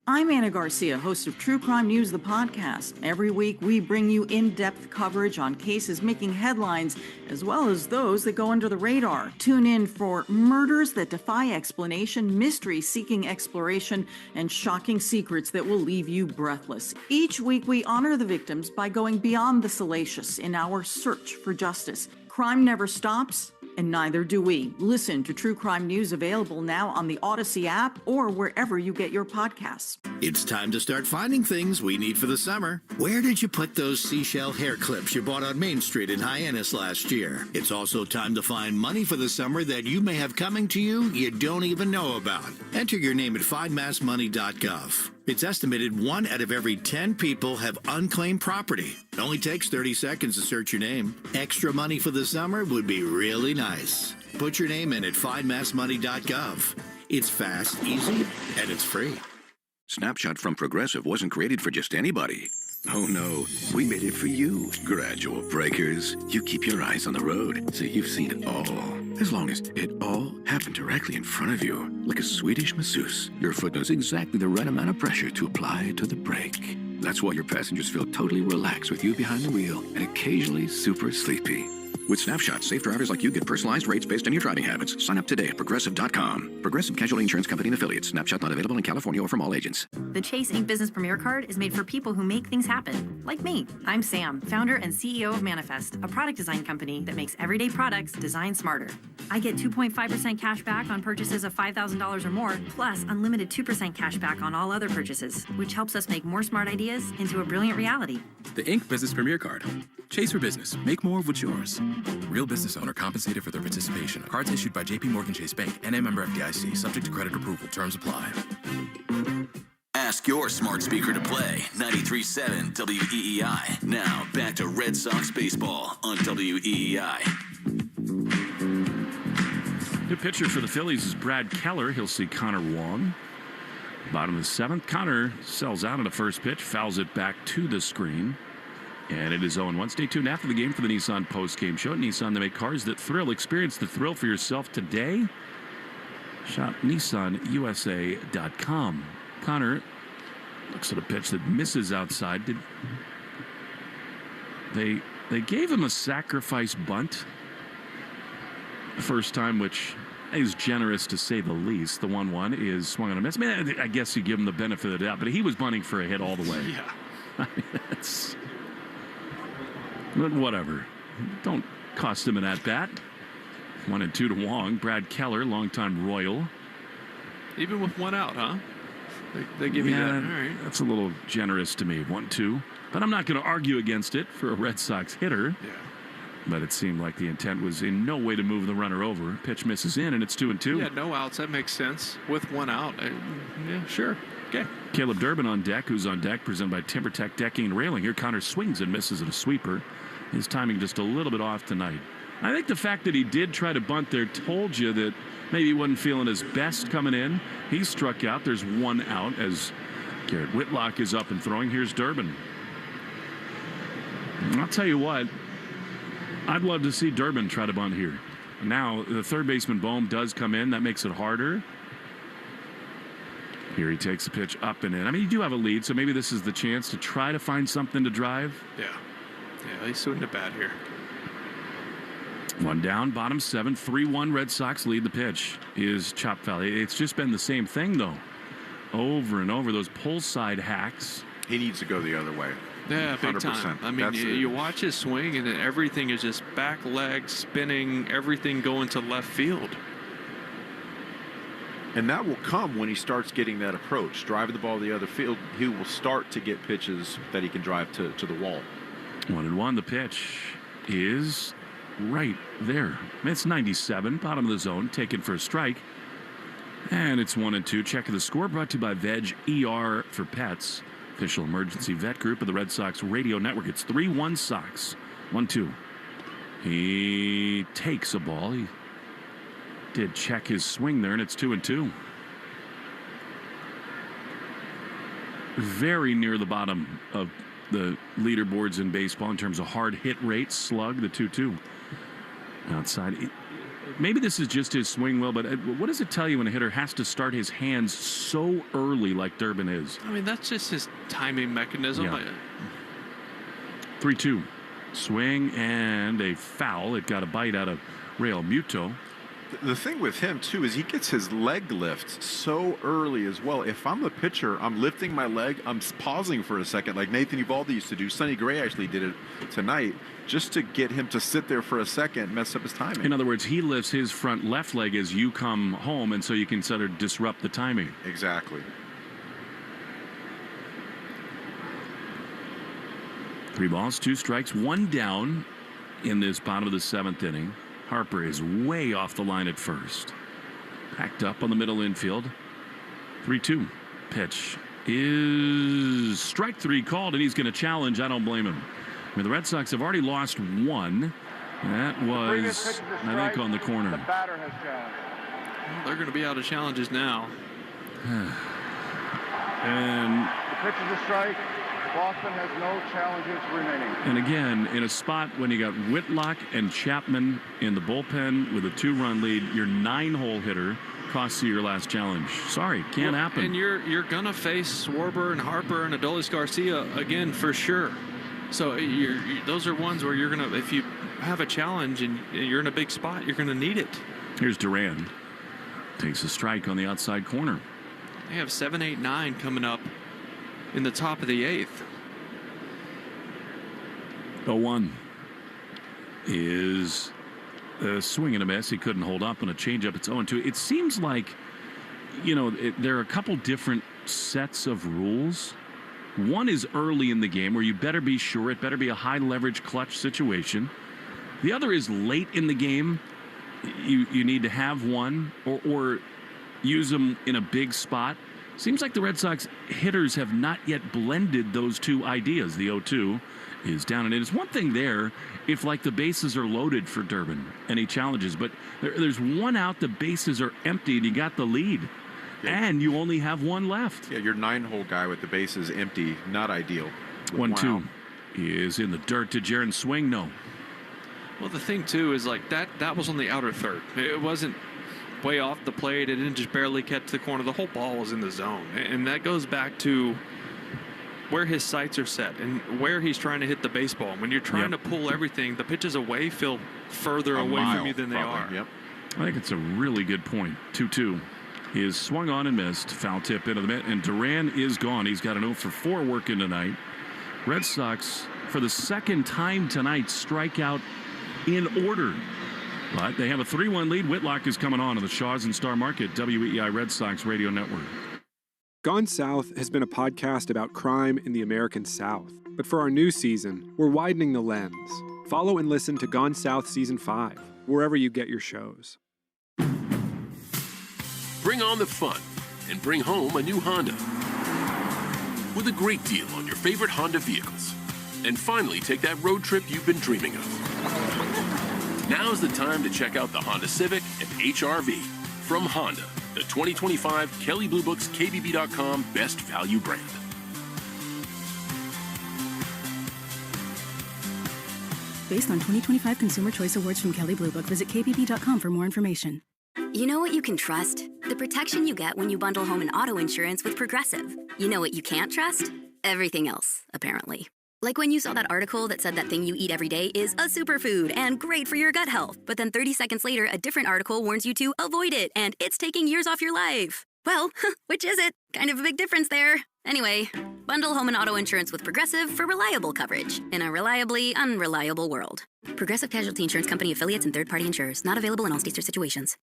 I'm Anna Garcia, host of True Crime News, the podcast. Every week, we bring you in-depth coverage on cases making headlines, as well as those that go under the radar. Tune in for murders that defy explanation, mystery seeking exploration, and shocking secrets that will leave you breathless. Each week, we honor the victims by going beyond the salacious in our search for justice. Crime never stops, and neither do we. Listen to True Crime News, available now on the Odyssey app or wherever you get your podcasts. It's time to start finding things we need for the summer. Where did you put those seashell hair clips you bought on Main Street in Hyannis last year? It's also time to find money for the summer that you may have coming to you don't even know about. Enter your name at findmassmoney.gov. It's estimated 1 out of every 10 people have unclaimed property. It only takes 30 seconds to search your name. Extra money for the summer would be really nice. Put your name in at findmassmoney.gov. It's fast, easy, and it's free. Snapshot from Progressive wasn't created for just anybody. Oh no, we made it for you, gradual breakers. You keep your eyes on the road, so you've seen it all. As long as it all happened directly in front of you, like a Swedish masseuse, your foot knows exactly the right amount of pressure to apply to the brake. That's why your passengers feel totally relaxed with you behind the wheel and occasionally super sleepy. With Snapshot, safe drivers like you get personalized rates based on your driving habits. Sign up today at Progressive.com. Progressive Casualty Insurance Company and Affiliates. Snapshot not available in California or from all agents. The Chase Ink Business Premier Card is made for people who make things happen, like me. I'm Sam, founder and CEO of Manifest, a product design company that makes everyday products designed smarter. I get 2.5% cash back on purchases of $5,000 or more, plus unlimited 2% cash back on all other purchases, which helps us make more smart ideas into a brilliant reality. The Ink Business Premier Card. Chase for business. Make more of what's yours. Real business owner compensated for their participation. Cards issued by JP Morgan Chase Bank, NA member FDIC. Subject to credit approval. Terms apply. Ask your smart speaker to play 93.7 WEEI. Now back to Red Sox baseball on WEEI. New pitcher for the Phillies is Brad Keller. He'll see Connor Wong. Bottom of the seventh. Connor sells out on the first pitch, fouls it back to the screen. And it is 0-1. Stay tuned after the game for the Nissan post-game show. Nissan, they make cars that thrill. Experience the thrill for yourself today. Shop NissanUSA.com. Connor looks at a pitch that misses outside. They gave him a sacrifice bunt the first time, which is generous to say the least. The 1-1 is swung on a miss. I mean, I guess you give him the benefit of the doubt, but he was bunting for a hit all the way. Yeah. I mean, that's... But whatever. Don't cost him an at-bat. 1-2 to Wong. Brad Keller, longtime Royal. Even with one out, huh? They give you that. All right. That's a little generous to me. 1-2. But I'm not going to argue against it for a Red Sox hitter. Yeah. But it seemed like the intent was in no way to move the runner over. Pitch misses in, and it's 2-2. Yeah, no outs. That makes sense. With one out. Yeah, sure. Okay. Caleb Durbin on deck. Who's on deck? Presented by TimberTech Decking and Railing. Here, Connor swings and misses at a sweeper. His timing just a little bit off tonight. I think the fact that he did try to bunt there told you that maybe he wasn't feeling his best coming in. He struck out. There's one out as Garrett Whitlock is up and throwing. Here's Durbin. I'll tell you what, I'd love to see Durbin try to bunt here. Now, the third baseman Bohm does come in. That makes it harder. Here he takes the pitch up and in. I mean, you do have a lead, so maybe this is the chance to try to find something to drive. Yeah. Yeah, he's swinging it bad here. One down, bottom seven, 3-1 Red Sox lead. The pitch is chop foul. It's just been the same thing, though. Over and over, those pull side hacks. He needs to go the other way. Yeah, big 100%. time. I mean, you watch his swing, and everything is just back leg spinning, everything going to left field. And that will come when he starts getting that approach, driving the ball to the other field. He will start to get pitches that he can drive to the wall. 1-1. The pitch is right there. It's 97, bottom of the zone, taken for a strike. And it's 1-2. Check of the score brought to you by Veg ER for Pets, official emergency vet group of the Red Sox radio network. It's 3-1 Sox. 1-2. He takes a ball. He did check his swing there, and it's 2-2. Very near the bottom of the leaderboards in baseball in terms of hard hit rate, slug, the 2-2. Outside. Maybe this is just his swing will, but what does it tell you when a hitter has to start his hands so early like Durbin is? I mean, that's just his timing mechanism. Yeah. 3-2. Swing and a foul. It got a bite out of Real Muto. The thing with him, too, is he gets his leg lift so early as well. If I'm the pitcher, I'm lifting my leg, I'm pausing for a second, like Nathan Eovaldi used to do. Sonny Gray actually did it tonight, just to get him to sit there for a second, mess up his timing. In other words, he lifts his front left leg as you come home, and so you can sort of disrupt the timing. Exactly. 3 balls, 2 strikes, 1 down in this bottom of the 7th inning. Harper is way off the line at first. Packed up on the middle infield. 3-2. Pitch is strike 3 called, and he's going to challenge. I don't blame him. I mean, the Red Sox have already lost 1. That was, I think, on the corner. The batter has challenged. Well, they're going to be out of challenges now. And the pitch is a strike. Boston has no challenges remaining. And again, in a spot when you got Whitlock and Chapman in the bullpen with a 2-run lead, your 9-hole hitter costs you your last challenge. Sorry, can't happen. And you're gonna face Schwarber and Harper and Adolis Garcia again for sure. So those are ones where you're gonna, if you have a challenge and you're in a big spot, you're gonna need it. Here's Duran. Takes a strike on the outside corner. They have 7, 8, 9 coming up in the top of the 8th. 0-1 is a swing and a miss. He couldn't hold up on a changeup. It's 0-2. It seems like, there are a couple different sets of rules. One is early in the game where you better be sure. It better be a high leverage clutch situation. The other is late in the game. You need to have one or use them in a big spot. Seems like the Red Sox hitters have not yet blended those two ideas. The 0-2 is down and in. It's one thing there if, like, the bases are loaded for Durbin and he challenges, but there's one out, the bases are empty, and you got the lead. Yeah. And you only have one left. Yeah, your 9-hole guy with the bases empty, not ideal. 1-2 is in the dirt to Jaron. Swing, no. Well, the thing, too, is like that was on the outer third. It wasn't way off the plate. It didn't just barely catch the corner. The whole ball was in the zone. And that goes back to where his sights are set and where he's trying to hit the baseball. When you're trying to pull everything, the pitches away feel further away from you than they are. Yep. I think it's a really good point. 2-2 is swung on and missed. Foul tip into the mitt, and Duran is gone. He's got an 0 for 4 working tonight. Red Sox, for the second time tonight, strike out in order. But they have a 3-1 lead. Whitlock is coming on the Shaws and Star Market, WEEI Red Sox Radio Network. Gone South has been a podcast about crime in the American South. But for our new season, we're widening the lens. Follow and listen to Gone South Season 5, wherever you get your shows. Bring on the fun and bring home a new Honda with a great deal on your favorite Honda vehicles. And finally take that road trip you've been dreaming of. Now's the time to check out the Honda Civic and HR-V from Honda, the 2025 Kelley Blue Book's KBB.com Best Value brand. Based on 2025 Consumer Choice Awards from Kelley Blue Book, visit KBB.com for more information. You know what you can trust? The protection you get when you bundle home and auto insurance with Progressive. You know what you can't trust? Everything else, apparently. Like when you saw that article that said that thing you eat every day is a superfood and great for your gut health, but then 30 seconds later, a different article warns you to avoid it and it's taking years off your life. Well, which is it? Kind of a big difference there. Anyway, bundle home and auto insurance with Progressive for reliable coverage in a reliably unreliable world. Progressive Casualty Insurance Company affiliates and third-party insurers. Not available in all states or situations.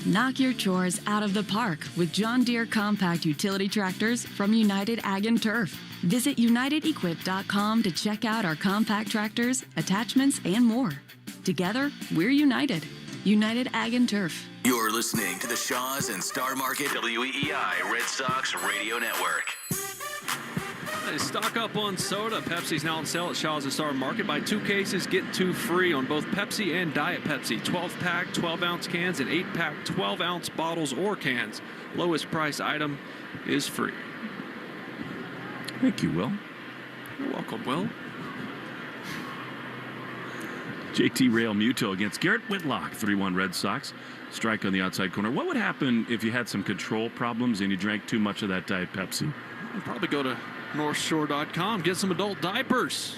Knock your chores out of the park with John Deere compact utility tractors from United Ag and Turf. Visit unitedequip.com to check out our compact tractors, attachments, and more. Together, we're united. United Ag and Turf. You're listening to the Shaws and Star Market WEEI Red Sox Radio Network. Hey, stock up on soda. Pepsi's now on sale at Shaws and Star Market. Buy 2 cases, get 2 free on both Pepsi and Diet Pepsi. 12-pack, 12-ounce cans and 8-pack, 12-ounce bottles or cans. Lowest price item is free. Thank you, Will. You're welcome, Will. JT Real Muto against Garrett Whitlock, 3-1 Red Sox. Strike on the outside corner. What would happen if you had some control problems and you drank too much of that Diet Pepsi? I'd probably go to NorthShore.com, get some adult diapers.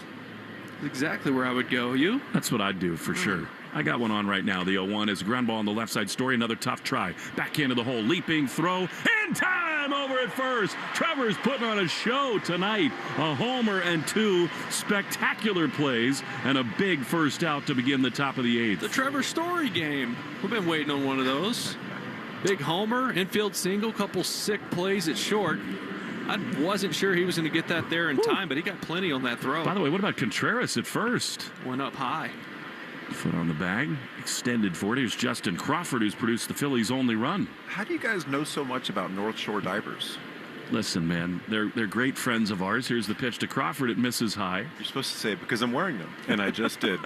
That's exactly where I would go. You? That's what I'd do for sure. I got one on right now. The 0-1 is a ground ball on the left side. Story, another tough try. Back into the hole, leaping throw, and time over at first. Trevor's putting on a show tonight. A homer and 2 spectacular plays and a big first out to begin the top of the 8th. The Trevor Story game. We've been waiting on one of those. Big homer, infield single, couple sick plays at short. I wasn't sure he was going to get that there in time, but he got plenty on that throw. By the way, what about Contreras at first? Went up high. Foot on the bag, extended forward. Here's Justin Crawford, who's produced the Phillies' only run. How do you guys know so much about North Shore diapers? Listen, man, they're great friends of ours. Here's the pitch to Crawford. It misses high. You're supposed to say it because I'm wearing them, and I just did.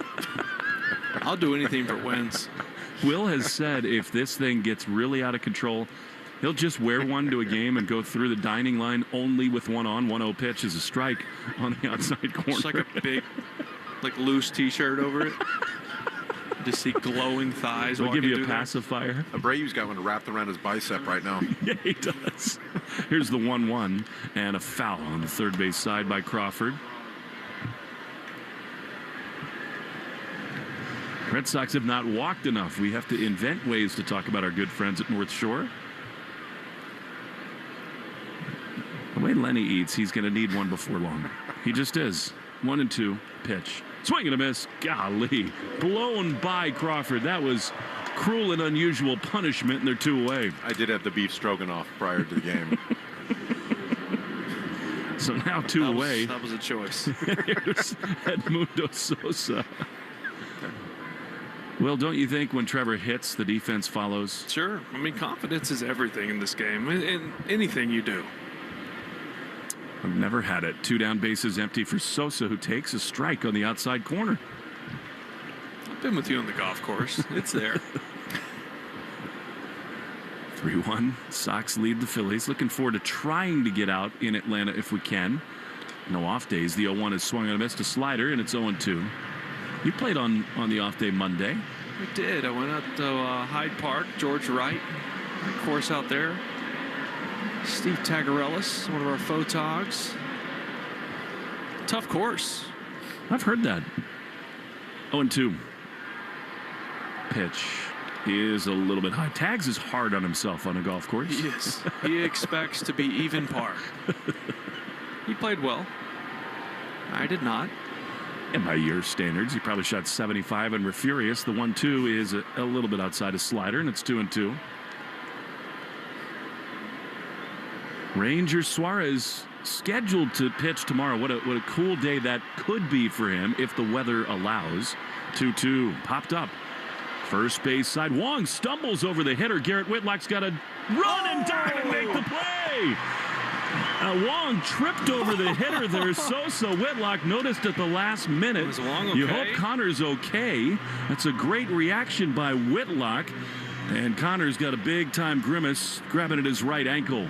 I'll do anything for wins. Will has said if this thing gets really out of control, he'll just wear one to a game and go through the dining line only with one on. 1-0 pitch is a strike on the outside corner. Just like a big, loose T-shirt over it. Just see glowing thighs. We'll give you a pacifier. Abreu's got one wrapped around his bicep right now. Yeah, he does. Here's the 1-1 and a foul on the third base side by Crawford. Red Sox have not walked enough. We have to invent ways to talk about our good friends at North Shore. The way Lenny eats, he's going to need one before long. He just is. 1-2 pitch. Swing and a miss. Golly. Blown by Crawford. That was cruel and unusual punishment, and they're 2 away. I did have the beef stroganoff prior to the game. So now 2 away. That was a choice. Here's Edmundo Sosa. Well, don't you think when Trevor hits, the defense follows? Sure. I mean, confidence is everything in this game, in anything you do. I've never had it. 2 down, bases empty for Sosa, who takes a strike on the outside corner. I've been with you on the golf course. It's there. 3-1. Sox lead the Phillies. Looking forward to trying to get out in Atlanta if we can. No off days. The 0-1 is swung and missed a slider, and it's 0-2. You played on the off day Monday. I did. I went out to Hyde Park, George Wright, course out there. Steve Tagarellis, one of our photogs. Tough course. I've heard that. 0-2. Pitch is a little bit high. Tags is hard on himself on a golf course. He is. He expects to be even par. He played well. I did not. And by your standards, he probably shot 75 and we're furious. The 1-2 is a little bit outside his slider, and it's 2-2. Ranger Suarez scheduled to pitch tomorrow. What a cool day that could be for him if the weather allows. 2-2 popped up. First base side. Wong stumbles over the hitter. Garrett Whitlock's got to run and dive and make the play. Wong tripped over the hitter there. Sosa. Whitlock noticed at the last minute. Was Wong okay? You hope Connor's okay. That's a great reaction by Whitlock. And Connor's got a big-time grimace, grabbing at his right ankle.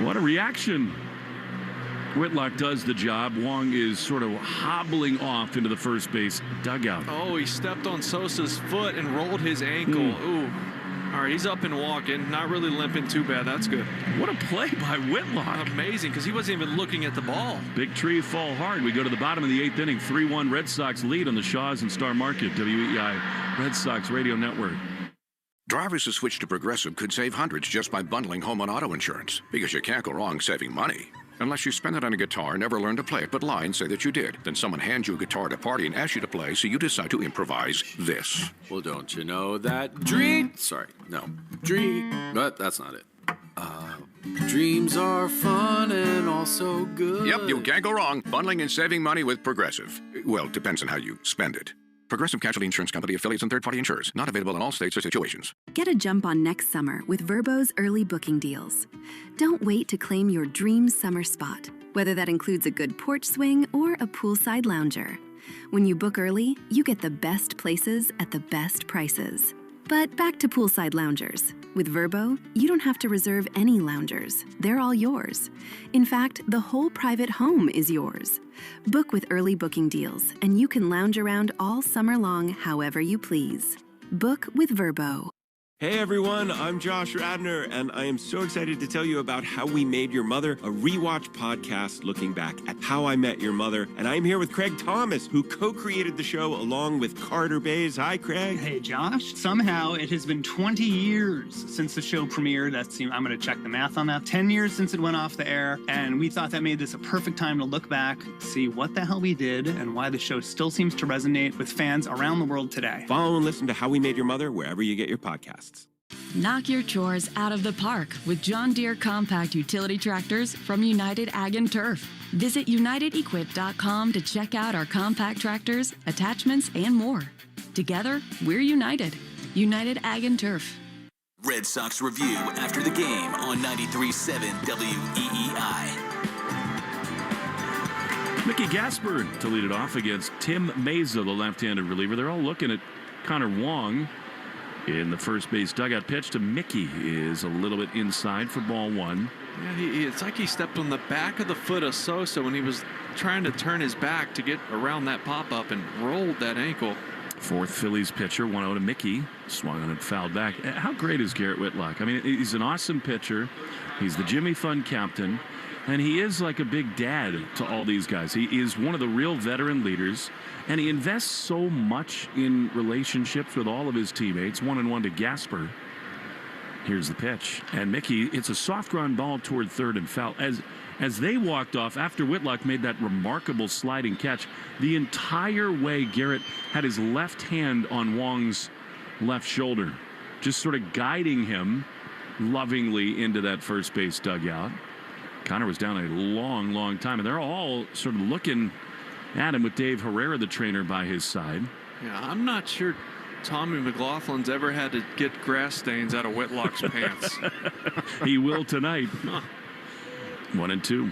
What a reaction. Whitlock does the job. Wong is sort of hobbling off into the first base dugout. Oh, he stepped on Sosa's foot and rolled his ankle. Ooh. All right, he's up and walking. Not really limping too bad. That's good. What a play by Whitlock. Amazing, because he wasn't even looking at the ball. Big trees fall hard. We go to the bottom of the 8th inning. 3-1 Red Sox lead on the Shaws and Star Market. WEI Red Sox Radio Network. Drivers who switch to Progressive could save hundreds just by bundling home and auto insurance, because you can't go wrong saving money. Unless you spend it on a guitar, never learn to play it, but lie and say that you did. Then someone hands you a guitar at a party and asks you to play, so you decide to improvise this. Well, don't you know that but that's not it. Dreams are fun and also good. Yep, you can't go wrong. Bundling and saving money with Progressive. Well, depends on how you spend it. Progressive Casualty Insurance Company, affiliates, and third-party insurers. Not available in all states or situations. Get a jump on next summer with Vrbo's early booking deals. Don't wait to claim your dream summer spot, whether that includes a good porch swing or a poolside lounger. When you book early, you get the best places at the best prices. But back to poolside loungers. With Vrbo, you don't have to reserve any loungers. They're all yours. In fact, the whole private home is yours. Book with early booking deals, and you can lounge around all summer long however you please. Book with Vrbo. Hey everyone, I'm Josh Radner, and I am so excited to tell you about How We Made Your Mother, a rewatch podcast looking back at How I Met Your Mother. And I'm here with Craig Thomas, who co-created the show along with Carter Bays. Hi, Craig. Hey, Josh. Somehow it has been 20 years since the show premiered. I'm going to check the math on that. 10 years since it went off the air, and we thought that made this a perfect time to look back, see what the hell we did, and why the show still seems to resonate with fans around the world today. Follow and listen to How We Made Your Mother wherever you get your podcasts. Knock your chores out of the park with John Deere compact utility tractors from United Ag and Turf. Visit unitedequip.com to check out our compact tractors, attachments, and more. Together, we're united. United Ag and Turf. Red Sox review after the game on 93.7 WEEI. Mickey Gasper to lead it off against Tim Meza, the left-handed reliever. They're all looking at Connor Wong. In the first base dugout, pitch to Mickey is a little bit inside for ball one. Yeah, it's like he stepped on the back of the foot of Sosa when he was trying to turn his back to get around that pop-up and rolled that ankle. Fourth Phillies pitcher, 1-0 to Mickey. Swung on and fouled back. How great is Garrett Whitlock? I mean, he's an awesome pitcher. He's the Jimmy Fund captain. And he is like a big dad to all these guys. He is one of the real veteran leaders. And he invests so much in relationships with all of his teammates. 1-1 to Gasper. Here's the pitch. And Mickey, it's a soft ground ball toward third and foul. As they walked off, after Whitlock made that remarkable sliding catch, the entire way Garrett had his left hand on Wong's left shoulder, just sort of guiding him lovingly into that first base dugout. Connor was down a long, long time, and they're all sort of looking Adam with Dave Herrera, the trainer, by his side. Yeah, I'm not sure Tommy McLaughlin's ever had to get grass stains out of Whitlock's pants. He will tonight. 1-2.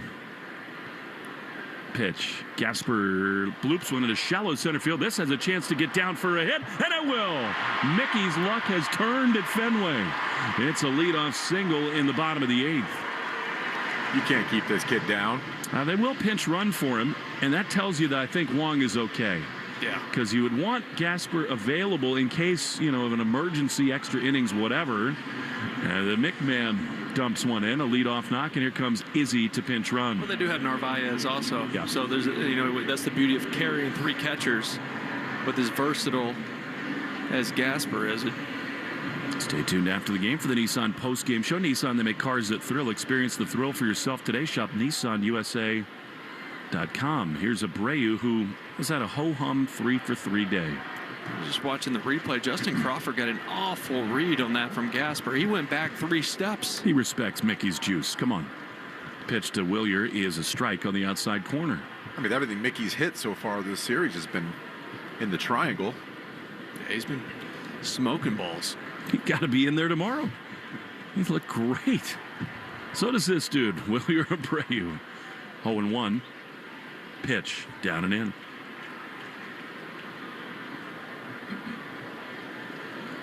Pitch. Gasper bloops one into shallow center field. This has a chance to get down for a hit, and it will. Mickey's luck has turned at Fenway. It's a leadoff single in the bottom of the 8th. You can't keep this kid down. They will pinch run for him, and that tells you that I think Wong is okay. Yeah. Because you would want Gasper available in case, of an emergency, extra innings, whatever. The McMahon dumps one in, a leadoff knock, and here comes Izzy to pinch run. Well, they do have Narvaez also. Yeah. So there's, that's the beauty of carrying 3 catchers with as versatile as Gasper is. Stay tuned after the game for the Nissan post-game show. Nissan, they make cars that thrill. Experience the thrill for yourself today. Shop NissanUSA.com. Here's Abreu, who has had a ho-hum 3-for-3 day. Just watching the replay, Justin Crawford got an awful read on that from Gasper. He went back 3 steps. He respects Mickey's juice. Come on. Pitch to Willier is a strike on the outside corner. I mean, everything Mickey's hit so far this series has been in the triangle. Yeah, he's been smoking balls. He got to be in there tomorrow. He's looked great. So does this dude, Willier Abreu. 0-1. Pitch down and in.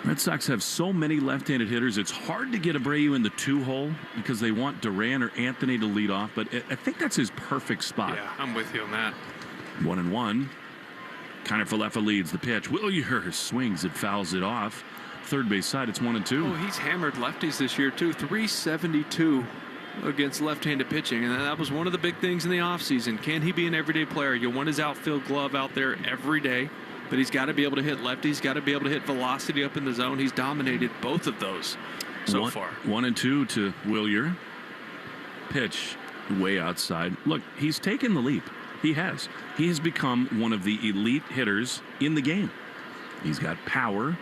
Red Sox have so many left-handed hitters, it's hard to get Abreu in the 2-hole because they want Duran or Anthony to lead off, but I think that's his perfect spot. Yeah, I'm with you on that. 1-1. Kiner-Falefa leads the pitch. Willier swings it, fouls it off. Third base side, it's 1-2. Oh, he's hammered lefties this year, too. 372 against left-handed pitching, and that was one of the big things in the offseason. Can he be an everyday player? You want his outfield glove out there every day. But he's got to be able to hit lefties, got to be able to hit velocity up in the zone. He's dominated both of those so far. 1-2 to Willier. Pitch way outside. Look, he's taken the leap. He has. He has become one of the elite hitters in the game. He's got power,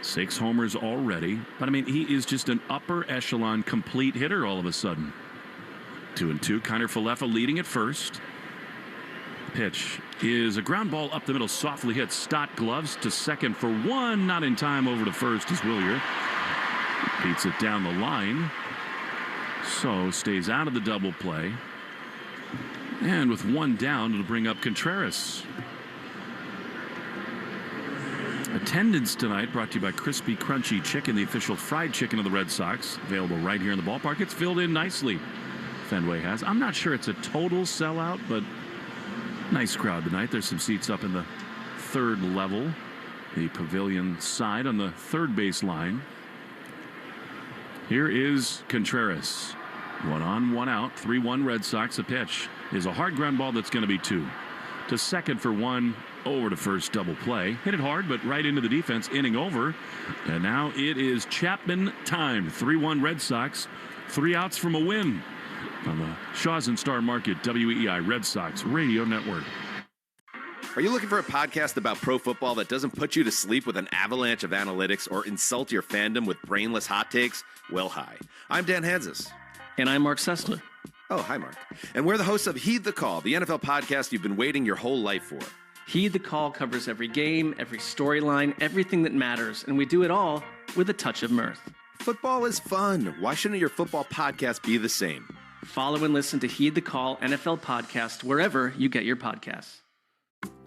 6 homers already. But, I mean, he is just an upper echelon complete hitter all of a sudden. 2-2. Kiner-Falefa leading at first. Pitch is a ground ball up the middle, softly hit. Stott gloves to second for 1, not in time. Over to first is Willier. Beats it down the line. So stays out of the double play. And with 1 down, it'll bring up Contreras. Attendance tonight brought to you by Crispy Crunchy Chicken, the official fried chicken of the Red Sox. Available right here in the ballpark. It's filled in nicely. Fenway has. I'm not sure it's a total sellout, but nice crowd tonight. There's some seats up in the 3rd level, the pavilion side on the 3rd base line. Here is Contreras. 1 on, 1 out. 3-1 Red Sox. A pitch is a hard ground ball that's going to be 2. To second for 1. Over to first, double play. Hit it hard, but right into the defense. Inning over. And now it is Chapman time. 3-1 Red Sox. 3 outs from a win. On the Shaw's and Star Market, WEI Red Sox Radio Network. Are you looking for a podcast about pro football that doesn't put you to sleep with an avalanche of analytics or insult your fandom with brainless hot takes? Well, hi. I'm Dan Hansis. And I'm Mark Sessler. Oh, hi, Mark. And we're the hosts of Heed the Call, the NFL podcast you've been waiting your whole life for. Heed the Call covers every game, every storyline, everything that matters, and we do it all with a touch of mirth. Football is fun. Why shouldn't your football podcast be the same? Follow and listen to Heed the Call NFL podcast wherever you get your podcasts.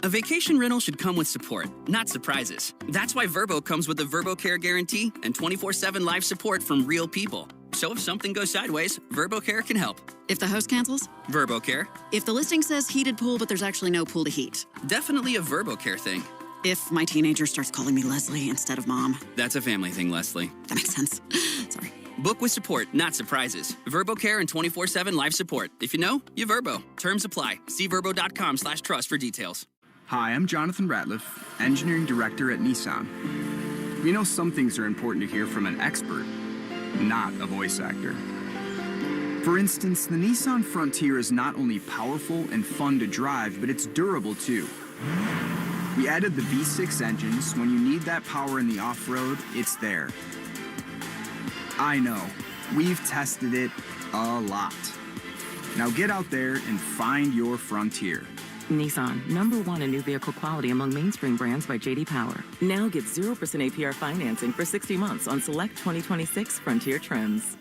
A vacation rental should come with support, not surprises. That's why Vrbo comes with a Vrbo Care Guarantee and 24/7 live support from real people. So if something goes sideways, Vrbo Care can help. If the host cancels? Vrbo Care. If the listing says heated pool, but there's actually no pool to heat? Definitely a Vrbo Care thing. If my teenager starts calling me Leslie instead of Mom? That's a family thing, Leslie. That makes sense. Sorry. Book with support, not surprises. Vrbo Care and 24/7 live support. If you know, you Vrbo. Terms apply. See Vrbo.com/trust for details. Hi, I'm Jonathan Ratliff, Engineering Director at Nissan. We know some things are important to hear from an expert, not a voice actor. For instance, the Nissan Frontier is not only powerful and fun to drive, but it's durable too. We added the V6 engines. When you need that power in the off-road, it's there. I know, we've tested it a lot. Now get out there and find your Frontier. Nissan, #1 in new vehicle quality among mainstream brands by J.D. Power. Now get 0% APR financing for 60 months on select 2026 Frontier trims.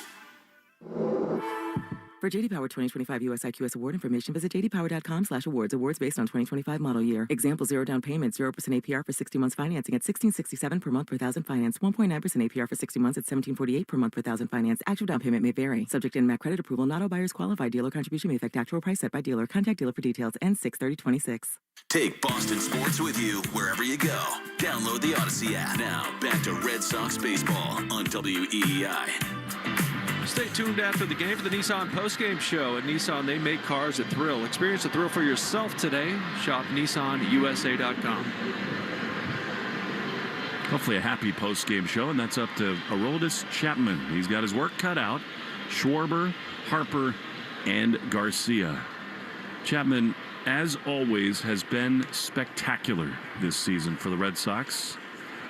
For J.D. Power 2025 US IQS award information, visit jdpower.com/awards. Awards based on 2025 model year. Example, 0 down payment, 0% APR for 60 months financing at $1,667 per month per thousand finance. 1.9% APR for 60 months at $1,748 per month per thousand finance. Actual down payment may vary. Subject to NMAC credit approval. Not all buyers qualify. Dealer contribution may affect actual price set by dealer. Contact dealer for details. Ends 6/30/26. Take Boston sports with you wherever you go. Download the Odyssey app. Now, back to Red Sox baseball on WEEI. Stay tuned after the game for the Nissan postgame show. At Nissan, they make cars that thrill. Experience the thrill for yourself today. Shop NissanUSA.com. Hopefully a happy postgame show, and that's up to Aroldis Chapman. He's got his work cut out. Schwarber, Harper, and Garcia. Chapman, as always, has been spectacular this season for the Red Sox.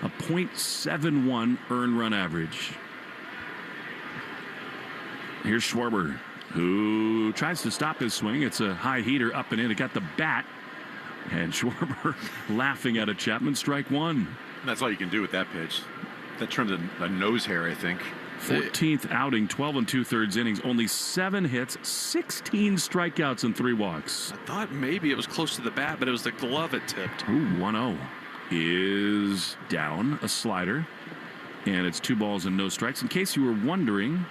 A .71 earned run average. Here's Schwarber, who tries to stop his swing. It's a high heater up and in. It got the bat. And Schwarber laughing at a Chapman. Strike one. That's all you can do with that pitch. That trimmed a nose hair, I think. 14th outing, 12 2/3 innings. Only 7 hits, 16 strikeouts, and 3 walks. I thought maybe it was close to the bat, but it was the glove it tipped. Ooh, 1-0 is down. A slider. And it's 2 balls and no strikes. In case you were wondering,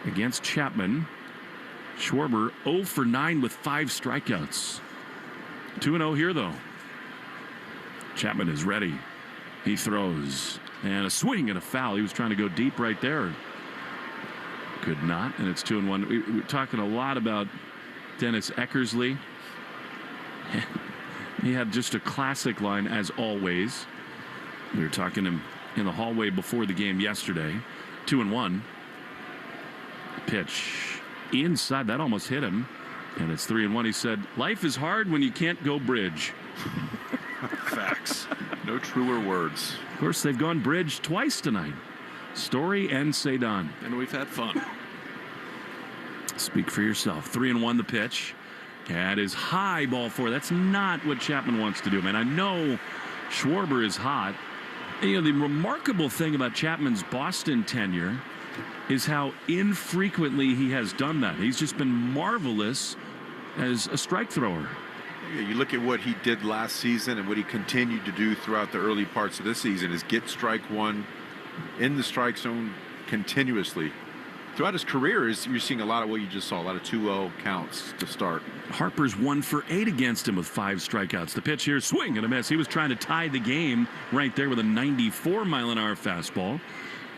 against Chapman, Schwarber 0 for 9 with 5 strikeouts. 2-0 here, though. Chapman is ready. He throws. And a swing and a foul. He was trying to go deep right there. Could not. And it's 2-1. We're talking a lot about Dennis Eckersley. He had just a classic line, as always. We were talking to him in the hallway before the game yesterday. 2-1. Pitch inside. That almost hit him. And it's 3-1. He said, life is hard when you can't go bridge. Facts. No truer words. Of course, they've gone bridge twice tonight. Story and Cedon. And we've had fun. Speak for yourself. 3-1 the pitch. That is high, ball 4. That's not what Chapman wants to do, man. I know Schwarber is hot. And, the remarkable thing about Chapman's Boston tenure is how infrequently he has done that. He's just been marvelous as a strike thrower. Yeah, you look at what he did last season and what he continued to do throughout the early parts of this season is get strike one in the strike zone continuously. Throughout his career, you're seeing a lot of what you just saw, a lot of 2-0 counts to start. Harper's 1 for 8 against him with 5 strikeouts. The pitch here, swing and a miss. He was trying to tie the game right there with a 94-mile-an-hour fastball.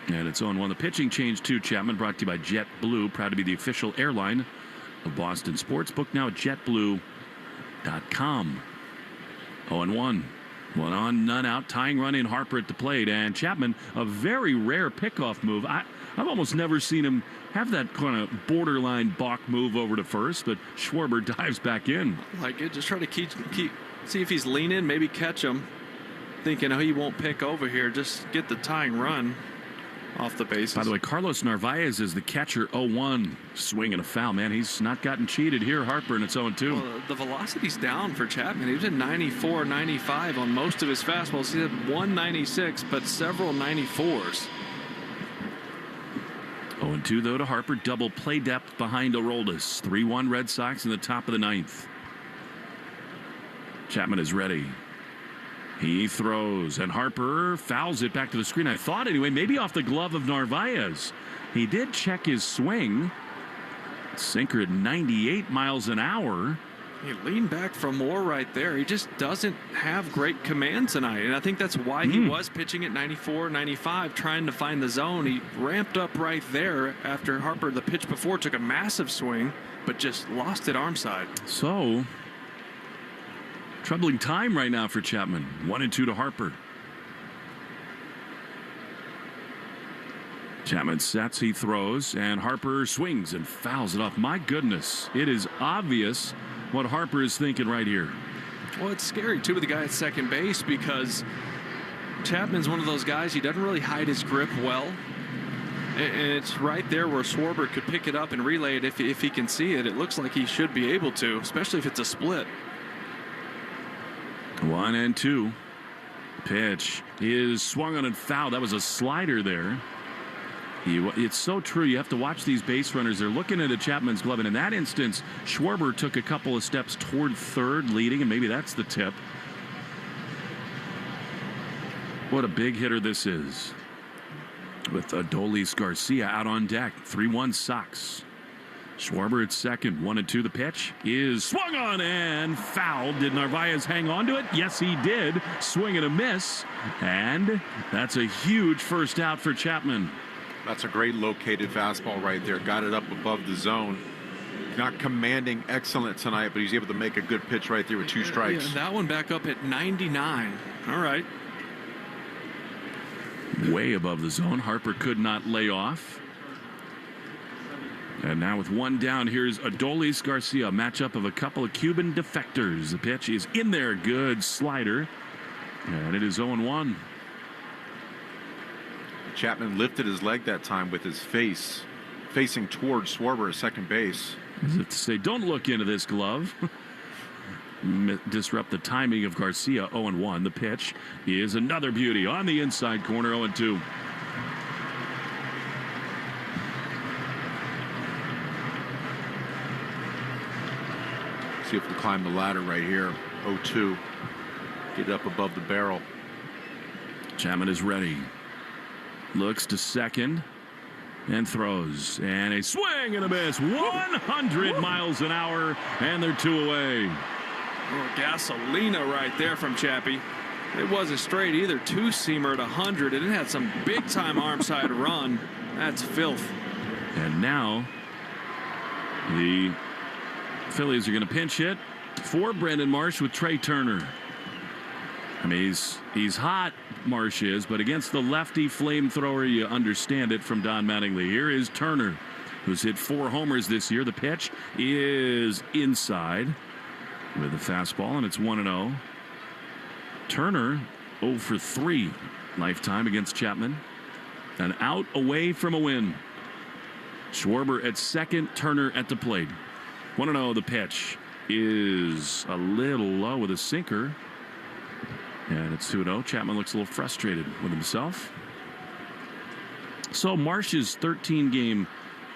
And it's 0-1. The pitching change to Chapman, brought to you by JetBlue, proud to be the official airline of Boston Sports. Book now at JetBlue.com. 0-1. 1 on, none out. Tying run in, Harper at the plate. And Chapman, a very rare pickoff move. I've almost never seen him have that kind of borderline balk move over to first, but Schwarber dives back in. Like it, just try to keep see if he's leaning, maybe catch him. Thinking, he won't pick over here. Just get the tying run off the bases. By the way, Carlos Narvaez is the catcher. 0-1. Swing and a foul, man. He's not gotten cheated here, Harper, and it's 0-2. Well, the velocity's down for Chapman. He was at 94, 95 on most of his fastballs. He had 196, but several 94s. 0-2, though, to Harper. Double play depth behind Aroldis. 3-1 Red Sox in the top of the 9th. Chapman is ready. He throws, and Harper fouls it back to the screen. I thought, anyway, maybe off the glove of Narvaez. He did check his swing. Sinker at 98 miles an hour. He leaned back for more right there. He just doesn't have great command tonight. And I think that's why he was pitching at 94, 95, trying to find the zone. He ramped up right there after Harper, the pitch before, took a massive swing, but just lost it arm side. So, troubling time right now for Chapman. 1-2 to Harper. Chapman sets, he throws, and Harper swings and fouls it off. My goodness, it is obvious what Harper is thinking right here. Well, it's scary, too, with the guy at second base because Chapman's one of those guys, he doesn't really hide his grip well. And it's right there where Schwarber could pick it up and relay it if he can see it. It looks like he should be able to, especially if it's a split. 1-2. Pitch is swung on and fouled. That was a slider there. It's so true. You have to watch these base runners. They're looking into Chapman's glove, and in that instance, Schwarber took a couple of steps toward third, leading, and maybe that's the tip. What a big hitter this is. With Adolis Garcia out on deck. 3-1 Sox. Schwarber at second. 1-2. The pitch is swung on and fouled. Did Narvaez hang on to it? Yes, he did. Swing and a miss. And that's a huge first out for Chapman. That's a great located fastball right there. Got it up above the zone. Not commanding excellent tonight, but he's able to make a good pitch right there with 2 strikes. Yeah, that one back up at 99. All right. Way above the zone. Harper could not lay off. And now with 1 down, here's Adolis Garcia. A matchup of a couple of Cuban defectors. The pitch is in there. Good slider. And it is 0-1. Chapman lifted his leg that time with his face facing towards Schwarber at second base. As if to say, don't look into this glove. Disrupt the timing of Garcia. 0-1. The pitch is another beauty on the inside corner. 0-2. See if we climb the ladder right here. 0-2. Get up above the barrel. Chapman is ready. Looks to second and throws, and a swing and a miss. 100 miles an hour, and they're 2 away. Oh, gasolina right there from Chappie. It wasn't straight either. 2-seamer at 100, and it had some big time arm side run. That's filth. And now the Phillies are going to pinch hit for Brandon Marsh with Trey Turner. I mean, he's hot, Marsh is, but against the lefty flamethrower, you understand it from Don Mattingly. Here is Turner, who's hit 4 homers this year. The pitch is inside with a fastball, and it's 1-0. Turner 0 for 3 lifetime against Chapman. An out away from a win. Schwarber at second, Turner at the plate. 1-0. The pitch is a little low with a sinker. And it's 2-0. Chapman looks a little frustrated with himself. So Marsh's 13-game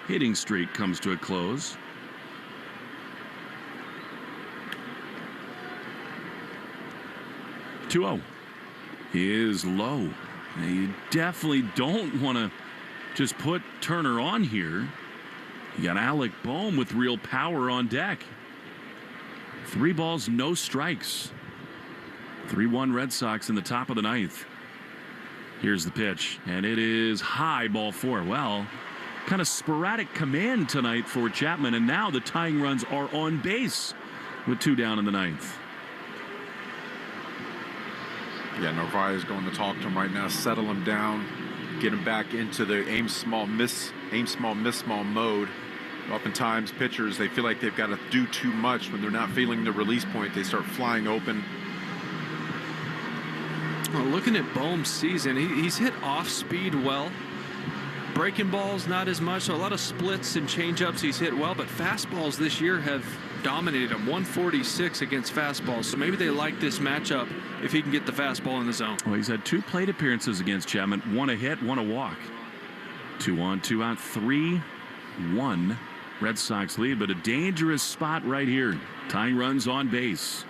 hitting streak comes to a close. .2-0 is low. Now, you definitely don't want to just put Turner on here. You got Alec Boehm with real power on deck. 3 balls, no strikes. 3-1 Red Sox in the top of the 9th. Here's the pitch, and it is high, ball 4. Well, kind of sporadic command tonight for Chapman, and now the tying runs are on base with 2 down in the 9th. Yeah, Narvaez going to talk to him right now, settle him down, get him back into the aim small, miss small mode. Oftentimes, pitchers, they feel like they've got to do too much when they're not feeling the release point. They start flying open. Well, looking at Boehm's season, he's hit off speed well. Breaking balls, not as much. So a lot of splits and changeups he's hit well, but fastballs this year have dominated him. 146 against fastballs. So maybe they like this matchup if he can get the fastball in the zone. Well, he's had 2 plate appearances against Chapman. 1 a hit, 1 a walk. 2 on, 2 out, 3-1. Red Sox lead, but a dangerous spot right here. Tying runs on base.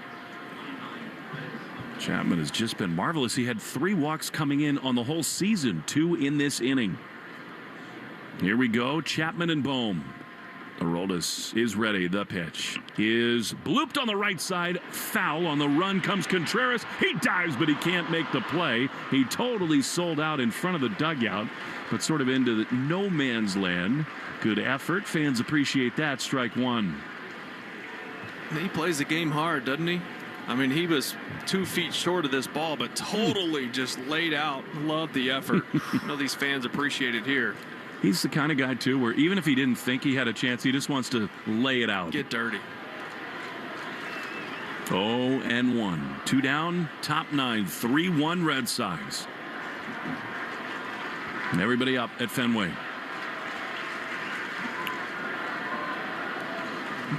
Chapman has just been marvelous. He had 3 walks coming in on the whole season, 2 in this inning. Here we go, Chapman and Boehm. Aroldis is ready. The pitch is blooped on the right side. Foul. On the run comes Contreras. He dives, but he can't make the play. He totally sold out in front of the dugout, but sort of into the no man's land. Good effort. Fans appreciate that. Strike 1. He plays the game hard, doesn't he? I mean, he was 2 feet short of this ball, but totally just laid out. Love the effort. I know these fans appreciate it here. He's the kind of guy, too, where even if he didn't think he had a chance, he just wants to lay it out. Get dirty. 0-1. 2 down, top 9. 3-1 Red Sox. And everybody up at Fenway.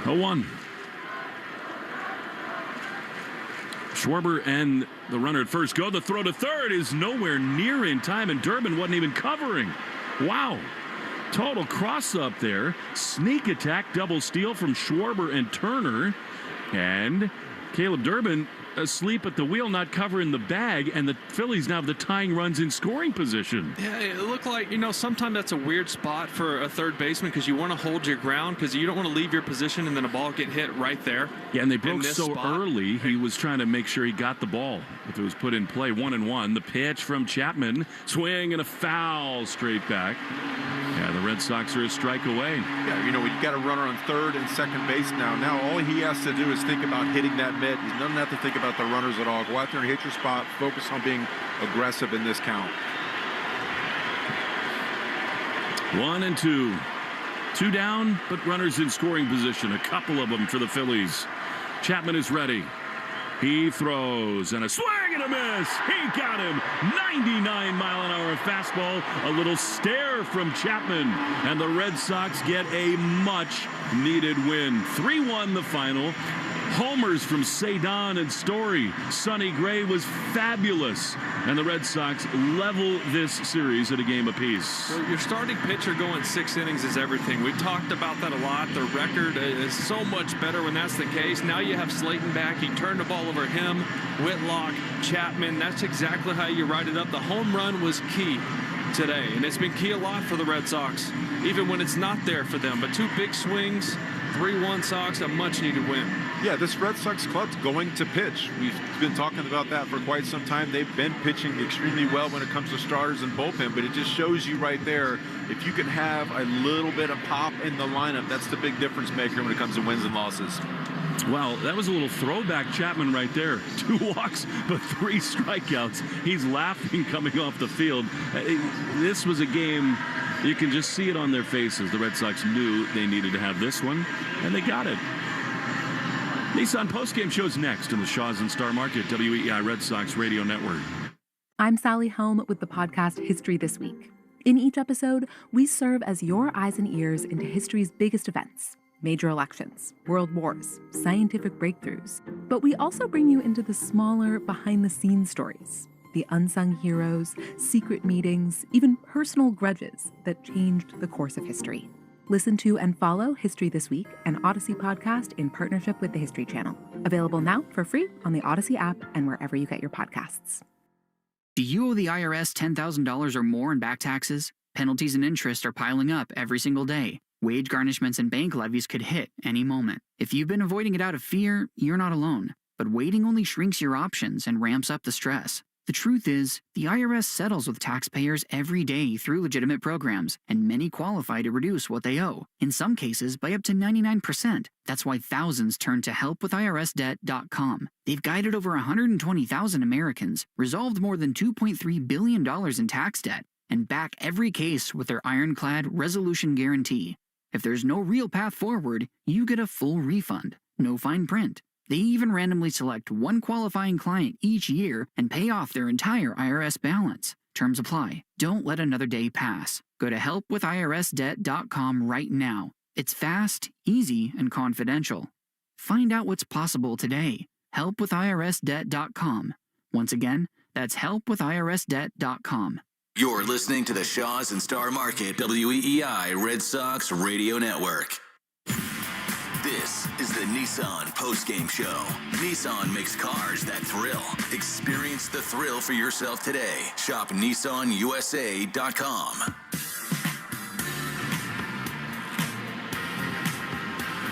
0-1. Schwarber and the runner at first go. The throw to third is nowhere near in time, and Durbin wasn't even covering. Wow. Total cross-up there. Sneak attack, double steal from Schwarber and Turner. And Caleb Durbin asleep at the wheel, not covering the bag, and the Phillies now have the tying runs in scoring position. Yeah, it looked like, sometimes that's a weird spot for a third baseman because you want to hold your ground because you don't want to leave your position and then a ball get hit right there. Yeah, and they broke so spot. Early, he was trying to make sure he got the ball. If it was put in play, 1-1. The pitch from Chapman, swing and a foul straight back. Yeah, the Red Sox are a strike away. Yeah, when you got a runner on third and second base now all he has to do is think about hitting that mitt. He doesn't have to think about the runners at all. Go out there and hit your spot. Focus on being aggressive in this count. 1-2. 2 down, but runners in scoring position. A couple of them for the Phillies. Chapman is ready. He throws, and a swing and a miss. He got him. 99-mile-an-hour fastball. A little stare from Chapman. And the Red Sox get a much-needed win. 3-1 the final. Homers from Cedon and Story. Sonny Gray was fabulous. And the Red Sox level this series at a game apiece. Well, your starting pitcher going 6 innings is everything. We talked about that a lot. The record is so much better when that's the case. Now you have Slayton back. He turned the ball over him, Whitlock, Chapman. That's exactly how you write it up. The home run was key today, and it's been key a lot for the Red Sox, even when it's not there for them. But 2 big swings, 3-1 Sox, a much-needed win. Yeah, this Red Sox club's going to pitch. We've been talking about that for quite some time. They've been pitching extremely well when it comes to starters and bullpen, but it just shows you right there, if you can have a little bit of pop in the lineup, that's the big difference maker when it comes to wins and losses. Well, that was a little throwback Chapman right there. 2 walks, but 3 strikeouts. He's laughing coming off the field. This was a game, you can just see it on their faces. The Red Sox knew they needed to have this one, and they got it. Nissan postgame show's next in the Shaws and Star Market, WEEI Red Sox Radio Network. I'm Sally Helm with the podcast History This Week. In each episode, we serve as your eyes and ears into history's biggest events. Major elections, world wars, scientific breakthroughs. But we also bring you into the smaller, behind-the-scenes stories. The unsung heroes, secret meetings, even personal grudges that changed the course of history. Listen to and follow History This Week, an Odyssey podcast in partnership with the History Channel. Available now for free on the Odyssey app and wherever you get your podcasts. Do you owe the IRS $10,000 or more in back taxes? Penalties and interest are piling up every single day. Wage garnishments and bank levies could hit any moment. If you've been avoiding it out of fear, you're not alone. But waiting only shrinks your options and ramps up the stress. The truth is, the IRS settles with taxpayers every day through legitimate programs, and many qualify to reduce what they owe, in some cases by up to 99%. That's why thousands turn to helpwithirsdebt.com. They've guided over 120,000 Americans, resolved more than $2.3 billion in tax debt, and back every case with their ironclad resolution guarantee. If there's no real path forward, you get a full refund, no fine print. They even randomly select one qualifying client each year and pay off their entire IRS balance. Terms apply. Don't let another day pass. Go to helpwithirsdebt.com right now. It's fast, easy, and confidential. Find out what's possible today. Helpwithirsdebt.com. Once again, that's helpwithirsdebt.com. You're listening to the Shaws and Star Market WEEI Red Sox Radio Network. This is the Nissan postgame show. Nissan makes cars that thrill. Experience the thrill for yourself today. Shop NissanUSA.com.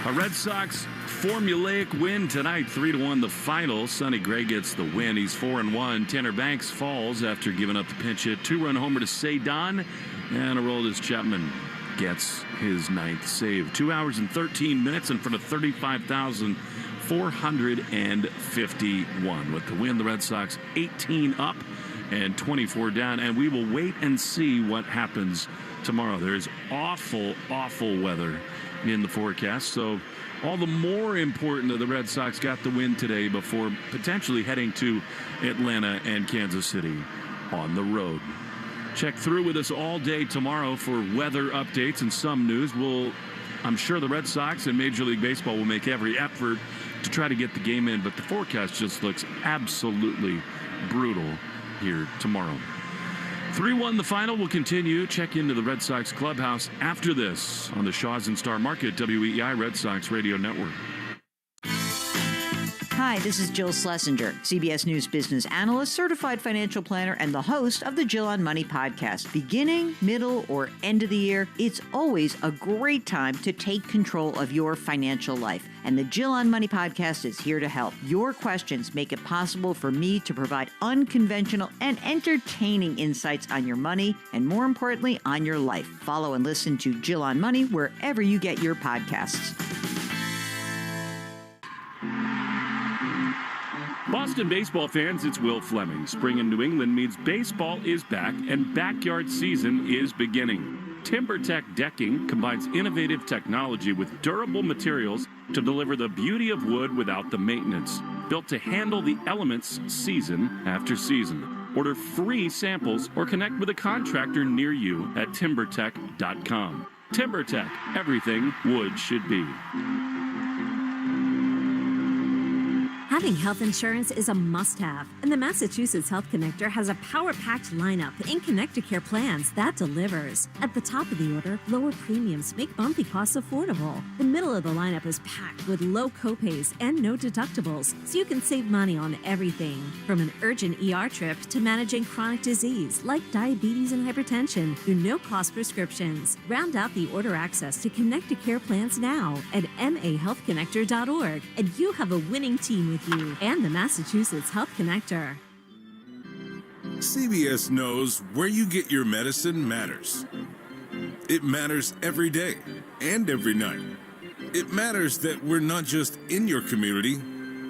A Red Sox formulaic win tonight, 3-1 the final. Sonny Gray gets the win. He's 4-1. Tanner Banks falls after giving up the pinch hit. 2-run homer to Cedon, and a roll as Chapman gets his 9th save. 2 hours and 13 minutes in front of 35,451. With the win, the Red Sox 18 up and 24 down. And we will wait and see what happens tomorrow. There is awful, awful weather in the forecast. So all the more important that the Red Sox got the win today before potentially heading to Atlanta and Kansas City on the road. Check through with us all day tomorrow for weather updates and some news. I'm sure the Red Sox and Major League Baseball will make every effort to try to get the game in, but the forecast just looks absolutely brutal here tomorrow. 3-1 the final will continue. Check into the Red Sox clubhouse after this on the Shaws and Star Market WEEI Red Sox Radio Network. Hi, this is Jill Schlesinger, CBS News business analyst, certified financial planner, and the host of the Jill on Money podcast. Beginning, middle, or end of the year, it's always a great time to take control of your financial life. And the Jill on Money podcast is here to help. Your questions make it possible for me to provide unconventional and entertaining insights on your money, and more importantly, on your life. Follow and listen to Jill on Money wherever you get your podcasts. Boston baseball fans, it's Will Fleming. Spring in New England means baseball is back and backyard season is beginning. TimberTech Decking combines innovative technology with durable materials to deliver the beauty of wood without the maintenance. Built to handle the elements season after season. Order free samples or connect with a contractor near you at timbertech.com. TimberTech, everything wood should be. Having health insurance is a must-have, and the Massachusetts Health Connector has a power-packed lineup in Connect-to-Care plans that delivers. At the top of the order, lower premiums make monthly costs affordable. The middle of the lineup is packed with low copays and no deductibles, so you can save money on everything, from an urgent ER trip to managing chronic disease like diabetes and hypertension through no-cost prescriptions. Round out the order access to Connect-to-Care plans now at mahealthconnector.org, and you have a winning team with you and the Massachusetts Health Connector. CBS knows where you get your medicine matters. It matters every day and every night. It matters that we're not just in your community,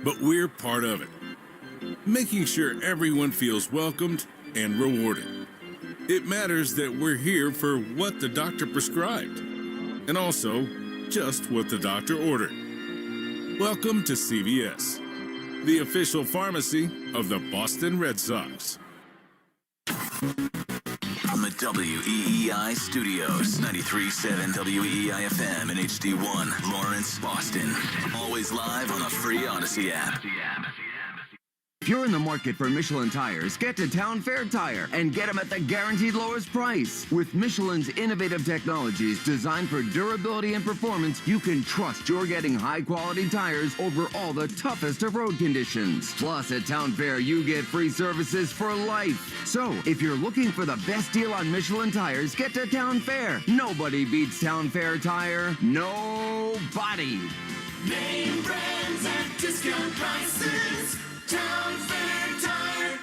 but we're part of it, making sure everyone feels welcomed and rewarded. It matters that we're here for what the doctor prescribed, and also just what the doctor ordered. Welcome to CVS, the official pharmacy of the Boston Red Sox. From the WEEI studios, 93.7 WEEI FM and HD1, Lawrence, Boston. Always live on the free Odyssey app. If you're in the market for Michelin tires, get to Town Fair Tire and get them at the guaranteed lowest price. With Michelin's innovative technologies designed for durability and performance, you can trust you're getting high-quality tires over all the toughest of road conditions. Plus, at Town Fair, you get free services for life. So, if you're looking for the best deal on Michelin tires, get to Town Fair. Nobody beats Town Fair Tire. Nobody. Name brands at discount prices. Town Fair Tire.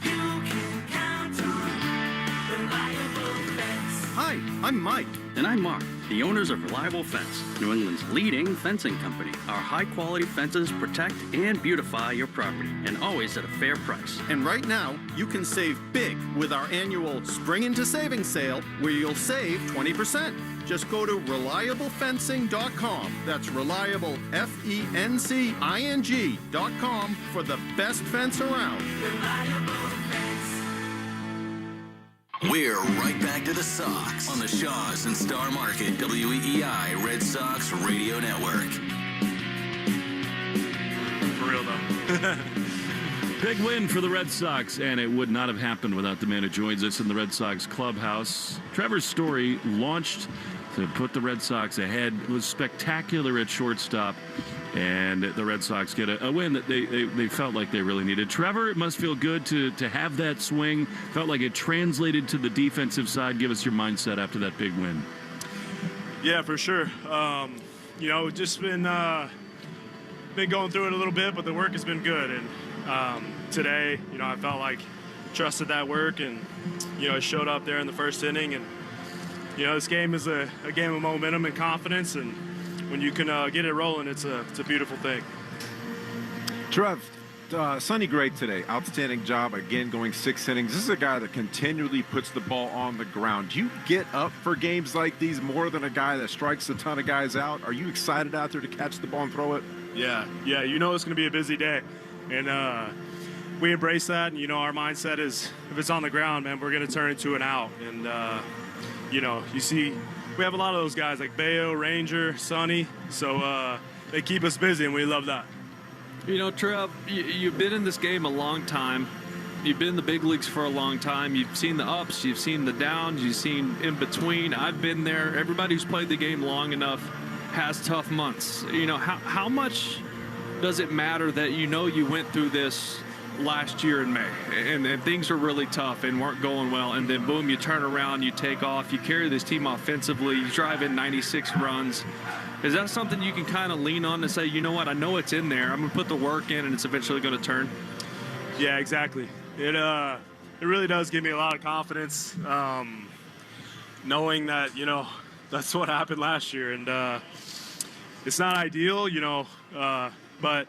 You can count on reliable fence. Hi, I'm Mike. And I'm Mark, the owners of Reliable Fence, New England's leading fencing company. Our high-quality fences protect and beautify your property, and always at a fair price. And right now, you can save big with our annual Spring Into Savings sale, where you'll save 20%. Just go to reliablefencing.com. That's reliable, FENCING.com for the best fence around. Reliable fence. We're right back to the Sox on the Shaws and Star Market WEEI Red Sox Radio Network. For real, though. Big win for the Red Sox, and it would not have happened without the man who joins us in the Red Sox clubhouse. Trevor Story launched to put the Red Sox ahead. It was spectacular at shortstop, and the Red Sox get a win that they felt like they really needed. Trevor, it must feel good to have that swing. Felt like it translated to the defensive side. Give us your mindset after that big win. Yeah, for sure. Just been going through it a little bit, but the work has been good. And today, I felt like trusted that work, and it showed up there in the first inning. And this game is a game of momentum and confidence, and when you can get it rolling, it's a beautiful thing. Trev, Sonny Gray today, outstanding job again, going 6 innings. This is a guy that continually puts the ball on the ground. Do you get up for games like these more than a guy that strikes a ton of guys out? Are you excited out there to catch the ball and throw it? Yeah, it's going to be a busy day, and we embrace that. And our mindset is, if it's on the ground, man, we're going to turn it to an out. And you see, we have a lot of those guys like Bayo, Ranger, Sonny. So they keep us busy, and we love that. You know, Trev, you've been in this game a long time. You've been in the big leagues for a long time. You've seen the ups, you've seen the downs, you've seen in between. I've been there. Everybody who's played the game long enough has tough months. You know, how much does it matter that you went through this last year in May and things were really tough and weren't going well, and then boom, you turn around, you take off, you carry this team offensively, you drive in 96 runs. Is that something you can kind of lean on to say, you know what, I know it's in there, I'm going to put the work in and it's eventually going to turn? Yeah, exactly. It really does give me a lot of confidence, knowing that, that's what happened last year. And it's not ideal, but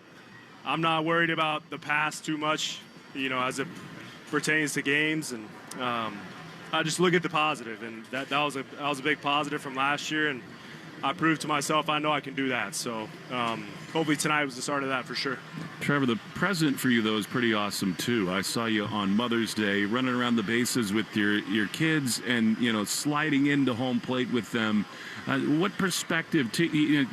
I'm not worried about the past too much, as it pertains to games. And I just look at the positive, and that was a big positive from last year. And I proved to myself I know I can do that. So hopefully tonight was the start of that for sure. Trevor, the present for you, though, is pretty awesome, too. I saw you on Mother's Day running around the bases with your kids and, sliding into home plate with them. What perspective,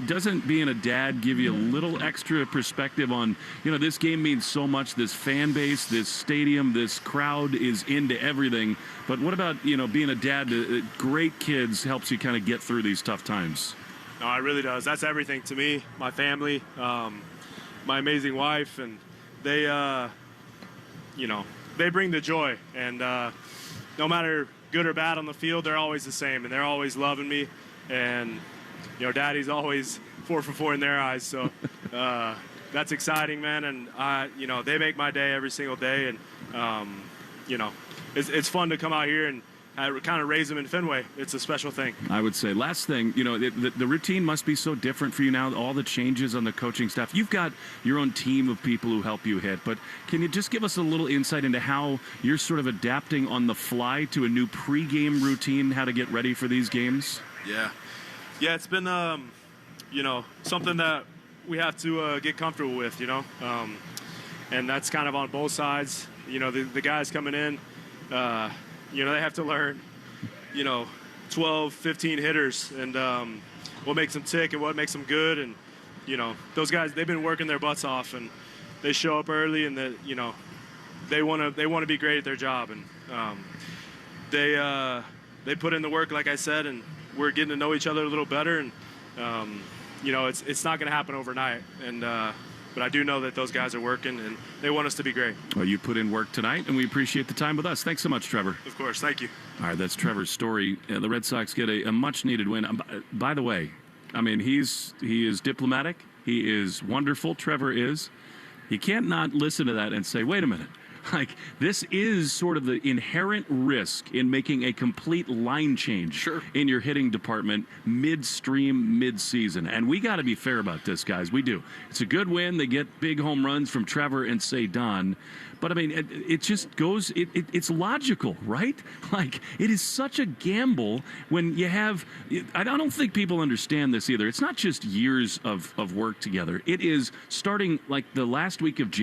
doesn't being a dad give you a little extra perspective on, this game means so much, this fan base, this stadium, this crowd is into everything. But what about, being a dad to great kids helps you kind of get through these tough times? No, it really does. That's everything to me, my family, my amazing wife, and they, they bring the joy. And no matter good or bad on the field, they're always the same, and they're always loving me. And, Daddy's always 4 for 4 in their eyes. So that's exciting, man. And, they make my day every single day. And, it's fun to come out here and kind of raise them in Fenway. It's a special thing. I would say, last thing, the routine must be so different for you now, all the changes on the coaching staff. You've got your own team of people who help you hit, but can you just give us a little insight into how you're sort of adapting on the fly to a new pregame routine, how to get ready for these games? Yeah, it's been, something that we have to get comfortable with, and that's kind of on both sides. The guys coming in, they have to learn, 12, 15 hitters and what makes them tick and what makes them good. And, those guys, they've been working their butts off, and they show up early, and they want to be great at their job. And they put in the work, like I said, and we're getting to know each other a little better. And, it's not going to happen overnight. And, but I do know that those guys are working, and they want us to be great. Well, you put in work tonight, and we appreciate the time with us. Thanks so much, Trevor. Of course. Thank you. All right, that's Trevor's story. The Red Sox get a much-needed win. By the way, I mean, he is diplomatic. He is wonderful. Trevor is. You can't not listen to that and say, wait a minute. Like, this is sort of the inherent risk in making a complete line change in your hitting department midstream, mid-season. And we got to be fair about this, guys. We do. It's a good win. They get big home runs from Trevor and Cedon. But, I mean, it just goes, it's logical, right? Like, it is such a gamble when you have, I don't think people understand this either. It's not just years of work together. It is starting like the last week of January.